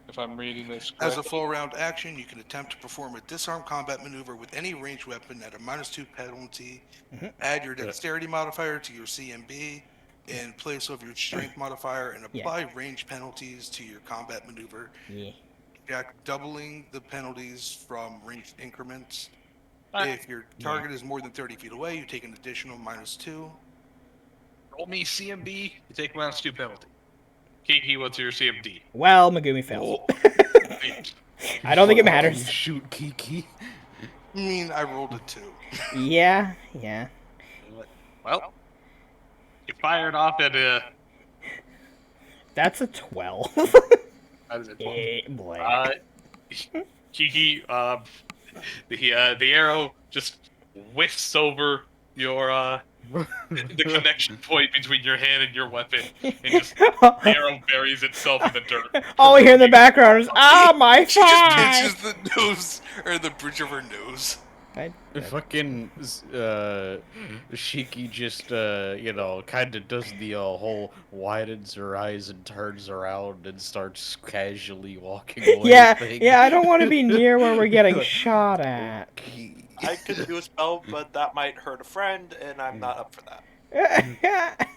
if I'm reading this As a correctly, full round action, you can attempt to perform a disarm combat maneuver with any ranged weapon at a -2 penalty. Mhm. Add your dexterity modifier to your CMB in place of your strength modifier and Yeah. apply range penalties to your combat maneuver. Yeah. Jack, doubling the penalties from ranged increments. Alright. If your target is more than 30 feet away, you take an additional -2. roll me CMB. You take -2 penalty. Kiki, what's your CMD? Well, Megumi fails. Wait. I don't think it You matters. shoot Kiki. I mean, I rolled a 2. Yeah. Well, you fired off at a. That's a 12. How does it look? Boy. Kiki, the arrow just whiffs over your the connection point between your hand and your weapon, and just the arrow buries itself in the dirt. All we hear in the background is, my She just thigh! pinches the nose, or the bridge of her nose. Fucking Shiki just kind of does the whole widens her eyes and turns around and starts casually walking away. thing. Yeah, I don't want to be near where we're getting shot at. I could do a spell, but that might hurt a friend, and I'm not up for that.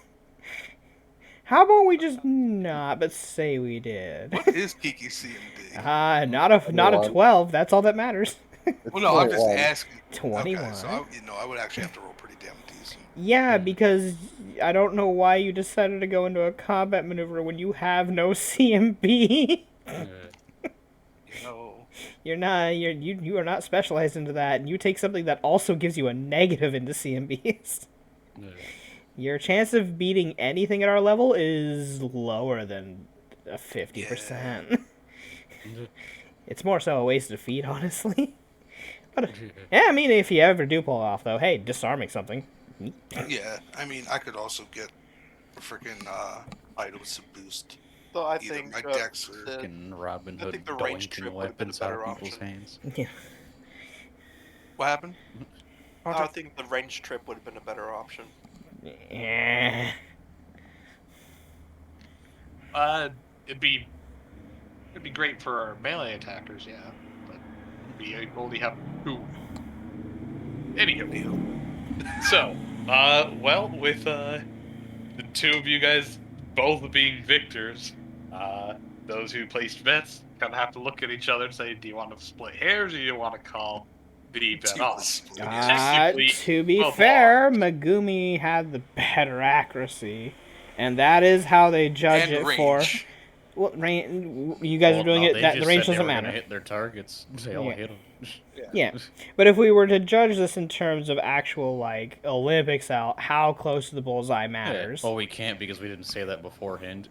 How about we just not, but say we did? What is Kiki's CMD? Not a 12. That's all that matters. Well, no, I'm just 21. asking. 21. Okay, so I would actually have to roll pretty damn decent. Yeah, because I don't know why you decided to go into a combat maneuver when you have no CMB. No. You are not specialized into that, and you take something that also gives you a negative into CMBs. Your chance of beating anything at our level is lower than a 50%. It's more so a waste of feet, honestly. But yeah, I mean, if you ever do pull off, though, hey, disarming something. Yeah, I mean, I could also get the freaking items to boost So I either think my dex or. the- Fucking Robin I Hood think the range doinking trip would've been a weapons out of better people's option. hands. Yeah. What happened? I think the range trip would have been a better option. Yeah. It'd be great for our melee attackers, yeah. But we only have 2. Anywho. So, well, with the 2 of you guys both being victors, those who placed bets kind of have to look at each other and say, do you want to split hairs or do you want to call the bet off? Technically, To be both fair, Megumi had the better accuracy, and that is how they judge And it range. for. Well, you guys are doing it. They The just range said they doesn't were gonna matter. hit their targets. They all Yeah. hit them. Yeah, but if we were to judge this in terms of actual like Olympics out, how close to the bullseye matters. Oh, we can't because we didn't say that beforehand.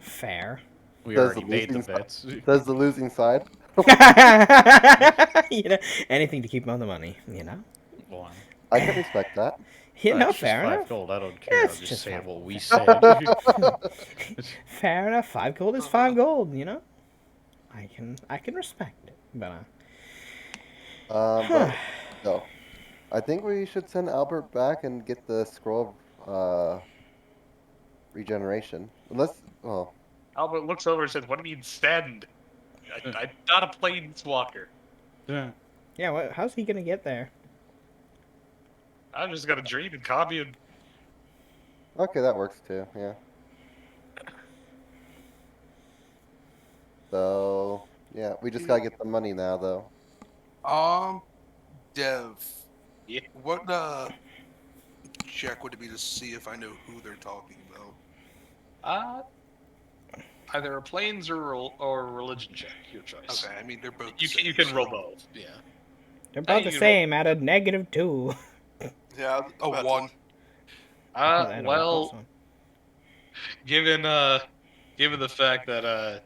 Fair. We Does already the made the losing bets. Does the losing side? Anything to keep them on the money. Well, I can respect that. it's Fair just 5 enough. gold. I don't care. It's I'm just just saying 5 what we gold. said. Fair enough. 5 gold is 5 gold. I can respect it, but But no, I think we should send Albert back and get the scroll of regeneration. Unless, well, Albert looks over and says, what do you mean send? I'm not a planeswalker. yeah. How's he gonna get there? I'm just gonna dream and copy and okay, that works too. Yeah. So yeah, we just gotta get the money now, though. Dev. Yeah. What check would it be to see if I know who they're talking about? Either a planes or religion check, your choice. Okay, I mean they're both. You can roll both. Yeah. They're both the you same at a -2. Yeah. A about 1. And a Well, +1. given the fact that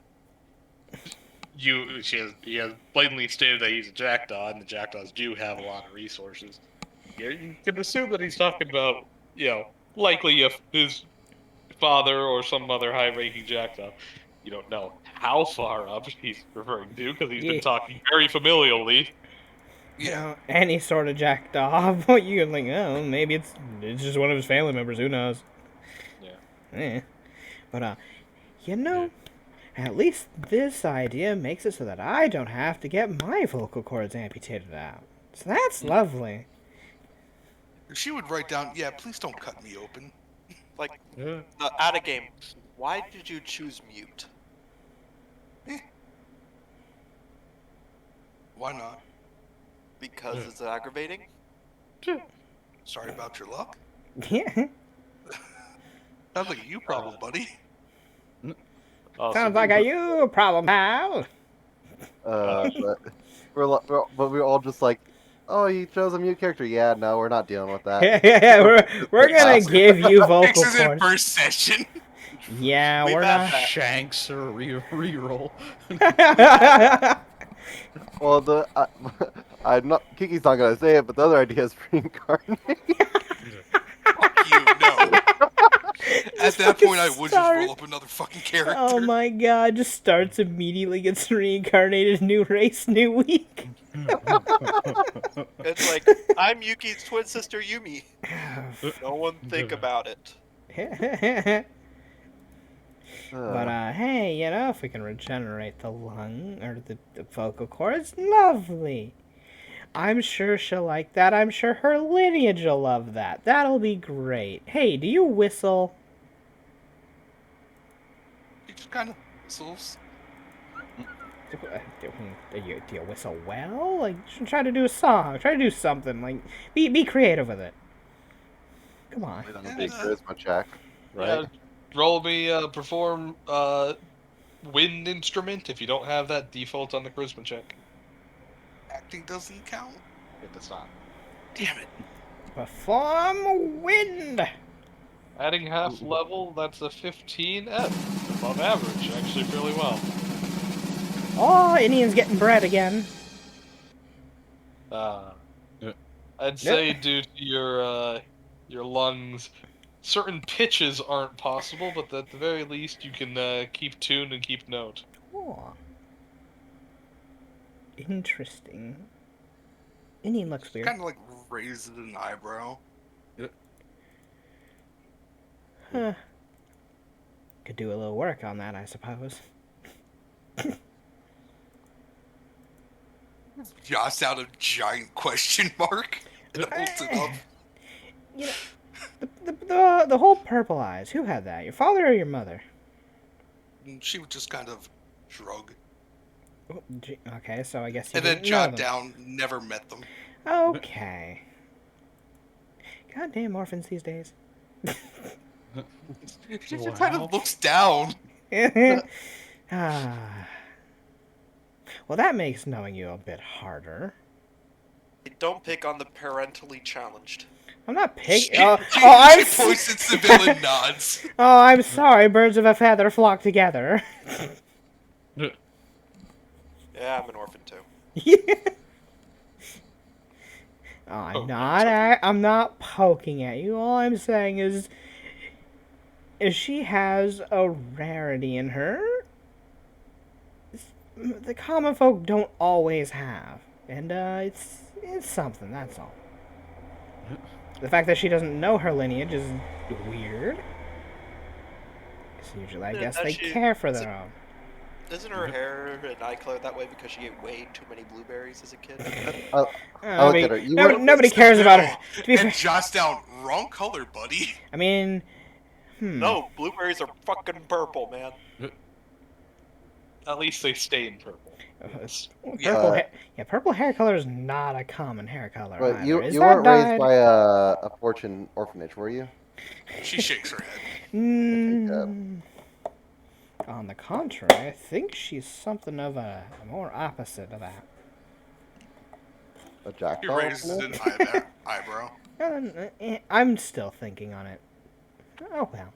he has blatantly stated that he's a jackdaw, and the jackdaws do have a lot of resources. You can assume that he's talking about, likely if his father or some other high-ranking jackdaw. You don't know how far up he's referring to because he's Yeah. been talking very familially. You Yeah. know, any sort of jackdaw. But you can think, oh, maybe it's just one of his family members. Who knows? Yeah. But you know, at least this idea makes it so that I don't have to get my vocal cords amputated out. So that's lovely. She would write down, yeah, please don't cut me open. Like, Yeah. out of game, why did you choose mute? Why not? Because it's aggravating? Sorry about your luck. Yeah. Sounds like a you problem, buddy. Sounds like a you problem, pal. But we're all just like, oh, you chose a mute character. Yeah, no, we're not dealing with that. Yeah, we're gonna give you vocal Fixes it cords. first session. Yeah, We've we're had not. that. Shanks or reroll. Well, I'm not. Kiki's not gonna say it, but the other idea is reincarnate. Fuck you, no. At that point, I would just start. roll up another fucking character. Oh my god, just starts immediately, gets reincarnated, new race, new week. It's like, I'm Yuki's twin sister Yumi. No one think about it. But hey, you know, if we can regenerate the lung or the vocal cords, lovely. I'm sure she'll like that. I'm sure her lineage will love that. That'll be great. Hey, do you whistle? He just kind of whistles. Do you whistle well? Like, try to do a song. Try to do something. Like, be creative with it. Come on. Big charisma check, right? Yeah, roll me perform wind instrument. If you don't have that, default on the charisma check. Acting doesn't count. It does not. Damn it. Perform wind. Adding half level, that's a 15. Above average, actually fairly well. Oh, Indian's getting bread again. I'd say due to your lungs, certain pitches aren't possible, but at the very least you can keep tune and keep note. Oh. Interesting. Indian looks weird. Kind of like raises an eyebrow. Huh. Could do a little work on that, I suppose. Joss out a giant question mark and holds it up. You know, the whole purple eyes. Who had that? Your father or your mother? And she would just kind of shrug. Oh, okay, so I guess you And then didn't know jot them. down, never met them. Okay. Goddamn orphans these days. She just kind of looks down. Ah. Well, that makes knowing you a bit harder. Don't pick on the parentally challenged. I'm not picking. She I'm points at Seville and nods. Oh, I'm sorry. Birds of a feather flock together. Yeah, I'm an orphan too. I'm not poking at you. All I'm saying is she has a rarity in her the common folk don't always have, and it's something. That's all. The fact that she doesn't know her lineage is weird. 'Cause usually, I guess they care for their own. Isn't her hair and eye color that way because she ate way too many blueberries as a kid? Nobody, at her. You nobody cares about her. To be fair, And jots down, wrong color, buddy. I mean, No, blueberries are fucking purple, man. At least they stay in purple. Purple hair. Yeah, purple hair color is not a common hair color. But either. you Is you that weren't raised dyed? by a fortune orphanage, were you? She shakes her head. Mm, on the contrary, I think she's something of a more opposite of that. A jack She doll raises orphanage? an eyebrow. I'm still thinking on it. Oh well.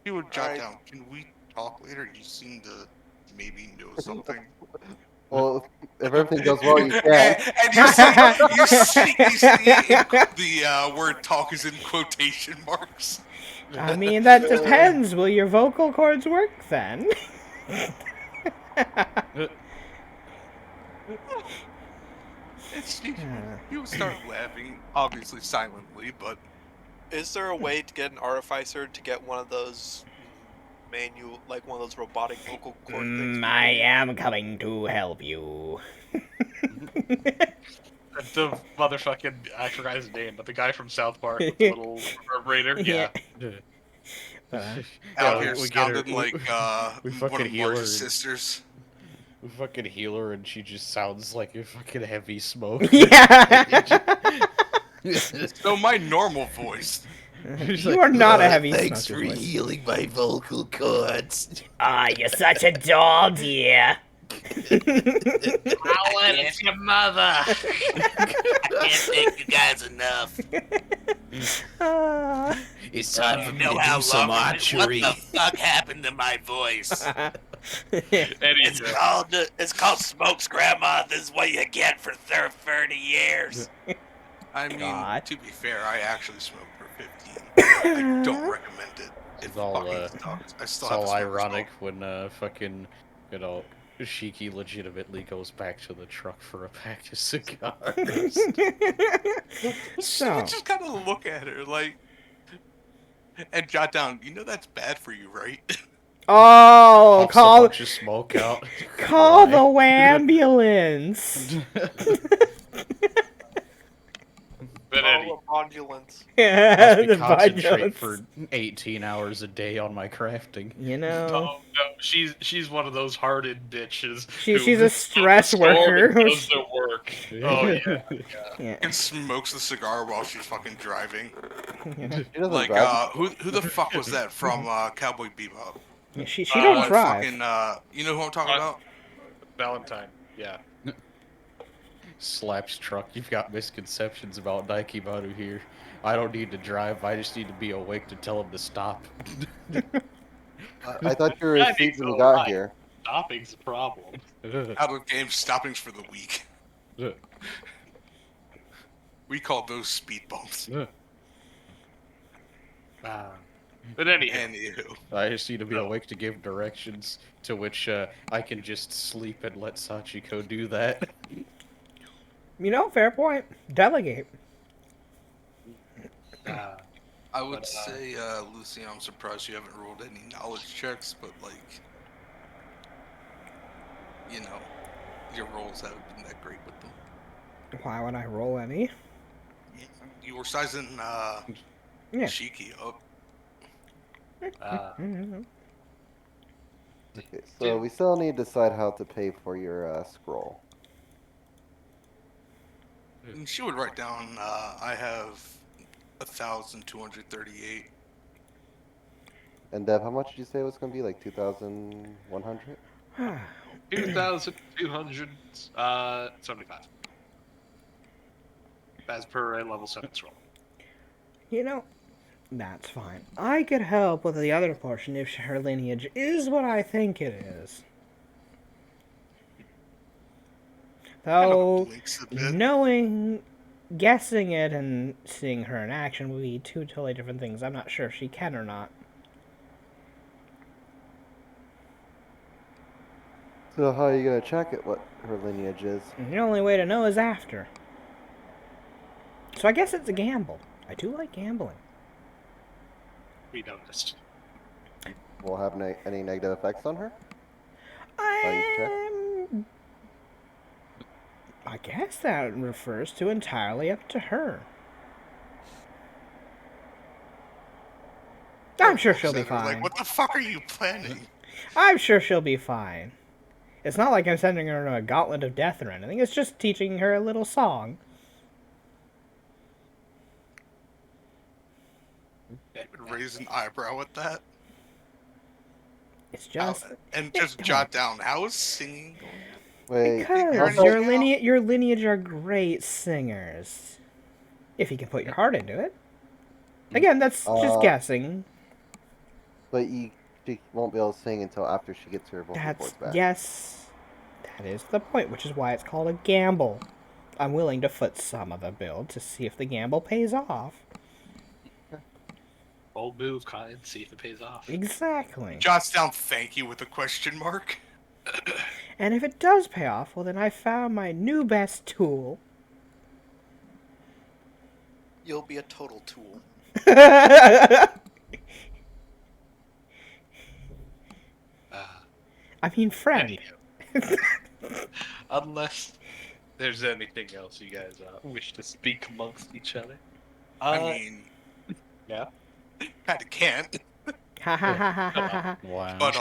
He would jot Alright. down. Can we talk later? You seem to maybe know something. Well, if everything goes well, you can. And you see the word "talk" is in quotation marks. I mean, that depends. Will your vocal cords work then? You start laughing, obviously silently, but Is there a way to get an artificer to get one of those manual, like one of those robotic vocal cord things? I am coming to help you. The motherfucking, I forgot his name, but the guy from South Park with the little reverberator. Yeah. out we- here we get sounded her- like we one fucking of heal her Marge's and- sisters. We fucking heal her and she just sounds like a fucking heavy smoke. Yeah. So my normal voice. You are not a heavy Thanks for smoker voice. healing my vocal cords. Ah, you're such a doll, dear. Alan, it's your mother. I can't thank you guys enough. Ah. It's time for me to do some archery. What the fuck happened to my voice? It's called Smokes Grandma. This is what you get for 30 years. I mean, God. to be fair, I actually smoked for 15. I don't recommend it. It It's all, fucking sucks. I It's still have all to smoke ironic when fucking, Shiki legitimately goes back to the truck for a pack of cigars. So, I just kind of look at her like, and jot down. You know that's bad for you, right? oh, Puffs a bunch of smoke out. call Why? the ambulance. But Eddie, Oh, ambulance. Yeah, Must be the concentrate ambulance. for 18 hours a day on my crafting. You know, no, she's one of those hardened bitches. she's who a stress smokes and worker. Does the work. Oh yeah. Yeah. And smokes the cigar while she's fucking driving. She doesn't Like, drive. who the fuck was that from Cowboy Bebop? Yeah, she don't drive. Fucking, you know who I'm talking about? Valentine. Yeah. Slaps truck. You've got misconceptions about Daikimanu here. I don't need to drive. I just need to be awake to tell him to stop. I thought you were That asleep needs when you to got lie. here. Stopping's the problem. Out of game stoppings for the week. We call those speed bumps. But anyhow, Anywho. I just need to be awake to give directions, to which I can just sleep and let Sachiko do that. You know, fair point. Delegate. I would But, say, Lucy, I'm surprised you haven't rolled any knowledge checks, but, like, you know, your rolls haven't been that great with them. Why would I roll any? You were sizing, Yeah. Shiki up. Mhm. Okay, so we still need to decide how to pay for your scroll. And she would write down, I have 1,238. And Dev, how much did you say it was going to be? Like 2,100? 2,275. As per a level 7 scroll. You know, that's fine. I could help with the other portion if her lineage is what I think it is. Though, Blinks a bit. guessing it and seeing her in action would be two totally different things. I'm not sure if she can or not. So how are you going to check it, what her lineage is? And the only way to know is after. So I guess it's a gamble. I do like gambling. We noticed. Will it have any negative effects on her? you check? I guess that refers to entirely up to her. I'm sure she'll be They're like, fine. what the fuck are you planning? I'm sure she'll be fine. It's not like I'm sending her to a gauntlet of death or anything. It's just teaching her a little song. Raise an eyebrow at that. It's just And just jot down, how is singing going? Wait, because also- your lineage are great singers. If you can put your heart into it. Again, that's just guessing. but she won't be able to sing until after she gets her vocal cords back. Yes, that is the point, which is why it's called a gamble. I'm willing to foot some of the bill to see if the gamble pays off. Bold move, Kai, and see if it pays off. Exactly. Jots down thank you with a question mark. And if it does pay off, well then I found my new best tool. You'll be a total tool. I mean, friend. Anywho. Unless there's anything else you guys wish to speak amongst each other. I mean, yeah. kinda can't. Ha ha ha ha ha ha. Wow. But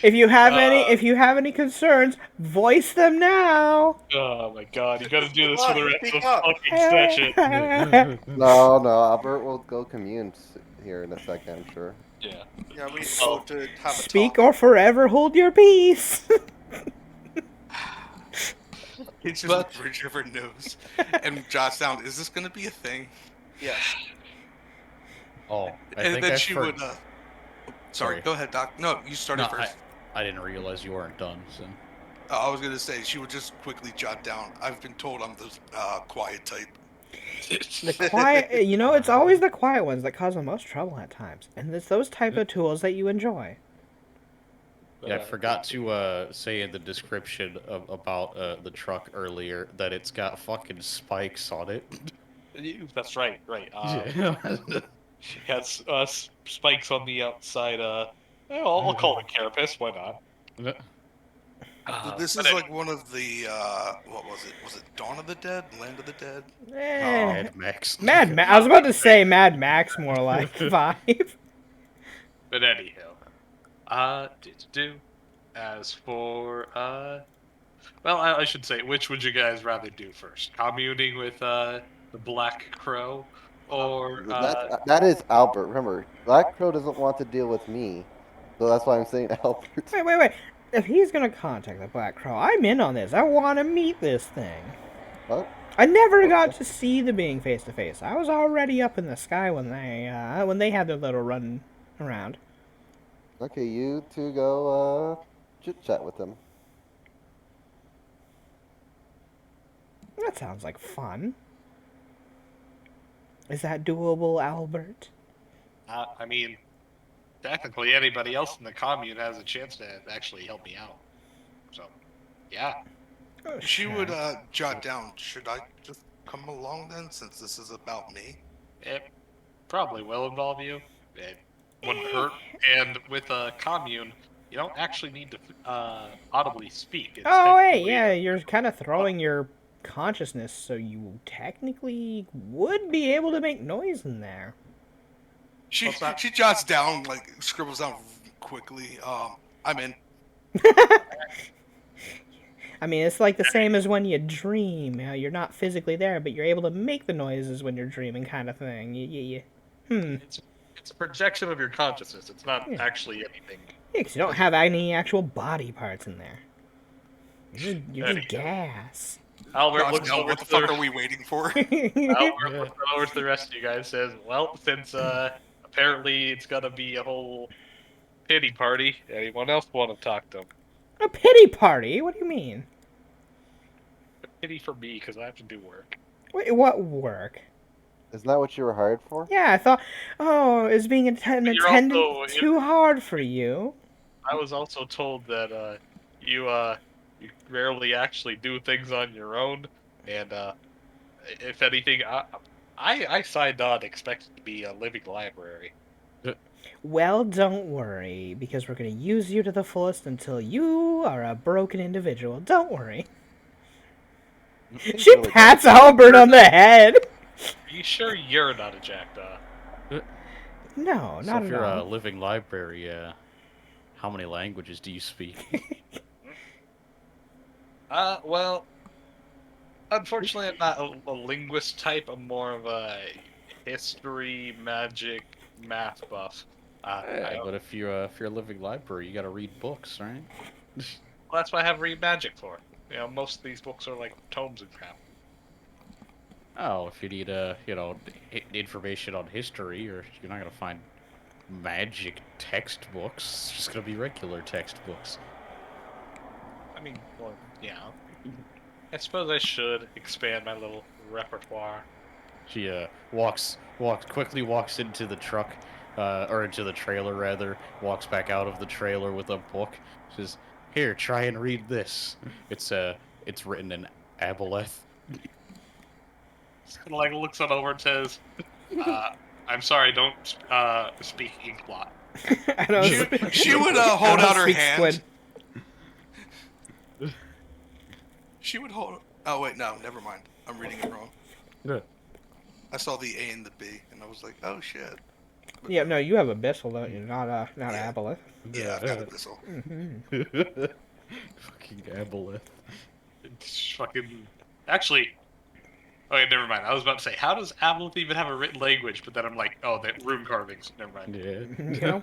If you have any concerns, voice them now. Oh my god, you gotta do this for the rest of Speak the up. fucking session. No, Albert will go commune here in a second, I'm sure. Yeah. Yeah, we go to have a Speak talk. or forever hold your peace. it's just But- bridge over nose. And jots down, is this gonna be a thing? Yes. Oh, I And think then I she would sorry, Sorry. go ahead, Doc. No, you started No, first. I didn't realize you weren't done. So. I was gonna say she would just quickly jot down. I've been told I'm the quiet type. The quiet, you know, it's always the quiet ones that cause the most trouble at times, and it's those type of tools that you enjoy. Yeah, I forgot to say in the description about the truck earlier that it's got fucking spikes on it. That's right, right. Yeah. She has spikes on the outside. I'll call it carapace. Why not? This but is anyway. like one of the what was it? Was it Dawn of the Dead? Land of the Dead? Mad Max. Mad Max. I was about to say Mad Max, more like vibe. But anyhow, as for well, I should say, which would you guys rather do first? Communing with the Black Crow, or That is Albert. Remember, Black Crow doesn't want to deal with me, so that's why I'm saying Albert. Wait. If he's gonna contact the Black Crow, I'm in on this. I want to meet this thing. What? I never got to see the being face to face. I was already up in the sky when they had their little run around. Okay, you two go chit chat with him. That sounds like fun. Is that doable, Albert? I mean, technically anybody else in the commune has a chance to actually help me out. So, yeah. Oh, She sure. would jot down. Should I just come along then, since this is about me? It probably will involve you. It wouldn't hurt. And with a commune, you don't actually need to audibly speak. It's Oh, wait, technically- yeah, you're kind of throwing your consciousness, so you technically would be able to make noise in there. She What's that? she jots down, like scribbles down quickly. I'm in. I mean, it's like the same as when you dream. You're not physically there, but you're able to make the noises when you're dreaming, kind of thing. It's a projection of your consciousness. It's not Yeah. actually anything. Yeah, 'cause you don't have any actual body parts in there. You're just Anyhow. gas. Albert Jots looks down, over what the to fuck the are we waiting for? Albert looks over to the rest of you guys. Says, "Well, since apparently it's gonna be a whole pity party, anyone else want to talk to him? A pity party? What do you mean? Pity for me because I have to do work." Wait, what work? Isn't that what you were hired for? Yeah, I thought, is being an You're attendant also- too hard for you? I was also told that you rarely actually do things on your own, and if anything, I signed on expecting to be a living library. Well, don't worry, because we're going to use you to the fullest until you are a broken individual. Don't worry. Seems She really pats Albert on the head. Are you sure you're not a jackdaw? No, So not if at you're a all. living library, how many languages do you speak? Well, unfortunately, I'm not a linguist type. I'm more of a history, magic, math buff. Yeah, but if you're a living library, you gotta read books, right? Well, that's what I have read magic for. Most of these books are like tomes and crap. Oh, if you need information on history, or you're not gonna find magic textbooks. It's just gonna be regular textbooks. I mean, well, yeah. I suppose I should expand my little repertoire. She quickly walks into the truck, or into the trailer rather. Walks back out of the trailer with a book. Says, "Here, try and read this. It's written in Aboleth." Like looks on over and says, "I'm sorry, don't speak Inkblot." I don't She would I hold don't out her speak hand. squid. She would hold. Oh wait, no, never mind. I'm reading it wrong. Yeah. I saw the A and the B, and I was like, oh shit. But Yeah, no, you have Abyssal, don't you? Not Yeah. Aboleth. Yeah, I've got a whistle. Fucking Aboleth. It's fucking. Actually, okay, never mind. I was about to say, how does Aboleth even have a written language? But then I'm like, oh, the rune carvings. Never mind. Yeah. You know?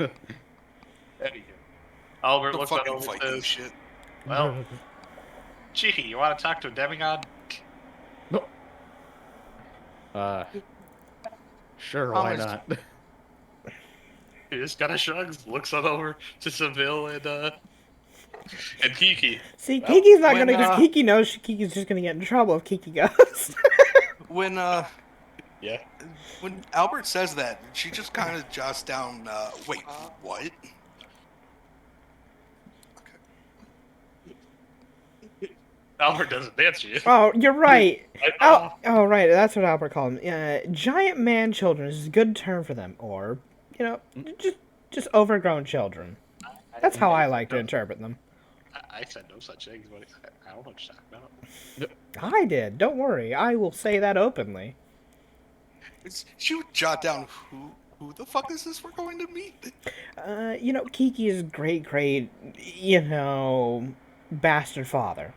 Anywho, Albert Don't looks at fucking over fight and this says, shit. "Well, Cheeky, you want to talk to a demigod?" Sure, why Promised. not? He just kind of shrugs, looks on over to Seville and Kiki. See, Well, Kiki's not when, gonna, because Kiki knows Kiki's just gonna get in trouble if Kiki goes. When Yeah. when Albert says that, she just kind of jots down. Wait, what? Albert doesn't answer you. Oh, you're right. I- Oh, right. That's what Albert called them. Giant man children is a good term for them, or just overgrown children. That's how I like to interpret them. I said no such things, but I don't know what you're talking about. I did. Don't worry. I will say that openly. She would jot down who the fuck is this we're going to meet? Kiki's great, bastard father.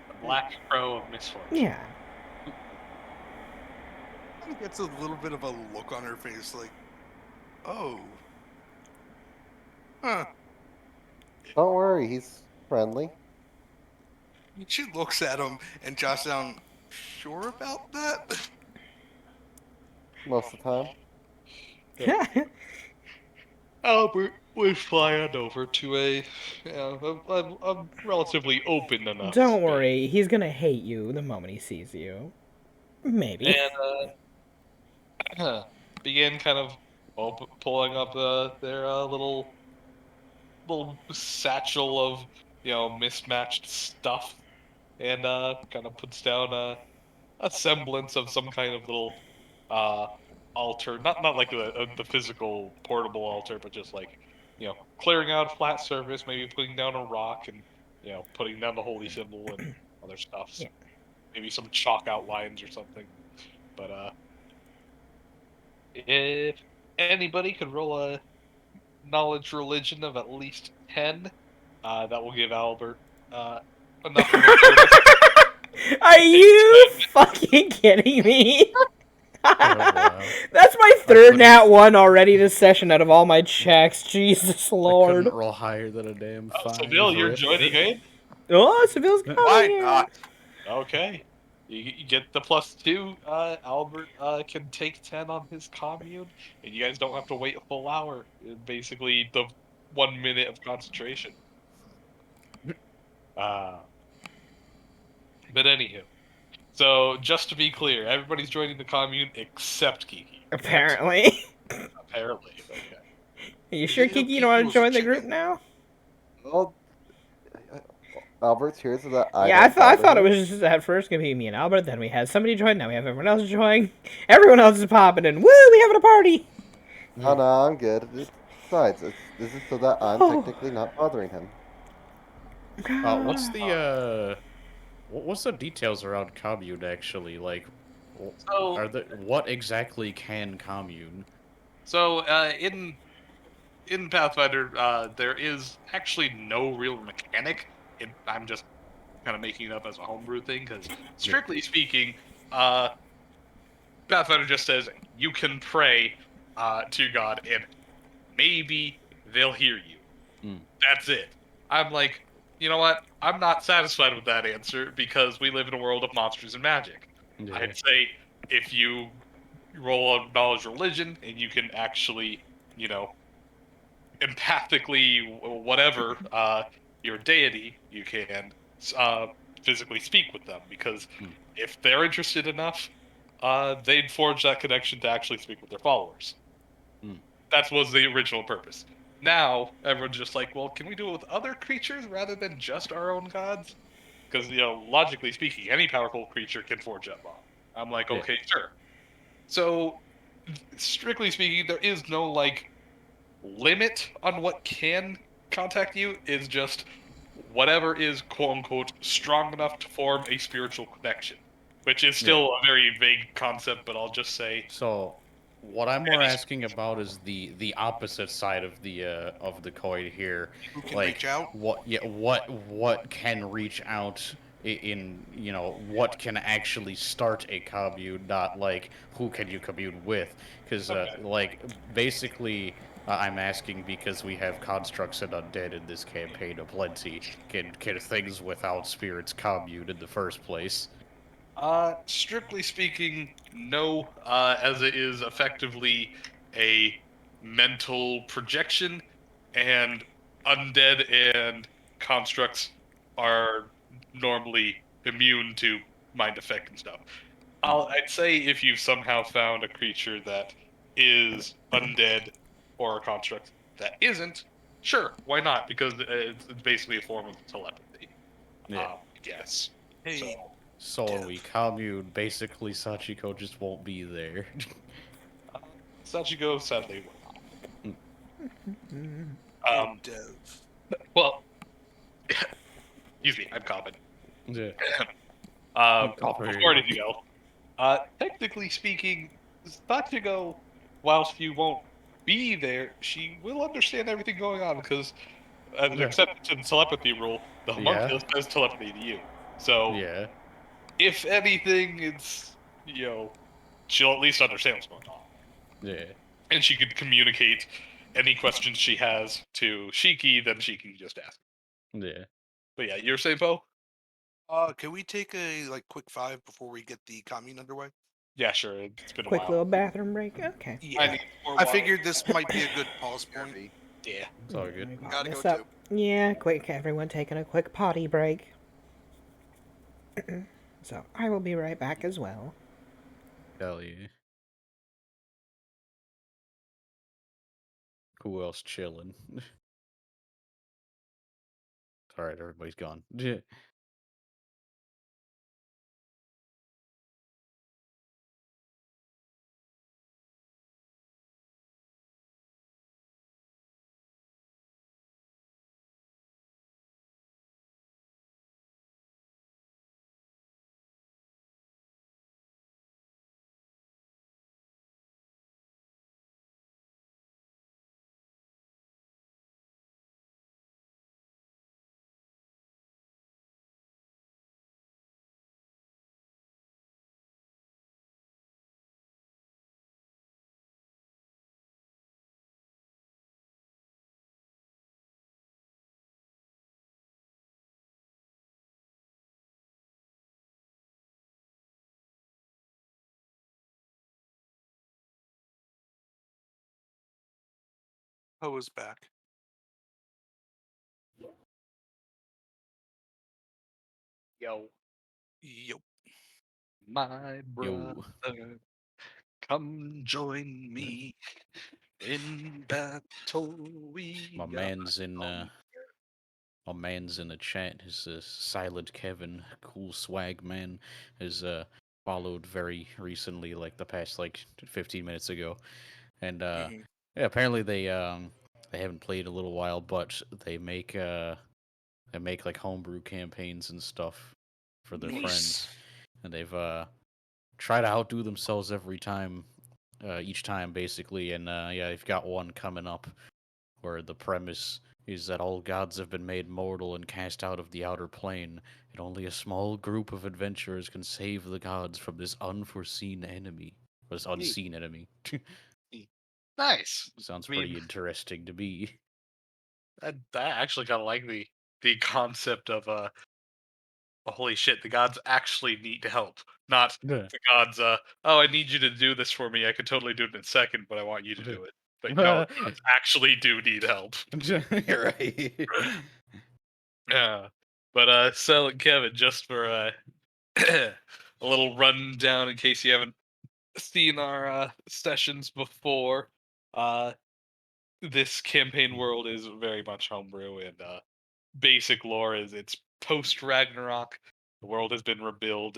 The Black Crow of Misfortune. Yeah. She gets a little bit of a look on her face, like, oh, huh. Don't worry, he's friendly. She looks at him and jots down. Sure about that? Most of the time. Albert would fly on over to a relatively open enough. Don't space. worry. He's gonna hate you the moment he sees you. Maybe. And begin kind of pulling up their little satchel of mismatched stuff, and kind of puts down a semblance of some kind of little altar, not like the physical portable altar, but just like clearing out a flat surface, maybe putting down a rock and putting down the holy symbol and other stuff. Yeah. Maybe some chalk outlines or something. But if anybody could roll a knowledge religion of at least 10, that will give Albert enough of a Are you fucking kidding me? wow. That's my third nat 1 already this session out of all my checks. Jesus I Lord. couldn't roll higher than a damn 5. So Bill, you're Rip. joining in? Oh, Seville's coming Why here. not? Okay. You get the +2. Albert can take 10 on his commune, and you guys don't have to wait a full hour. Basically, the 1 minute of concentration. But anywho. So, just to be clear, everybody's joining the commune except Kiki. Apparently. Apparently, okay. Are you sure, You know, Kiki, you don't want Kiki to was join a the group chicken. now? Well, Albert's here so that I. Yeah, I don't thought bother it him. was just at first gonna be me and Albert. Then we had somebody join. Now we have everyone else join. Everyone else is popping in. Woo! We having a party. Oh no, I'm good. Besides, this is so that I'm Oh. technically not bothering him. What's the details around commune actually? Like, So, what exactly can commune? So, in Pathfinder, there is actually no real mechanic. I'm just kind of making it up as a homebrew thing, because strictly speaking, Pathfinder just says you can pray to God and maybe they'll hear you. That's it. I'm like, you know what? I'm not satisfied with that answer because we live in a world of monsters and magic. Yeah. I'd say if you roll a knowledge religion and you can actually, you know, empathically, whatever, your deity, you can physically speak with them because if they're interested enough, they'd forge that connection to actually speak with their followers. That was the original purpose. Now everyone's just like, well, can we do it with other creatures rather than just our own gods? Because logically speaking, any powerful creature can forge that bond. I'm like, Yeah. okay, sure. So, strictly speaking, there is no like limit on what can contact you. It's just whatever is quote unquote strong enough to form a spiritual connection, which is still a very vague concept. But I'll just say, So, what I'm more asking about is the opposite side of the coin here. Who can Like, reach out? what can reach out in what can actually start a commune, not like who can you commune with? Because like basically. I'm asking because we have constructs and undead in this campaign aplenty. Can things without spirits commune in the first place? strictly speaking, no, as it is effectively a mental projection, and undead and constructs are normally immune to mind effect and stuff. I'd say if you've somehow found a creature that is undead or a construct that isn't, sure, why not? Because it's basically a form of telepathy. Yeah. Yes. Hey, So when we commune, basically Sachiko just won't be there. Sachiko sadly will not. Dev. Well, excuse me, I'm coughing. Yeah. Before anything else, technically speaking, Sachiko, whilst you won't be there, she will understand everything going on because, as an exception to the telepathy rule, the homunculus does telepathy to you. So, Yeah. if anything, it's, she'll at least understand what's going on. Yeah. And she could communicate any questions she has to Shiki, then she can just ask. Yeah. But yeah, you're saying, Poe? Can we take a quick 5 before we get the commune underway? Yeah, sure. It's been a Quick while. little bathroom break. Okay. Yeah. I figured this might be a good pause point. Yeah. It's all good. Gotta This go up. Yeah, quick. Everyone taking a quick potty break. So I will be right back as well. Hell yeah. Who else chilling? Alright, everybody's gone. Poe is back. Yo. Yo. My brother, come join me in battle. My man's in the chat. His Silent Kevin, cool swag man, has followed very recently, like the past 15 minutes ago, and yeah, apparently they haven't played a little while, but they make like homebrew campaigns and stuff for their friends, and they've tried to outdo themselves every time, each time basically, and yeah, they've got one coming up where the premise is that all gods have been made mortal and cast out of the outer plane, and only a small group of adventurers can save the gods from this unforeseen enemy. Or this unseen enemy. Nice. Sounds I mean, pretty interesting to me. I actually kind of like the concept of holy shit, the gods actually need help, not Yeah. the gods. Oh, I need you to do this for me. I could totally do it in a second, but I want you to do it. But no, the gods actually do need help. You're right. Yeah. But Silent Kevin, just for a little rundown in case you haven't seen our sessions before, uh, this campaign world is very much homebrew, and basic lore is it's post Ragnarok. The world has been rebuilt,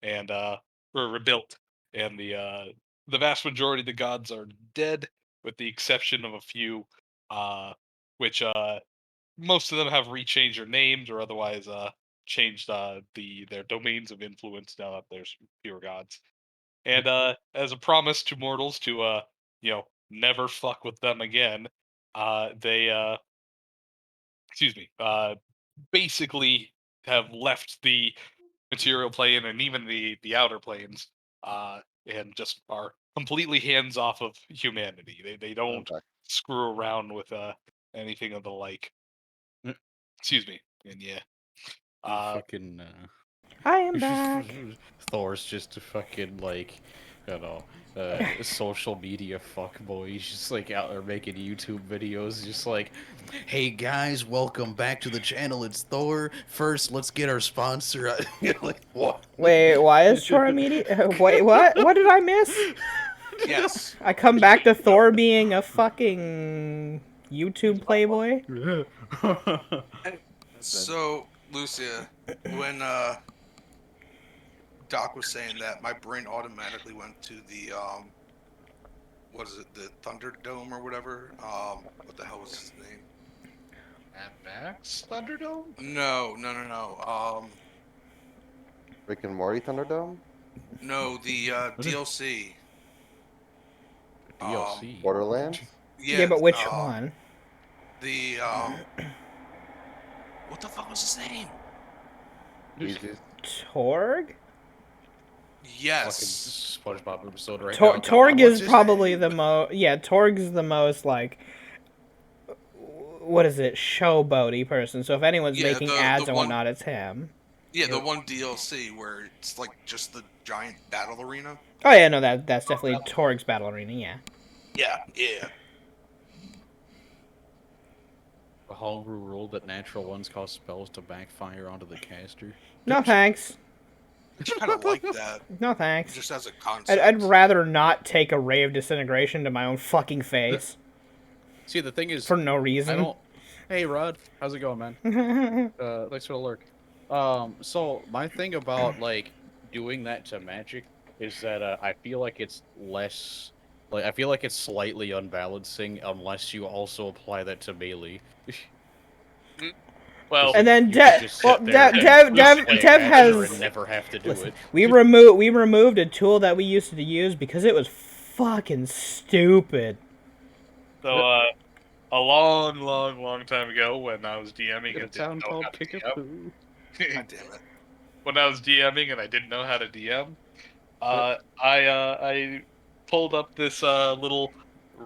and the vast majority of the gods are dead, with the exception of a few, which most of them have rechanged their names or otherwise changed their domains of influence now that there's fewer gods. And as a promise to mortals to never fuck with them again, they excuse me, basically have left the material plane and even the outer planes, and just are completely hands off of humanity. They don't Okay. screw around with anything of the like. Mm. Excuse me. And yeah. Fucking I am back. Thor's just a fucking like, you know, social media fuckboy. He's just like out there making YouTube videos, just like, hey guys, welcome back to the channel. It's Thor. First, let's get our sponsor. You're like, what? Wait, why is Tora media? Wait, what? What did I miss? Yes. I come back to Thor being a fucking YouTube playboy. So, Lucia, when Doc was saying that, my brain automatically went to the what is it, the Thunderdome or whatever? What the hell was his name? Mad Max Thunderdome? No. Rick and Morty Thunderdome? No, the DLC. DLC. Borderlands? Yeah, but which uh, one? The what the fuck was his name? Easy. Torg? Yes. Fucking SpongeBob episode right now. Torg is probably the most. Yeah, Torg's the most like. What is it? Showboaty person. So if anyone's Yeah, making the ads and one- whatnot, it's him. Yeah, the one DLC where it's like just the giant battle arena. Oh yeah, no, that's definitely Torg's battle arena. Yeah. Yeah. A homebrew rule that natural ones cause spells to backfire onto the caster. No thanks. I kind of like that, No thanks. just as a concept. I'd rather not take a ray of disintegration to my own fucking face See, the thing is, for no I reason. don't. Hey, Rod, how's it going, man? Thanks for the lurk. So my thing about like doing that to magic is that I feel like it's less. Like I feel like it's slightly unbalancing unless you also apply that to melee. Well, And then You Dev, could just well, sit there Dev, and Dev, play Dev Azure has. and never have to do Listen, it. we removed a tool that we used to use because it was fucking stupid. so a long time ago when I was DMing In a and town didn't know called how to DM, Kickapoo. God damn it. when I was DMing and I didn't know how to DM, I pulled up this little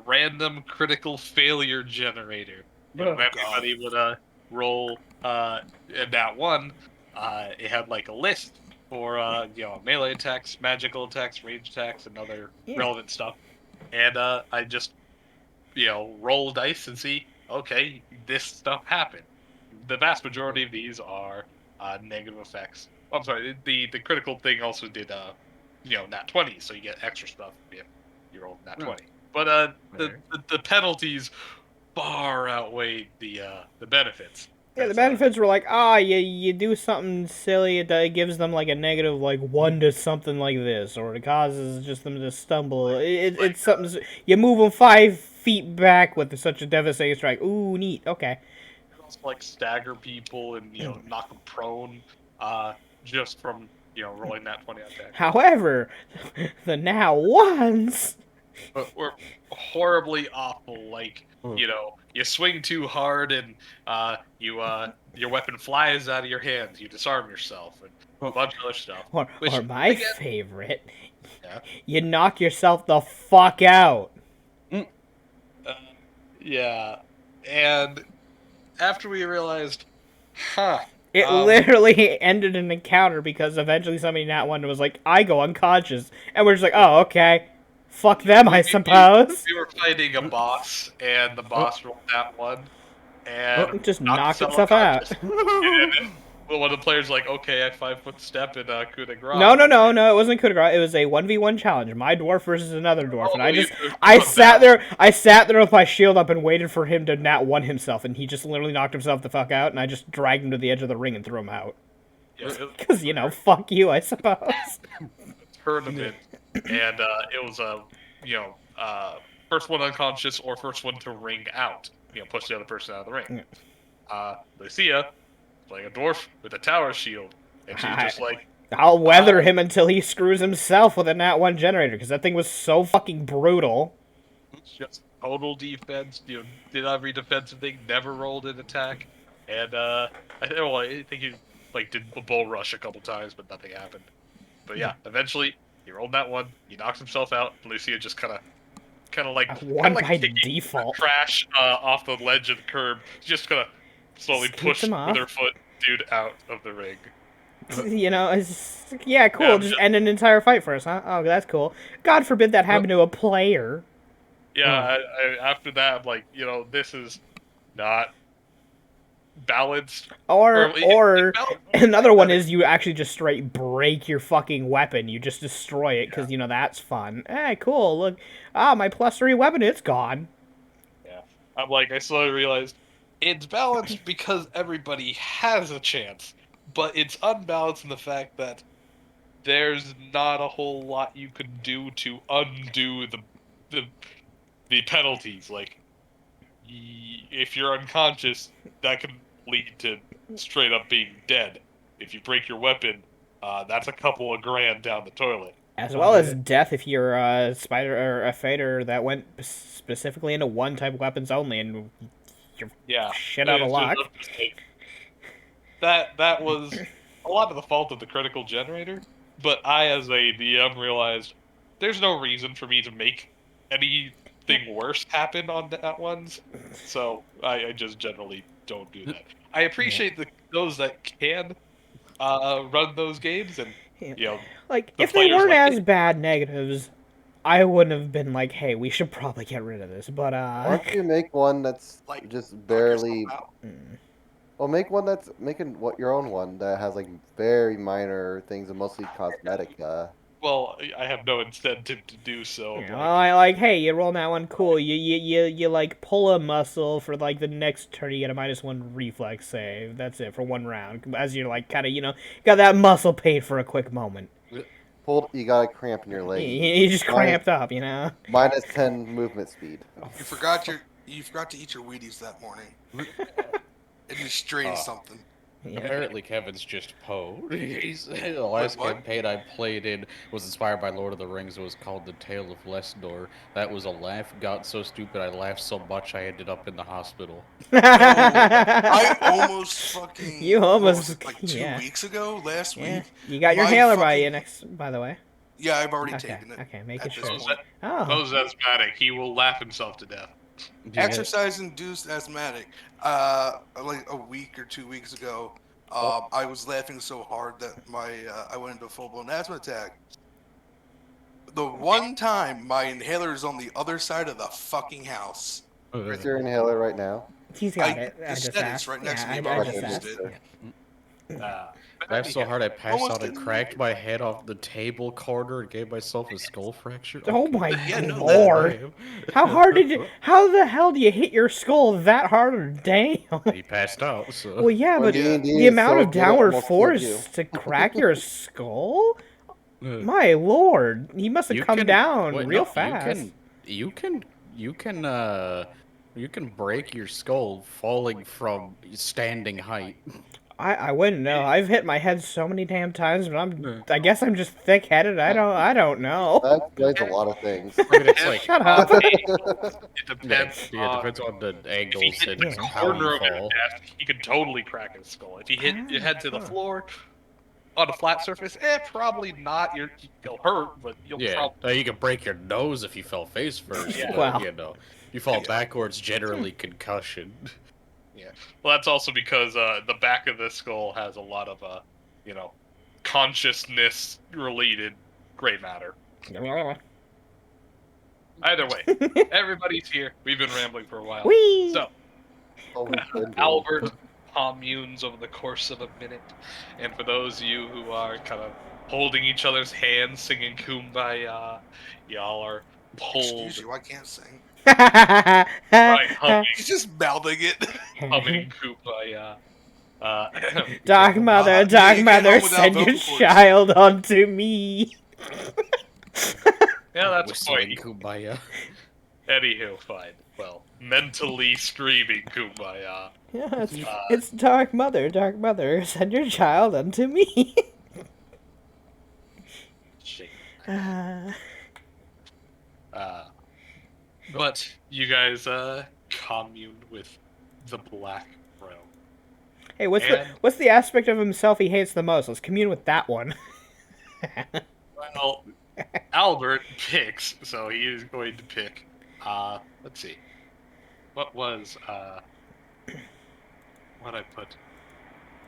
random critical failure generator. You know, Oh, if everybody would roll in that one, it had like a list for melee attacks, magical attacks, range attacks, and other Yeah. relevant stuff. And I just roll dice and see, okay, this stuff happened. The vast majority of these are negative effects. Oh, I'm sorry, the critical thing also did nat 20, so you get extra stuff if you roll nat 20. But the penalties far outweigh the benefits. Yeah, the That's, benefits were like, you do something silly, it gives them like a negative like 1 to something like this, or it causes just them to stumble. It's something you move them 5 feet back with such a devastating strike. Ooh, neat. Okay. also, like stagger people and knock them prone, just from rolling nat 20 attack. However, the now ones. Were horribly awful. Like, Hmm. you know, you swing too hard and your weapon flies out of your hands. You disarm yourself and a bunch of other stuff. Or Which, my again- favorite, Yeah. you knock yourself the fuck out. Yeah, and after we realized, huh, It literally ended an encounter because eventually somebody in that one was like, I go unconscious. And we're just like, oh, okay. Fuck them, I suppose. we were fighting a boss, and the boss rolled that one, and Just knocked knocked itself out. And then one of the players like, okay, I 5-foot step in coup de grace. No, it wasn't coup de grace. It was a 1v1 challenge. My dwarf versus another dwarf. And Oh, I sat there with my shield up and waited for him to nat 1 himself. And he just literally knocked himself the fuck out. And I just dragged him to the edge of the ring and threw him out. Because, you know, fuck you, I suppose. Tournament, and it was first one unconscious or first one to ring out. You know, push the other person out of the ring. Lucia, playing a dwarf with a tower shield, and she's just like, I'll weather him until he screws himself with a nat 1 generator. Because that thing was so fucking brutal. just total defense. You know, did every defensive thing, never rolled an attack, and I think he did a bull rush a couple times, but nothing happened. But yeah, eventually he rolled that one. He knocks himself out. Lucia just kind of like One by kicking default. crash off the ledge of the curb. Just gonna slowly Scoots push him with off. her foot, dude, out of the ring. You know, it's, yeah, cool. Yeah, just end an entire fight for us, huh? Oh, that's cool. God forbid that happened to a player. Yeah, after that, I'm like, you know, this is not balanced. Or It balanced- another one is you actually just straight break your fucking weapon. You just destroy it because, you know, that's fun. Hey, cool. Look. My +3 weapon, it's gone. Yeah, I'm like, I slowly realized it's balanced because everybody has a chance, but it's unbalanced in the fact that there's not a whole lot you could do to undo the penalties. Like, if you're unconscious, that can lead to straight up being dead. If you break your weapon, that's a couple of grand down the toilet. As well as death if you're a spider or a fader that went specifically into one type of weapons only, and you're Yeah, shit out of it's luck. just like- that was a lot of the fault of the critical generator, but I, as a DM, realized there's no reason for me to make anything worse happen on that ones, so I just generally don't do that. I appreciate those that can run those games, and you know, Like, the if they players weren't like as bad negatives, I wouldn't have been like, hey, we should probably get rid of this. But, Why don't you make one that's Like, just knock barely? yourself out. Well, make one that's making what your own one that has like very minor things and mostly cosmetic. well, I have no incentive to do so. you know, like, I like, hey, you roll that one, cool. You like pull a muscle for like the next turn. You get a -1 reflex save. That's it for 1 round. As you're like kind of, you know, got that muscle pain for a quick moment. You got a cramp in your leg. You just cramped up, you know. -10 movement speed. You forgot to eat your Wheaties that morning. And you strained something. Yeah. Apparently, Kevin's just Poe. The last what? campaign I played in was inspired by Lord of the Rings. It was called The Tale of Lesnor. That was a laugh. Got so stupid, I laughed so much I ended up in the hospital. I almost fucking. You what almost- was it, like 2 yeah. weeks ago, last Yeah. week. You got your My inhaler by fucking- you next, by the way. Yeah, I've already Okay, taken it. okay, making at this sure. point. Oh, Poe's asthmatic. He will laugh himself to death. Exercise-induced asthmatic. Like a week or 2 weeks ago, I was laughing so hard that I went into a full-blown asthma attack. The one time my inhaler is on the other side of the fucking house. Where's your inhaler right now? he's got I- it. I it's just steady, asked. it's right next to Yeah, me, I but just I asked. used it. Laughed so hard I passed Almost out and didn't cracked make my head off the table corner and gave myself a skull fracture. Oh my Yeah, no, lord! How hard did you? How the hell do you hit your skull that hard? Damn. He passed out, so... Well, yeah, Well, but D&D the is amount so of good at downward almost killing you. force to crack your skull. My lord, he must have come down wait, real no, fast. You can break your skull falling from standing height. I wouldn't know. I've hit my head so many damn times, but Yeah. I guess I'm just thick-headed. I don't know. That explains a lot of things. I mean, it's like Shut up. It yeah, depends yeah, it on depends on the if he angles hit and the Yeah. how corner you of your fall. desk, he could totally crack his skull. If he hit your head to the Ah. floor on a flat surface, probably not. You'll hurt, but you'll Yeah, probably. you can break your nose if you fell face first. Yeah. But, Wow. you know, you fall backwards, generally concussion. Well, that's also because the back of the skull has a lot of consciousness-related gray matter. Either way, everybody's here. We've been rambling for a while. Whee! So, Oh, we've been doing- Albert communes over the course of a minute. And for those of you who are kind of holding each other's hands, singing Kumbaya, y'all are pulled, Excuse you, I can't sing. right, humming, He's just mouthing it. humming Kumbaya. Dark mother, You dark can't mother, home without send your vocal cords. child unto me. Yeah, that's Whistling quite. Kumbaya. Anywho, fine. Well, mentally screaming Kumbaya. Yeah, it's dark mother, send your child unto me. Shit. Uh, But you guys commune with the Black Crow. hey, what's And- what's the aspect of himself he hates the most? Let's commune with that one. Well, Albert picks, so he is going to pick. Let's see. What was what I put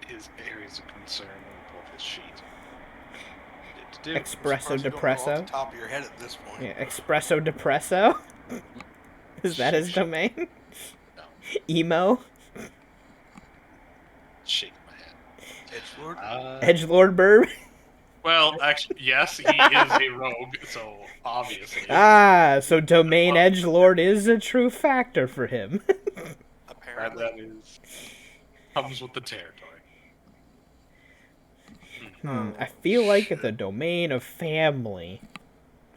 his areas of concern? Let me pull up his sheet. Espresso Surprised you don't know off depresso. the top of your head at this point. Yeah, espresso depresso. Is that his domain? No. Emo. Shake my head. Edgelord? Edgelord Burb. Well, actually, yes, he is a rogue, so obviously. Ah, so domain edgelord is a true factor for him. And Apparently. that is comes with the territory. I feel like the domain of family.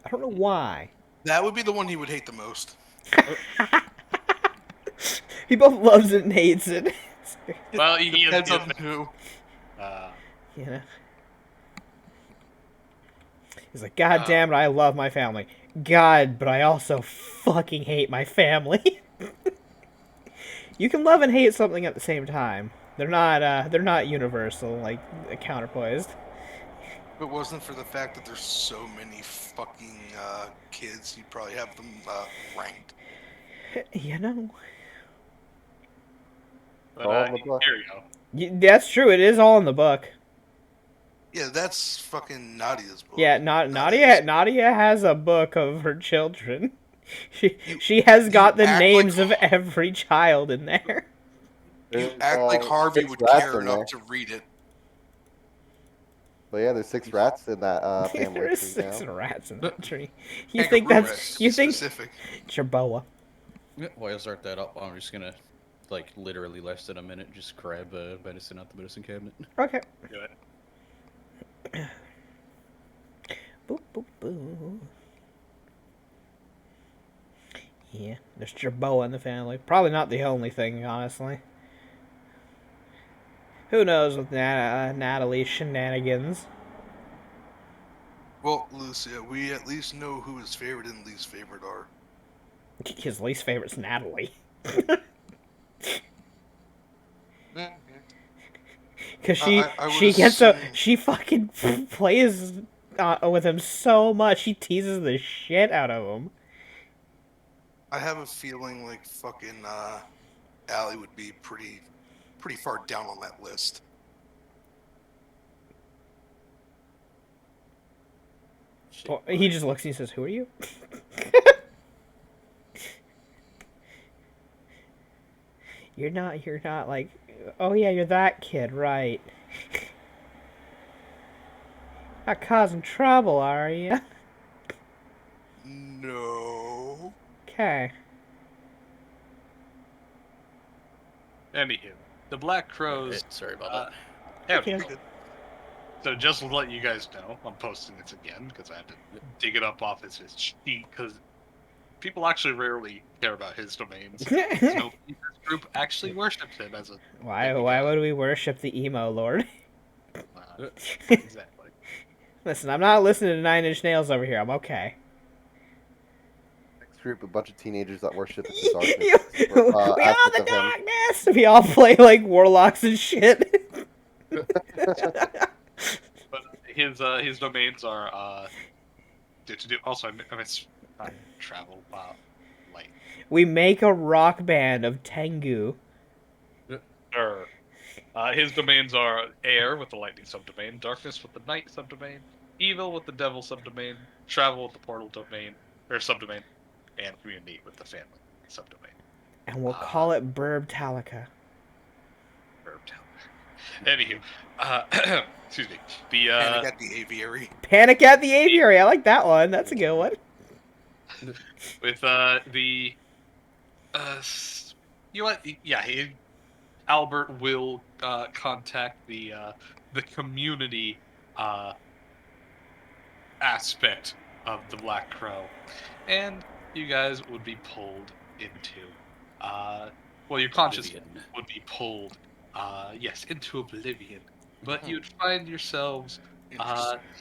I don't know why. That would be the one he would hate the most. He both loves it and hates it. Well, he is. Depends on who. You know. He's like, God damn it, I love my family. God, but I also fucking hate my family. You can love and hate something at the same time. They're not universal, like counterpoised. If it wasn't for the fact that there's so many fucking kids, you'd probably have them ranked. You know. But, All in the book. here you go. That's true, it is all in the book. Yeah, that's fucking Nadia's book. Yeah, Nadia has a book of her children. She has got the act names like- of every child in there. You There's, act like Harvey 6 would rats care in there. enough to read it. But yeah, there's 6 rats in that family There is tree 6 now. rats in that tree. You Kangaroo think that's rats, you think specific. Jerboa. Yeah, while I start that up, I'm just gonna, like, literally less than a minute, just grab medicine out the medicine cabinet. Okay. Do it. Boop boop boo. Yeah, there's Jerboa in the family. Probably not the only thing, honestly. Who knows with Natalie's shenanigans? Well, Lucia, we at least know who his favorite and least favorite are. His least favorite's Natalie. Cause she I would she gets assume- she fucking plays with him so much. She teases the shit out of him. I have a feeling like fucking Allie would be pretty far down on that list. Well, he just looks and he says, "Who are you?" You're not like, oh yeah, you're that kid, right? Not causing trouble, are you? No. Okay. Anywho, the Black Crows. Sorry about that. Howdy. Okay. So just to let you guys know, I'm posting this again because I had to dig it up off his sheet because people actually rarely care about his domains. So this group actually worships him as a Why would we worship the emo lord? exactly. Listen, I'm not listening to Nine Inch Nails over here. I'm okay. Next group, a bunch of teenagers that worship the we darkness. are the aspect of him. darkness! We all play like warlocks and shit. But his domains are also I miss travel light. We make a rock band of Tengu. His domains are air with the lightning subdomain, darkness with the night subdomain, evil with the devil subdomain, travel with the portal domain or subdomain, and community with the family subdomain. And we'll call it Burb Talica. Anywho, excuse me. The And I got the aviary. Panic at the Aviary. I like that one. That's a good one. with you know what? Yeah, Albert will contact the community aspect of the Black Crow, and you guys would be pulled into well, your consciousness would be pulled yes, into oblivion, but you'd find yourselves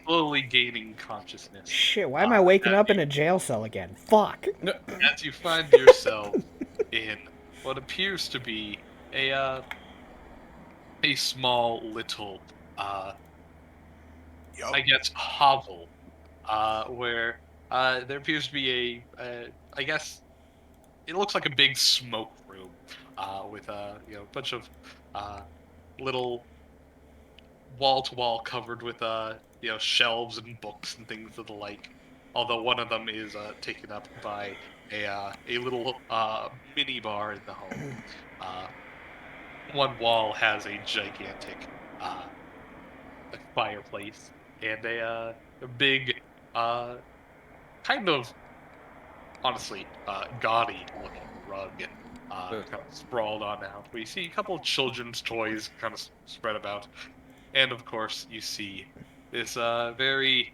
slowly gaining consciousness Shit, why am I waking up in a jail cell again? Fuck. as you find yourself in what appears to be a small little I guess hovel where there appears to be a I guess it looks like a big smoke room with a bunch of little wall to wall covered with shelves and books and things of the like. Although one of them is taken up by a little mini bar in the home. One wall has a gigantic fireplace and a big kind of honestly gaudy looking rug kind of sprawled on out. We see a couple of children's toys kind of spread about, and of course you see this very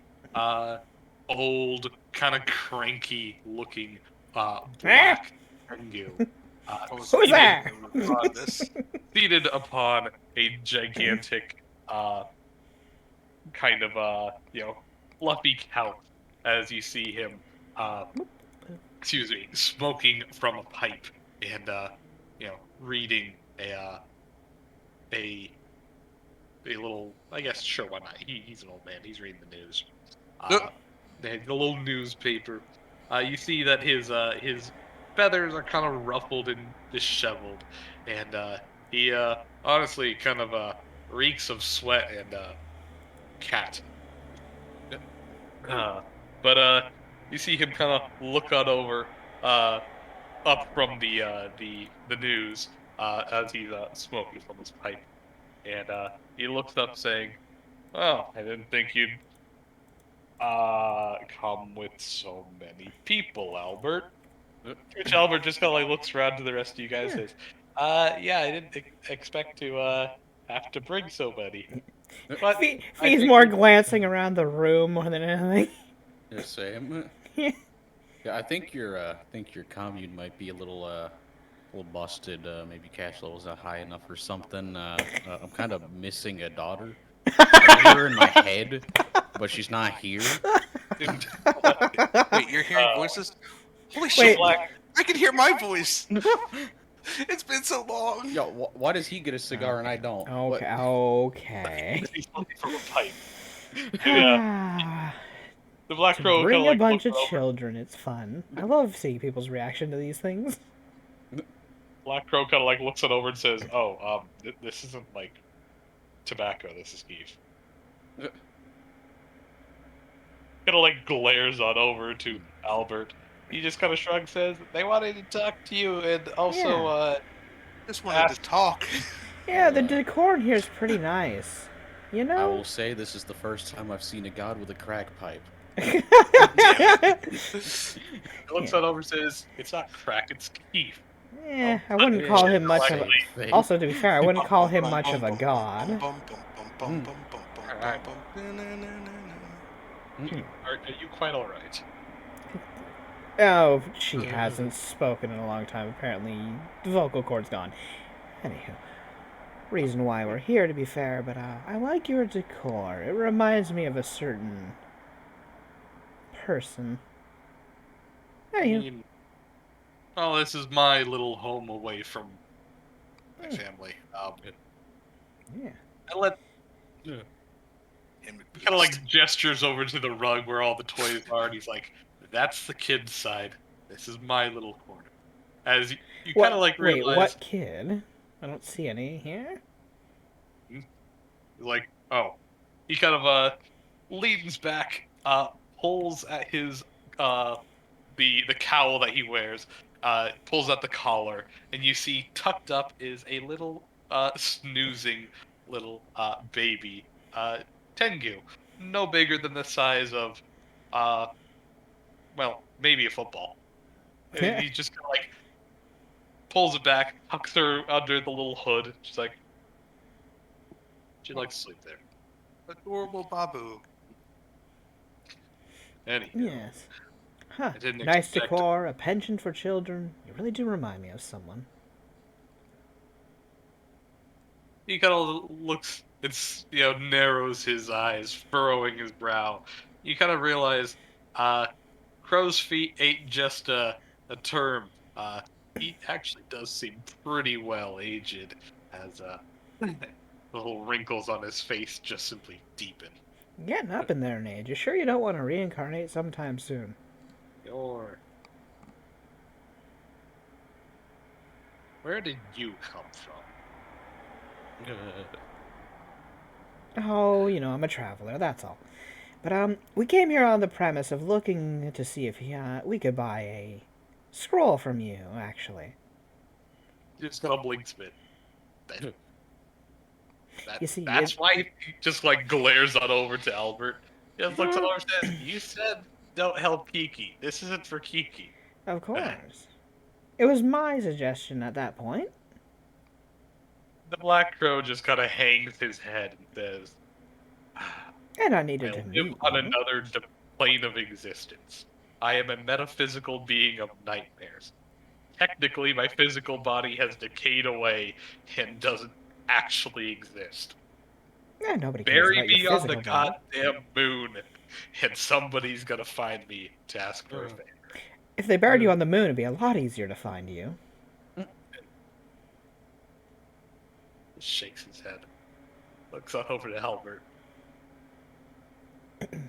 old, kind of cranky looking black Tengu. Who's that? Seated upon a gigantic kind of fluffy couch as you see him smoking from a pipe and reading a little, I guess, sure, why not? He's an old man. He's reading the news. The little newspaper. You see that his feathers are kind of ruffled and disheveled, and he honestly kind of reeks of sweat and cat. But you see him kind of look on over up from the news as he's smoking from his pipe, and he looks up saying, "Well, I didn't think you'd come with so many people, Albert." Which Albert just kind of like looks around to the rest of you guys and says, "Yeah, I didn't expect to have to bring so many." But He's more glancing around the room more than anything. Yeah, same. Yeah. Yeah, I think your commune might be a little busted. Maybe cash level's not high enough or something. I'm kind of missing a daughter. I hear her in my head, but she's not here. Wait, you're hearing voices? Holy shit! I can hear my voice. It's been so long. Yo, why does he get a cigar and I don't? Okay. he's looking from a pipe. Yeah. The Black Crow Bring kinda, a like, bunch of looks over. children. It's fun. I love seeing people's reaction to these things. Black Crow kind of like looks it over and says, "Oh, this isn't like tobacco. This is beef." Kind of like glares on over to Albert. He just kind of shrugs, says, "They wanted to talk to you, and also Just wanted to talk." Yeah, the decor in here is pretty nice. You I know? will say this is the first time I've seen a god with a crack pipe. He looks on over and says, "It's not crack, it's Keith." Yeah, I wouldn't call him much of a... Also, to be fair, I wouldn't call him much of a god. Are you quite alright? Oh, she hasn't spoken in a long time. Apparently, the vocal cord's gone. Anywho, reason why we're here, to be fair, but I like your decor. It reminds me of a certain person. I Anywho, mean, well, this is my little home away from my family. yeah. I let Him kind of boost. like gestures over to the rug where all the toys are, and he's like, "That's the kid's side. This is my little corner." As you kind of like Wait, realize, what kid? I don't see any here. like, oh, he kind of leans back, pulls at his the cowl that he wears, pulls out the collar, and you see tucked up is a little snoozing little baby, Tengu, no bigger than the size of well, maybe a football. And he just kind of like pulls it back, tucks her under the little hood. She's like, she'd like to sleep there. Adorable Babu. Anywho, Yes. Huh. I didn't Nice expect- decor, a penchant for children. You really do remind me of someone. he kind of looks, it's, narrows his eyes, furrowing his brow. You kind of realize, crow's feet ain't just a term. He actually does seem pretty well aged, as the little wrinkles on his face just simply deepen. Getting up in there in age. You sure you don't want to reincarnate sometime soon? Or where did you come from? Oh, I'm a traveler, that's all. But, we came here on the premise of looking to see if we could buy a scroll from you, actually. Just kind of blinks a bit. You see, that's why he just like glares on over to Albert. He just looks over and says, "You said don't help Kiki. This isn't for Kiki." Of course. It was my suggestion at that point. The Black Crow just kind of hangs his head and says, And I "I needed to live meet on you. another plane of existence. I am a metaphysical being of nightmares. Technically, my physical body has decayed away and doesn't actually exist. Yeah, nobody cares Bury about your me on the physical body. goddamn moon, and somebody's gonna find me to ask for a favor." If they buried you on the moon, it'd be a lot easier to find you. Shakes his head. Looks on over to Albert.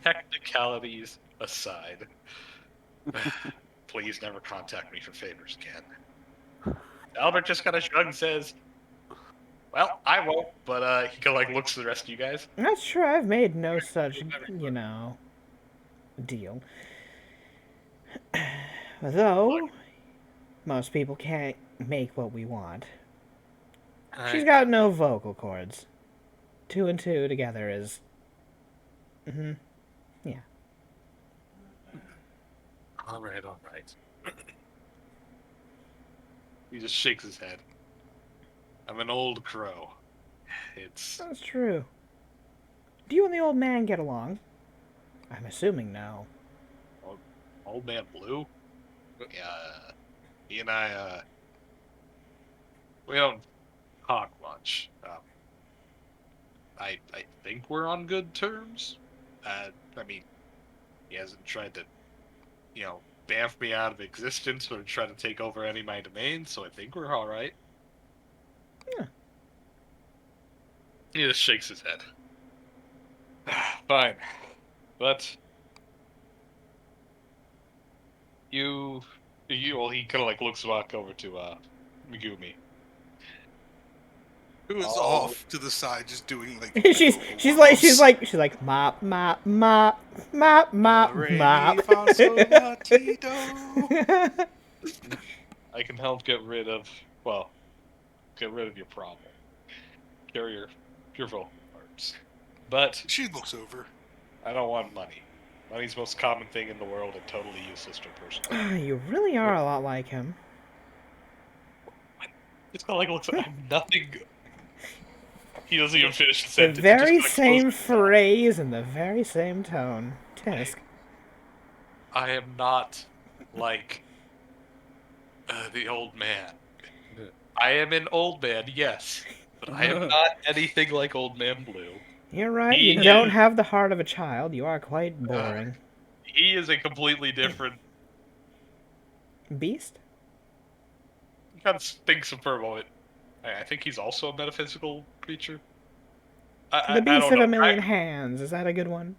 Technicalities aside, please never contact me for favors again. Albert just kind of shrugs and says, "Well, I won't," but he kind of like looks at the rest of you guys. That's true, I've made no such, deal. Though, most people can't make what we want. She's got no vocal cords. 2 and 2 together is... Yeah. All right. He just shakes his head. I'm an old crow. It's That's true. Do you and the old man get along? I'm assuming no. Old Man Blue. Yeah, he and I, we don't talk much. I think we're on good terms. I mean, he hasn't tried to, bamf me out of existence or try to take over any of my domains, so I think we're all right. Yeah. He just shakes his head. Fine, but well, he kind of like looks back over to Megumi. Who is off to the side, just doing like. she's like mop mop mop mop mop mop. I can help get rid of your problem. Cure your vocal parts. But She looks over. I don't want money. Money's the most common thing in the world and totally useless to a person. You really are a lot like him. It's kind of like looks like nothing. He doesn't even finish the The sentence. very He just kinda same closes his eyes. phrase and the very same tone. Tisk. I am not like the old man. I am an old man, yes, but I am not anything like Old Man Blue. You're right. He You don't is- have the heart of a child. You are quite boring. He is a completely different. Beast? Kind of thinks for a moment. I think he's also a metaphysical creature. The beast don't of know. a million hands. Is that a good one?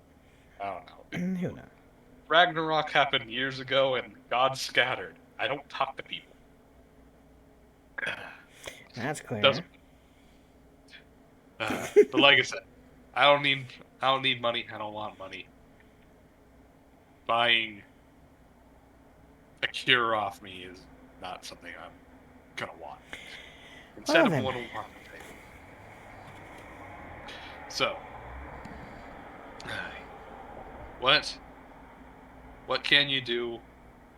I don't know. Who knows? Ragnarok happened years ago, and God scattered. I don't talk to people. That's clear. Doesn't. But like I said, I don't need money. I don't want money. Buying a cure off me is not something I'm gonna want. Instead Well of then. one want to pay. So, what can you do?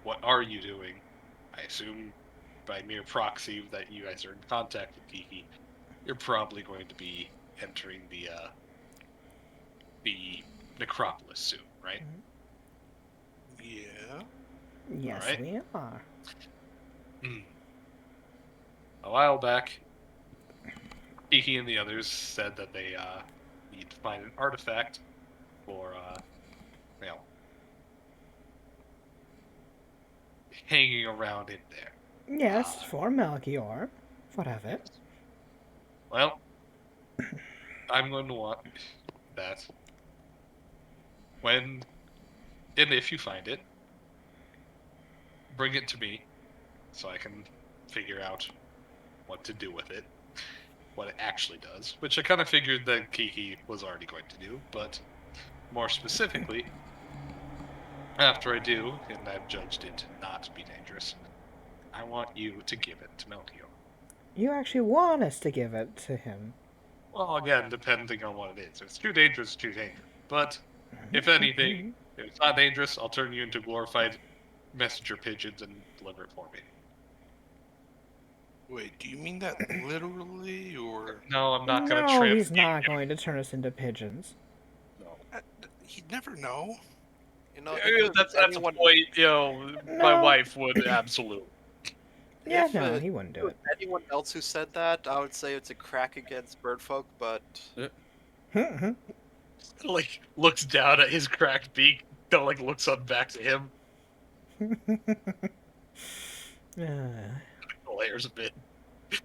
What are you doing? I assume by mere proxy that you guys are in contact with Kiki, you're probably going to be entering the necropolis soon, right? Yeah. Yes, Alright. we are. A while back, Kiki and the others said that they need to find an artifact for, hanging around in there. Yes, for Melchior. What of it? Well, I'm going to want that when and if you find it, bring it to me so I can figure out what to do with it, what it actually does, which I kind of figured that Kiki was already going to do, but more specifically, after I do, and I've judged it not to be dangerous, I want you to give it to Melchior. You actually want us to give it to him. Well, again, depending on what it is. If it's too dangerous, it's too dangerous. But, if anything, if it's not dangerous, I'll turn you into glorified messenger pigeons and deliver it for me. Wait, do you mean that literally, or No, I'm not going to No, he's not going to turn us into pigeons. he'd never know? You know, That's a anyone, point, my No. wife would absolutely. Yeah, If, no, uh, he wouldn't do it. anyone else who said that, I would say it's a crack against birdfolk, but Like, looks down at his cracked beak, kind of like looks up back to him, glares a bit.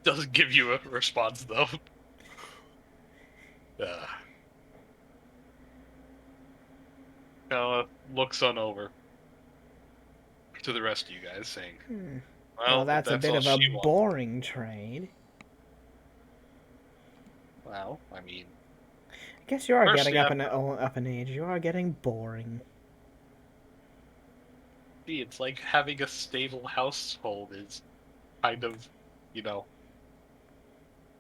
Doesn't give you a response, though. Looks on over to the rest of you guys, saying, Well, that's a bit all of a she wants." boring trade. Well, I mean, I guess you are First, getting yeah. up in age. You are getting boring. see, it's like having a stable household is kind of,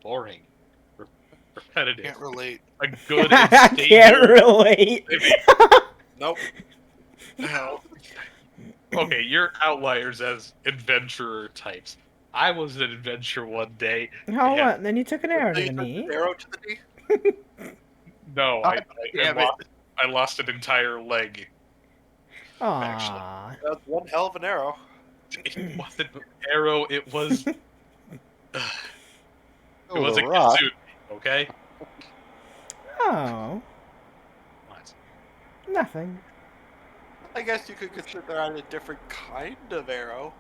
boring, repetitive. Can't relate. A good I and can't stable relate. nope. No. Okay, you're outliers as adventurer types. I was an adventurer one day. Oh, Yeah. what? Then you took an arrow So to you the took knee. an arrow to the knee? No, damn it. I lost an entire leg. Aww. That's one hell of an arrow. It wasn't an arrow, it was... it Oh, was the a rock. kazoo, okay? Oh, What? nothing. I guess you could consider that a different kind of arrow.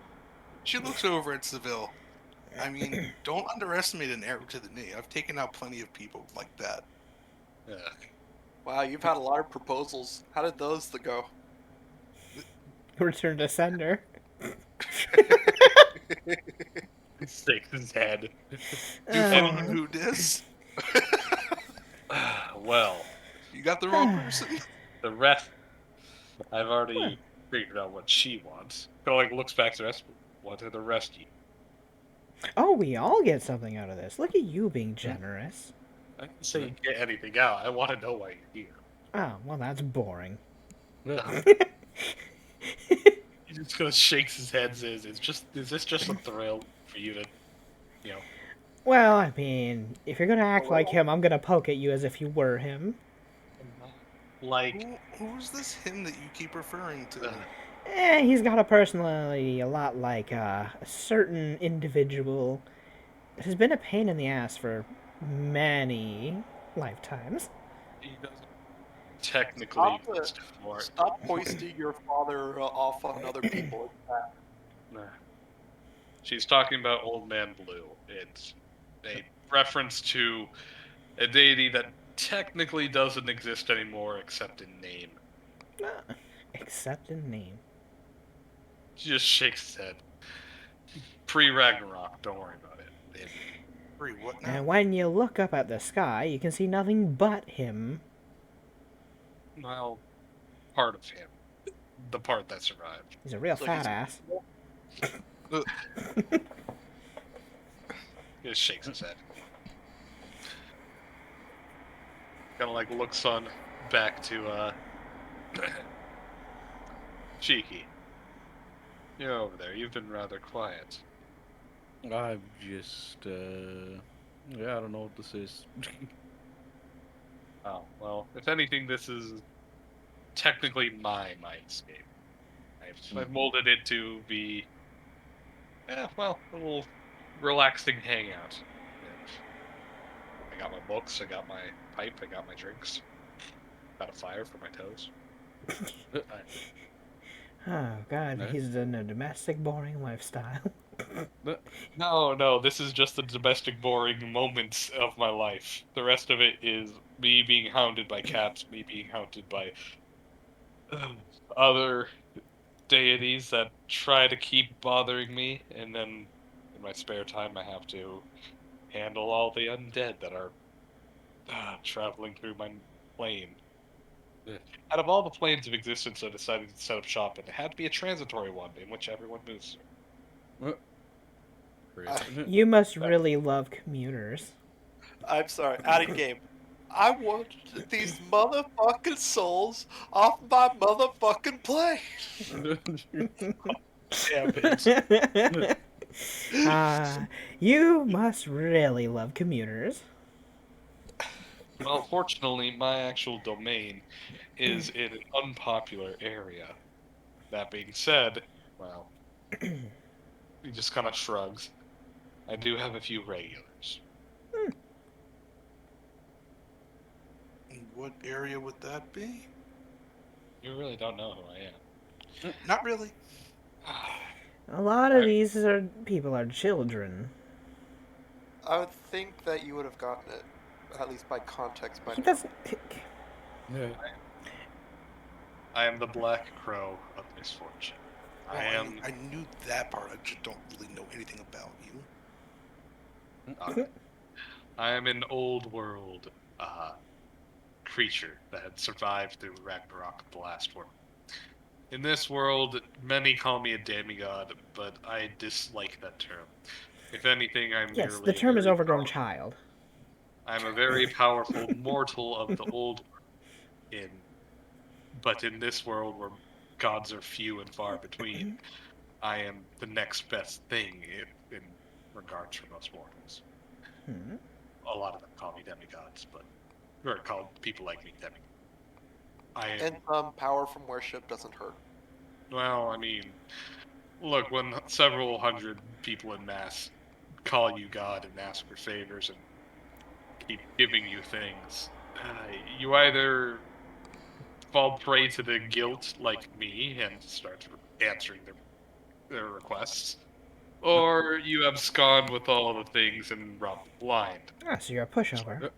She looks over at Seville. I mean, don't underestimate an arrow to the knee. I've taken out plenty of people like that. Ugh. Wow, you've had a lot of proposals. How did those go? Return to sender. Sticks his head. Who dis? Well, You got the wrong person. the rest... I've already figured out what she wants. Kind of like looks back to the rest. What are the rest of you? Oh, we all get something out of this. Look at you being generous. I can say you get anything out. I want to know why you're Oh, well, that's boring. here. He just kind of shakes his head and says, is this just a thrill for you to, Well, I mean, if you're gonna act like him, I'm gonna poke at you as if you were him. like, Who's this him that you keep referring to? He's got a personality a lot like a certain individual that has been a pain in the ass for many lifetimes. He doesn't technically Stop, exist anymore. stop hoisting your father off on other people. Nah. She's talking about Old Man Blue. It's a reference to a deity that technically doesn't exist anymore except in name. Ah, except in name. She just shakes his head. Pre-Ragnarok, don't worry about it. Free what now? And when you look up at the sky, you can see nothing but him. Well, part of him. The part that survived. He's a real So fat he's- ass. He just shakes his head. Kind of like looks on back to Cheeky. You're over there. You've been rather quiet. I've just, yeah, I don't know what this is. Oh, well, if anything, this is technically my mindscape. I've molded it to be, well, a little relaxing hangout. And I got my books, I got my pipe, I got my drinks. Got a fire for my toes. Oh god, Nice. he's in a domestic, boring lifestyle. No, this is just the domestic boring moments of my life. The rest of it is me being hounded by cats, me being hounded by other deities that try to keep bothering me, and then in my spare time I have to handle all the undead that are traveling through my plane. Yeah. Out of all the planes of existence I decided to set up shop in, it had to be a transitory one in which everyone moves through. Great. You must really love commuters. I'm sorry, out of game. I want these motherfucking souls off my motherfucking plane. Damn it. You must really love commuters. Well, fortunately, my actual domain is in an unpopular area. That being said, well, he just kind of shrugs. I do have a few regulars. What area would that be? You really don't know who I am. Not really. A lot of these people are children. I would think that you would have gotten it, at least by context. By He now. doesn't. Yeah. I am the Black Crow of misfortune. Oh, I am. I knew that part. I just don't really know anything about you. I am an old world creature that had survived through Ragnarok, the last world. In this world, many call me a demigod, but I dislike that term. If anything, I'm Yes, merely the term is very overgrown powerful- child. I'm a very powerful mortal of the old world. But in this world where gods are few and far between, I am the next best thing in regards for most mortals. Hmm. A lot of them call me demigods, or call people like me demigods. I am, And power from worship doesn't hurt. well, I mean, look, when several hundred people in mass call you God and ask for favors and keep giving you things, you either fall prey to the guilt like me and start answering their requests, or you abscond with all the things and rob the blind. Ah, so you're a pushover.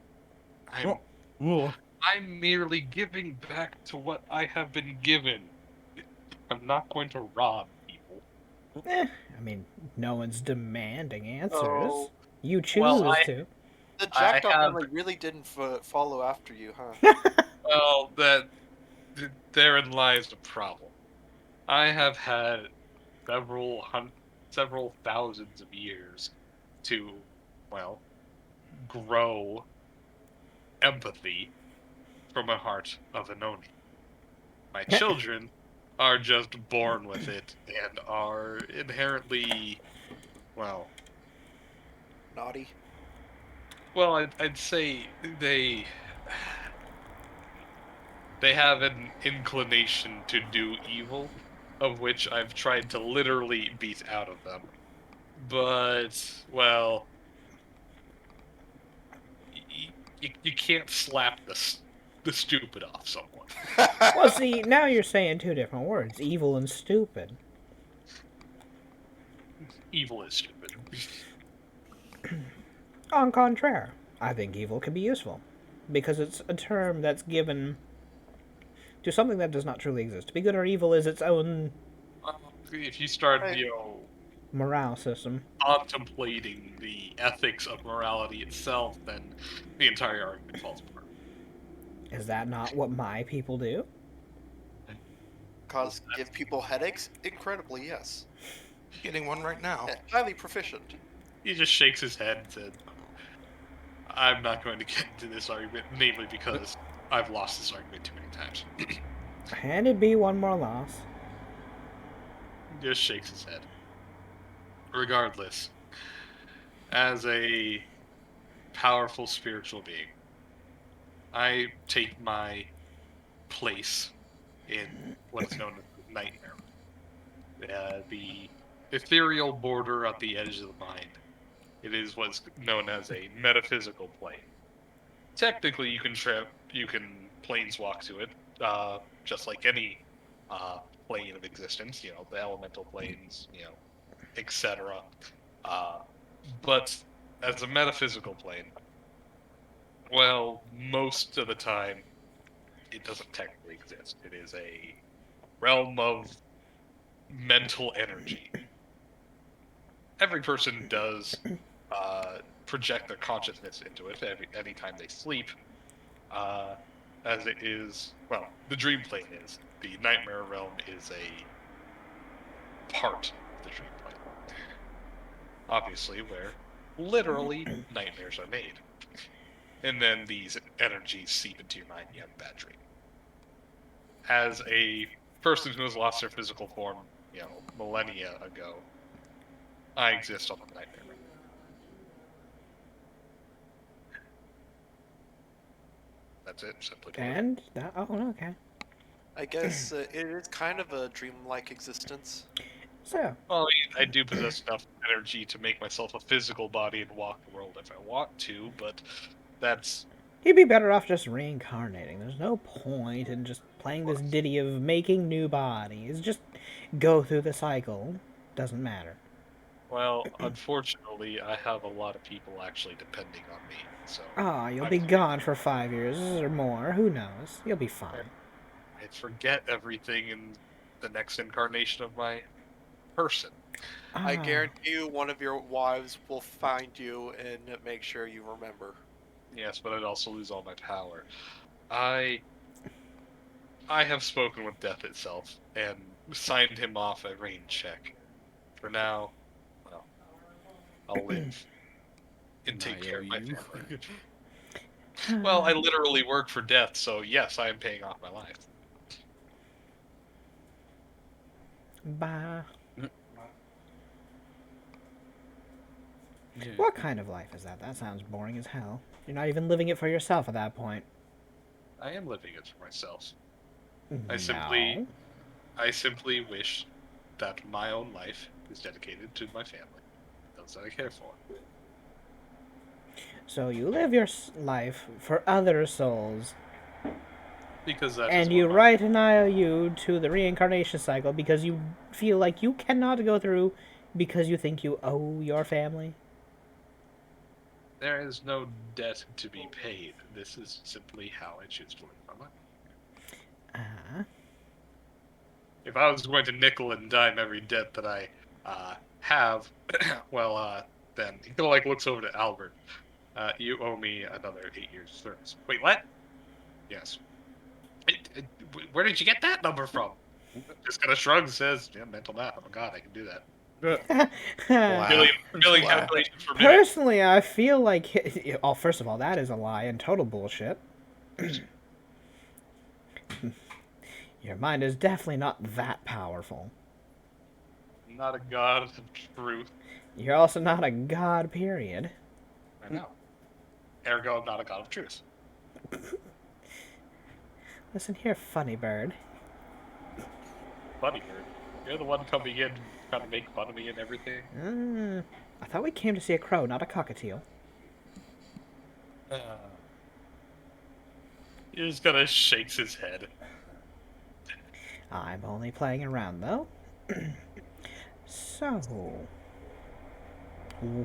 I'm merely giving back to what I have been given. I'm not going to rob people. I mean, no one's demanding answers. Oh. You choose Well, to. The I Jackdaw have- family really didn't follow after you, huh? Well, therein lies the problem. I have had several thousands of years to, well, grow empathy from a heart of an Oni. My children are just born with it and are inherently, well, Naughty. I'd say they have an inclination to do evil of which I've tried to literally beat out of them. But, well, you can't slap the stupid off someone. Well, see, now you're saying two different words: evil and stupid. Evil is stupid. En contraire, I think evil can be useful, because it's a term that's given to something that does not truly exist. To be good or evil is its own If you start, morale system. contemplating the ethics of morality itself, then the entire argument falls apart. Is that not what my people do? Cause give people headaches? Incredibly, yes. Getting one right now. And highly proficient. He just shakes his head and said, I'm not going to get into this argument, namely because I've lost this argument too many times. And it'd be one more loss. Just shakes his head. Regardless, as a powerful spiritual being, I take my place in what is known as the nightmare. The ethereal border at the edge of the mind. It is what's known as a metaphysical plane. Technically, you can planeswalk to it, just like any plane of existence. You know, the elemental planes, etc. But as a metaphysical plane, well, most of the time, it doesn't technically exist. It is a realm of mental energy. Every person does project their consciousness into it anytime they sleep, as it is, well, the dream plane is. The nightmare realm is a part of the dream plane. Obviously, where literally nightmares are made. And then these energies seep into your mind and you have a bad dream. As a person who has lost their physical form, millennia ago, I exist on the nightmare realm. That's it, simply put. And that, oh, okay. I guess it is kind of a dreamlike existence. So, Well, I do possess enough energy to make myself a physical body and walk the world if I want to, but that's... you'd be better off just reincarnating. There's no point in just playing this ditty of making new bodies. Just go through the cycle. Doesn't matter. Well, unfortunately, I have a lot of people actually depending on me, so... Ah, you'll be gone for 5 years or more. Who knows? You'll be fine. I'd forget everything in the next incarnation of my person. I Ah, guarantee you one of your wives will find you and make sure you remember. Yes, but I'd also lose all my power. I have spoken with death itself and signed him off a rain check. For now, well, I'll live and take care of my family. Well, I literally work for death, so yes, I am paying off my life. Bah. What kind of life is that? That sounds boring as hell. You're not even living it for yourself at that point. I am living it for myself. No. I simply wish that my own life is dedicated to my family, those that I care for. So you live your life for other souls, Because that is and what you my- write an IOU to the reincarnation cycle because you feel like you cannot go through because you think you owe your family. There is no debt to be paid. This is simply how I choose to live my life. If I was going to nickel and dime every debt that I have, well, then he looks over to Albert. You owe me another 8 years of service. Wait, what? Yes. Where did you get that number from? Just kind of shrugs, says, "Yeah, mental math. Oh God, I can do that." Billion Wow. calculations per minute. Personally, I feel like... oh, first of all, that is a lie and total bullshit. Your mind is definitely not that powerful. Not a god of truth. You're also not a god, period. I know. Ergo, I'm not a god of truth. Listen here, funny bird. Funny bird. You're the one coming in trying to make fun of me and everything. I thought we came to see a crow, not a cockatiel. He just kind of shakes his head. I'm only playing around, though. So,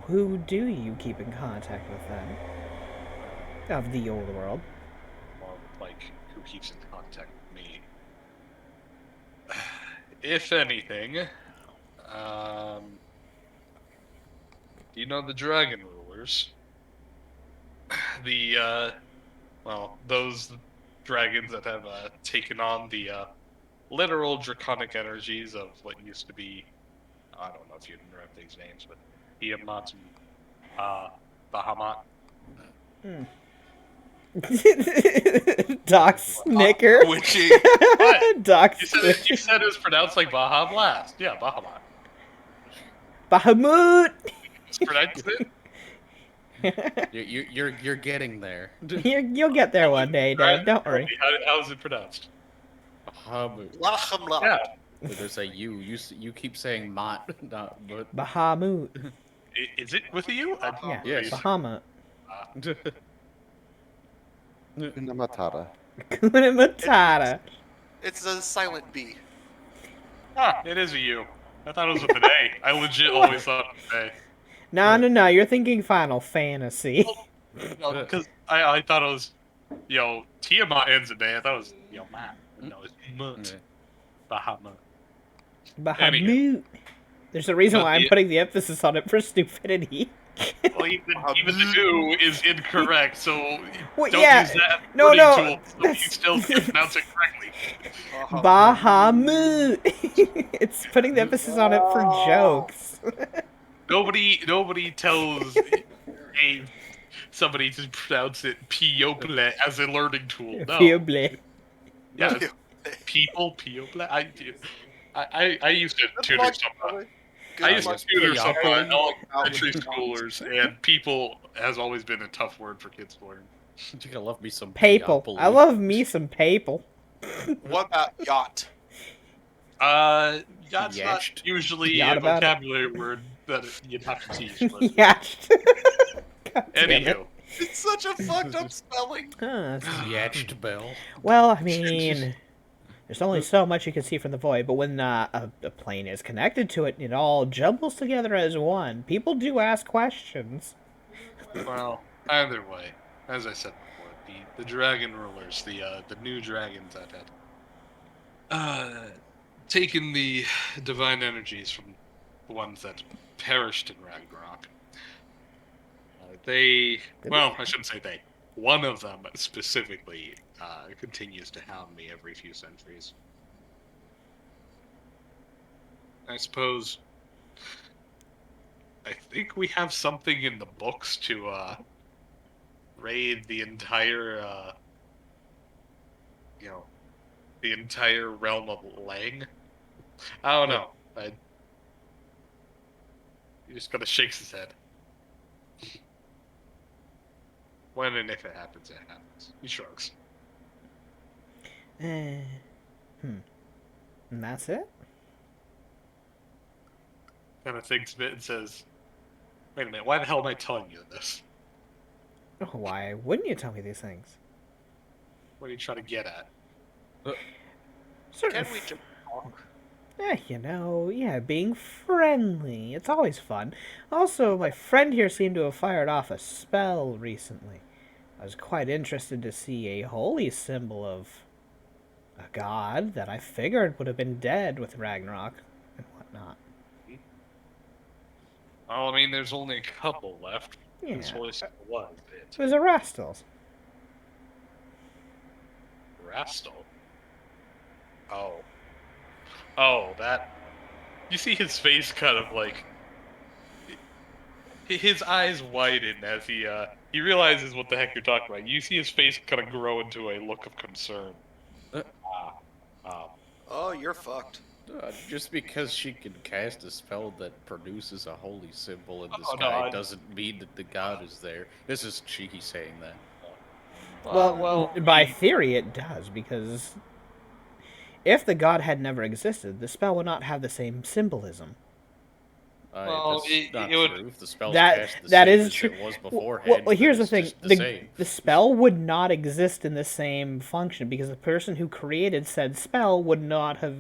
who do you keep in contact with then? Of the old world. Well, like, who keeps in contact with me? If anything, do you know the Dragon Rulers? Well, those dragons that have taken on the literal draconic energies of what used to be, I don't know if you remember these names, but Tiamat and Bahamut. Doc Snicker. Witchy. Doc You said it was pronounced like Baha Blast. Yeah, Bahamut. Bahamut. It's pronounced it? You're getting there. You'll get there one day, Dad. Don't worry. How is it pronounced? Lachem Yeah. There's a you. You keep saying Mott, not but. Bahamut. Is it with a U? Yeah, Yes. Bahamut. Hakuna Matata. Hakuna Matata. It's a silent B. Ah, it is a U. I thought it was with an A. I legit always thought it was an No. You're thinking Final Fantasy. A. Because I thought it was, Tiamat ends in A. I thought it was, Matt. No, it's Mut. Bahamut. Bahamut. There's a reason why I'm putting the emphasis on it for stupidity. Well, even the U is incorrect, so Well, don't yeah. use that No, wording no, tool so you that's- still can pronounce it correctly. Bahamut. It's putting the emphasis on it for jokes. Nobody tells somebody to pronounce it Piople as a learning tool. No. Pioble. Yeah, Piople. I used to tutor some. I used to tutor some elementary schoolers, and people has always been a tough word for kids to learn. You gotta love me some Papal. Peoply. I love me some papal. What about yacht? That's not Yatched. usually Yacht a about it. vocabulary word that you'd have to teach. But Yatched. God damn it. anywho, It's such a fucked up spelling. Huh, Yatched bell. well, I mean, there's only so much you can see from the void, but when a plane is connected to it, it all jumbles together as one. People do ask questions. well, either way, as I said before, the dragon rulers, the new dragons that had taken the divine energies from the ones that perished in Ragnarok. I shouldn't say they. One of them specifically continues to hound me every few centuries. I think we have something in the books to raid the entire, the entire realm of Lang. I don't know. He just kind of shakes his head. When and if it happens, it happens. He shrugs. And that's it? Kind of thinks a bit and says, "Wait a minute. Why the hell am I telling you this? Why wouldn't you tell me these things? What are you trying to get at?" Sort Can of- we just talk? being friendly. It's always fun. Also, my friend here seemed to have fired off a spell recently. I was quite interested to see a holy symbol of a god that I figured would have been dead with Ragnarok and whatnot. Well, I mean, there's only a couple left. Yeah. This voice was it. It was a Rastals. Rastal. Oh, that. You see his face kind of like. His eyes widen as he realizes what the heck you're talking about. You see his face kind of grow into a look of concern. Oh, you're fucked. Just because she can cast a spell that produces a holy symbol in the Oh, no, sky doesn't mean that the god is there. This is Cheeky saying that. Well, by theory it does, because If the god had never existed, the spell would not have the same symbolism. Well, That's it- not it would- true. If the spell's That cast the that same is as true. it was Well, beforehand, here's the then thing: it's just the same. the spell would not exist in the same function because the person who created said spell would not have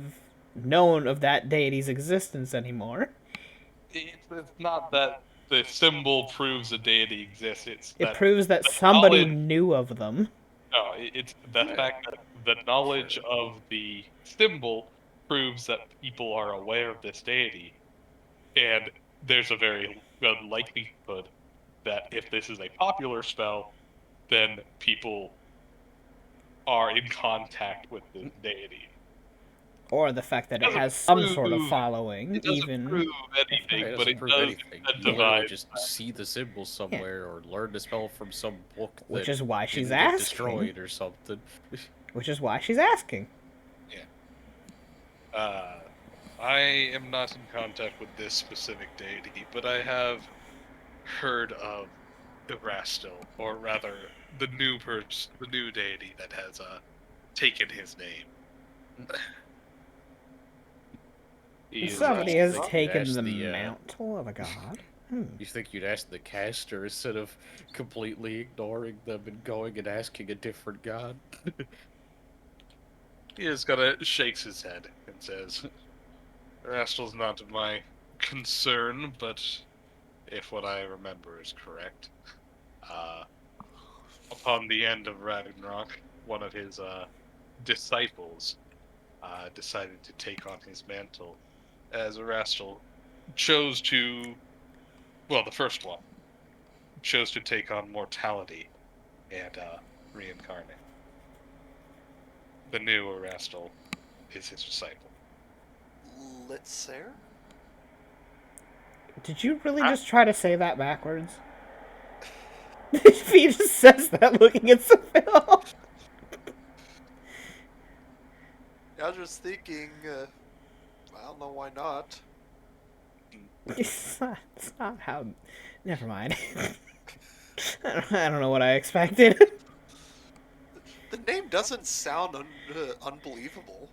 known of that deity's existence anymore. It's not that the symbol proves a deity exists. It's It that proves that the somebody knowledge- knew of them. No, it's the fact that the knowledge of the symbol proves that people are aware of this deity, and there's a very good likelihood that if this is a popular spell, then people are in contact with this deity. Or the fact that it Doesn't has some sort of prove- following, It doesn't even. prove Right, anything, it but doesn't it prove does anything. You literally incentivize. just see the symbol somewhere, or learn the spell from some book Which that is why she's didn't get asking. destroyed or something. Which is why she's asking. I am not in contact with this specific deity, but I have heard of Erastil, or rather, the new deity that has taken his name. Somebody I has think you'd taken ask the the, mantle of a god. You think you'd ask the caster instead of completely ignoring them and going and asking a different god? He just kind of shakes his head and says, Erastil's not of my concern, but if what I remember is correct, upon the end of Ragnarok, one of his disciples decided to take on his mantle, as Erastil chose to, well, the first one, chose to take on mortality and reincarnate. The new Erastil is his disciple. Litzer? Did you really just try to say that backwards? He just says that looking at Seville. I was just thinking, I don't know why not. It's not how. Never mind. I don't know what I expected. The name doesn't sound unbelievable.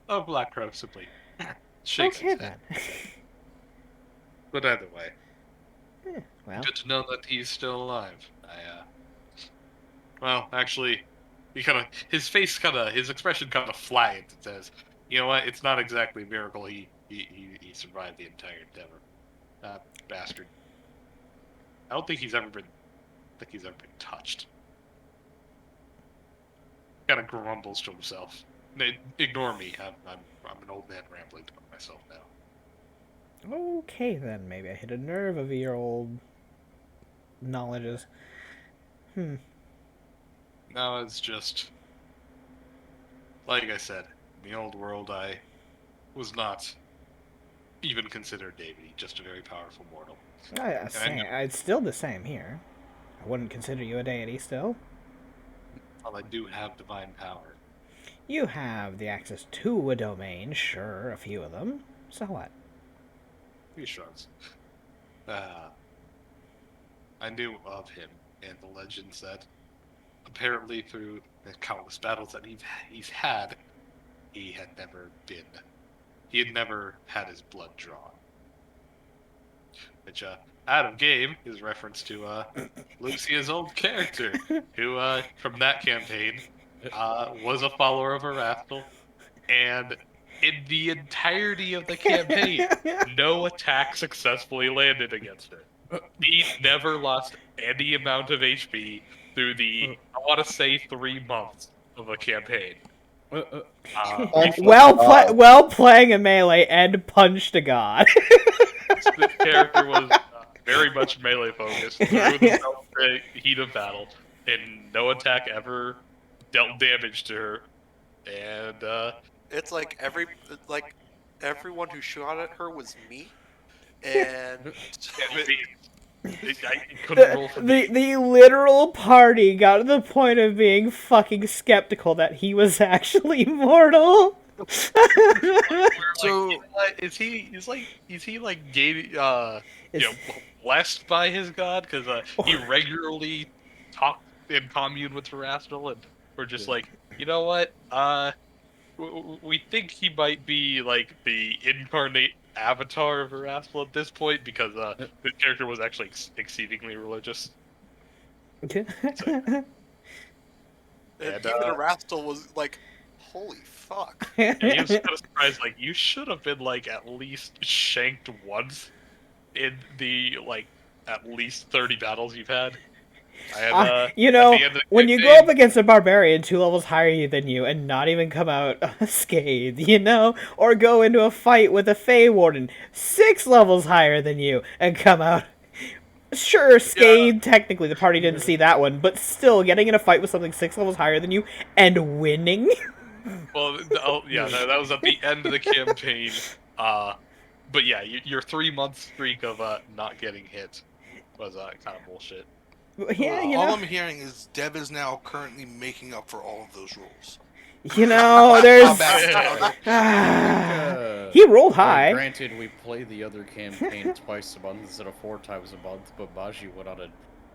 Oh, Blackcrow simply shakes Okay his then. head. But either way, Well, Good to know that he's still alive. Well, actually, his expression kind of flattens and says, "You know what? It's not exactly a miracle he survived the entire endeavor. That bastard. I don't think he's ever been touched." Kind of grumbles to himself. Ignore me. I'm an old man rambling to myself now. okay then. Maybe I hit a nerve of your old knowledges. Now it's just, like I said, in the old world, I was not even considered Davy, just a very powerful mortal. It's still the same here. I wouldn't consider you a deity still. Well, I do have divine power. You have the access to a domain, sure, a few of them. So what? He shrugs. I knew of him and the legends that apparently through the countless battles that he's had, he had never had his blood drawn. Which, out of game is reference to Lucia's old character, who from that campaign was a follower of Erastil, and in the entirety of the campaign, no attack successfully landed against her. He never lost any amount of HP through the, I want to say, 3 months of a campaign. Well playing a melee and punched a god. This character was very much melee focused through the heat of battle, and no attack ever dealt damage to her. And It's like everyone who shot at her was me, and I couldn't roll for The literal party got to the point of being fucking skeptical that he was actually mortal. So is he blessed by his god? Because he regularly talked and communed with Erastil, and we're just like, you know what? We think he might be like the incarnate avatar of Erasmus at this point because this character was actually exceedingly religious. And And, even Erastil was like, holy fuck. Yeah, he was kind of surprised. Like, you should have been like at least shanked once in the like at least 30 battles you've had. You at know, the end of the when you go campaign- up against a barbarian 2 levels higher than you and not even come out unscathed, you know, or go into a fight with a Fey Warden 6 levels higher than you and come out. Sure, scathed, technically, the party didn't see that one, but still, getting in a fight with something 6 levels higher than you and winning? Well, yeah, that was at the end of the campaign. But yeah, your 3-month streak of not getting hit was kind of bullshit. Yeah, you All know. I'm hearing is Dev is now currently making up for all of those rules. You know, there's... he rolled high. Granted, we play the other campaign twice a month instead of 4 times a month, but Baji went on a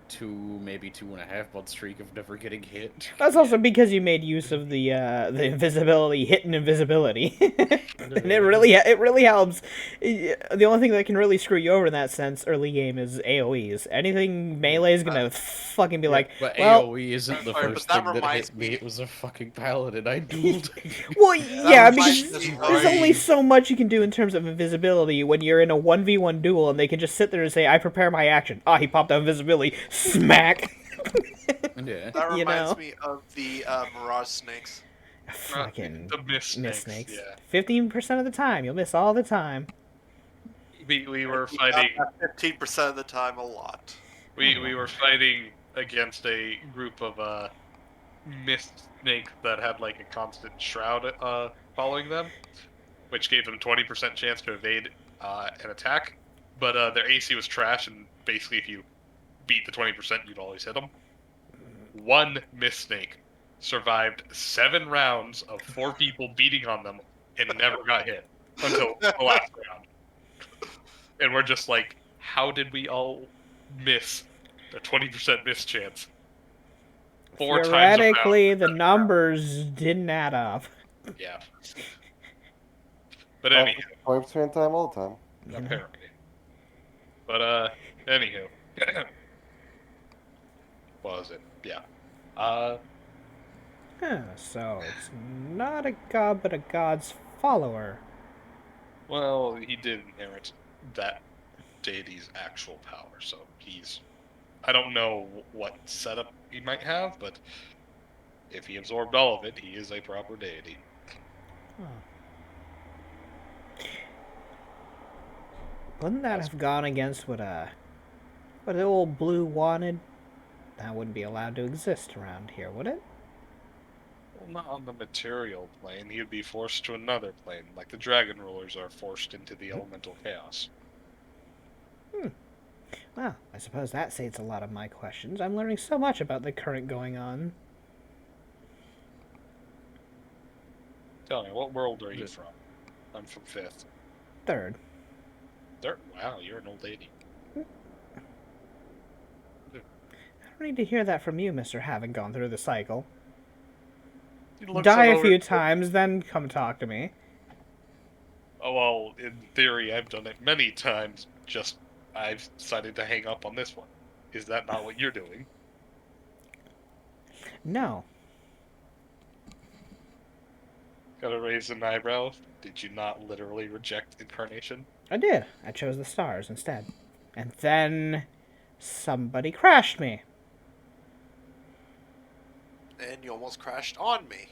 2, maybe 2.5 month streak of never getting hit. That's also because you made use of the invisibility, hidden invisibility, and it really helps. The only thing that can really screw you over in that sense early game is AOE's. Anything melee is gonna fucking be like, but well, AOE isn't the Sorry, first but that thing that reminds hit me. me- It was a fucking paladin. I dueled. well, yeah, because reminds me there's of- only so much you can do in terms of invisibility when you're in a 1v1 duel, and they can just sit there and say, "I prepare my action." Ah, he popped out invisibility. Smack. Yeah. That You reminds know? me of the Mirage Snakes. Fucking The miss miss snakes. snakes. Yeah, 15% of the time, you'll miss all the time. we were fighting. 15% of the time, a lot. We were fighting against a group of mist snakes that had like a constant shroud following them, which gave them 20% chance to evade an attack. But their AC was trash, and basically, if you beat the 20%, you'd always hit them. One mist snake survived 7 rounds of 4 people beating on them and never got hit until the last round. And we're just like, how did we all miss a 20% miss chance? 4 times a round. Theoretically, the numbers didn't add up. Yeah. But anyhow, 20% time all the time. apparently. But anywho. What was it? Yeah. So it's not a god, but a god's follower. Well, he did inherit that deity's actual power, so he's... I don't know what setup he might have, but if he absorbed all of it, he is a proper deity. Wouldn't that have gone against what the old blue wanted? That wouldn't be allowed to exist around here, would it? Well, not on the material plane. He would be forced to another plane, like the dragon rulers are forced into the elemental chaos. Well, I suppose that saves a lot of my questions. I'm learning so much about the current going on. Tell me, what world are you from? I'm from 5th. Third. Wow, you're an old lady. I don't need to hear that from you, Mr. Having gone through the cycle. He looks Die a over- few times, then come talk to me. Oh, well, in theory, I've done it many times, just I've decided to hang up on this one. Is that not what you're doing? No. Gotta raise an eyebrow. Did you not literally reject incarnation? I did. I chose the stars instead. And then somebody crashed me. And you almost crashed on me.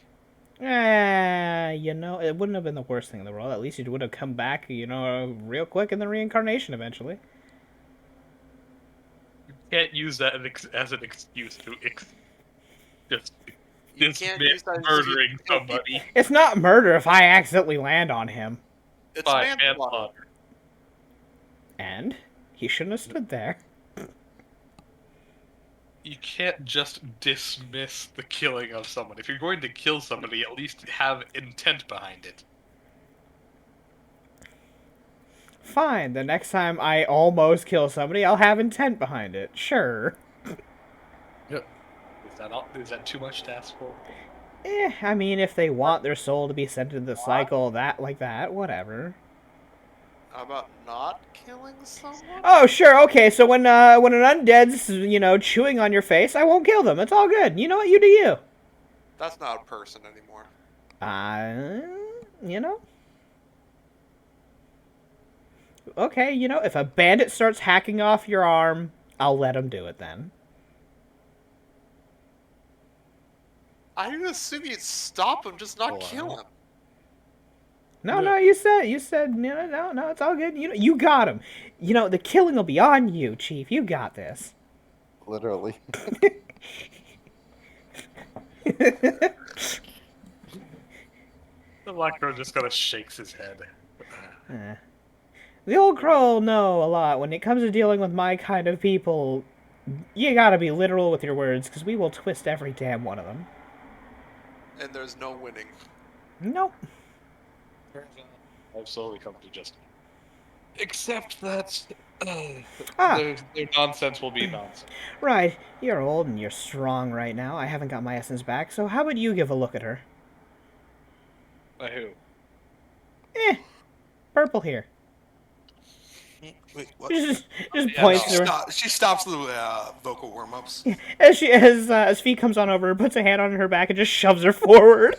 You know, it wouldn't have been the worst thing in the world. At least you would have come back, you know, real quick in the reincarnation eventually. You can't use that as an excuse to just You dismiss can't use that as murdering excuse to kill somebody. people. It's not murder if I accidentally land on him. It's By manslaughter. manslaughter. And he shouldn't have stood there. You can't just dismiss the killing of someone. If you're going to kill somebody, at least have intent behind it. Fine, the next time I almost kill somebody, I'll have intent behind it. Sure. The Is that too much to ask for? I mean, if they want their soul to be sent into the cycle, whatever. How about not killing someone? Oh, sure, okay. So when an undead's chewing on your face, I won't kill them. It's all good. You know what? You do you. That's not a person anymore. You know. Okay, if a bandit starts hacking off your arm, I'll let him do it then. I didn't assume you'd stop him, just not Wow. kill him. No, you said no, it's all good. You got him. The killing will be on you, Chief. You got this. Literally. The Black Crow just kind of shakes his head. The old crow will know a lot when it comes to dealing with my kind of people. You gotta be literal with your words, because we will twist every damn one of them. And there's no winning. Nope. I've slowly come to just accept that Ah. their nonsense will be nonsense. Right, you're old and you're strong right now. I haven't got my essence back, so how about you give a look at her? Who? Purple here. Wait, what? Just Yeah, points She, to her. she stops the vocal warm-ups. As Fee comes on over, puts a hand on her back and just shoves her forward.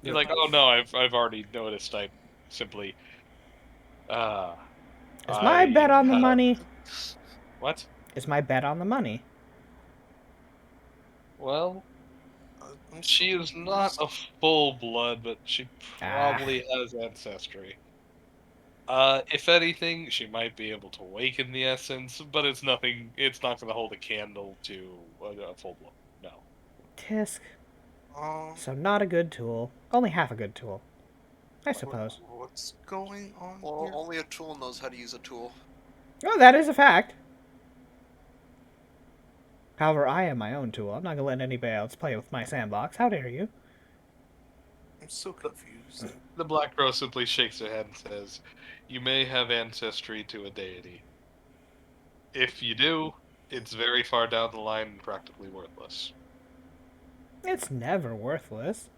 You're like, oh no, I've already noticed. I simply. Is my bet on the money? What? Is my bet on the money? Well, she is not a full blood, but she probably has ancestry. If anything, she might be able to awaken the essence, but it's nothing. It's not going to hold a candle to a full blood. No. Tisk. So not a good tool. Only half a good tool. I suppose. What's going on Well, here? only a tool knows how to use a tool. Oh, that is a fact. However, I am my own tool. I'm not gonna let anybody else play with my sandbox. How dare you? I'm so confused. The Black Crow simply shakes her head and says, "You may have ancestry to a deity. If you do, it's very far down the line and practically worthless." It's never worthless.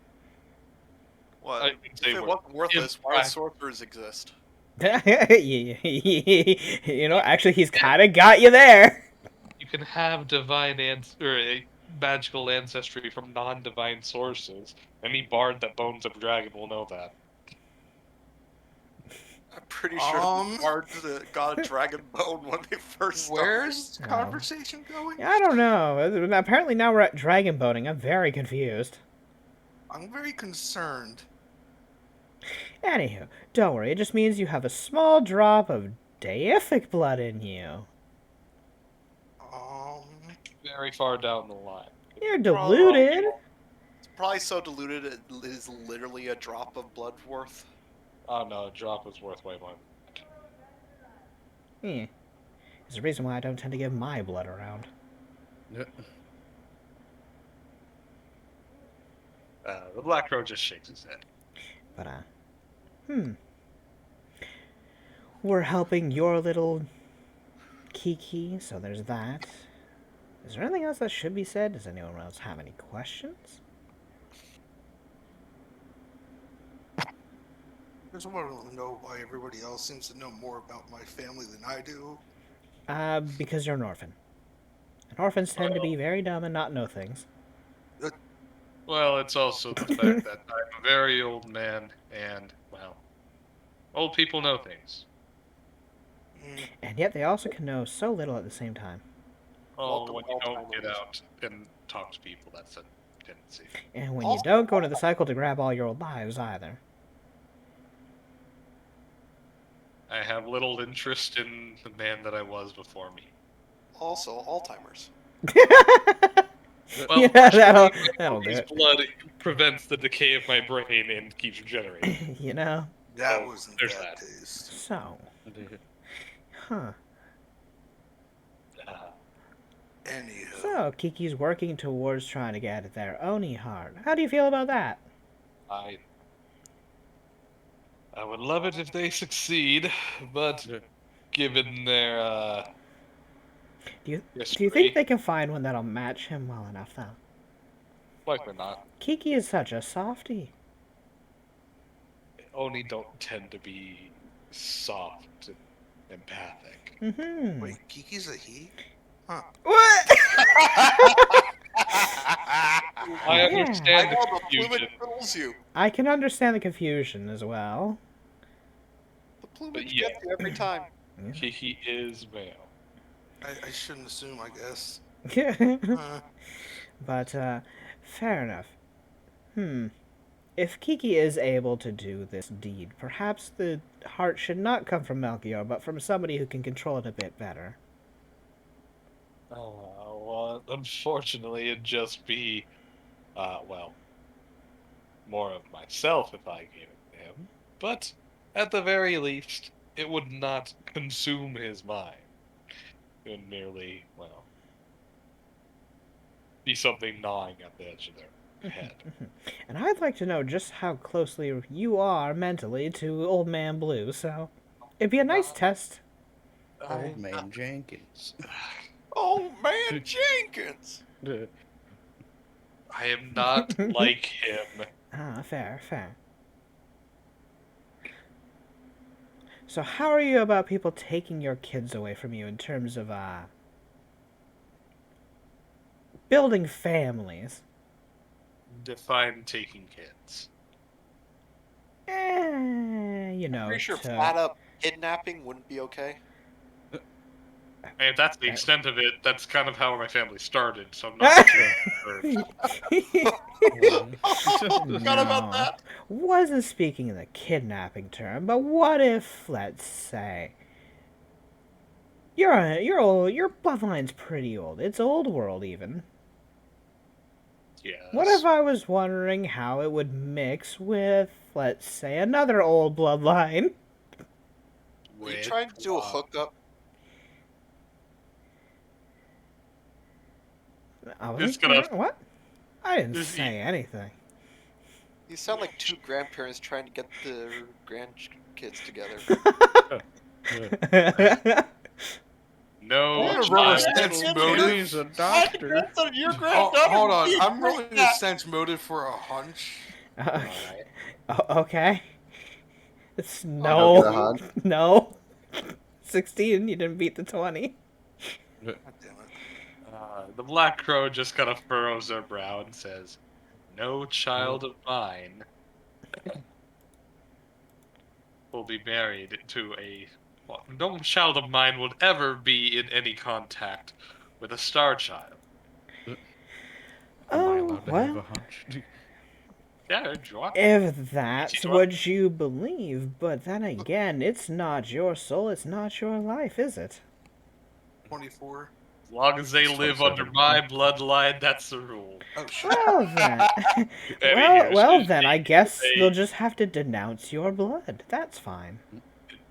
What? I can If say it wor- wasn't worthless, why would fact- sorcerers exist? Actually, he's kind of got you there. You can have magical ancestry from non-divine sources. Any bard that bones a dragon will know that. I'm pretty sure Um, the bards got a dragon bone when they first started. Where's the conversation going? I don't know. Apparently now we're at dragon boating. I'm very confused. I'm very concerned. Anywho, don't worry. It just means you have a small drop of deific blood in you. Very far down the line. You're diluted. It's probably so diluted it is literally a drop of blood worth. Oh no, a drop is worth way more. There's a reason why I don't tend to give my blood around. The Black Crow just shakes his head. But, we're helping your little Kiki, so there's that. Is there anything else that should be said? Does anyone else have any questions? I just want to know why everybody else seems to know more about my family than I do. Because you're an orphan. And orphans tend to be very dumb and not know things. Well, it's also the fact that I'm a very old man, and, well, old people know things. And yet they also can know so little at the same time. Oh, when you don't get out and talk to people, that's a tendency. And when you don't go into the cycle to grab all your old lives either. I have little interest in the man that I was before me. Also, Alzheimer's. Well, Yeah, that'll do his it. blood prevents the decay of my brain and keeps regenerating. You know? That Oh, wasn't there's bad that. taste. So. Huh. Anywho. So, Kiki's working towards trying to get their Oni heart. How do you feel about that? I would love it if they succeed, but given their Do you history, think they can find one that'll match him well enough, though? Likely not. Kiki is such a softie. Oni don't tend to be soft and empathic. Mm-hmm. Wait, Kiki's a he? Huh. What? I Yeah. understand the I know the confusion. plumage fools you. I can understand the confusion as well. The plumage yeah. gets you every time. He is male. I shouldn't assume, I guess. But, fair enough. If Kiki is able to do this deed, perhaps the heart should not come from Melchior, but from somebody who can control it a bit better. Well, unfortunately, it'd just be, well, more of myself if I gave it to him. But, at the very least, it would not consume his mind. It would merely, well, be something gnawing at the edge of their head. And I'd like to know just how closely you are mentally to Old Man Blue, so it'd be a nice test. Old man Jenkins. Oh man, Jenkins! I am not like him. Fair. So how are you about people taking your kids away from you in terms of, building families? Define taking kids. You know, Pretty sure to- flat up kidnapping wouldn't be okay. Hey, if that's the extent of it, that's kind of how my family started, so I'm not sure. Forgot about No. that. Wasn't speaking in the kidnapping term, but what if, let's say, your bloodline's pretty old. It's old world even. Yes. What if I was wondering how it would mix with, let's say, another old bloodline? Are you trying to do a hookup? I It's wasn't gonna- sure- What? I didn't This- say anything. You sound like two grandparents trying to get their grandkids together. No. I'm gonna child. roll a sense motive. Timmy's a doctor. Your Hold on, I'm rolling a sense motive for a hunch. Okay. It's Don't no, get a hunch. no. 16. You didn't beat the 20. God damn it. The Black Crow just kind of furrows their brow and says, "No child of mine will be married to a... Well, no child of mine would ever be in any contact with a star child." Am I Oh, allowed to have a well, hunch? Yeah, sure. if that's Sure. what you believe, but then again, it's not your soul, it's not your life, is it? 24. As long as they It's live 27. under my bloodline, that's the rule. Oh shit. Well then, Anywho, well so then, I guess they- they'll just have to denounce your blood. That's fine.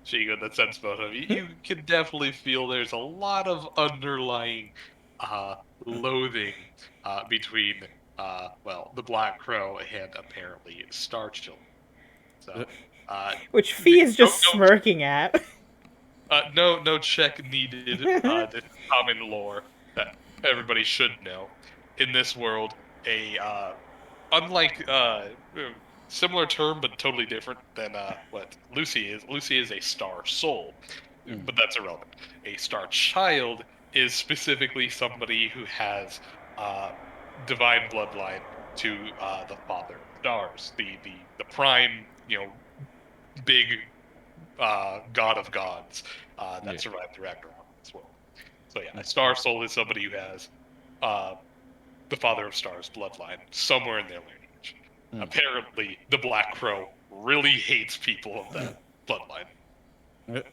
Chico, that sense motive, you can definitely feel there's a lot of underlying loathing between, well, the Black Crow and apparently Star Children. So, Which Fee is just Don't- smirking at. no check needed. This is common lore that everybody should know. In this world, unlike similar term but totally different than what Lucy is. Lucy is a star soul, but that's irrelevant. A star child is specifically somebody who has divine bloodline to the Father of Stars, the prime, big god of gods that survived the Ragnarok in this world. So yeah, a star soul is somebody who has the Father of Stars bloodline somewhere in their lineage. Apparently, the Black Crow really hates people of that bloodline. And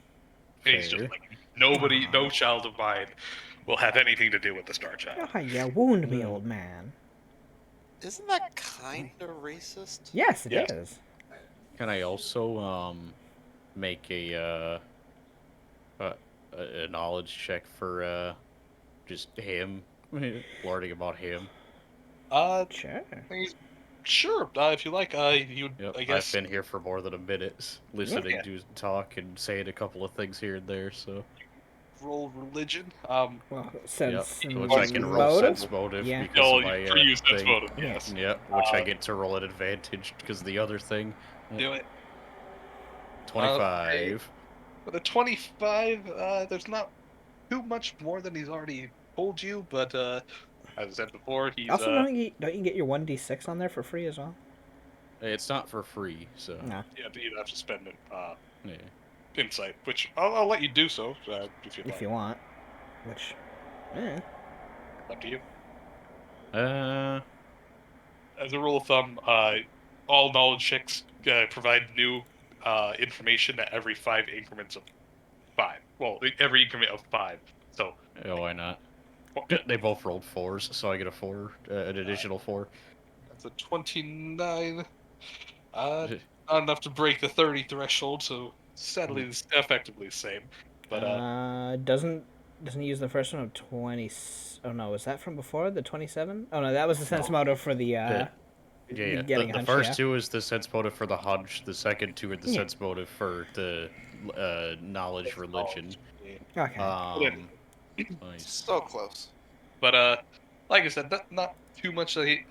he's just Fair. like, no child of mine will have anything to do with the Star Child. Oh, you wound me, old man. Isn't that kind of racist? Yes, it Yes. is. Can I also make a knowledge check for just him, learning about him? Sure. Sure, if you like. You, Yep, I guess. I've been here for more than a minute, listening Yeah. to talk and saying a couple of things here and there. So roll religion. Well, Yep. sense Which I can roll motive? sense motive Yeah. because Oh, of my for you, sense thing. motive, yes. Yep, which I get to roll at advantage because of the other thing. Do it. 25. For the 25, there's not too much more than he's already told you, but as I said before, he's Also, don't you get your 1d6 on there for free as well? It's not for free, so. No. yeah, you'd have to spend it Yeah. insight, which I'll let you do so if you'd like. If you want. Which, Up to you. As a rule of thumb, all knowledge checks provide new information at every 5 increments of 5. Well, every increment of 5. So. Oh, why not? They both rolled 4s, so I get a 4, an additional 4. That's a 29. Not enough to break the 30 threshold, so sadly, it's effectively the same. But doesn't he use the first one of 20? Oh no, was that from before the 27? Oh no, that was the sense motive for the Yeah. getting The hunch, first yeah. 2 is the sense motive for the hunch. The second 2 are the Yeah. sense motive for the knowledge religion. Okay. Nice. So close. But like I said, not too much that he,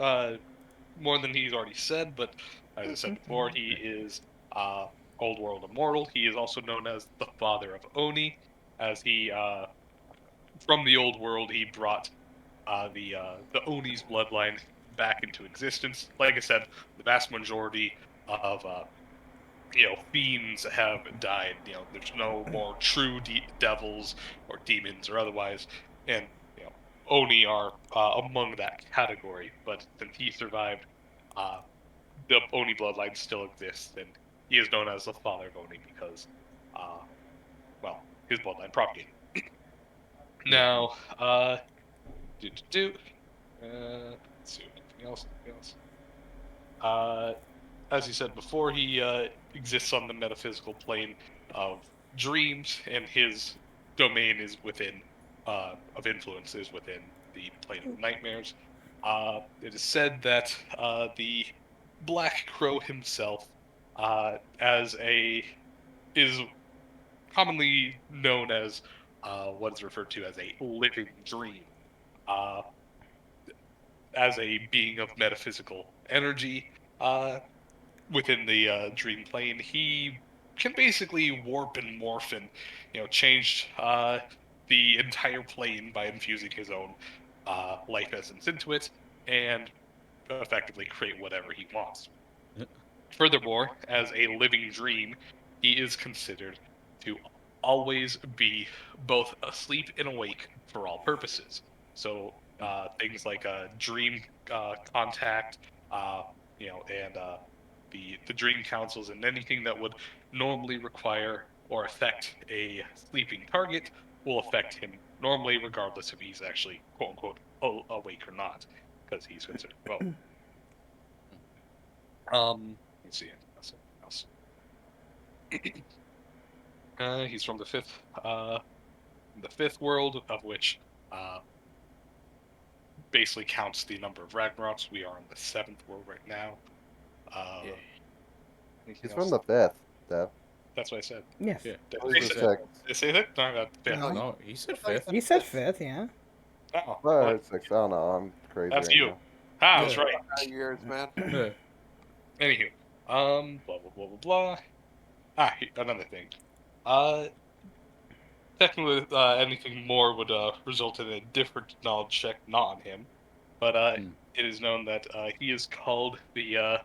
more than he's already said. But as I said before, he is Old World immortal. He is also known as the Father of Oni, as he from the Old World he brought the Oni's bloodline back into existence. Like I said, the vast majority of fiends have died. There's no more true devils or demons or otherwise, and Oni are among that category. But since he survived, the Oni bloodline still exists, and he is known as the Father of Oni because, his bloodline propagated. Now, let's see, anything else? As you said before, he exists on the metaphysical plane of dreams, and his domain is within, of influence is within the plane of nightmares. It is said that the Black Crow himself, is commonly known as what is referred to as a living dream. As a being of metaphysical energy within the dream plane, he can basically warp and morph and change the entire plane by infusing his own life essence into it and effectively create whatever he wants. Furthermore, as a living dream, he is considered to always be both asleep and awake for all purposes. So things like dream contact, and the dream councils, and anything that would normally require or affect a sleeping target will affect him normally, regardless if he's actually quote unquote awake or not, because he's considered well. Let's see anything else. He's from the fifth world, of which basically counts the number of Ragnaroks. We are in the 7th world right now. He's from the 5th, Dev. That's what I said. Yes. Yeah. Who's Did the I 6th? say that? No, not 5th. No, he said 5th. You said 5th, yeah. Oh, Well, what? it's 6th. I don't know. I'm crazy. That's right you. now. I was right. Years, man. Anywho, blah blah blah blah blah. Another thing. Technically, anything more would result in a different knowledge check, not on him. But it is known that he is called the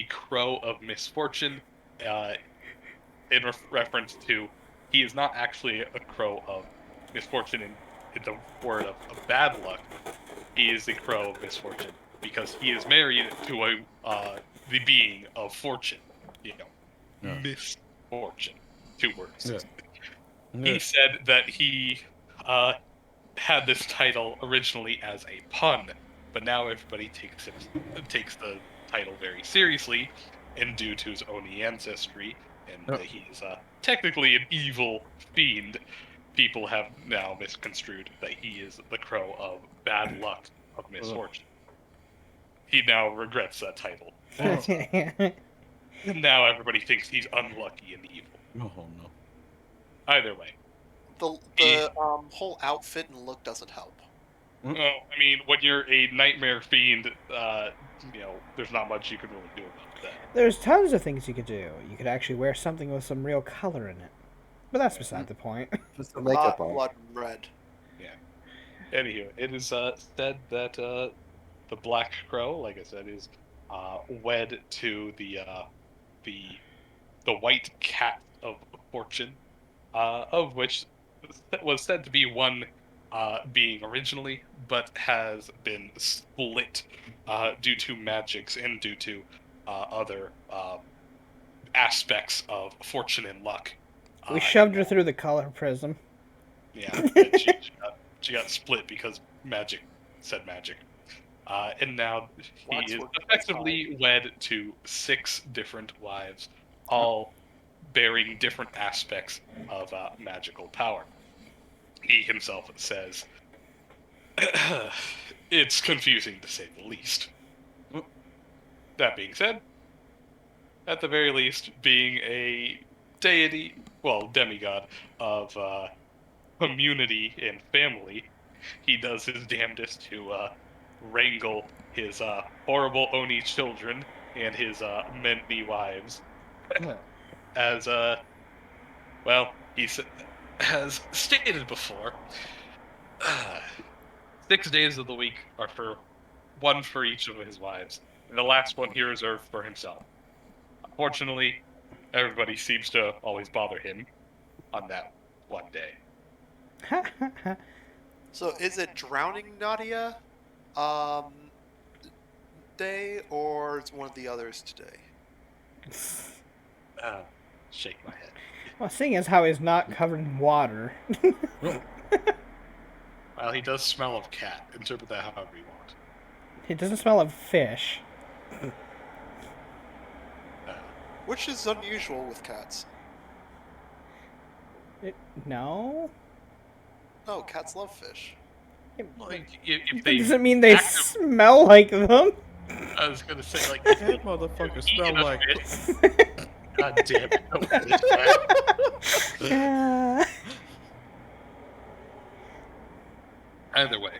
Crow of Misfortune, in reference to he is not actually a crow of misfortune in the word of bad luck. He is the Crow of Misfortune because he is married to the being of fortune. Misfortune. 2 words. He said that he had this title originally as a pun, but now everybody takes the title very seriously, and due to his Oni ancestry, and that he is technically an evil fiend, people have now misconstrued that he is the Crow of bad luck, of misfortune. He now regrets that title. And now everybody thinks he's unlucky and evil. Oh no. Either way, the whole outfit and look doesn't help. Well, I mean, when you're a nightmare fiend, there's not much you can really do about that. There's tons of things you could do. You could actually wear something with some real color in it. But that's beside the point. Just the makeup Not on. blood red. Anywho, it is said that the Black Crow, like I said, is wed to the White Cat of Fortune, of which was said to be one being originally, but has been split due to magics and due to other aspects of fortune and luck. We shoved her through the color prism. Yeah, she got split because magic said magic. And now he is effectively wed to 6 different wives, all bearing different aspects of magical power. He himself says, it's confusing to say the least. That being said, at the very least, being a deity, well, demigod of community and family, he does his damnedest to wrangle his horrible Oni children and his many wives. As, he has stated before, 6 days of the week are one for each of his wives, and the last one he reserved for himself. Unfortunately, everybody seems to always bother him on that one day. So is it Drowning Nadia day, or is one of the others today? Shake my head. Well, seeing as how he's not covered in water. Well, he does smell of cat. Interpret that however you want. It doesn't smell of fish. Which is unusual with cats. No? No, cats love fish. Like, if That they doesn't mean they smell like them. I was gonna say, like, That motherfucker smell like. God damn it. Either way.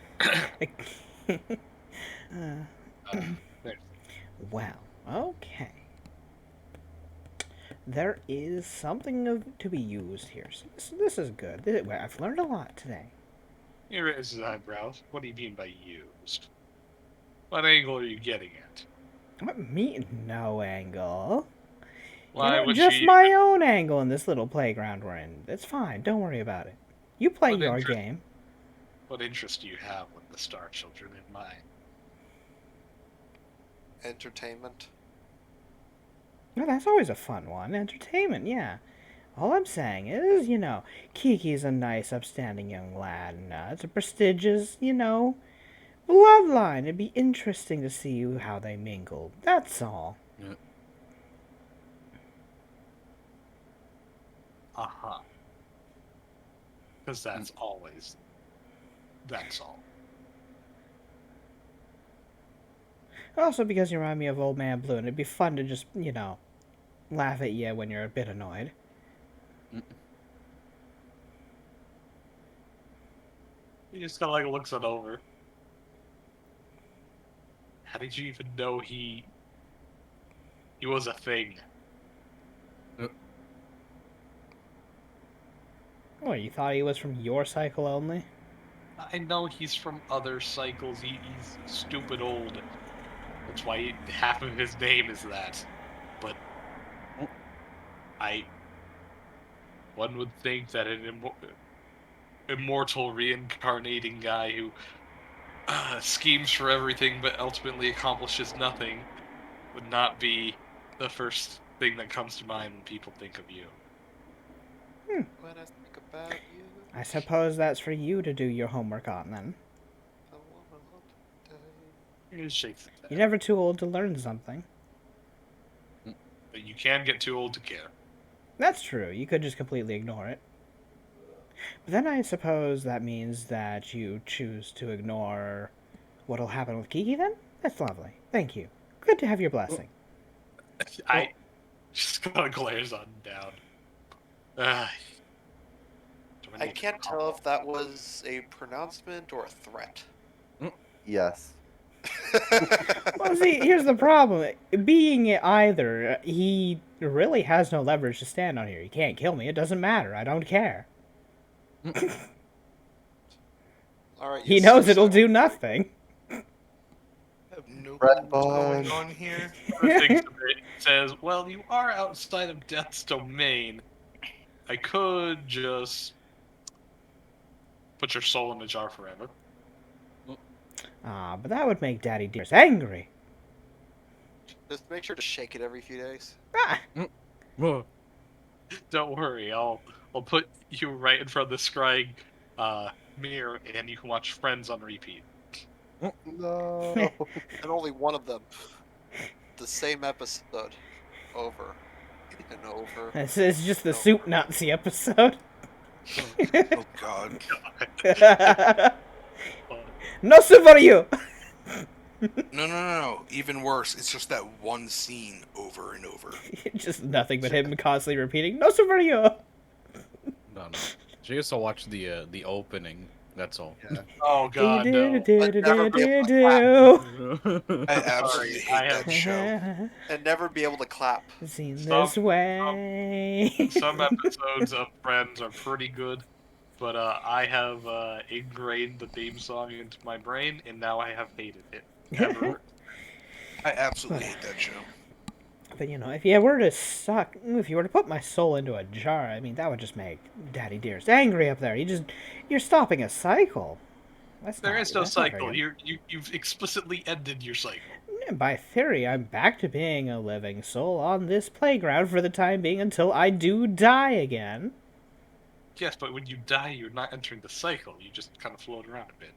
Wow. Okay. There is something to be used here. So this is good. I've learned a lot today. He raises his eyebrows. What do you mean by used? What angle are you getting at? What mean no angle? Why would just she... my own angle in this little playground we're in. It's fine. Don't worry about it. You play What your interest- game. What interest do you have with the Star Children in mind? Entertainment. Well, that's always a fun one. Entertainment, yeah. All I'm saying is, Kiki's a nice, upstanding young lad, and it's a prestigious, bloodline. It'd be interesting to see how they mingle. That's all. Yeah. Uh-huh. Because that's always... That's all. Also, because you remind me of Old Man Blue, and it'd be fun to just, laugh at you when you're a bit annoyed. He just kind of looks it over. How did you even know he was a thing? Oh, you thought he was from your cycle only? I know he's from other cycles. He's stupid old. That's why half of his name is that. But one would think that an immortal reincarnating guy who schemes for everything but ultimately accomplishes nothing would not be the first thing that comes to mind when people think of you. When I think about you, I suppose that's for you to do your homework on, then. I wanna love today. He just shakes his head. You're never too old to learn something. But you can get too old to care. That's true. You could just completely ignore it. But then I suppose that means that you choose to ignore what'll happen with Kiki, then? That's lovely. Thank you. Good to have your blessing. I just kind of glares on down. Do I I can't tell if that was a pronouncement or a threat. Yes. Well, see, here's the problem. Being either, he really has no leverage to stand on here. He can't kill me. It doesn't matter. I don't care. All right. He knows it'll do nothing. I have no Red clue what's going Bond. on here. Other things to it says, well, you are outside of Death's domain. I could just put your soul in the jar forever. Ah, but that would make Daddy Dearest angry. Just make sure to shake it every few days. Ah, Don't worry, I'll put you right in front of the scrying mirror, and you can watch Friends on repeat. No. And only one of them. The same episode. Over. And over. this is just the Soup Nazi episode. Oh God. No soup for you! No. Even worse, it's just that one scene over and over. Just nothing but him constantly repeating, no soup for you! No. She used to watch the opening. That's all. Oh god, no. I absolutely I hate have- that show. And never be able to clap. Seen Some- this way. Some episodes of Friends are pretty good, but I have ingrained the theme song into my brain, and now I have hated it. Ever. I absolutely hate that show. But you know, if you were to put my soul into a jar, I mean, that would just make Daddy Dearest angry up there. You're stopping a cycle. There is no that's not very cycle. good. You've explicitly ended your cycle. By theory, I'm back to being a living soul on this playground for the time being until I do die again. Yes, but when you die, you're not entering the cycle. You just kind of float around a bit.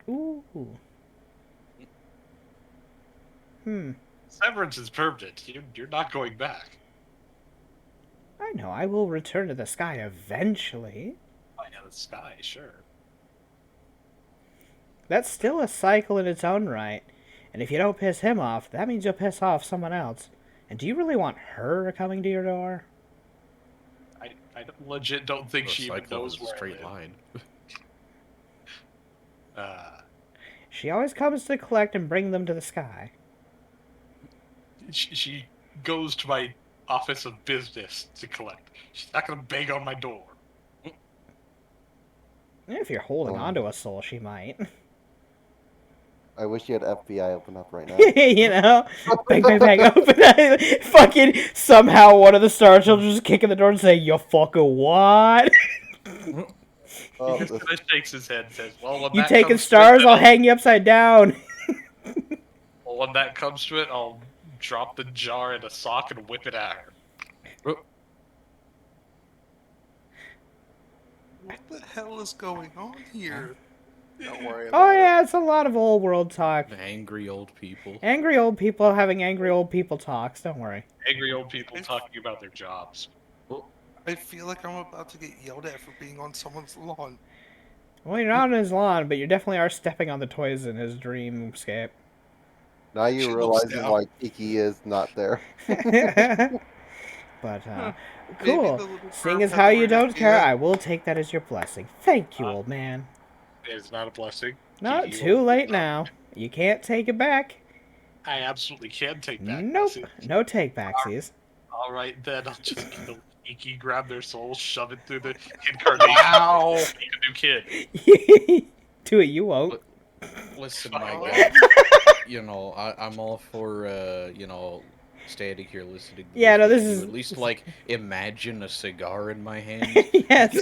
Ooh. Severance is permanent. You're not going back. I know, I will return to the sky eventually. Oh yeah, the sky, sure. That's still a cycle in its own right. And if you don't piss him off, that means you'll piss off someone else. And do you really want her coming to your door? I legit don't think The she even cycle knows is a where I straight live. line. She always comes to collect and bring them to the sky. She goes to my office of business to collect. She's not gonna bang on my door. If you're holding Oh. onto a soul, she might. I wish you had FBI open up right now. You know? Bang, bang, bang, open. Fucking somehow one of the Star Children just kick in the door and say, you fucking what? Oh, He just this- kinda shakes his head and says, well, when You that taking comes to stars? it, I'll hang you upside down. well, when that comes to it, I'll drop the jar in a sock and whip it at her. What the hell is going on here? Don't worry about Oh it. yeah, it's a lot of old world talk. Angry old people. Angry old people having angry old people talks, don't worry. Angry old people talking about their jobs. I feel like I'm about to get yelled at for being on someone's lawn. Well, you're not on his lawn, but you definitely are stepping on the toys in his dreamscape. now She you looks realizing down. why Kiki is not there. But, Maybe cool. the little Seeing perv as had how the you right don't care, idea. I will take that as your blessing. Thank you, old man. It's not a blessing. No, Kiki too will- late now. You can't take it back. I absolutely can take that. Nope. blessing. No take backsies. All right, then I'll just kill Kiki, grab their soul, shove it through the incarnation. Wow. Make a new kid. Do it, you won't. Listen, my Oh. guy. You know, I'm all for standing here listening. To Yeah, no, but this you is- at least like imagine a cigar in my hand. Yes.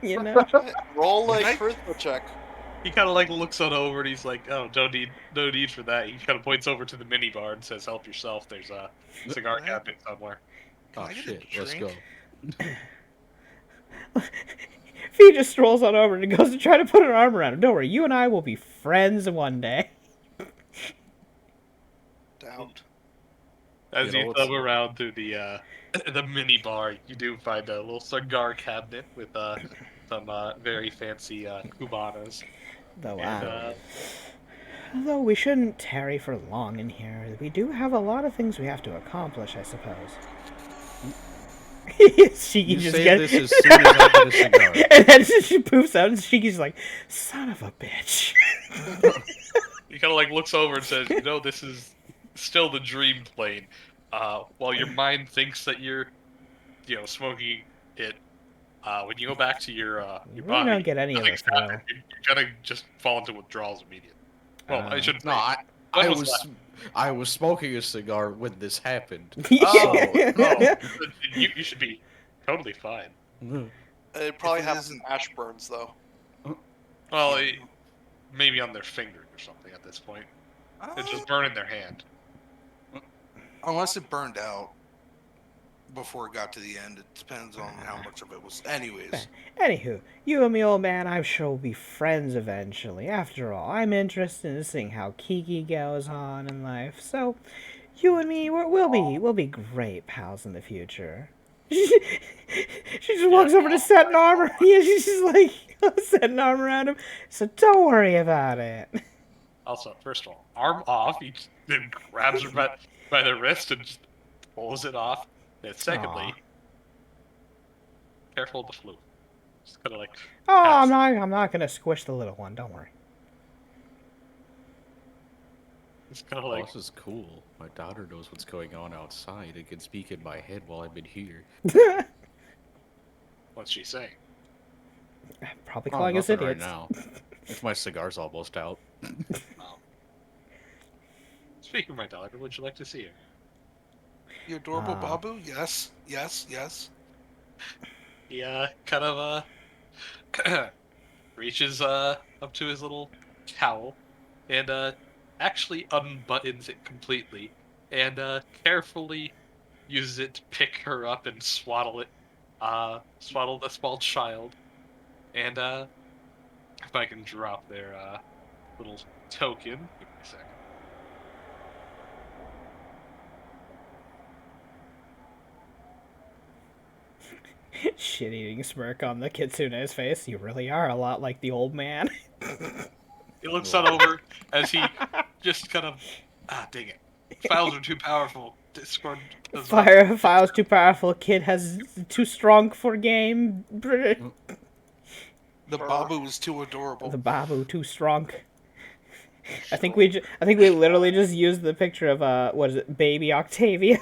You know? Roll a Nice. charisma check. He kind of like looks on over and he's like, "Oh, no need for that." He kind of points over to the mini bar and says, "Help yourself. There's a cigar cabinet somewhere." Can Oh I get a shit, let's go. drink? Fee just strolls on over and goes to try to put her arm around him. Don't worry, you and I will be friends one day. Doubt. As You you know, thumb it's- around through the mini bar, you do find a little cigar cabinet with some very fancy cubanas. Though, And, although we shouldn't tarry for long in here, we do have a lot of things we have to accomplish, I suppose. Shiki You just say gets, this as soon as I get a cigar. and then she poofs out, and Shiki's like, "Son of a bitch." He kind of like looks over and says, "You know, this is still the dream plane. While your mind thinks that you're, smoking it, when you go back to your You really body, don't get any of nothing's the thrill. happening. You're gonna just fall into withdrawals immediately. Well, I shouldn't. No, say. I When was was I was smoking a cigar when this happened. Oh, you should be totally fine. It probably it happens isn't- ash burns though. Well, maybe on their finger or something at this point. It's just burning their hand. Unless it burned out before it got to the end. It depends on how much of it was. Anyways, Anywho, you and me, old man, I'm sure we'll be friends eventually. After all, I'm interested in seeing how Kiki goes on in life. So, you and me, we'll be great pals in the future. She just walks over to Set and Armor. Yeah, she's just like setting arm around him. So don't worry about it. Also, first of all, arm off. He then grabs her by the wrist and just pulls it off. And secondly, Aw. careful of the flu. Just kind of like. Oh, I'm not gonna squish the little one. Don't worry. It's kind of Oh, like. this is cool. My daughter knows what's going on outside and can speak in my head while I'm in here. What's she saying? Probably Oh, calling us nothing idiots. right now. If my cigar's almost out. Speaking of my daughter, would you like to see her? your adorable Ah. Babu. Yes, yes, yes. He kind of reaches up to his little towel and actually unbuttons it completely and carefully uses it to pick her up and swaddle the small child. And if I can drop their little token, give me a second. Shit-eating smirk on the kitsune's face. You really are a lot like the old man. He looks on over as he just kind of dang it. Files are too powerful. Discord does not. Fire file's too powerful. Kid has too strong for game. The Babu was too adorable. The Babu too strong. I think we literally just used the picture of what is it, baby Octavia.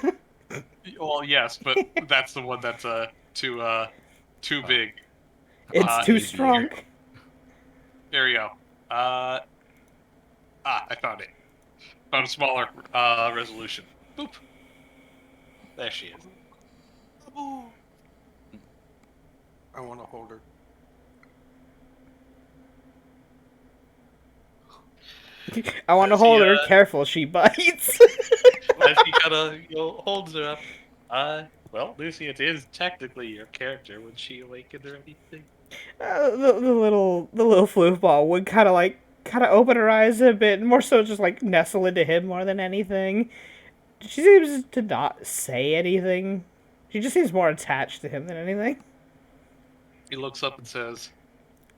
Well, yes, but that's the one that's too big. It's too easier. strong. There you go. I found it. Found a smaller resolution. Boop. There she is. Babu. I want to hold her. I want to Does he, hold her. Careful, she bites. As he kind of holds her up. Well, Lucy, it is technically your character. Would she awaken or anything? The little floofball would kind of open her eyes a bit, more so just like nestle into him more than anything. She seems to not say anything. She just seems more attached to him than anything. He looks up and says,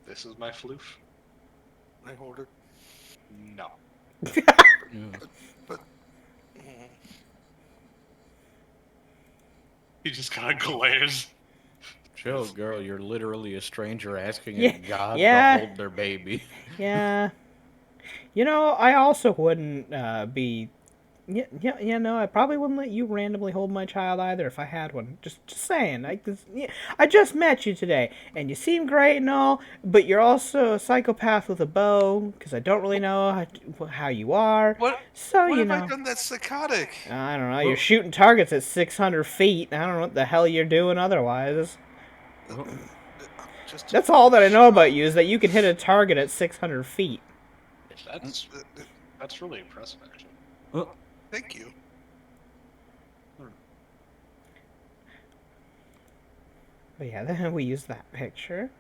"This is my floof." I hold her. No. He just kind of glares. Chill, girl. You're literally a stranger asking Yeah, a god yeah. to hold their baby. Yeah. You know, I also wouldn't be. Yeah, no, I probably wouldn't let you randomly hold my child either if I had one. Just saying. I just met you today, and you seem great and all, but you're also a psychopath with a bow, because I don't really know how you are. What? So, What you have I know. done that's psychotic? I don't know. You're shooting targets at 600 feet. I don't know what the hell you're doing otherwise. Just That's all that I know about you, is that you can hit a target at 600 feet. That's really impressive, actually. Thank you. But yeah, then we use that picture.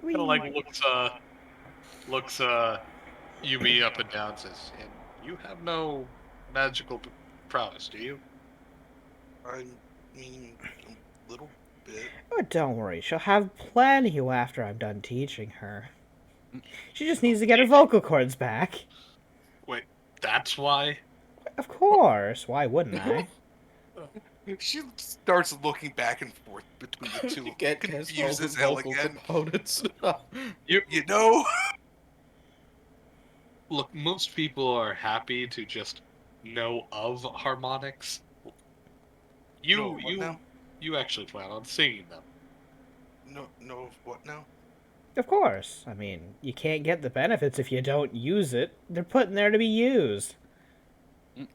Kind of like looks Yumi up and down, says, "And you have no magical prowess, do you?" I mean, a little bit. Oh, don't worry, she'll have plenty after I'm done teaching her. She just needs to get her vocal cords back. Wait, that's why? Of course, why wouldn't I? She starts looking back and forth between the two. You can't cast Confused as multiple hell vocal again. components. You know? Look, most people are happy to just know of harmonics. You No, what now? you actually plan on singing them. No, what now? Of course. I mean, you can't get the benefits if you don't use it. They're put in there to be used. He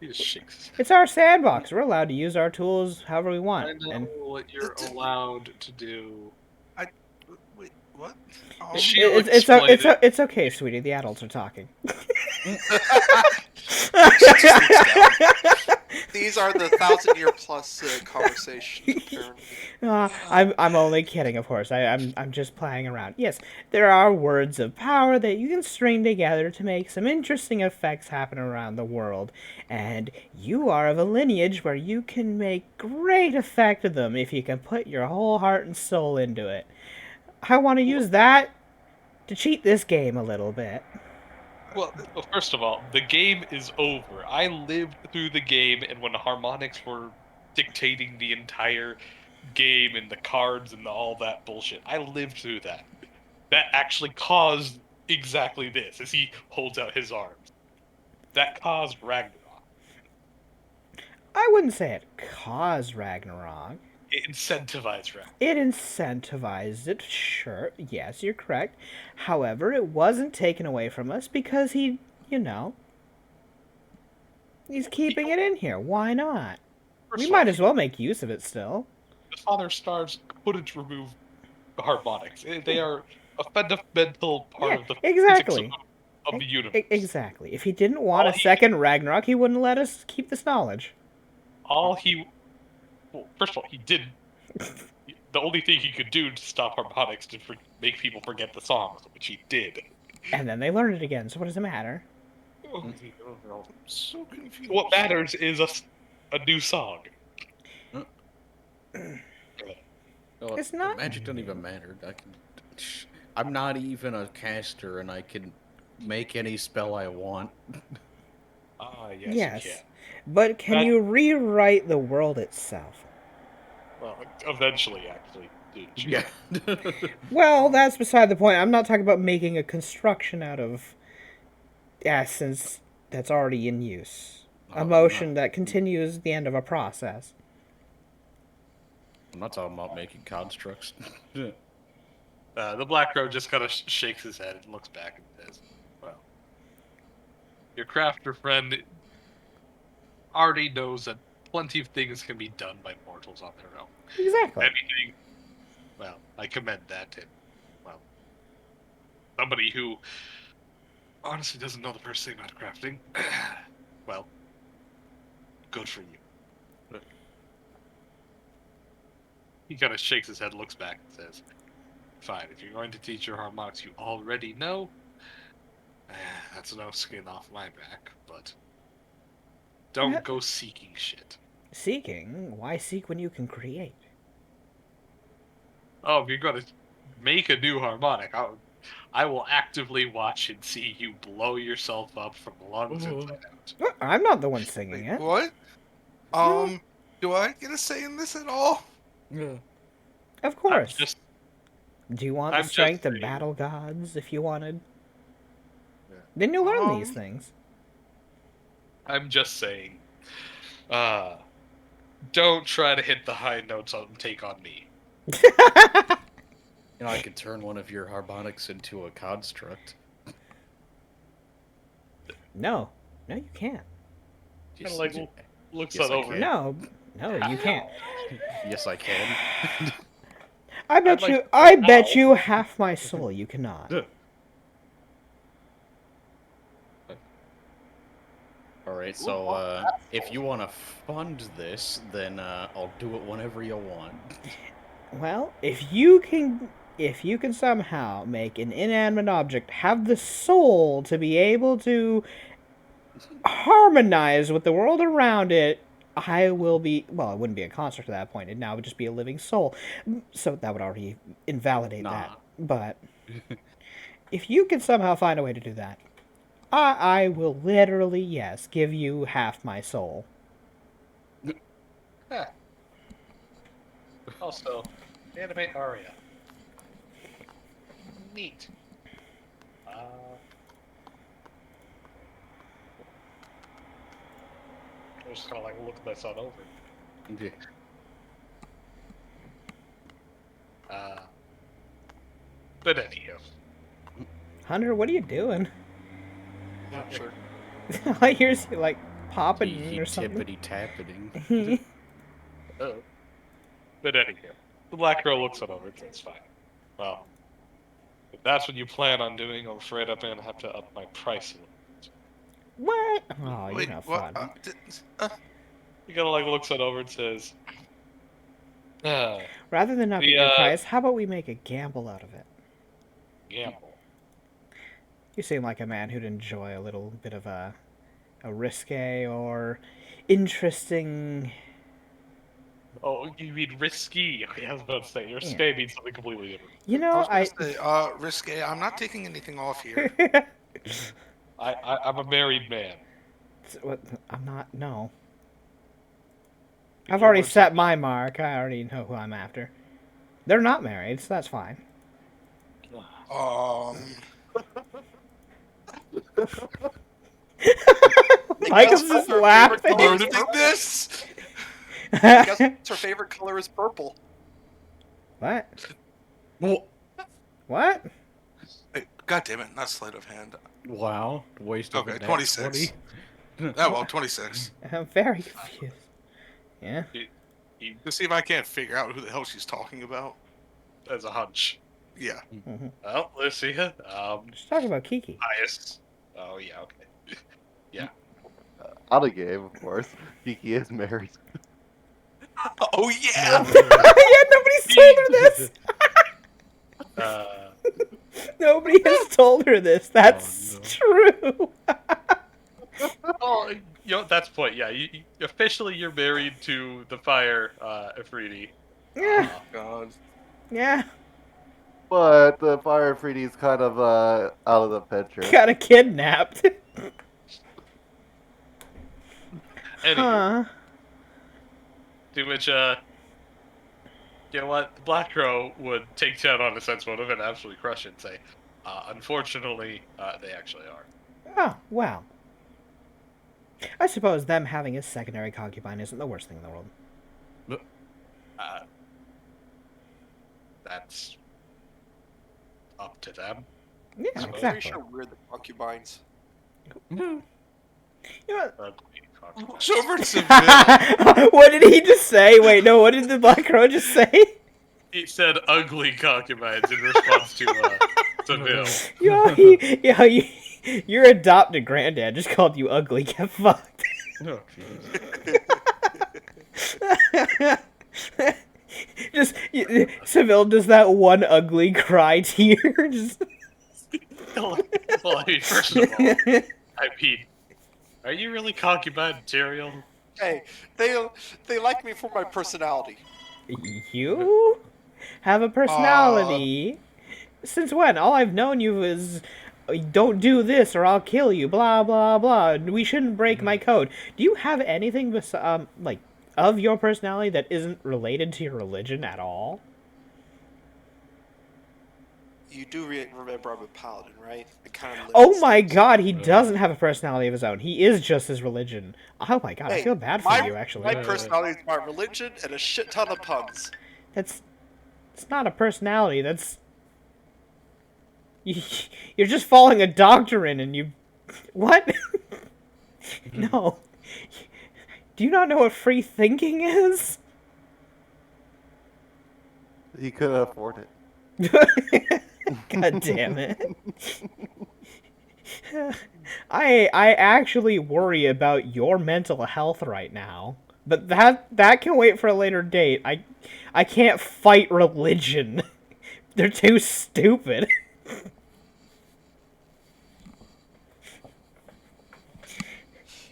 just shakes his head. It's our sandbox. We're allowed to use our tools however we I want. know And what you're allowed to do. Wait, what? She'll it's explain it. it's okay, sweetie. The adults are talking. These are the 1,000-year-plus conversations. Apparently. I'm only kidding, of course. I'm just playing around. Yes, there are words of power that you can string together to make some interesting effects happen around the world, and you are of a lineage where you can make great effect of them if you can put your whole heart and soul into it. I want to use that to cheat this game a little bit. Well, first of all, the game is over. I lived through the game, and when harmonics were dictating the entire game and the cards and all that bullshit, I lived through that. That actually caused exactly this, as he holds out his arms. That caused Ragnarok. I wouldn't say it caused Ragnarok. It incentivized Ragnarok. It incentivized it, sure. Yes, you're correct. However, it wasn't taken away from us because he, he's keeping it in here. Why not? First We of might all, as well make use of it still. the Father Stars couldn't remove the harmonics. They are a fundamental part Yeah, of the exactly. physics of the universe. Exactly. If he didn't want All a he- second Ragnarok, he wouldn't let us keep this knowledge. Well, first of all, he did. The only thing he could do to stop harmonics to make people forget the songs, which he did. And then they learned it again, so what does it matter? So confused. What matters is a new song. It's not- Magic don't even matter. I'm not even a caster, and I can make any spell I want. Ah, yes, Yes. you can. But can That- you rewrite the world itself? Well, eventually, actually. Yeah. Well, that's beside the point. I'm not talking about making a construction out of essence that's already in use. Oh, A motion that continues the end of a process. I'm not talking about making constructs. The Black Crow just kind of shakes his head and looks back and says, "Well, your crafter friend already knows that plenty of things can be done by mortals on their own. Exactly. Anything, well, I commend that to, well, somebody who honestly doesn't know the first thing about crafting. Well, good for you." He kind of shakes his head, looks back, and says, "Fine, if you're going to teach your harmonics you already know, that's no skin off my back, but don't Yeah. go seeking shit." Seeking? Why seek when you can create? Oh, if you're going to make a new harmonic, I will actively watch and see you blow yourself up from lungs inside out. Well, I'm not the one singing it. What? Do I get a say in this at all? Yeah. Of I'm course. just, Do you want I'm the just strength of saying. battle gods if you wanted? Yeah. Then you'll learn these Um, things. I'm just saying. Don't try to hit the high notes on take on me. I could turn one of your harmonics into a construct. No, you can't. Kind of like looks Yes, that I over. can. No, you can't. Yes, I can. I bet like you. to I know bet how. you half my soul you cannot. All right, so if you want to fund this, then I'll do it whenever you want. Well, if you can somehow make an inanimate object have the soul to be able to harmonize with the world around it, I will be. Well, it wouldn't be a construct at that point. It now would just be a living soul. So that would already invalidate that. Nah. But if you can somehow find a way to do that, I will literally, yes, give you half my soul. Yeah. Also, animate Arya. Neat. I'm just gonna like look this on over. Yeah. But anyhow. Hunter, what are you doing? Yeah, sure. I hear you like popping He or something. tippity tappeting. Oh. But anyhow, the Black Girl looks it over and says, fine. Well, if that's what you plan on doing, I'm afraid I'm gonna have to up my price a little. What? Oh, you're Wait, no what? fun. He kind of like looks it over and says, Rather than upping the, your price, how about we make a gamble out of it? gamble. You seem like a man who'd enjoy a little bit of a risque or interesting. Oh, you mean risky? Okay, I was about to say, risque means something completely different. You I know, was gonna say, risque. I'm not taking anything off here. I'm a married man. I'm not. No. I've already set my mark. I already know who I'm after. They're not married, so that's fine. Michael's just laughing. Color is Take purple. this. Guess her favorite color is purple. What? Well, What? Hey, God damn it! Not sleight of hand. wow. Waste of Okay, a nat 26. 20. Oh well, 26. I'm very confused. Yeah. To see if I can't figure out who the hell she's talking about. As a hunch. Yeah. Well, let's see. Just talk about Kiki. Highest. Oh, yeah, okay. Out of game, of course. Kiki is married. Oh yeah. Yeah, nobody's told her this. Nobody has told her this. That's true. Oh, you know, that's the point. Yeah, officially you're married to the fire, Afridi. Yeah. God. Yeah. But the Fire Freedy is kind of out of the picture. Got a kidnapped. Anywho, Huh. to which, you know what? The Black Crow would take that on a sense motive and absolutely crush it and say, unfortunately, they actually are. Oh, well. I suppose them having a secondary concubine isn't the worst thing in the world. That's up to them. Yeah, So- I'm pretty exactly. sure we're the concubines. You know what? Ugly concubines. It's over to Seville. What did he just say? Wait, no, what did the Black Crow just say? He said ugly concubines in response to Bill. Your adopted granddad just called you ugly. Get fucked. Oh, jeez. Seville does that one ugly cry tear. Just... Well, I mean, first of all, I mean, are you really concubine material? Hey, they like me for my personality. You have a personality. Since when? All I've known you is don't do this or I'll kill you. Blah blah blah. We shouldn't break my code. Do you have anything like of your personality that isn't related to your religion at all? You do remember I'm a paladin, right? I kind of. Oh my god, he doesn't have a personality of his own. He is just his religion. Oh my god, I Hey, feel bad for my, you actually. My personality is my religion and a shit ton of puns. It's not a personality. That's you're just following a doctrine, and you what? No. Do you not know what free thinking is? He couldn't afford it. God damn it. I actually worry about your mental health right now. But that can wait for a later date. I can't fight religion. They're too stupid.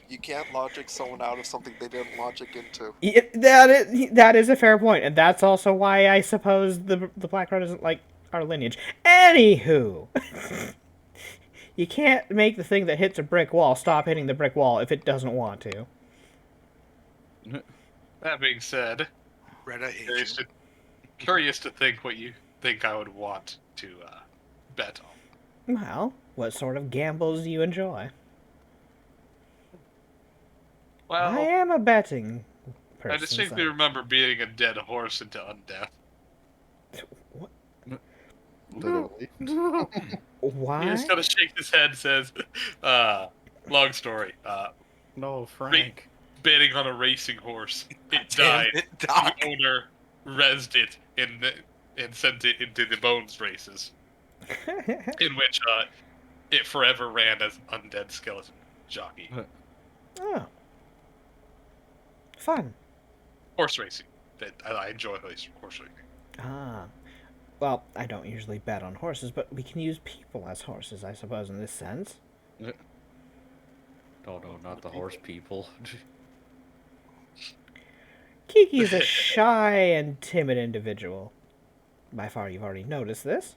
You can't logic someone out of something they didn't logic into. That is a fair point, and that's also why I suppose the Black Crow doesn't like our lineage. Anywho, you can't make the thing that hits a brick wall stop hitting the brick wall if it doesn't want to. That being said, Red, I hate curious you. to, curious to think what you think I would want to bet on. Well, what sort of gambles do you enjoy? Well, I am a betting I person. distinctly remember beating a dead horse into undeath. What? Literally. He Why? just kind of shakes his head and says, long story. No, Frank. Betting on a racing horse. It Damn died. it, Doc. The owner rezzed it and sent it into the bones races, in which it forever ran as an undead skeleton jockey. Oh. Fun. Horse racing. I enjoy horse racing. Ah. Well, I don't usually bet on horses, but we can use people as horses, I suppose, in this sense. Oh no, not the horse people. Kiki's a shy and timid individual. By far, you've already noticed this.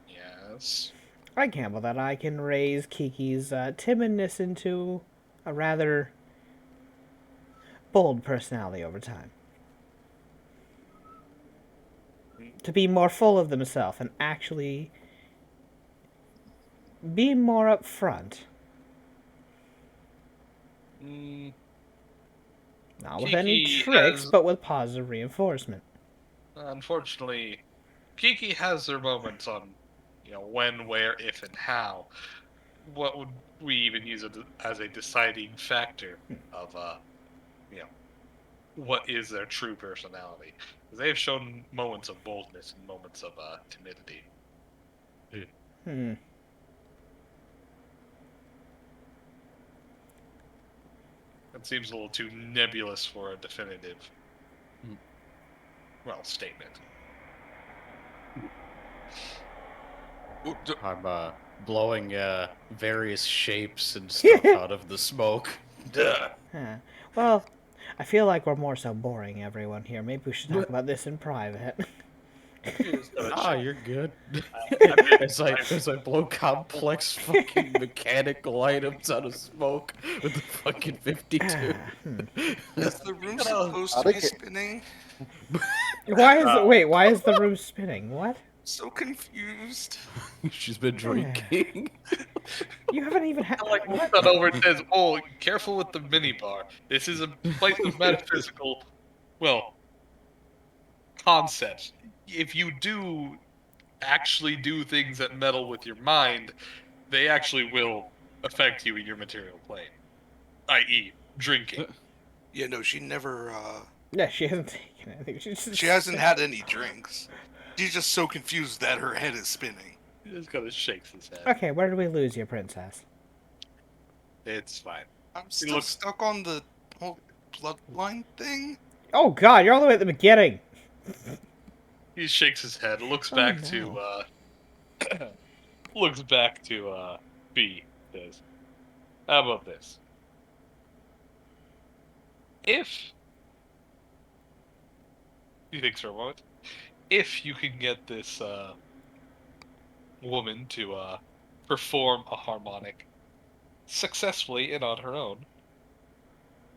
Yes. I gamble that I can raise Kiki's timidness into a rather bold personality over time. To be more full of themselves and actually be more upfront. Mm, Not with any Kiki tricks, has- but with positive reinforcement. unfortunately, Kiki has her moments on, when, where, if, and how. What would we even use it as a deciding factor of, what is their true personality? They have shown moments of boldness and moments of timidity. Hmm. That seems a little too nebulous for a definitive, statement. I'm blowing various shapes and stuff out of the smoke. Duh. Huh. Well, I feel like we're more so boring everyone here. Maybe we should talk about this in private. You're good. as I blow complex fucking mechanical items out of smoke with the fucking 52. Is the room supposed to be spinning? Why is the room spinning? What? So confused. She's been drinking. You haven't even had. Like looks on over and says, "Oh, careful with the minibar. This is a place of metaphysical, concepts. If you do actually do things that meddle with your mind, they actually will affect you in your material plane, i.e., drinking." Yeah, no, she never. Yeah, she hasn't taken anything. She hasn't had any drinks. She's just so confused that her head is spinning. He just kind of shakes his head. Okay, where did we lose you, princess? It's fine. I'm still stuck on the whole bloodline thing. Oh God, you're all the way at the beginning. He shakes his head, looks Oh, back no. to looks back to B. Says, "How about this? If he thinks for a moment, if you can get this woman to perform a harmonic successfully and on her own,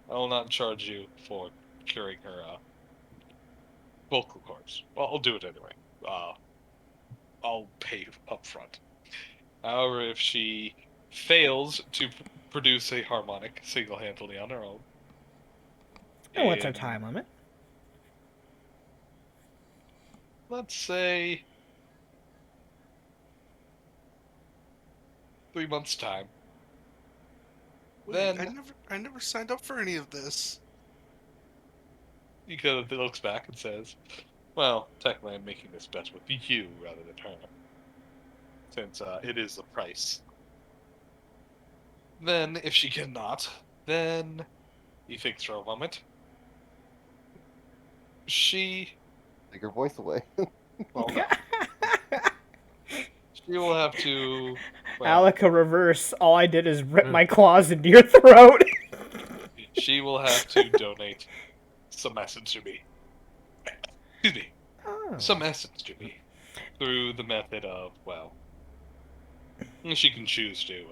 I will not charge you for curing her vocal cords. Well, I'll do it anyway. I'll pay up front. However, if she fails to produce a harmonic single-handedly on her own, And what's our in, time limit? let's say 3 months' time, Wait, then I never signed up for any of this. he kind of looks back and says, "Well, technically, I'm making this bet with you rather than her, since it is the price." Then, if she cannot, then he thinks for a moment. She Take her voice away. she will have to. Alaka reverse. All I did is rip my claws into your throat. She will have to donate some essence to me. Excuse me. Oh. Some essence to me through the method of, she can choose to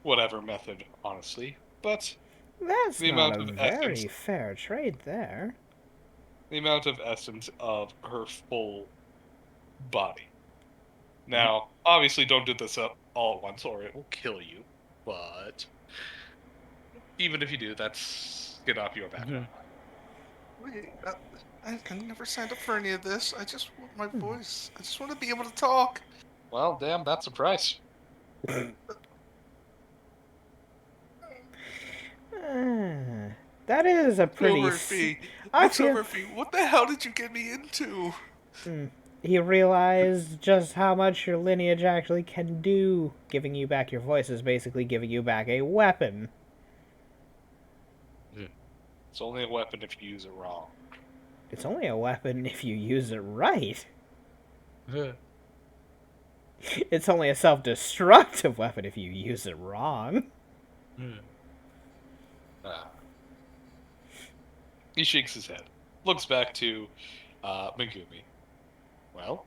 whatever method, honestly, but That's The not amount a of very essence. fair trade there. The amount of essence of her full body. Now, obviously, don't do this up all at once, or it will kill you. But even if you do, that's get off your back. Wait, I never signed up for any of this. I just want my voice. I just want to be able to talk. Well, damn, that's a price. That is a pretty. Silverfee. I Look, feel Silverfee, what the hell did you get me into? he realized just how much your lineage actually can do. Giving you back your voice is basically giving you back a weapon. It's only a weapon if you use it wrong. It's only a weapon if you use it right. It's only a self-destructive weapon if you use it wrong. He shakes his head, looks back to Megumi. Well,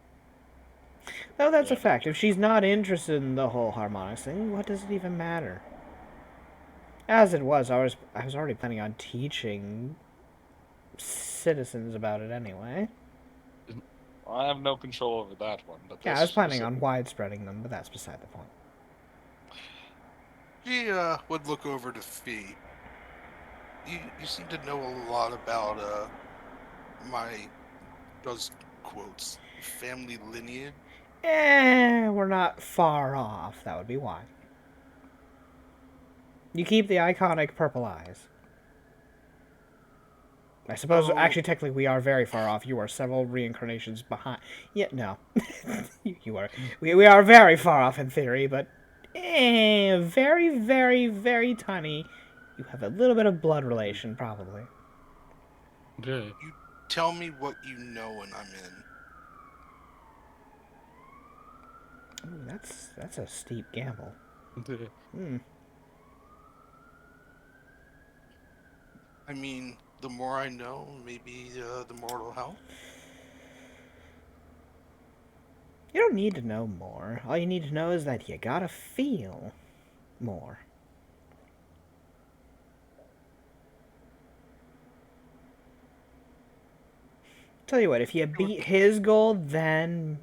No, that's a Yeah. fact. If she's not interested in the whole harmonics thing, what does it even matter? As it was, I was already planning on teaching citizens about it anyway. I have no control over that one. But Yeah, this I was planning specific- on widespreading them, but that's beside the point. She would look over to Fee. You seem to know a lot about my, those quotes, family lineage. We're not far off. That would be why. You keep the iconic purple eyes. I suppose, Oh. actually, technically, we are very far off. You are several reincarnations behind. Yeah, no. you are. We are very far off in theory, but very, very, very tiny. You have a little bit of blood relation, probably. Tell me what you know when I'm in. Ooh, that's a steep gamble. Hmm. I mean, the more I know, maybe the more it'll help. You don't need to know more. All you need to know is that you gotta feel more. Tell you what, if you beat his goal, then...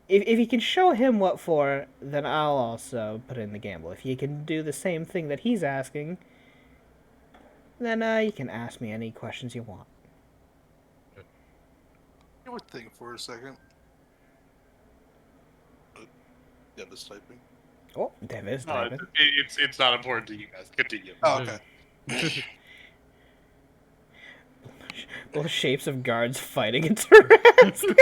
If you can show him what for, then I'll also put in the gamble. If you can do the same thing that he's asking, then you can ask me any questions you want. You would think for a second. Yeah, this typing. Oh, Dev is No, typing. it's not important to you guys. Continue. Oh, okay. Little shapes of guards fighting in Tarrasque.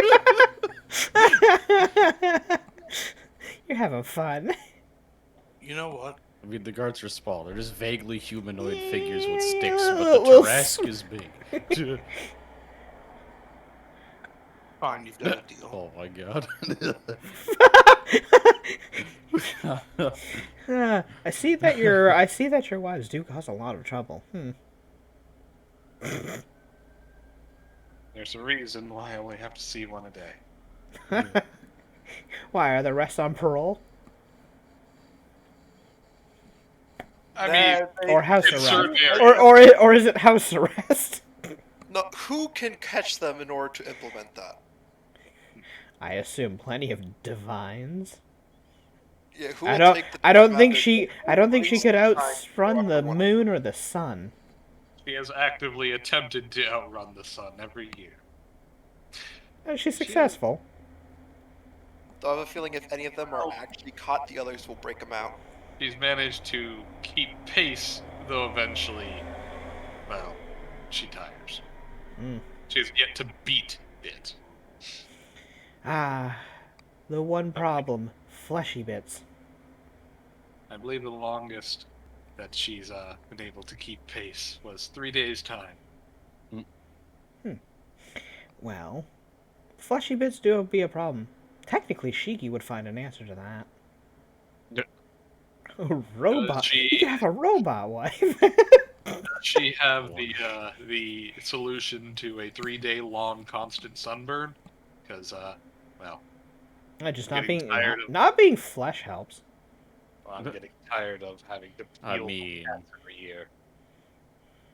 You're having fun. You know what? I mean, the guards are small. They're just vaguely humanoid figures with Yeah, sticks, but the little Tarrasque is big. Fine, you've got a deal. Oh my god. I see that your wives do cause a lot of trouble. There's a reason why I only have to see one a day. Why are the rest on parole I mean, or house in arrest, certain areas. or is it house arrest? No, who can catch them in order to implement that? I assume plenty of divines. Yeah, who I will don't. take the I don't think method she. I don't think she could outrun the Whoever moon or the sun. He has actively attempted to outrun the sun every year. She's successful. I have a feeling if any of them are actually caught, the others will break them out. He's managed to keep pace, though eventually, well, she tires. Mm. She has yet to beat it. Ah, the one problem: fleshy bits. I believe the longest that she's been able to keep pace was 3 days' time. Well, fleshy bits do be a problem. Technically, Shiki would find an answer to that. Yeah. A robot. she- You could have a robot wife. Does she have the solution to a 3-day long constant sunburn? Because, well, Just not Getting being tired of- not being flesh helps. I'm getting tired of having to I peel mean- cats every year.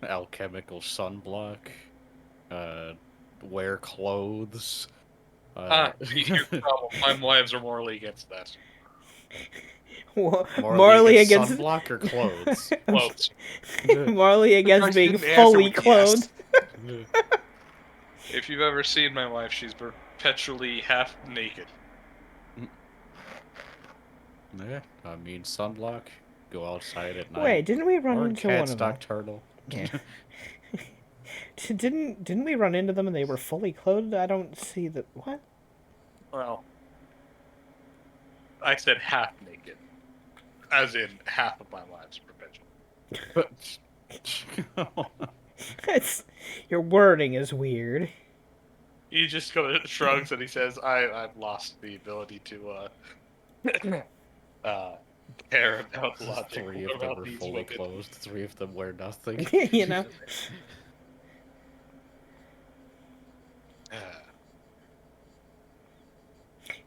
Alchemical sunblock. Wear clothes. Here's the problem. My wives are morally against that. Morally against sunblock or clothes. Clothes. morally against Christ, being you didn't answer fully with yes. clothed. If you've ever seen my wife, she's perpetually half naked. Yeah, I mean sunblock. Go outside at night. Wait, didn't we run or into one cat's of them? nocturnal. Yeah. Didn't we run into them and they were fully clothed? I don't see the what? Well, I said half naked, as in half of my wife's perpetual. It's your wording is weird. He just shrugs and he says, I've lost the ability to care about logic. Three of them about are these fully women." clothed. 3 of them wear nothing. You know.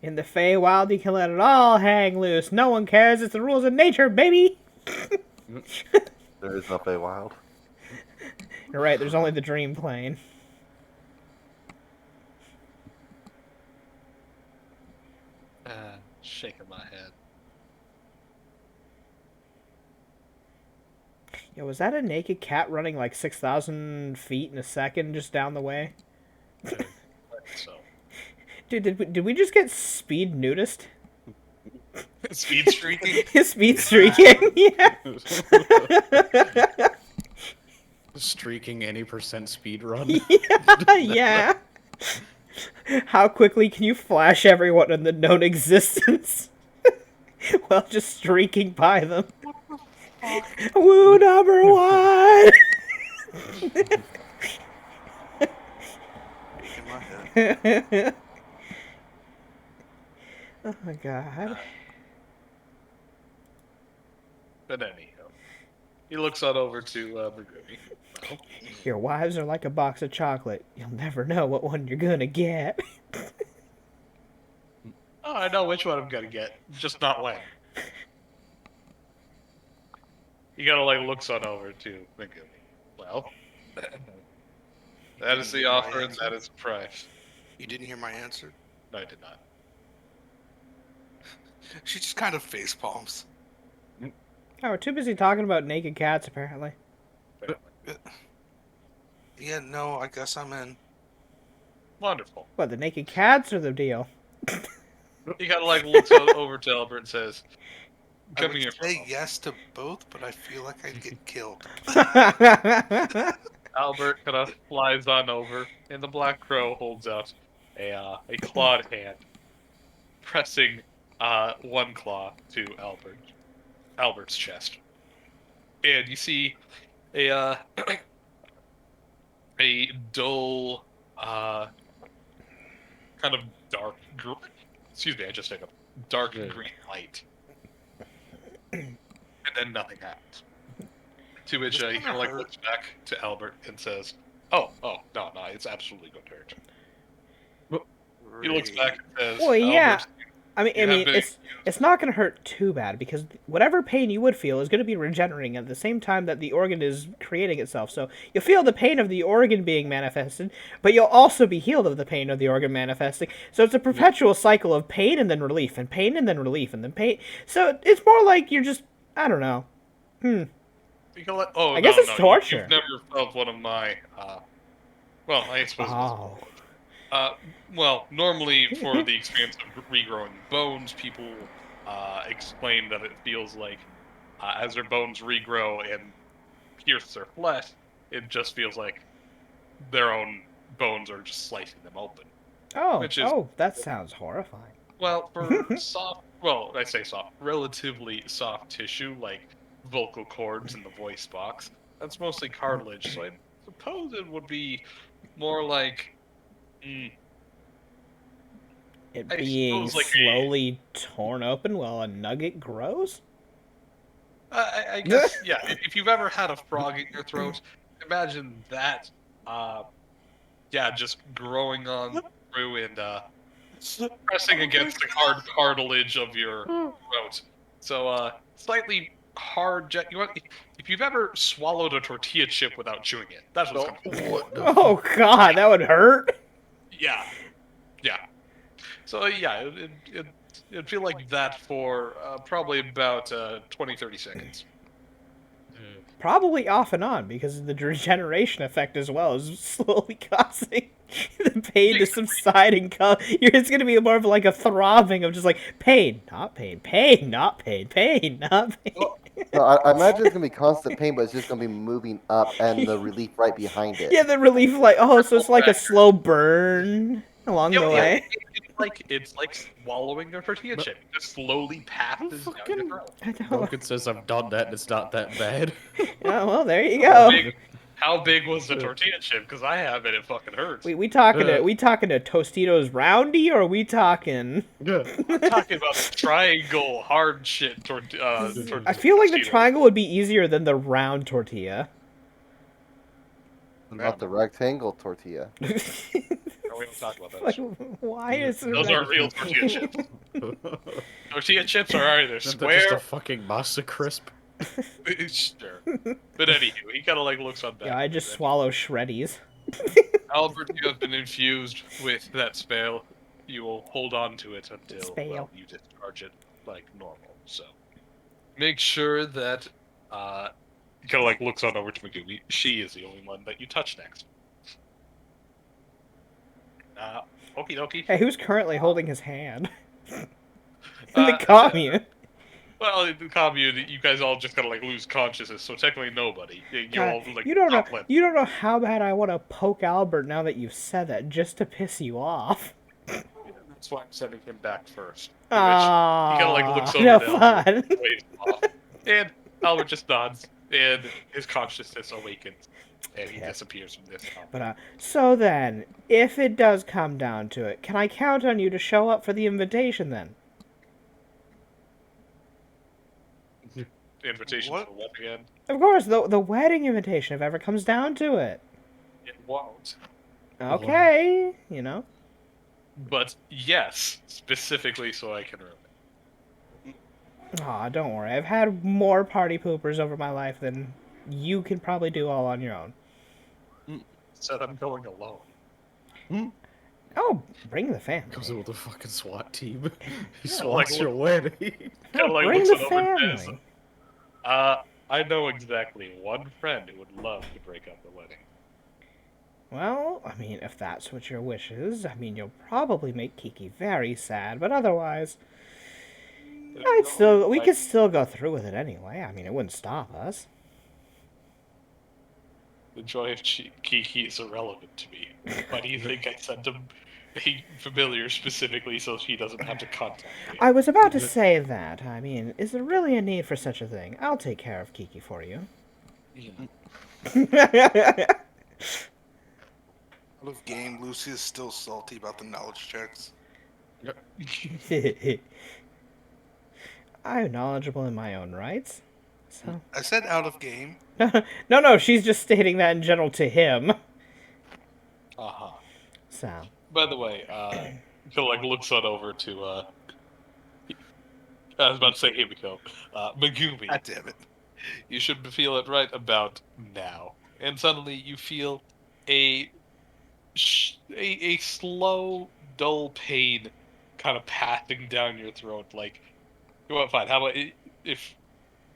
In the Feywild, you can let it all hang loose. No one cares. It's the rules of nature, baby. There is no Feywild. You're right. There's only the dream plane. Shaking my head. Yo, was that a naked cat running like 6,000 feet in a second just down the way? So, Dude, did we just get speed nudist? Speed streaking. Speed streaking? Yeah. Streaking any % speed run. Yeah. How quickly can you flash everyone in the known existence? While just streaking by them. Woo number 1! In my head. Oh my god. but anyhow, he looks on over to Megumi. Well, Your wives are like a box of chocolate. You'll never know what one you're gonna get. oh, I know which one I'm gonna get, just not when. You gotta looks on over to Megumi. Well, that is the offer and that is the price. You didn't hear my answer? No, I did not. She just kind of face palms. Oh, we're too busy talking about naked cats, apparently. Yeah, no, I guess I'm in. Wonderful. What, the naked cats or the deal? He kind of looks over to Albert and says, I "Come would here." say yes to both, but I feel like I'd get killed. Albert kind of flies on over, and the Black Crow holds out a clawed hand, pressing one claw to Albert's chest, and you see a a dull, kind of dark. Excuse me, I just hiccup. Dark Good. green light, and then nothing happens. To which he kind of looks back to Albert and says, "Oh, no, it's absolutely going to hurt." He looks back and says, Well, yeah. "Albert, I mean, You have been it's not going to hurt too bad because whatever pain you would feel is going to be regenerating at the same time that the organ is creating itself. So you'll feel the pain of the organ being manifested, but you'll also be healed of the pain of the organ manifesting. So it's a perpetual cycle of pain and then relief, and pain and then relief, and then pain. So it's more like you're just, I don't know. You can let, oh, I guess it's torture. You've never felt one of my, well, I suppose. Oh. Well, normally for the experience of regrowing bones, people explain that it feels like as their bones regrow and pierce their flesh, it just feels like their own bones are just slicing them open. Oh, Which is- that sounds horrifying. Well, for soft, well, I say soft, relatively soft tissue like vocal cords in the voice box, that's mostly cartilage, so I suppose it would be more like. It I being suppose, like, slowly torn open while a nugget grows? I guess, yeah. If you've ever had a frog in your throat, imagine that. Yeah, just growing on through and pressing against the cartilage of your throat. So, slightly hard. If you've ever swallowed a tortilla chip without chewing it, that's what's coming. Oh god, that would hurt. Yeah, yeah. So yeah, it'd feel like that for probably about 20, 30 seconds. Probably off and on because of the regeneration effect as well is slowly causing the pain to subside and come. It's going to be more of like a throbbing of just like pain, not pain, pain, not pain, pain, not pain. No, I imagine it's gonna be constant pain, but it's just gonna be moving up, and the relief right behind it. Yeah, the relief, like, oh, so it's like a slow burn along the way. It's like swallowing a tortilla chip. It just slowly passes down your throat. I don't. Duncan says I've done that and it's not that bad. Yeah, well, there you go. How big was the tortilla chip? Because I have it. It fucking hurts. We talking to Tostitos Roundy, or are we talking? I'm talking about the triangle hard shit. I feel like the triangle would be easier than the round tortilla. Not the rectangle tortilla. We don't talk about that. Like, why is Those aren't real tortilla chips. Tortilla chips are either Isn't that square. just a fucking masa crisp? Sure. But anywho, he kind of like looks on that. Yeah, I just swallow shreddies. Albert, you have been infused with that spell. You will hold on to it until you discharge it like normal. So make sure that he kind of like looks on over to Megumi. She is the only one that you touch next. Okie dokie. Hey, who's currently holding his hand? In the commune. Well, in the commune, you guys all just kind of like lose consciousness, so technically nobody. God, you don't know how bad I want to poke Albert now that you've said that, just to piss you off. Yeah, that's why I'm sending him back first. He kind of like looks over no to fun. Albert, waves off, and Albert just nods, and his consciousness awakens, and he disappears from this. But so then, if it does come down to it, can I count on you to show up for the invitation then? Invitation for what again? Of course, the wedding invitation, if ever comes down to it. It won't. Okay, you know. But yes, specifically so I can ruin it. Aw, don't worry. I've had more party poopers over my life than you can probably do all on your own. Said I'm going alone. Oh, bring the family. Comes in with a fucking SWAT team. He Yeah, swats like, your wedding. Kind of like bring looks the it over and says, family. I know exactly one friend who would love to break up the wedding. Well, I mean, if that's what your wish is, I mean, you'll probably make Kiki very sad, but otherwise, we could still go through with it anyway. I mean, it wouldn't stop us. The joy of Kiki is irrelevant to me. Why do you think I sent him a familiar specifically so he doesn't have to contact me? I was about to say that. I mean, is there really a need for such a thing? I'll take care of Kiki for you. Out of game, Lucy is still salty about the knowledge checks. I'm knowledgeable in my own rights. So I said out of game. No, she's just stating that in general to him. Uh-huh. So. By the way, he like looks on over to I was about to say Himiko. Megumi. God damn it. You should feel it right about now. And suddenly you feel a slow, dull pain kind of passing down your throat. Like, well, fine. How about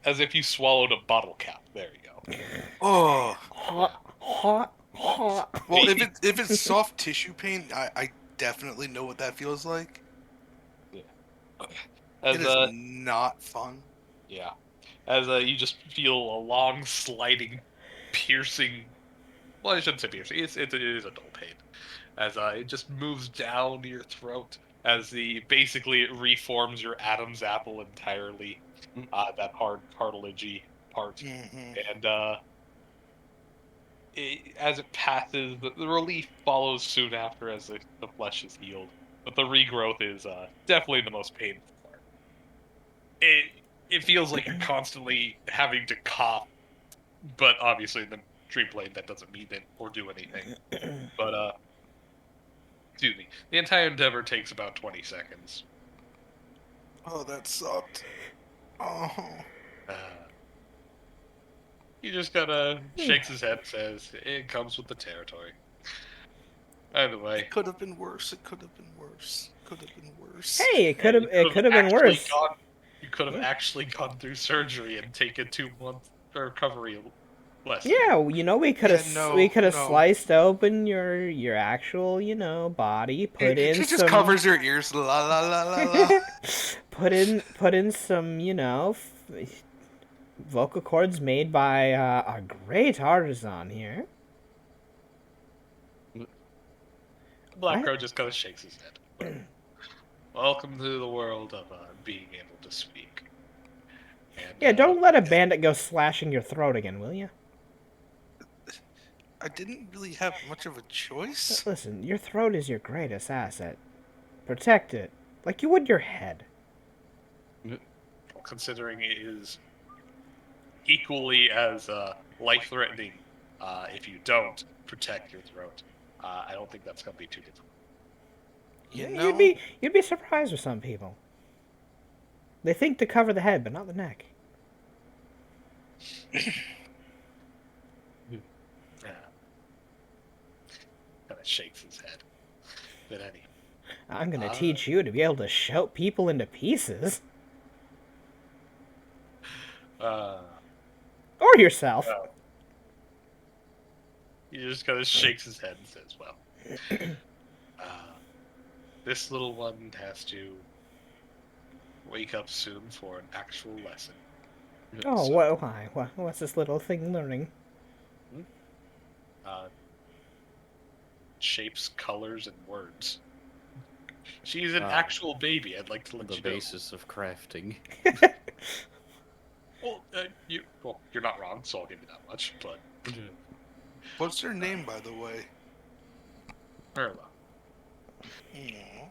as if you swallowed a bottle cap? There you go. Oh. Hot. Well, if it's soft tissue pain, I definitely know what that feels like. Yeah. It is not fun. Yeah. As you just feel a long, sliding, piercing. Well, I shouldn't say piercing. It is a dull pain. As it just moves down your throat. As basically it reforms your Adam's apple entirely. That hard cartilagey part. And as it passes, the relief follows soon after as the flesh is healed. But the regrowth is definitely the most painful part. It feels like you're constantly having to cough, but obviously in the dream plane that doesn't mean it or do anything. But excuse me, the entire endeavor takes about 20 seconds. Oh, that sucked. Oh. Uh, he just kind of shakes his head and says, "It comes with the territory." Either way, It could have been worse. It could have been worse. Could have been worse. Hey, it could have you been actually worse. You could have actually gone through surgery and taken 2 month recovery lesson. Yeah, you know, we could have Yeah, we could have no. sliced open your actual, you know, body, put in It some just covers your ears. La la la la la. put in some, you know, vocal cords made by a great artisan here. Black I- Crow just kind of shakes his head. Welcome to the world of being able to speak. And, Yeah, don't let a bandit go slashing your throat again, will you? I didn't really have much of a choice. Listen, your throat is your greatest asset. Protect it, like you would your head. Considering it is equally as life-threatening if you don't protect your throat. I don't think that's going to be too difficult. You Yeah, know, you'd be surprised with some people. They think to cover the head, but not the neck. Kind of shakes his head. But anyway. I'm gonna teach you to be able to shout people into pieces. Or yourself. He just kind of shakes his head and says, well, this little one has to wake up soon for an actual lesson. Oh, So, why? What's this little thing learning? shapes, colors, and words. She's an Ah. actual baby, I'd like to let The you know. basis of crafting. Well, you're not wrong, so I'll give you that much, but... what's her name, by the way? Perla. Aw.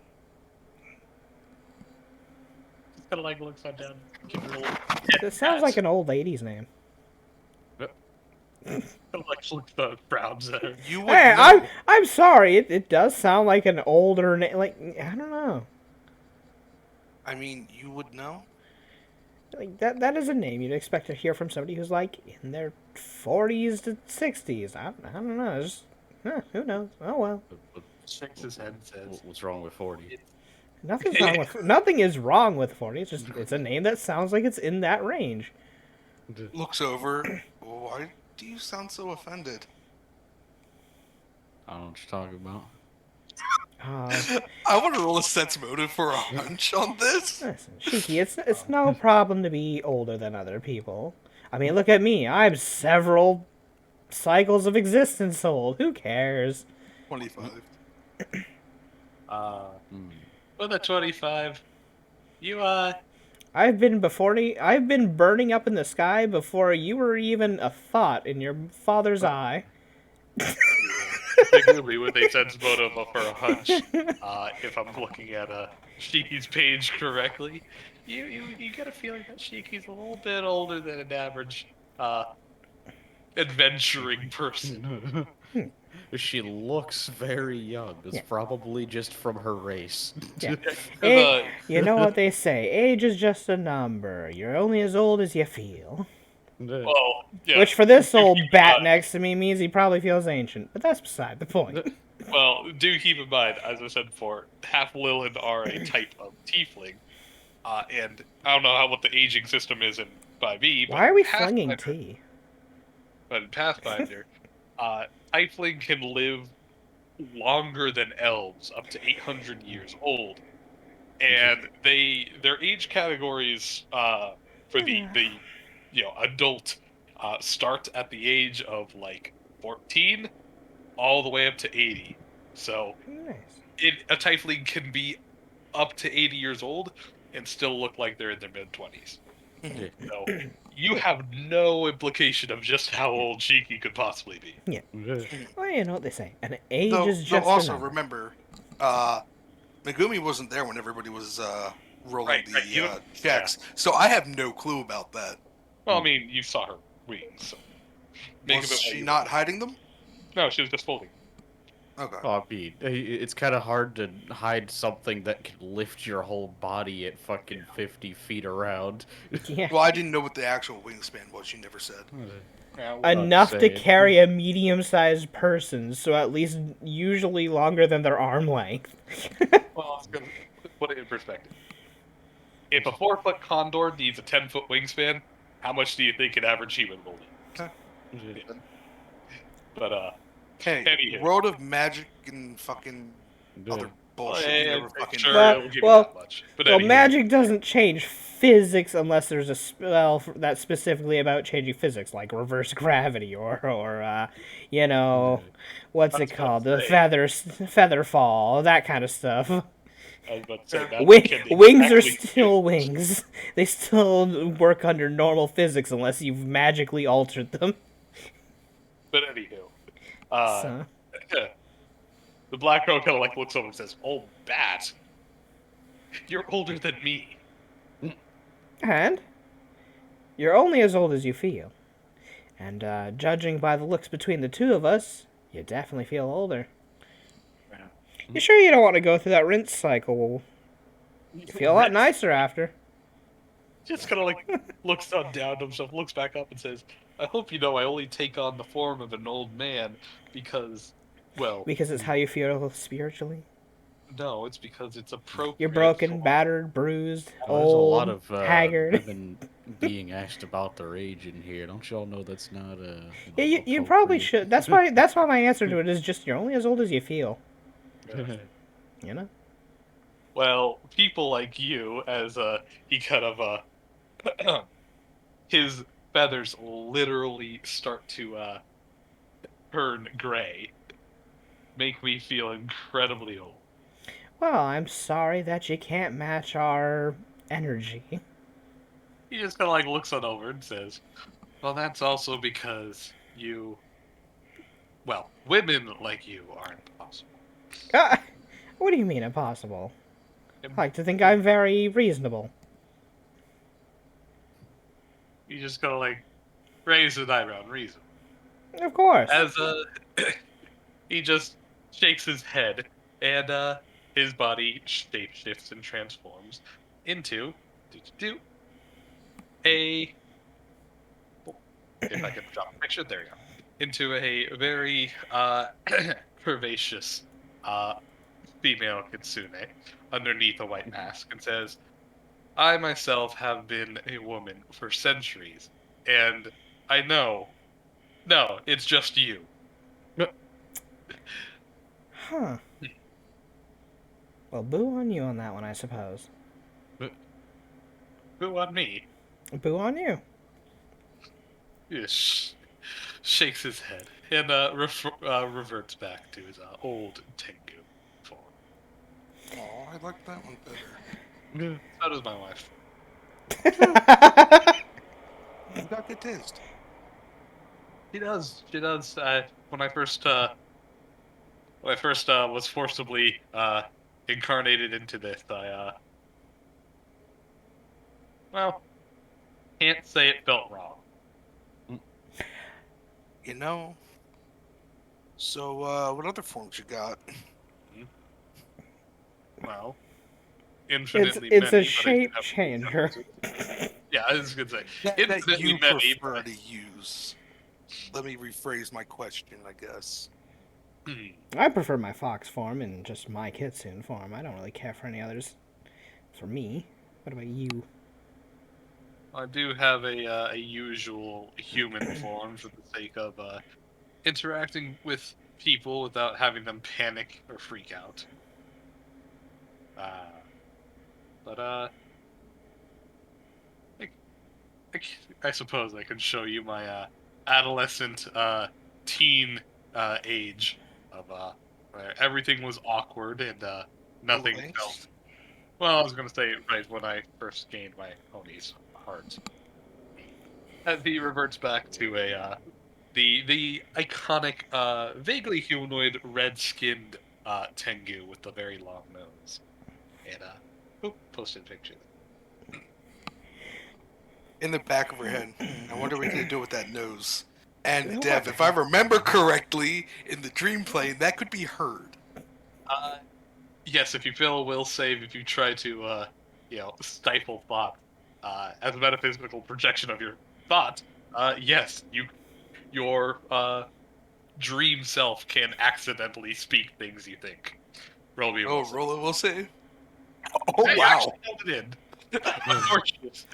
Just kind of like looks on down. Give her a little... It sounds like an old lady's name. Like look the frowns at her. You would Hey, know. I'm sorry. It does sound like an older name. Like, I don't know. I mean, you would know. Like that is a name you'd expect to hear from somebody who's like in their 40s to 60s. I don't know. It's just, who knows? Oh well. Shakes his head and says, What's wrong with 40? Nothing's wrong with nothing is wrong with 40. It's just it's a name that sounds like it's in that range. Looks over. Why do you sound so offended? I don't know what you're talking about. I want to roll a sense motive for a hunch on this. Listen, Shiki, it's no problem to be older than other people. I mean, look at me. I'm several cycles of existence old. Who cares? 25. with a 25, you, I've been burning up in the sky before you were even a thought in your father's eye. particularly with a sense motive for a hunch, if I'm looking at Shiki's page correctly, you get a feeling that Shiki's a little bit older than an average adventuring person. She looks very young. It's Yeah. probably just from her race. Yeah. Uh, You know what they say, age is just a number. You're only as old as you feel. well, yeah. Which for this old bat next to me means he probably feels ancient, but that's beside the point. Well, do keep in mind, as I said before, half Lilith are a type of tiefling, and I don't know what the aging system is in 5e. But Why are we Pathfinder- flinging tea? But in Pathfinder, tiefling can live longer than elves, up to 800 years old, and their age categories for the adult start at the age of like 14 all the way up to 80. So Nice. a tiefling can be up to 80 years old and still look like they're in their mid-20s. So you have no implication of just how old Shiki could possibly be. Well, you know what they say, an age Though, is just also a number. remember, Megumi wasn't there when everybody was rolling Right, the you- checks, so I have no clue about that. Well, I mean, you saw her wings, so think Was of it how she you not will. hiding them? No, she was just folding. Okay. Oh, I mean, it's kind of hard to hide something that can lift your whole body at fucking 50 feet around. Yeah. Well, I didn't know what the actual wingspan was. You never said. Yeah, Enough to saying. carry a medium-sized person, so at least usually longer than their arm length. well, I was gonna put it in perspective. If a 4-foot condor needs a 10-foot wingspan, how much do you think an average human will need? But Hey, Anywho. World of Magic and fucking other Yeah. bullshit. You never fucking. sure, Well- it'll give well- you that much. But Well, anywho. magic doesn't change physics unless there's a spell that's specifically about changing physics, like reverse gravity or you know, what's I was it about called? to The say. feather fall, that kind of stuff. I was about to say, magic Wing, can wings are exactly- still wings. They still work under normal physics unless you've magically altered them. But anywho, So, the black crow kind of like looks over and says, "Oh, bat, you're older than me." and you're only as old as you feel. And judging by the looks between the two of us, you definitely feel older. You sure you don't want to go through that rinse cycle? You feel a lot nicer after. Just kind of like looks down at himself, looks back up, and says, "I hope you know I only take on the form of an old man because, well, Because it's how you feel spiritually. no, it's because it's appropriate." You're broken, for- battered, bruised, Well, there's a old, lot of haggard. women being asked about their age in here. Don't y'all know that's not Yeah, you probably should. That's why my answer to it is just you're only as old as you feel. You know? Well, people like you, as he kind of his feathers literally start to turn gray, make me feel incredibly old. Well, I'm sorry that you can't match our energy. He just kind of like looks on over and says, "Well, that's also because you, well, women like you aren't possible." What do you mean impossible? I like to think I'm very reasonable. You just kind of like raise an eyebrow and reason. Of course. As he just shakes his head, and his body shape shifts and transforms into a. If I can drop a picture, there you go. Into a very curvaceous female kitsune underneath a white mask, and says, "I myself have been a woman for centuries, and I know. No, it's just you." Huh. Well, boo on you on that one, I suppose. Who on me? Boo on you. He just shakes his head and reverts back to his old Tengu form. Oh, I like that one better. So does my wife. You got good taste. She does. She does. When I first was forcibly incarnated into this, well, can't say it felt wrong. You know. So, what other forms you got? Well, It's infinitely a many, but I shape have- changer. Yeah, I was gonna say That infinitely you many. prefer to use. Let me rephrase my question, I guess. I prefer my fox form and just my kitsune form. I don't really care for any others. For me. What about you? I do have a usual human form for the sake of interacting with people without having them panic or freak out. I suppose I could show you my adolescent teen age of where everything was awkward and nothing Thanks. felt. Well, I was gonna say right when I first gained my pony's heart. As he reverts back to the iconic, vaguely humanoid, red-skinned Tengu with the very long nose, and posted pictures. In the back of her head. I wonder what you're gonna do with that nose. And Dev, if I remember correctly, in the dream plane, that could be heard. Yes, if you fail a will save, if you try to, stifle thought, as a metaphysical projection of your thought, yes, your dream self can accidentally speak things you think. Roll me a will Oh, save. roll it, we'll save. Oh, Hey, you wow. actually held it in. Unfortunate.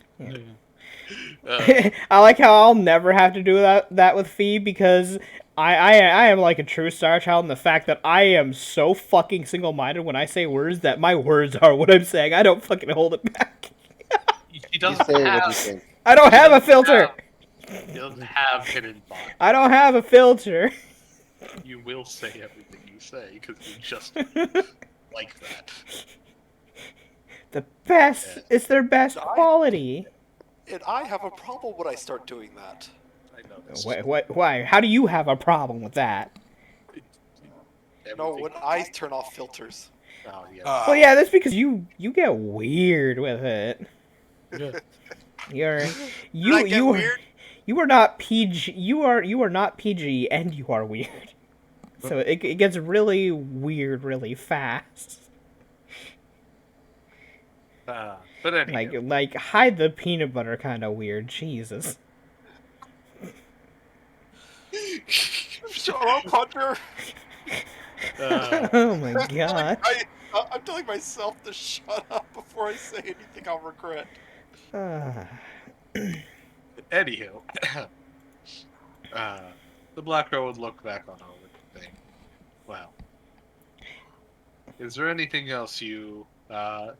I like how I'll never have to do that with Fee because I am like a true Star Child in the fact that I am so fucking single-minded when I say words that my words are what I'm saying. I don't fucking hold it back. He You doesn't say what you have. think. I don't have a filter. He doesn't have hidden thought. I don't have a filter. You will say everything you say because you just like that. The best. Yes. It's their best I- quality. And I have a problem when I start doing that. I know this. Why? How do you have a problem with that? No, Everything- when I turn off filters. Oh, yeah. Well, yeah, that's because you get weird with it. You're Did you I get you weird? you are not PG. You are not PG, and you are weird. So it gets really weird really fast. But anyway, Like hide the peanut butter kind of weird. Jesus. Shut up, Hunter! Oh my god. I'm telling myself to shut up before I say anything I'll regret. anywho, the Black Crow would look back on all the thing. Wow. Is there anything else you are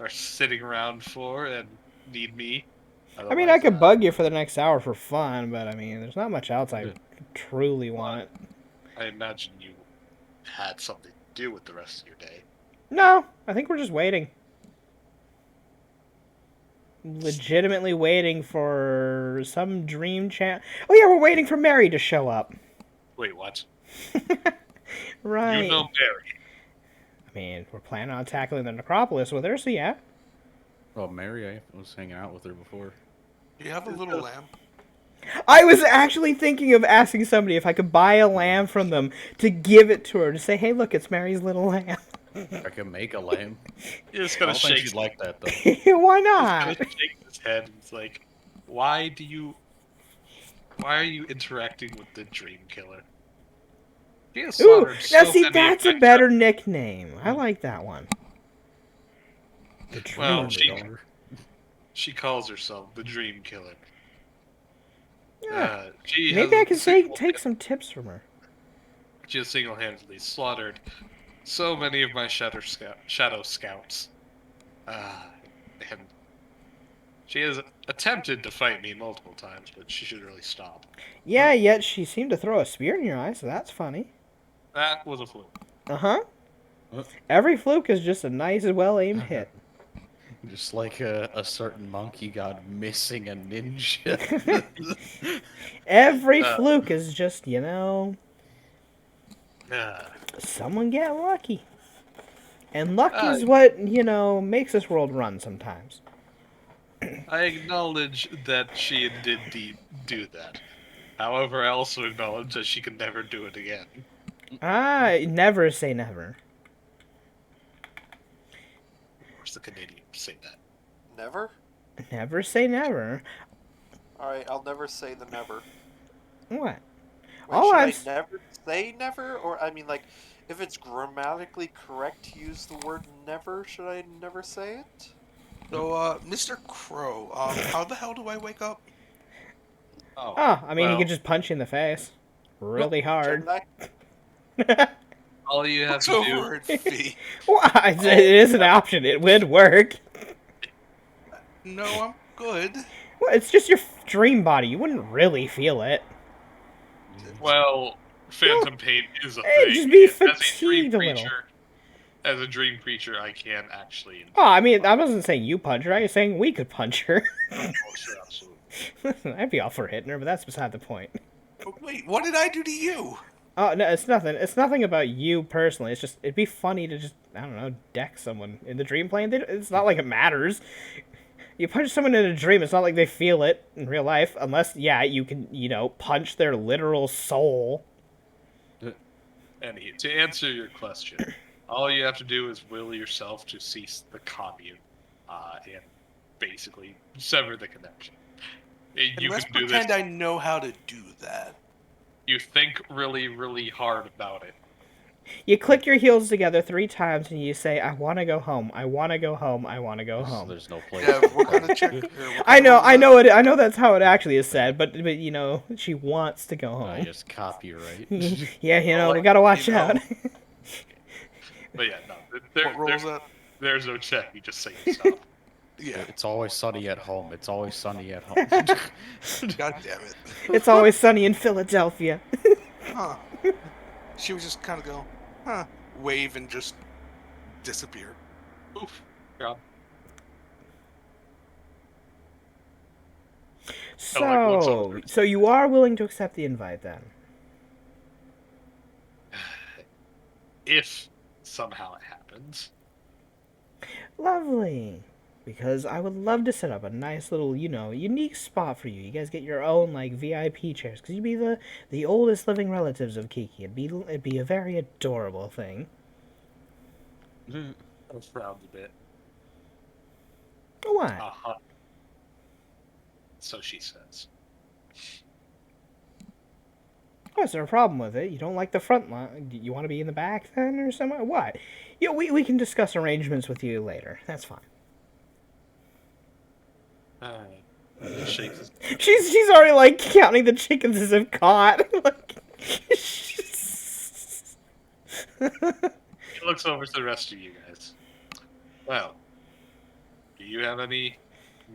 sitting around for and need me? I mean, I could bug you for the next hour for fun, but I mean, there's not much else I truly want. I imagine you had something to do with the rest of your day. No, I think we're just waiting. Legitimately waiting for some dream chat. Oh yeah, we're waiting for Mary to show up. Wait, what? Right. You know Mary. I mean, we're planning on tackling the necropolis with her, so yeah. Well, Mary, I was hanging out with her before. You have a little lamb. I was actually thinking of asking somebody if I could buy a lamb from them to give it to her to say, "Hey, look, it's Mary's little lamb." I can make a lamb. You're just I gonna don't think shake. she'd like that though. Why He's not? gonna shake his head. And it's like, why are you interacting with the Dream Killer? He has Ooh, slaughtered now so see, many that's a effects better nickname. I like that one. The Well, Dream she calls herself the Dream Killer. Yeah. She Maybe I has can take some tips from her. She has single-handedly slaughtered so many of my shadow scouts. And she has attempted to fight me multiple times, but she should really stop. Yeah, yet she seemed to throw a spear in your eye, so that's funny. That was a fluke. Uh-huh. What? Every fluke is just a nice, well-aimed hit. Just like a certain monkey god missing a ninja. Every fluke is just, you know, Uh, someone get lucky. And luck Uh, is what, you know, makes this world run sometimes. I acknowledge that she did do that. However, I also acknowledge that she can never do it again. Never say never. Of course, the Canadians say that. Never? Never say never. Alright, I'll never say the never. What? Wait, All should I'm I s- never say never? Or, I mean, like, if it's grammatically correct to use the word never, should I never say it? So, Mr. Crow, how the hell do I wake up? Oh, Oh, I mean, he well, could just punch you in the face. Really hard. Didn't I? all you have What's to over do. it, Fee? Why? It is an option. It would work. No, I'm good. Well, it's just your dream body. You wouldn't really feel it. Well, phantom pain is a Hey, thing. just be and as a dream fatigued a little. creature, as a dream creature, I can actually. Oh, I mean, I wasn't saying you punch her. I was saying we could punch her. Oh, sure, absolutely. I'd be all for hitting her, but that's beside the point. Oh, wait, what did I do to you? Oh no, it's nothing. It's nothing about you personally. It's just it'd be funny to just I don't know deck someone in the dream plane. It's not like it matters. You punch someone in a dream, it's not like they feel it in real life, unless, yeah, you can, punch their literal soul. And to answer your question, all you have to do is will yourself to cease the commune, and basically sever the connection. And You let's can do pretend this. I know how to do that. You think really, really hard about it. You click your heels together 3 times and you say, I want to go home, I want to go home, I want to go home. There's no place. Yeah, what kind of check? I know that's how it actually is said, but she wants to go I home. just copyright. Yeah, we gotta watch out. But yeah, no. What role is that? There's no check. You just say yourself. Yeah. It's always sunny at home. It's always sunny at home. God damn it. It's always sunny in Philadelphia. Huh. She would just kind of go, huh, wave and just disappear. Oof. God. So you are willing to accept the invite then? If somehow it happens. Lovely. Because I would love to set up a nice little, unique spot for you. You guys get your own, VIP chairs. Because you'd be the oldest living relatives of Kiki. It'd be a very adorable thing. I frowned a bit. Why? Uh-huh. So she says. Oh, is there a problem with it? You don't like the front line? You want to be in the back then, or something? What? Yeah, we can discuss arrangements with you later. That's fine. Shakes his She's already counting the chickens as if caught. He looks over to the rest of you guys. Well, do you have any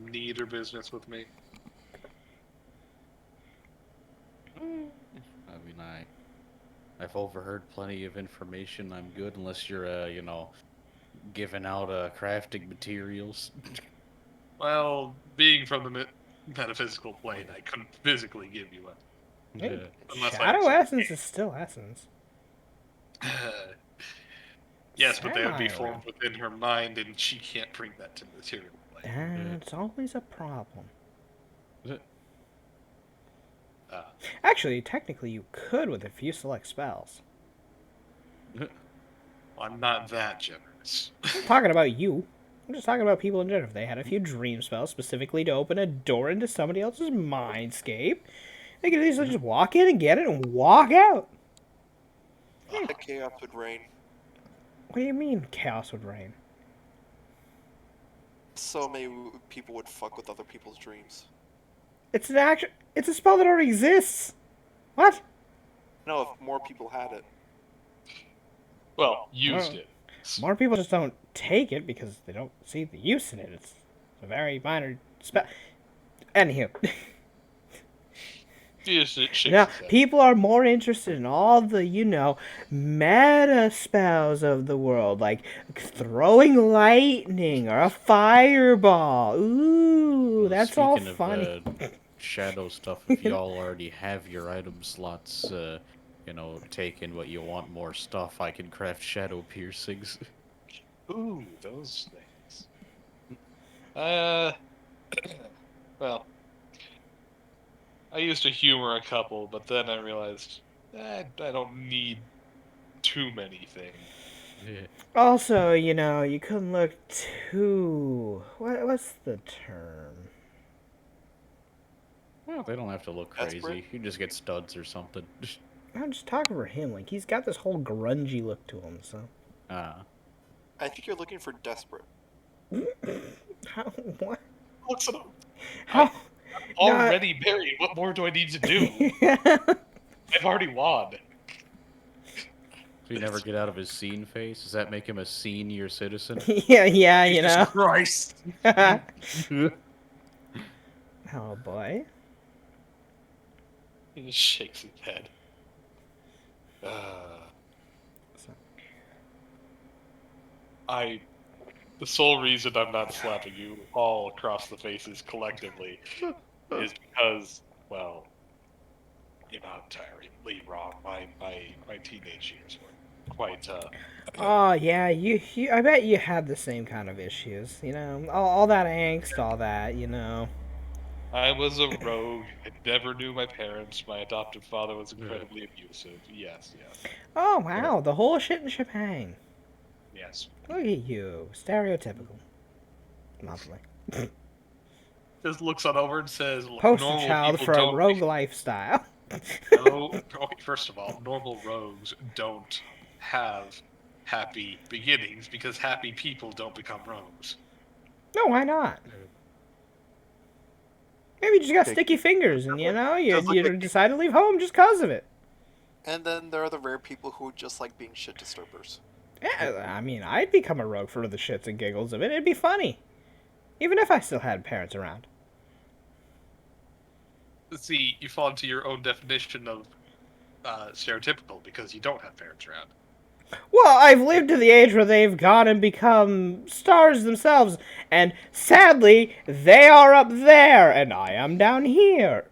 need or business with me? I mean, I've overheard plenty of information. I'm good unless you're, giving out crafting materials. Well, being from the metaphysical plane, I couldn't physically give you one. Hey, Unless Shadow essence is still essence. Yes, but they would be Semi-real. formed within her mind, and she can't bring that to the material plane. That's always a problem. Uh, Actually, technically, you could with a few select spells. I'm not that generous. I'm talking about you. I'm just talking about people in general. If they had a few dream spells specifically to open a door into somebody else's mindscape, they could easily just walk in and get it and walk out. The chaos would reign. What do you mean chaos would reign? So many people would fuck with other people's dreams. It's a spell that already exists. What? No, if more people had it. Well, used it. More people just don't take it because they don't see the use in it. It's a very minor spell. Anywho. Now, people are more interested in all the, meta spells of the world, like throwing lightning or a fireball. Ooh, that's all Speaking funny. of shadow stuff, if y'all already have your item slots, taken, but you want more stuff, I can craft shadow piercings. Ooh, those things. Well, I used to humor a couple, but then I realized I don't need too many things. Yeah. Also, you couldn't look too... What's the term? Well, they don't have to look crazy. Desperate? You can just get studs or something. I'm just talking for him. He's got this whole grungy look to him, so... I think you're looking for desperate. How? What? Looks at him. How? Already buried. What more do I need to do? I've already won. So you never get out of his scene face? Does that make him a senior citizen? yeah, Jesus Christ. Oh, boy. He just shakes his head. The sole reason I'm not slapping you all across the faces collectively is because, well, you're not entirely wrong. My teenage years quite. Oh yeah, you I bet you had the same kind of issues. All that angst, all that. I was a rogue. I never knew my parents. My adoptive father was incredibly abusive. Yes, yes, Oh wow, the whole shit and shebang. yes. Look at you, stereotypical. Lovely. Just looks on over and says, Poster "Normal child people for a don't." rogue lifestyle. No, okay, first of all, normal rogues don't have happy beginnings because happy people don't become rogues. No, why not? Maybe you just got Okay. sticky fingers, and you Just like- decide to leave home just cause of it. And then there are the rare people who just like being shit disturbers. Yeah, I mean, I'd become a rogue for the shits and giggles of it. It'd be funny, even if I still had parents around. See, you fall into your own definition of stereotypical because you don't have parents around. Well, I've lived to the age where they've gone and become stars themselves, and sadly, they are up there, and I am down here.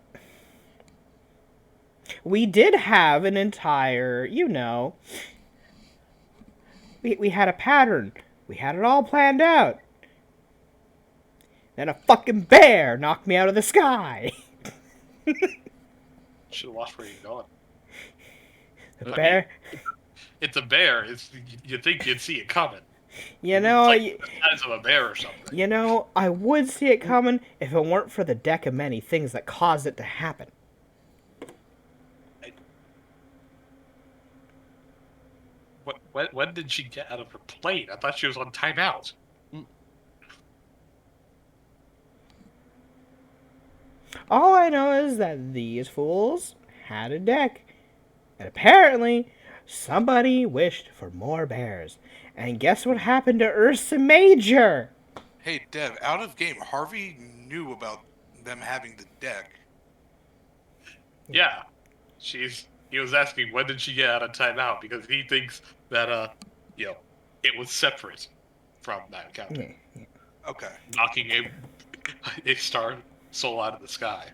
We did have an entire, we had a pattern. We had it all planned out. Then a fucking bear knocked me out of the sky. Should have watched where you're going. The I bear, It's a bear. You think you'd see it coming. you It's know, like the size of a bear or something. I would see it coming if it weren't for the deck of many things that caused it to happen. When did she get out of her plane? I thought she was on timeout. All I know is that these fools had a deck. And apparently, somebody wished for more bears. And guess what happened to Ursa Major? Hey, Dev, out of game, Harvey knew about them having the deck. Yeah, he was asking when did she get out of timeout because he thinks that it was separate from that encounter, Okay. knocking a star soul out of the sky.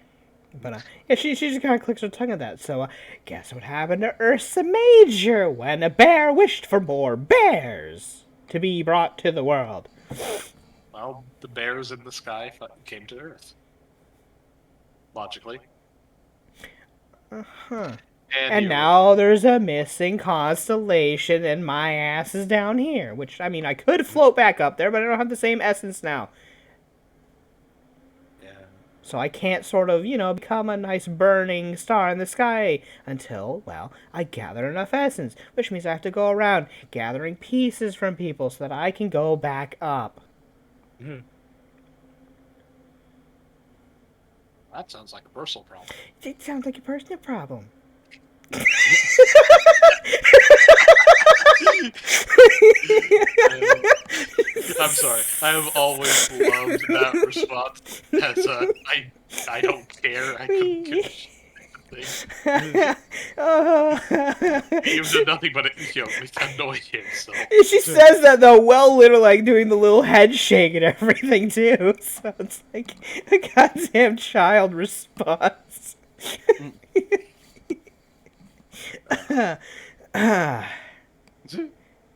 But yeah, she just kind of clicks her tongue at that. So guess what happened to Ursa Major when a bear wished for more bears to be brought to the world? Well, the bears in the sky came to Earth. Logically. Uh-huh. And And now there's a missing constellation, and my ass is down here. Which, I mean, I could float back up there, but I don't have the same essence now. Yeah. So I can't sort of, become a nice burning star in the sky until, well, I gather enough essence. Which means I have to go around gathering pieces from people so that I can go back up. That sounds like a personal problem. It sounds like a personal problem. I'm sorry. I have always loved that response as I don't care. I couldn't give a shit. He was nothing but annoy him. So She says that though, well, literally like doing the little head shake and everything too. So it's like a goddamn child response.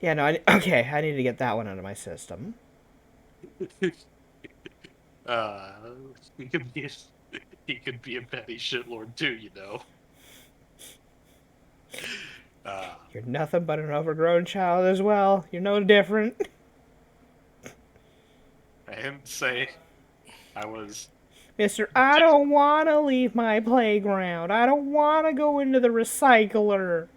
Yeah, no, okay, I need to get that one out of my system. he could be a petty shitlord too, you know. You're nothing but an overgrown child as well. You're no different. I didn't say I was. Mister, I don't want to leave my playground. I don't want to go into the recycler.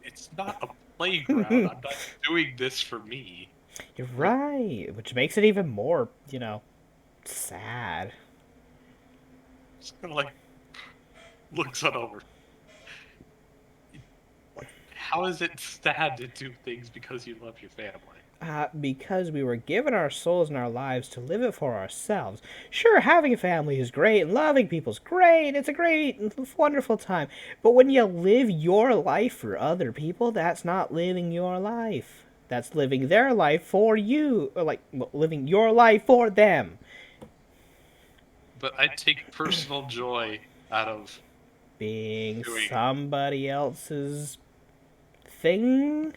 It's not a playground. I'm not doing this for me. You're right, which makes it even more, sad. It's kind of like looks on over. How is it sad to do things because you love your family? Because we were given our souls and our lives to live it for ourselves. Sure, having a family is great, and loving people's great. It's a great, wonderful time. But when you live your life for other people, that's not living your life. That's living their life for you, or living your life for them. But I take personal joy out of Being Doing- somebody else's thing.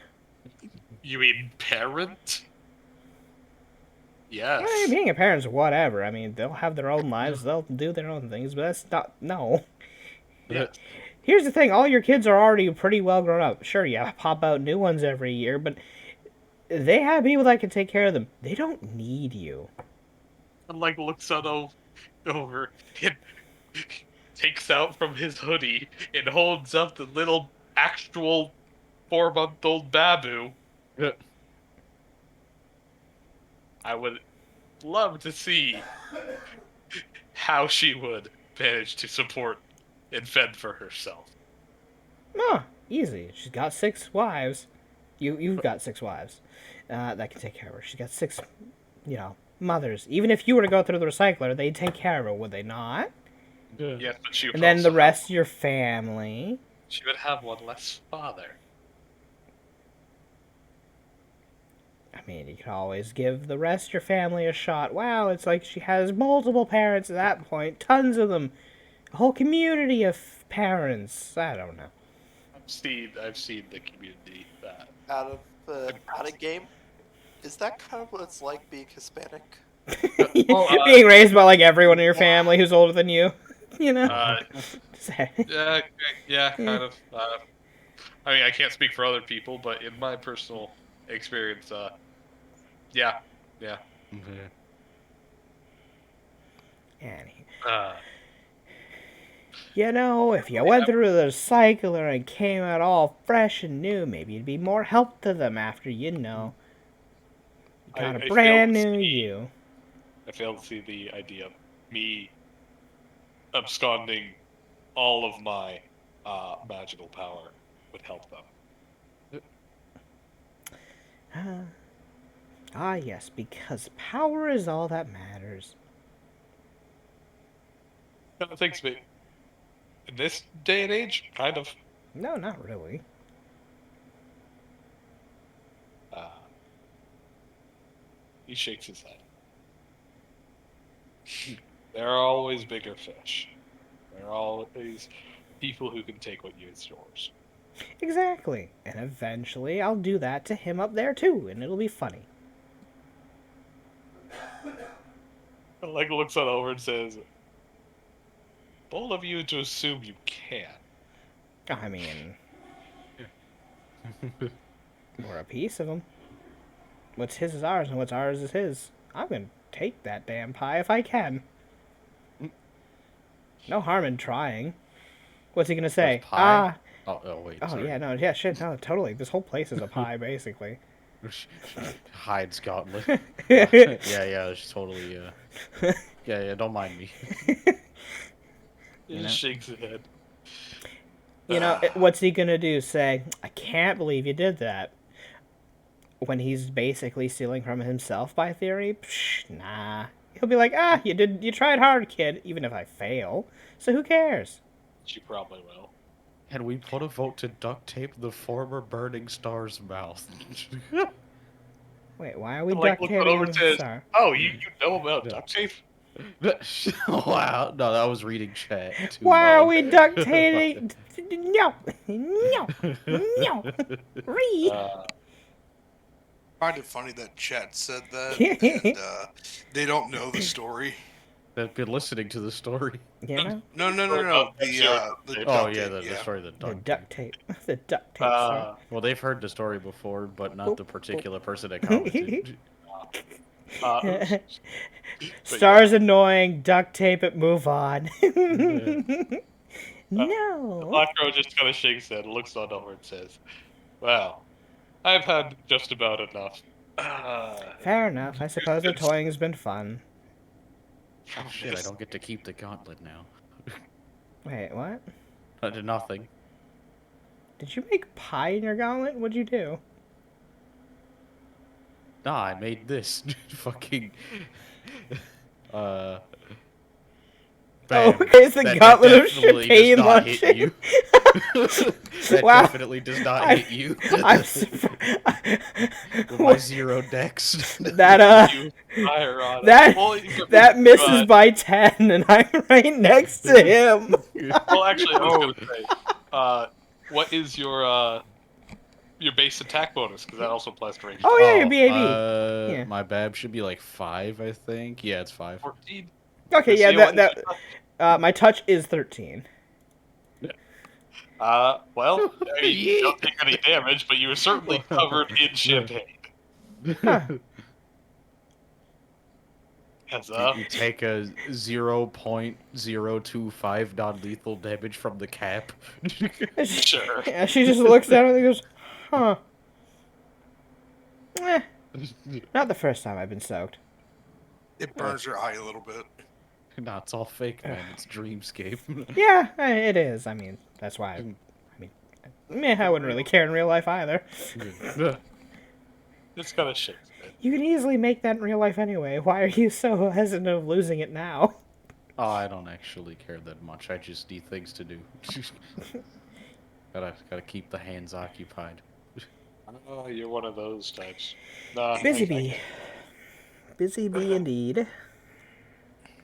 You mean parent? Yes. I mean, being a parent's whatever. I mean, they'll have their own lives, they'll do their own things, but that's not. No. Yeah. Here's the thing: all your kids are already pretty well grown up. Sure, you pop out new ones every year, but they have people that can take care of them. They don't need you. And like looks out over and takes out from his hoodie and holds up the little actual 4-month-old Babu. Yeah. I would love to see how she would manage to support and fend for herself. Oh, easy. She's got 6 wives. You've got 6 wives that can take care of her. She's got 6, mothers. Even if you were to go through the recycler, they'd take care of her, would they not? Yes, but she would And then also the rest of your family. she would have one less father. I mean, you could always give the rest of your family a shot. Wow, it's like she has multiple parents at that point. Tons of them. A whole community of parents. I don't know. I've seen the community that. Out of game. Is that kind of what it's like being Hispanic? Being raised by, like, everyone in your family who's older than you. You know? Yeah, kind of. I mean, I can't speak for other people, but in my personal experience, yeah. If you went through the recycler and came out all fresh and new, maybe it'd be more help to them after, you got a brand new you. I fail to see the idea of me absconding all of my magical power would help them. Yes, because power is all that matters. Thanks, mate. In this day and age, kind of. No, not really. He shakes his head. There are always bigger fish. There are always people who can take what is yours. Exactly. And eventually I'll do that to him up there too, and it'll be funny. Like looks on over and says, bold of you to assume you can. I mean, we're a piece of him. What's his is ours, and what's ours is his. I'm gonna take that damn pie if I can. No harm in trying. What's he gonna say? Pie? Wait. Oh, sorry. yeah, no, yeah, shit, no, totally. This whole place is a pie, basically. Hyde's gauntlet. yeah, it's totally. Yeah, don't mind me. He just shakes his head. What's he gonna do? Say, I can't believe you did that. When he's basically stealing from himself by theory? Psh, nah. He'll be like, you tried hard, kid, even if I fail. So who cares? She probably will. And we put a vote to duct tape the former burning star's mouth. Wait, why are we Like, duct look taping over the to star? Oh, you know about duct tape? Wow, no, that was reading chat. Too Why are long. we duct taping? No. Read. Find it funny that chat said that, and they don't know the story. They've been listening to the story. No. No. The The duct the tape, story, the The duct. duct tape. The duct tape. Star. Well, they've heard the story before, but not the particular person that commented. Star's annoying. Duct tape it. Move on. No. Black Crow just kind of shakes his head, looks on over and says, well, I've had just about enough. Fair enough. I suppose the toying has been fun. Oh shit, I don't get to keep the gauntlet now. Wait, what? I did nothing. Did you make pie in your gauntlet? What'd you do? Nah, I made this. Fucking... Oh, it's the gauntlet of definitely chicane does not hit luncheon. you. That Wow. definitely does not hit you. I'm surprised. With my 0 dex. That You fire on it. that Well, you- that misses by 10, and I'm right next to him. Well, actually, I was going to say, what is your your base attack bonus because that also applies to range. Oh yeah, your BAB. Yeah. My BAB should be like 5, I think. Yeah, it's 5. 14. Okay, Let's yeah, see what my touch is 13. Well, I mean, you don't take any damage, but you were certainly covered in champagne. Huh. Heads up. You take a 0.025 non-lethal damage from the cap. Sure. Yeah, she just looks down and goes, huh. Not the first time I've been soaked. It burns your eye a little bit. Nah, it's all fake, man. It's Dreamscape. Yeah, it is. I mean, that's why. I wouldn't really care in real life either. It's kind of shit. You can easily make that in real life anyway. Why are you so hesitant of losing it now? Oh, I don't actually care that much. I just need things to do. gotta keep the hands occupied. Oh, you're one of those types. Nah, Busy bee. Busy bee indeed.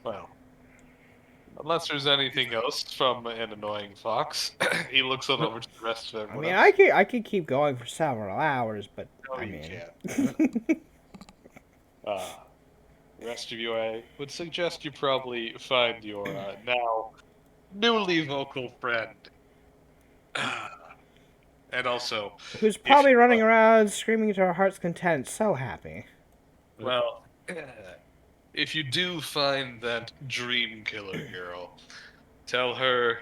Well, unless there's anything else from an annoying fox, he looks on over to the rest of I everyone mean, else. I could keep going for several hours, but No, I you mean, can't. The rest of you, I would suggest you probably find your now newly vocal friend. And also, who's probably running around screaming to her heart's content, so happy. well, if you do find that dream killer girl, tell her.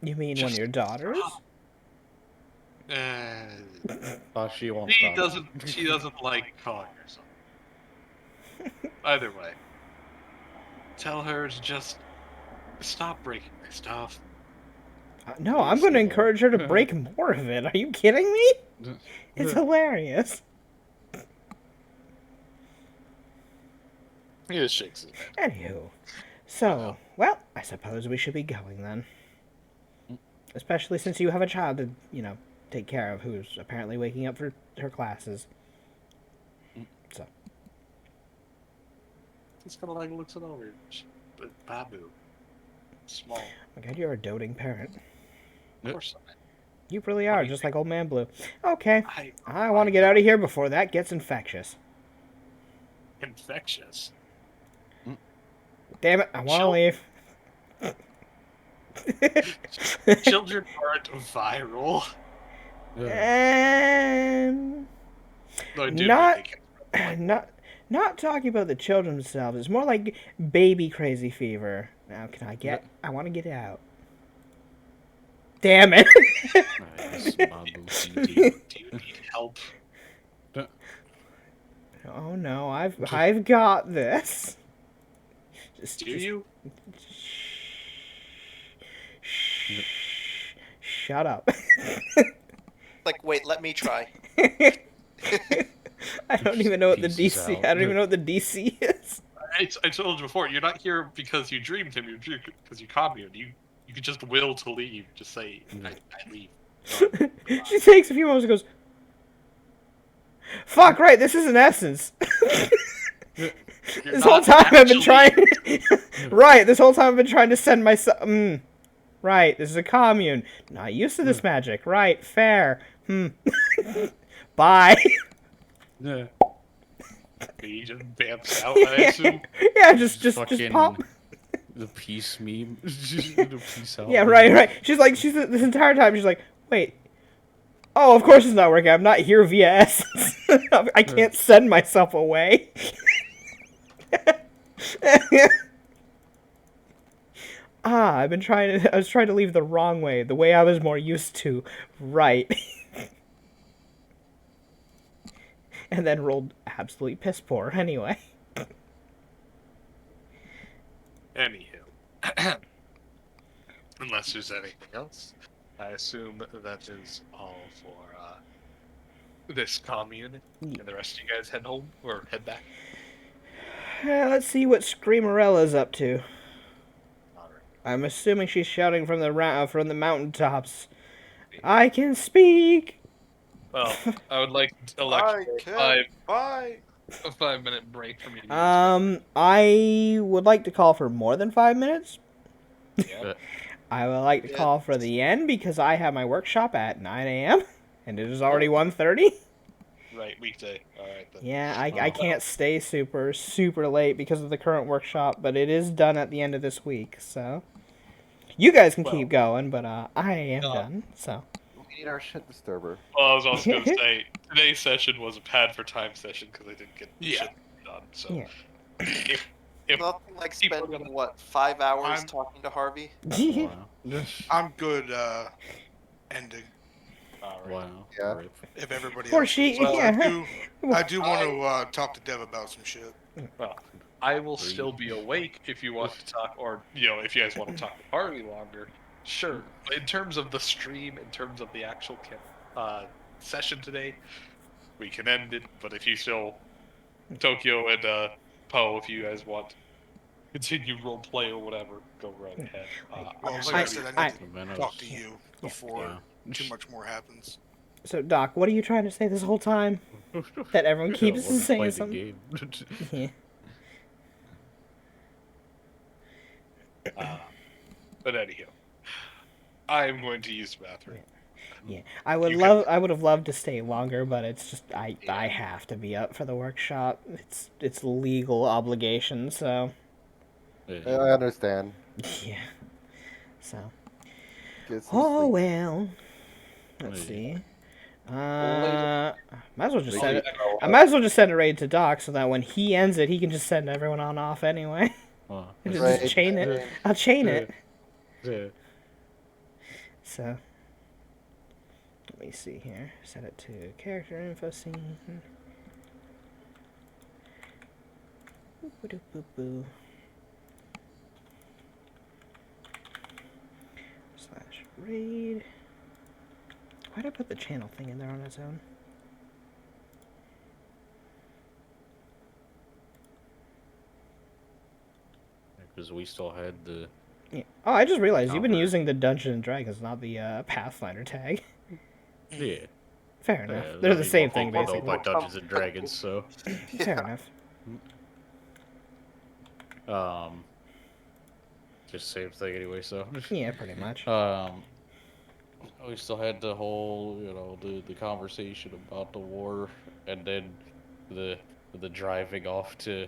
You mean one of Just your daughters? Oh, she won't She stop. doesn't like calling herself. Either way, tell her to just stop breaking my stuff. No, I'm going to encourage her to break more of it. Are you kidding me? It's hilarious. He just shakes his head. Anywho, so, well, I suppose we should be going then. Especially since you have a child to, take care of who's apparently waking up for her classes. So. He's kind of like looks it over. But Babu, small. Oh my god, you're a doting parent. Of course I am. You really are, just like Old Man Blue. Okay, I I want to get out of here before that gets infectious. infectious. Damn it, I want to leave. Children aren't viral. No, I do Not- think they not talking about the children themselves. It's more like baby crazy fever. Now, I want to get out. Damn it. Nice, Babu CD. Do you need help? Oh no, I've got this. Do you? Shut up. Like, wait, let me try. I don't even know what the Pieces DC. out. I don't even know what the DC is. I told you before. You're not here because you dreamed him. You're here because you communed. You could just will to leave. Just say, I leave. She takes a few moments and goes, "Fuck right, this is an essence." This whole time I've been trying. Right, this whole time I've been trying to send myself. Right, this is a commune. Not used to this magic. Right, fair. Bye. Yeah. He just vamps out, I assume. Yeah, just Fucking pop. The peace meme. The peace out. Yeah, right. She's this entire time. She's like, wait. Oh, of course it's not working. I'm not here via essence. I can't send myself away. I was trying to leave the wrong way, the way I was more used to. Right. And then rolled absolutely piss poor anyway. Anywho. Unless there's anything else, I assume that is all for this commune. And the rest of you guys head home or head back. Let's see what Screamarella's up to. Alright. I'm assuming she's shouting from the mountaintops. I can speak. Well, I would like to elect a 5-minute break from you. I would like to call for more than 5 minutes. Yeah. I would like to Yeah. call for the end because I have my workshop at 9 a.m. and it is already 1:30. Right, weekday. All right then. Yeah, I can't stay super late because of the current workshop, but it is done at the end of this week, so you guys can keep going, but I am done. So We need our shit disturber. Well, I was also going to say today's session was a pad for time session because I didn't get shit done. So Yeah. if Nothing like people are spending, gonna- what, 5 hours I'm- talking to Harvey? Wow. I'm good ending all right. Wow. Yeah. Rip. if everybody Poor else she- is. Well, yeah. I do want to talk to Dev about some shit. Well, I will still be awake if you want to talk, or if you guys want to talk to Harvey longer. Sure. But in terms of the stream, in terms of the actual session today, we can end it. But if you still, Tokyo and Poe, if you guys want to continue role play or whatever, go right ahead. Well, I'm like just I gonna said, be- I need to Menos. talk to you before Yeah. too much more happens. So, Doc, what are you trying to say this whole time? That everyone keeps Let's saying play the something? game. Yeah. But anyhow, I am going to use the bathroom. Yeah, I would You I would have loved to stay longer, but it's just I have to be up for the workshop. It's legal obligation, so Yeah. I understand. yeah. So Get some oh sleep. well. Let's Yeah. see. later. Might as well just Well, send it. Oh, I might as well just send a raid to Doc so that when he ends it, he can just send everyone on off anyway. Well, Just Right. chain it. I'll chain it. yeah. So let me see here. Set it to character info scene. Boop-a-doop-boop-boo. Slash raid. Why'd I put the channel thing in there on its own? Because we still had the. Yeah. Oh, I just realized you've been Cover. using the Dungeons and Dragons, not the Pathfinder tag. Yeah. Fair enough. Yeah, They're I the mean, same what thing, people know basically. about Dungeons and Dragons, so. Fair enough. Just same thing anyway, so. Yeah, pretty much. We still had the whole, the conversation about the war, and then the driving off to,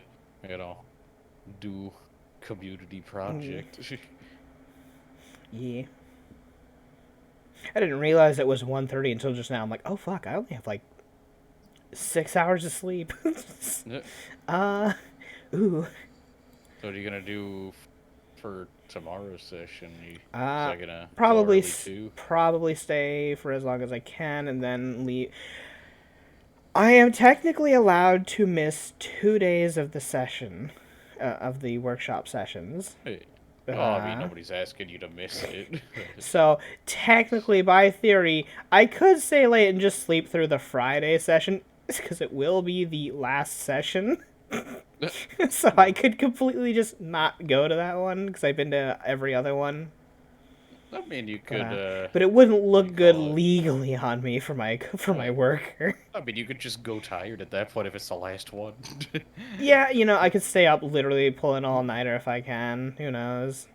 do community project. Yeah. I didn't realize it was 1:30 until just now. I'm like, oh fuck, I only have like 6 hours of sleep. Yeah. Ooh. So what are you gonna do for tomorrow's session? Is Uh, that gonna go Probably, early too? probably stay for as long as I can and then leave. I am technically allowed to miss 2 days of the session, of the workshop sessions. Hey. Well, I mean, Uh, nobody's asking you to miss it. So technically, by theory, I could stay late and just sleep through the Friday session because it will be the last session. So I could completely just not go to that one because I've been to every other one. I mean, you could. But it wouldn't look you good call it? legally on me for my worker. I mean, you could just go tired at that point if it's the last one. Yeah, I could stay up literally pulling all nighter if I can. Who knows?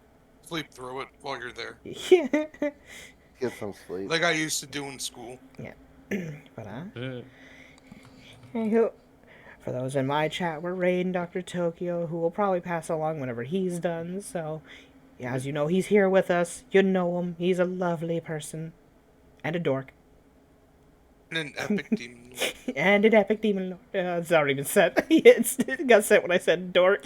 Sleep through it while you're there, Yeah. Get some sleep. like I used to do in school. But anywho, for those in my chat, we're raiding Dr. Tokyo, who will probably pass along whenever he's done. So, yeah, as you know, he's here with us. You know him. He's a lovely person. And a dork. And an epic demon. And an epic demon lord. It's already been said. It got said when I said dork.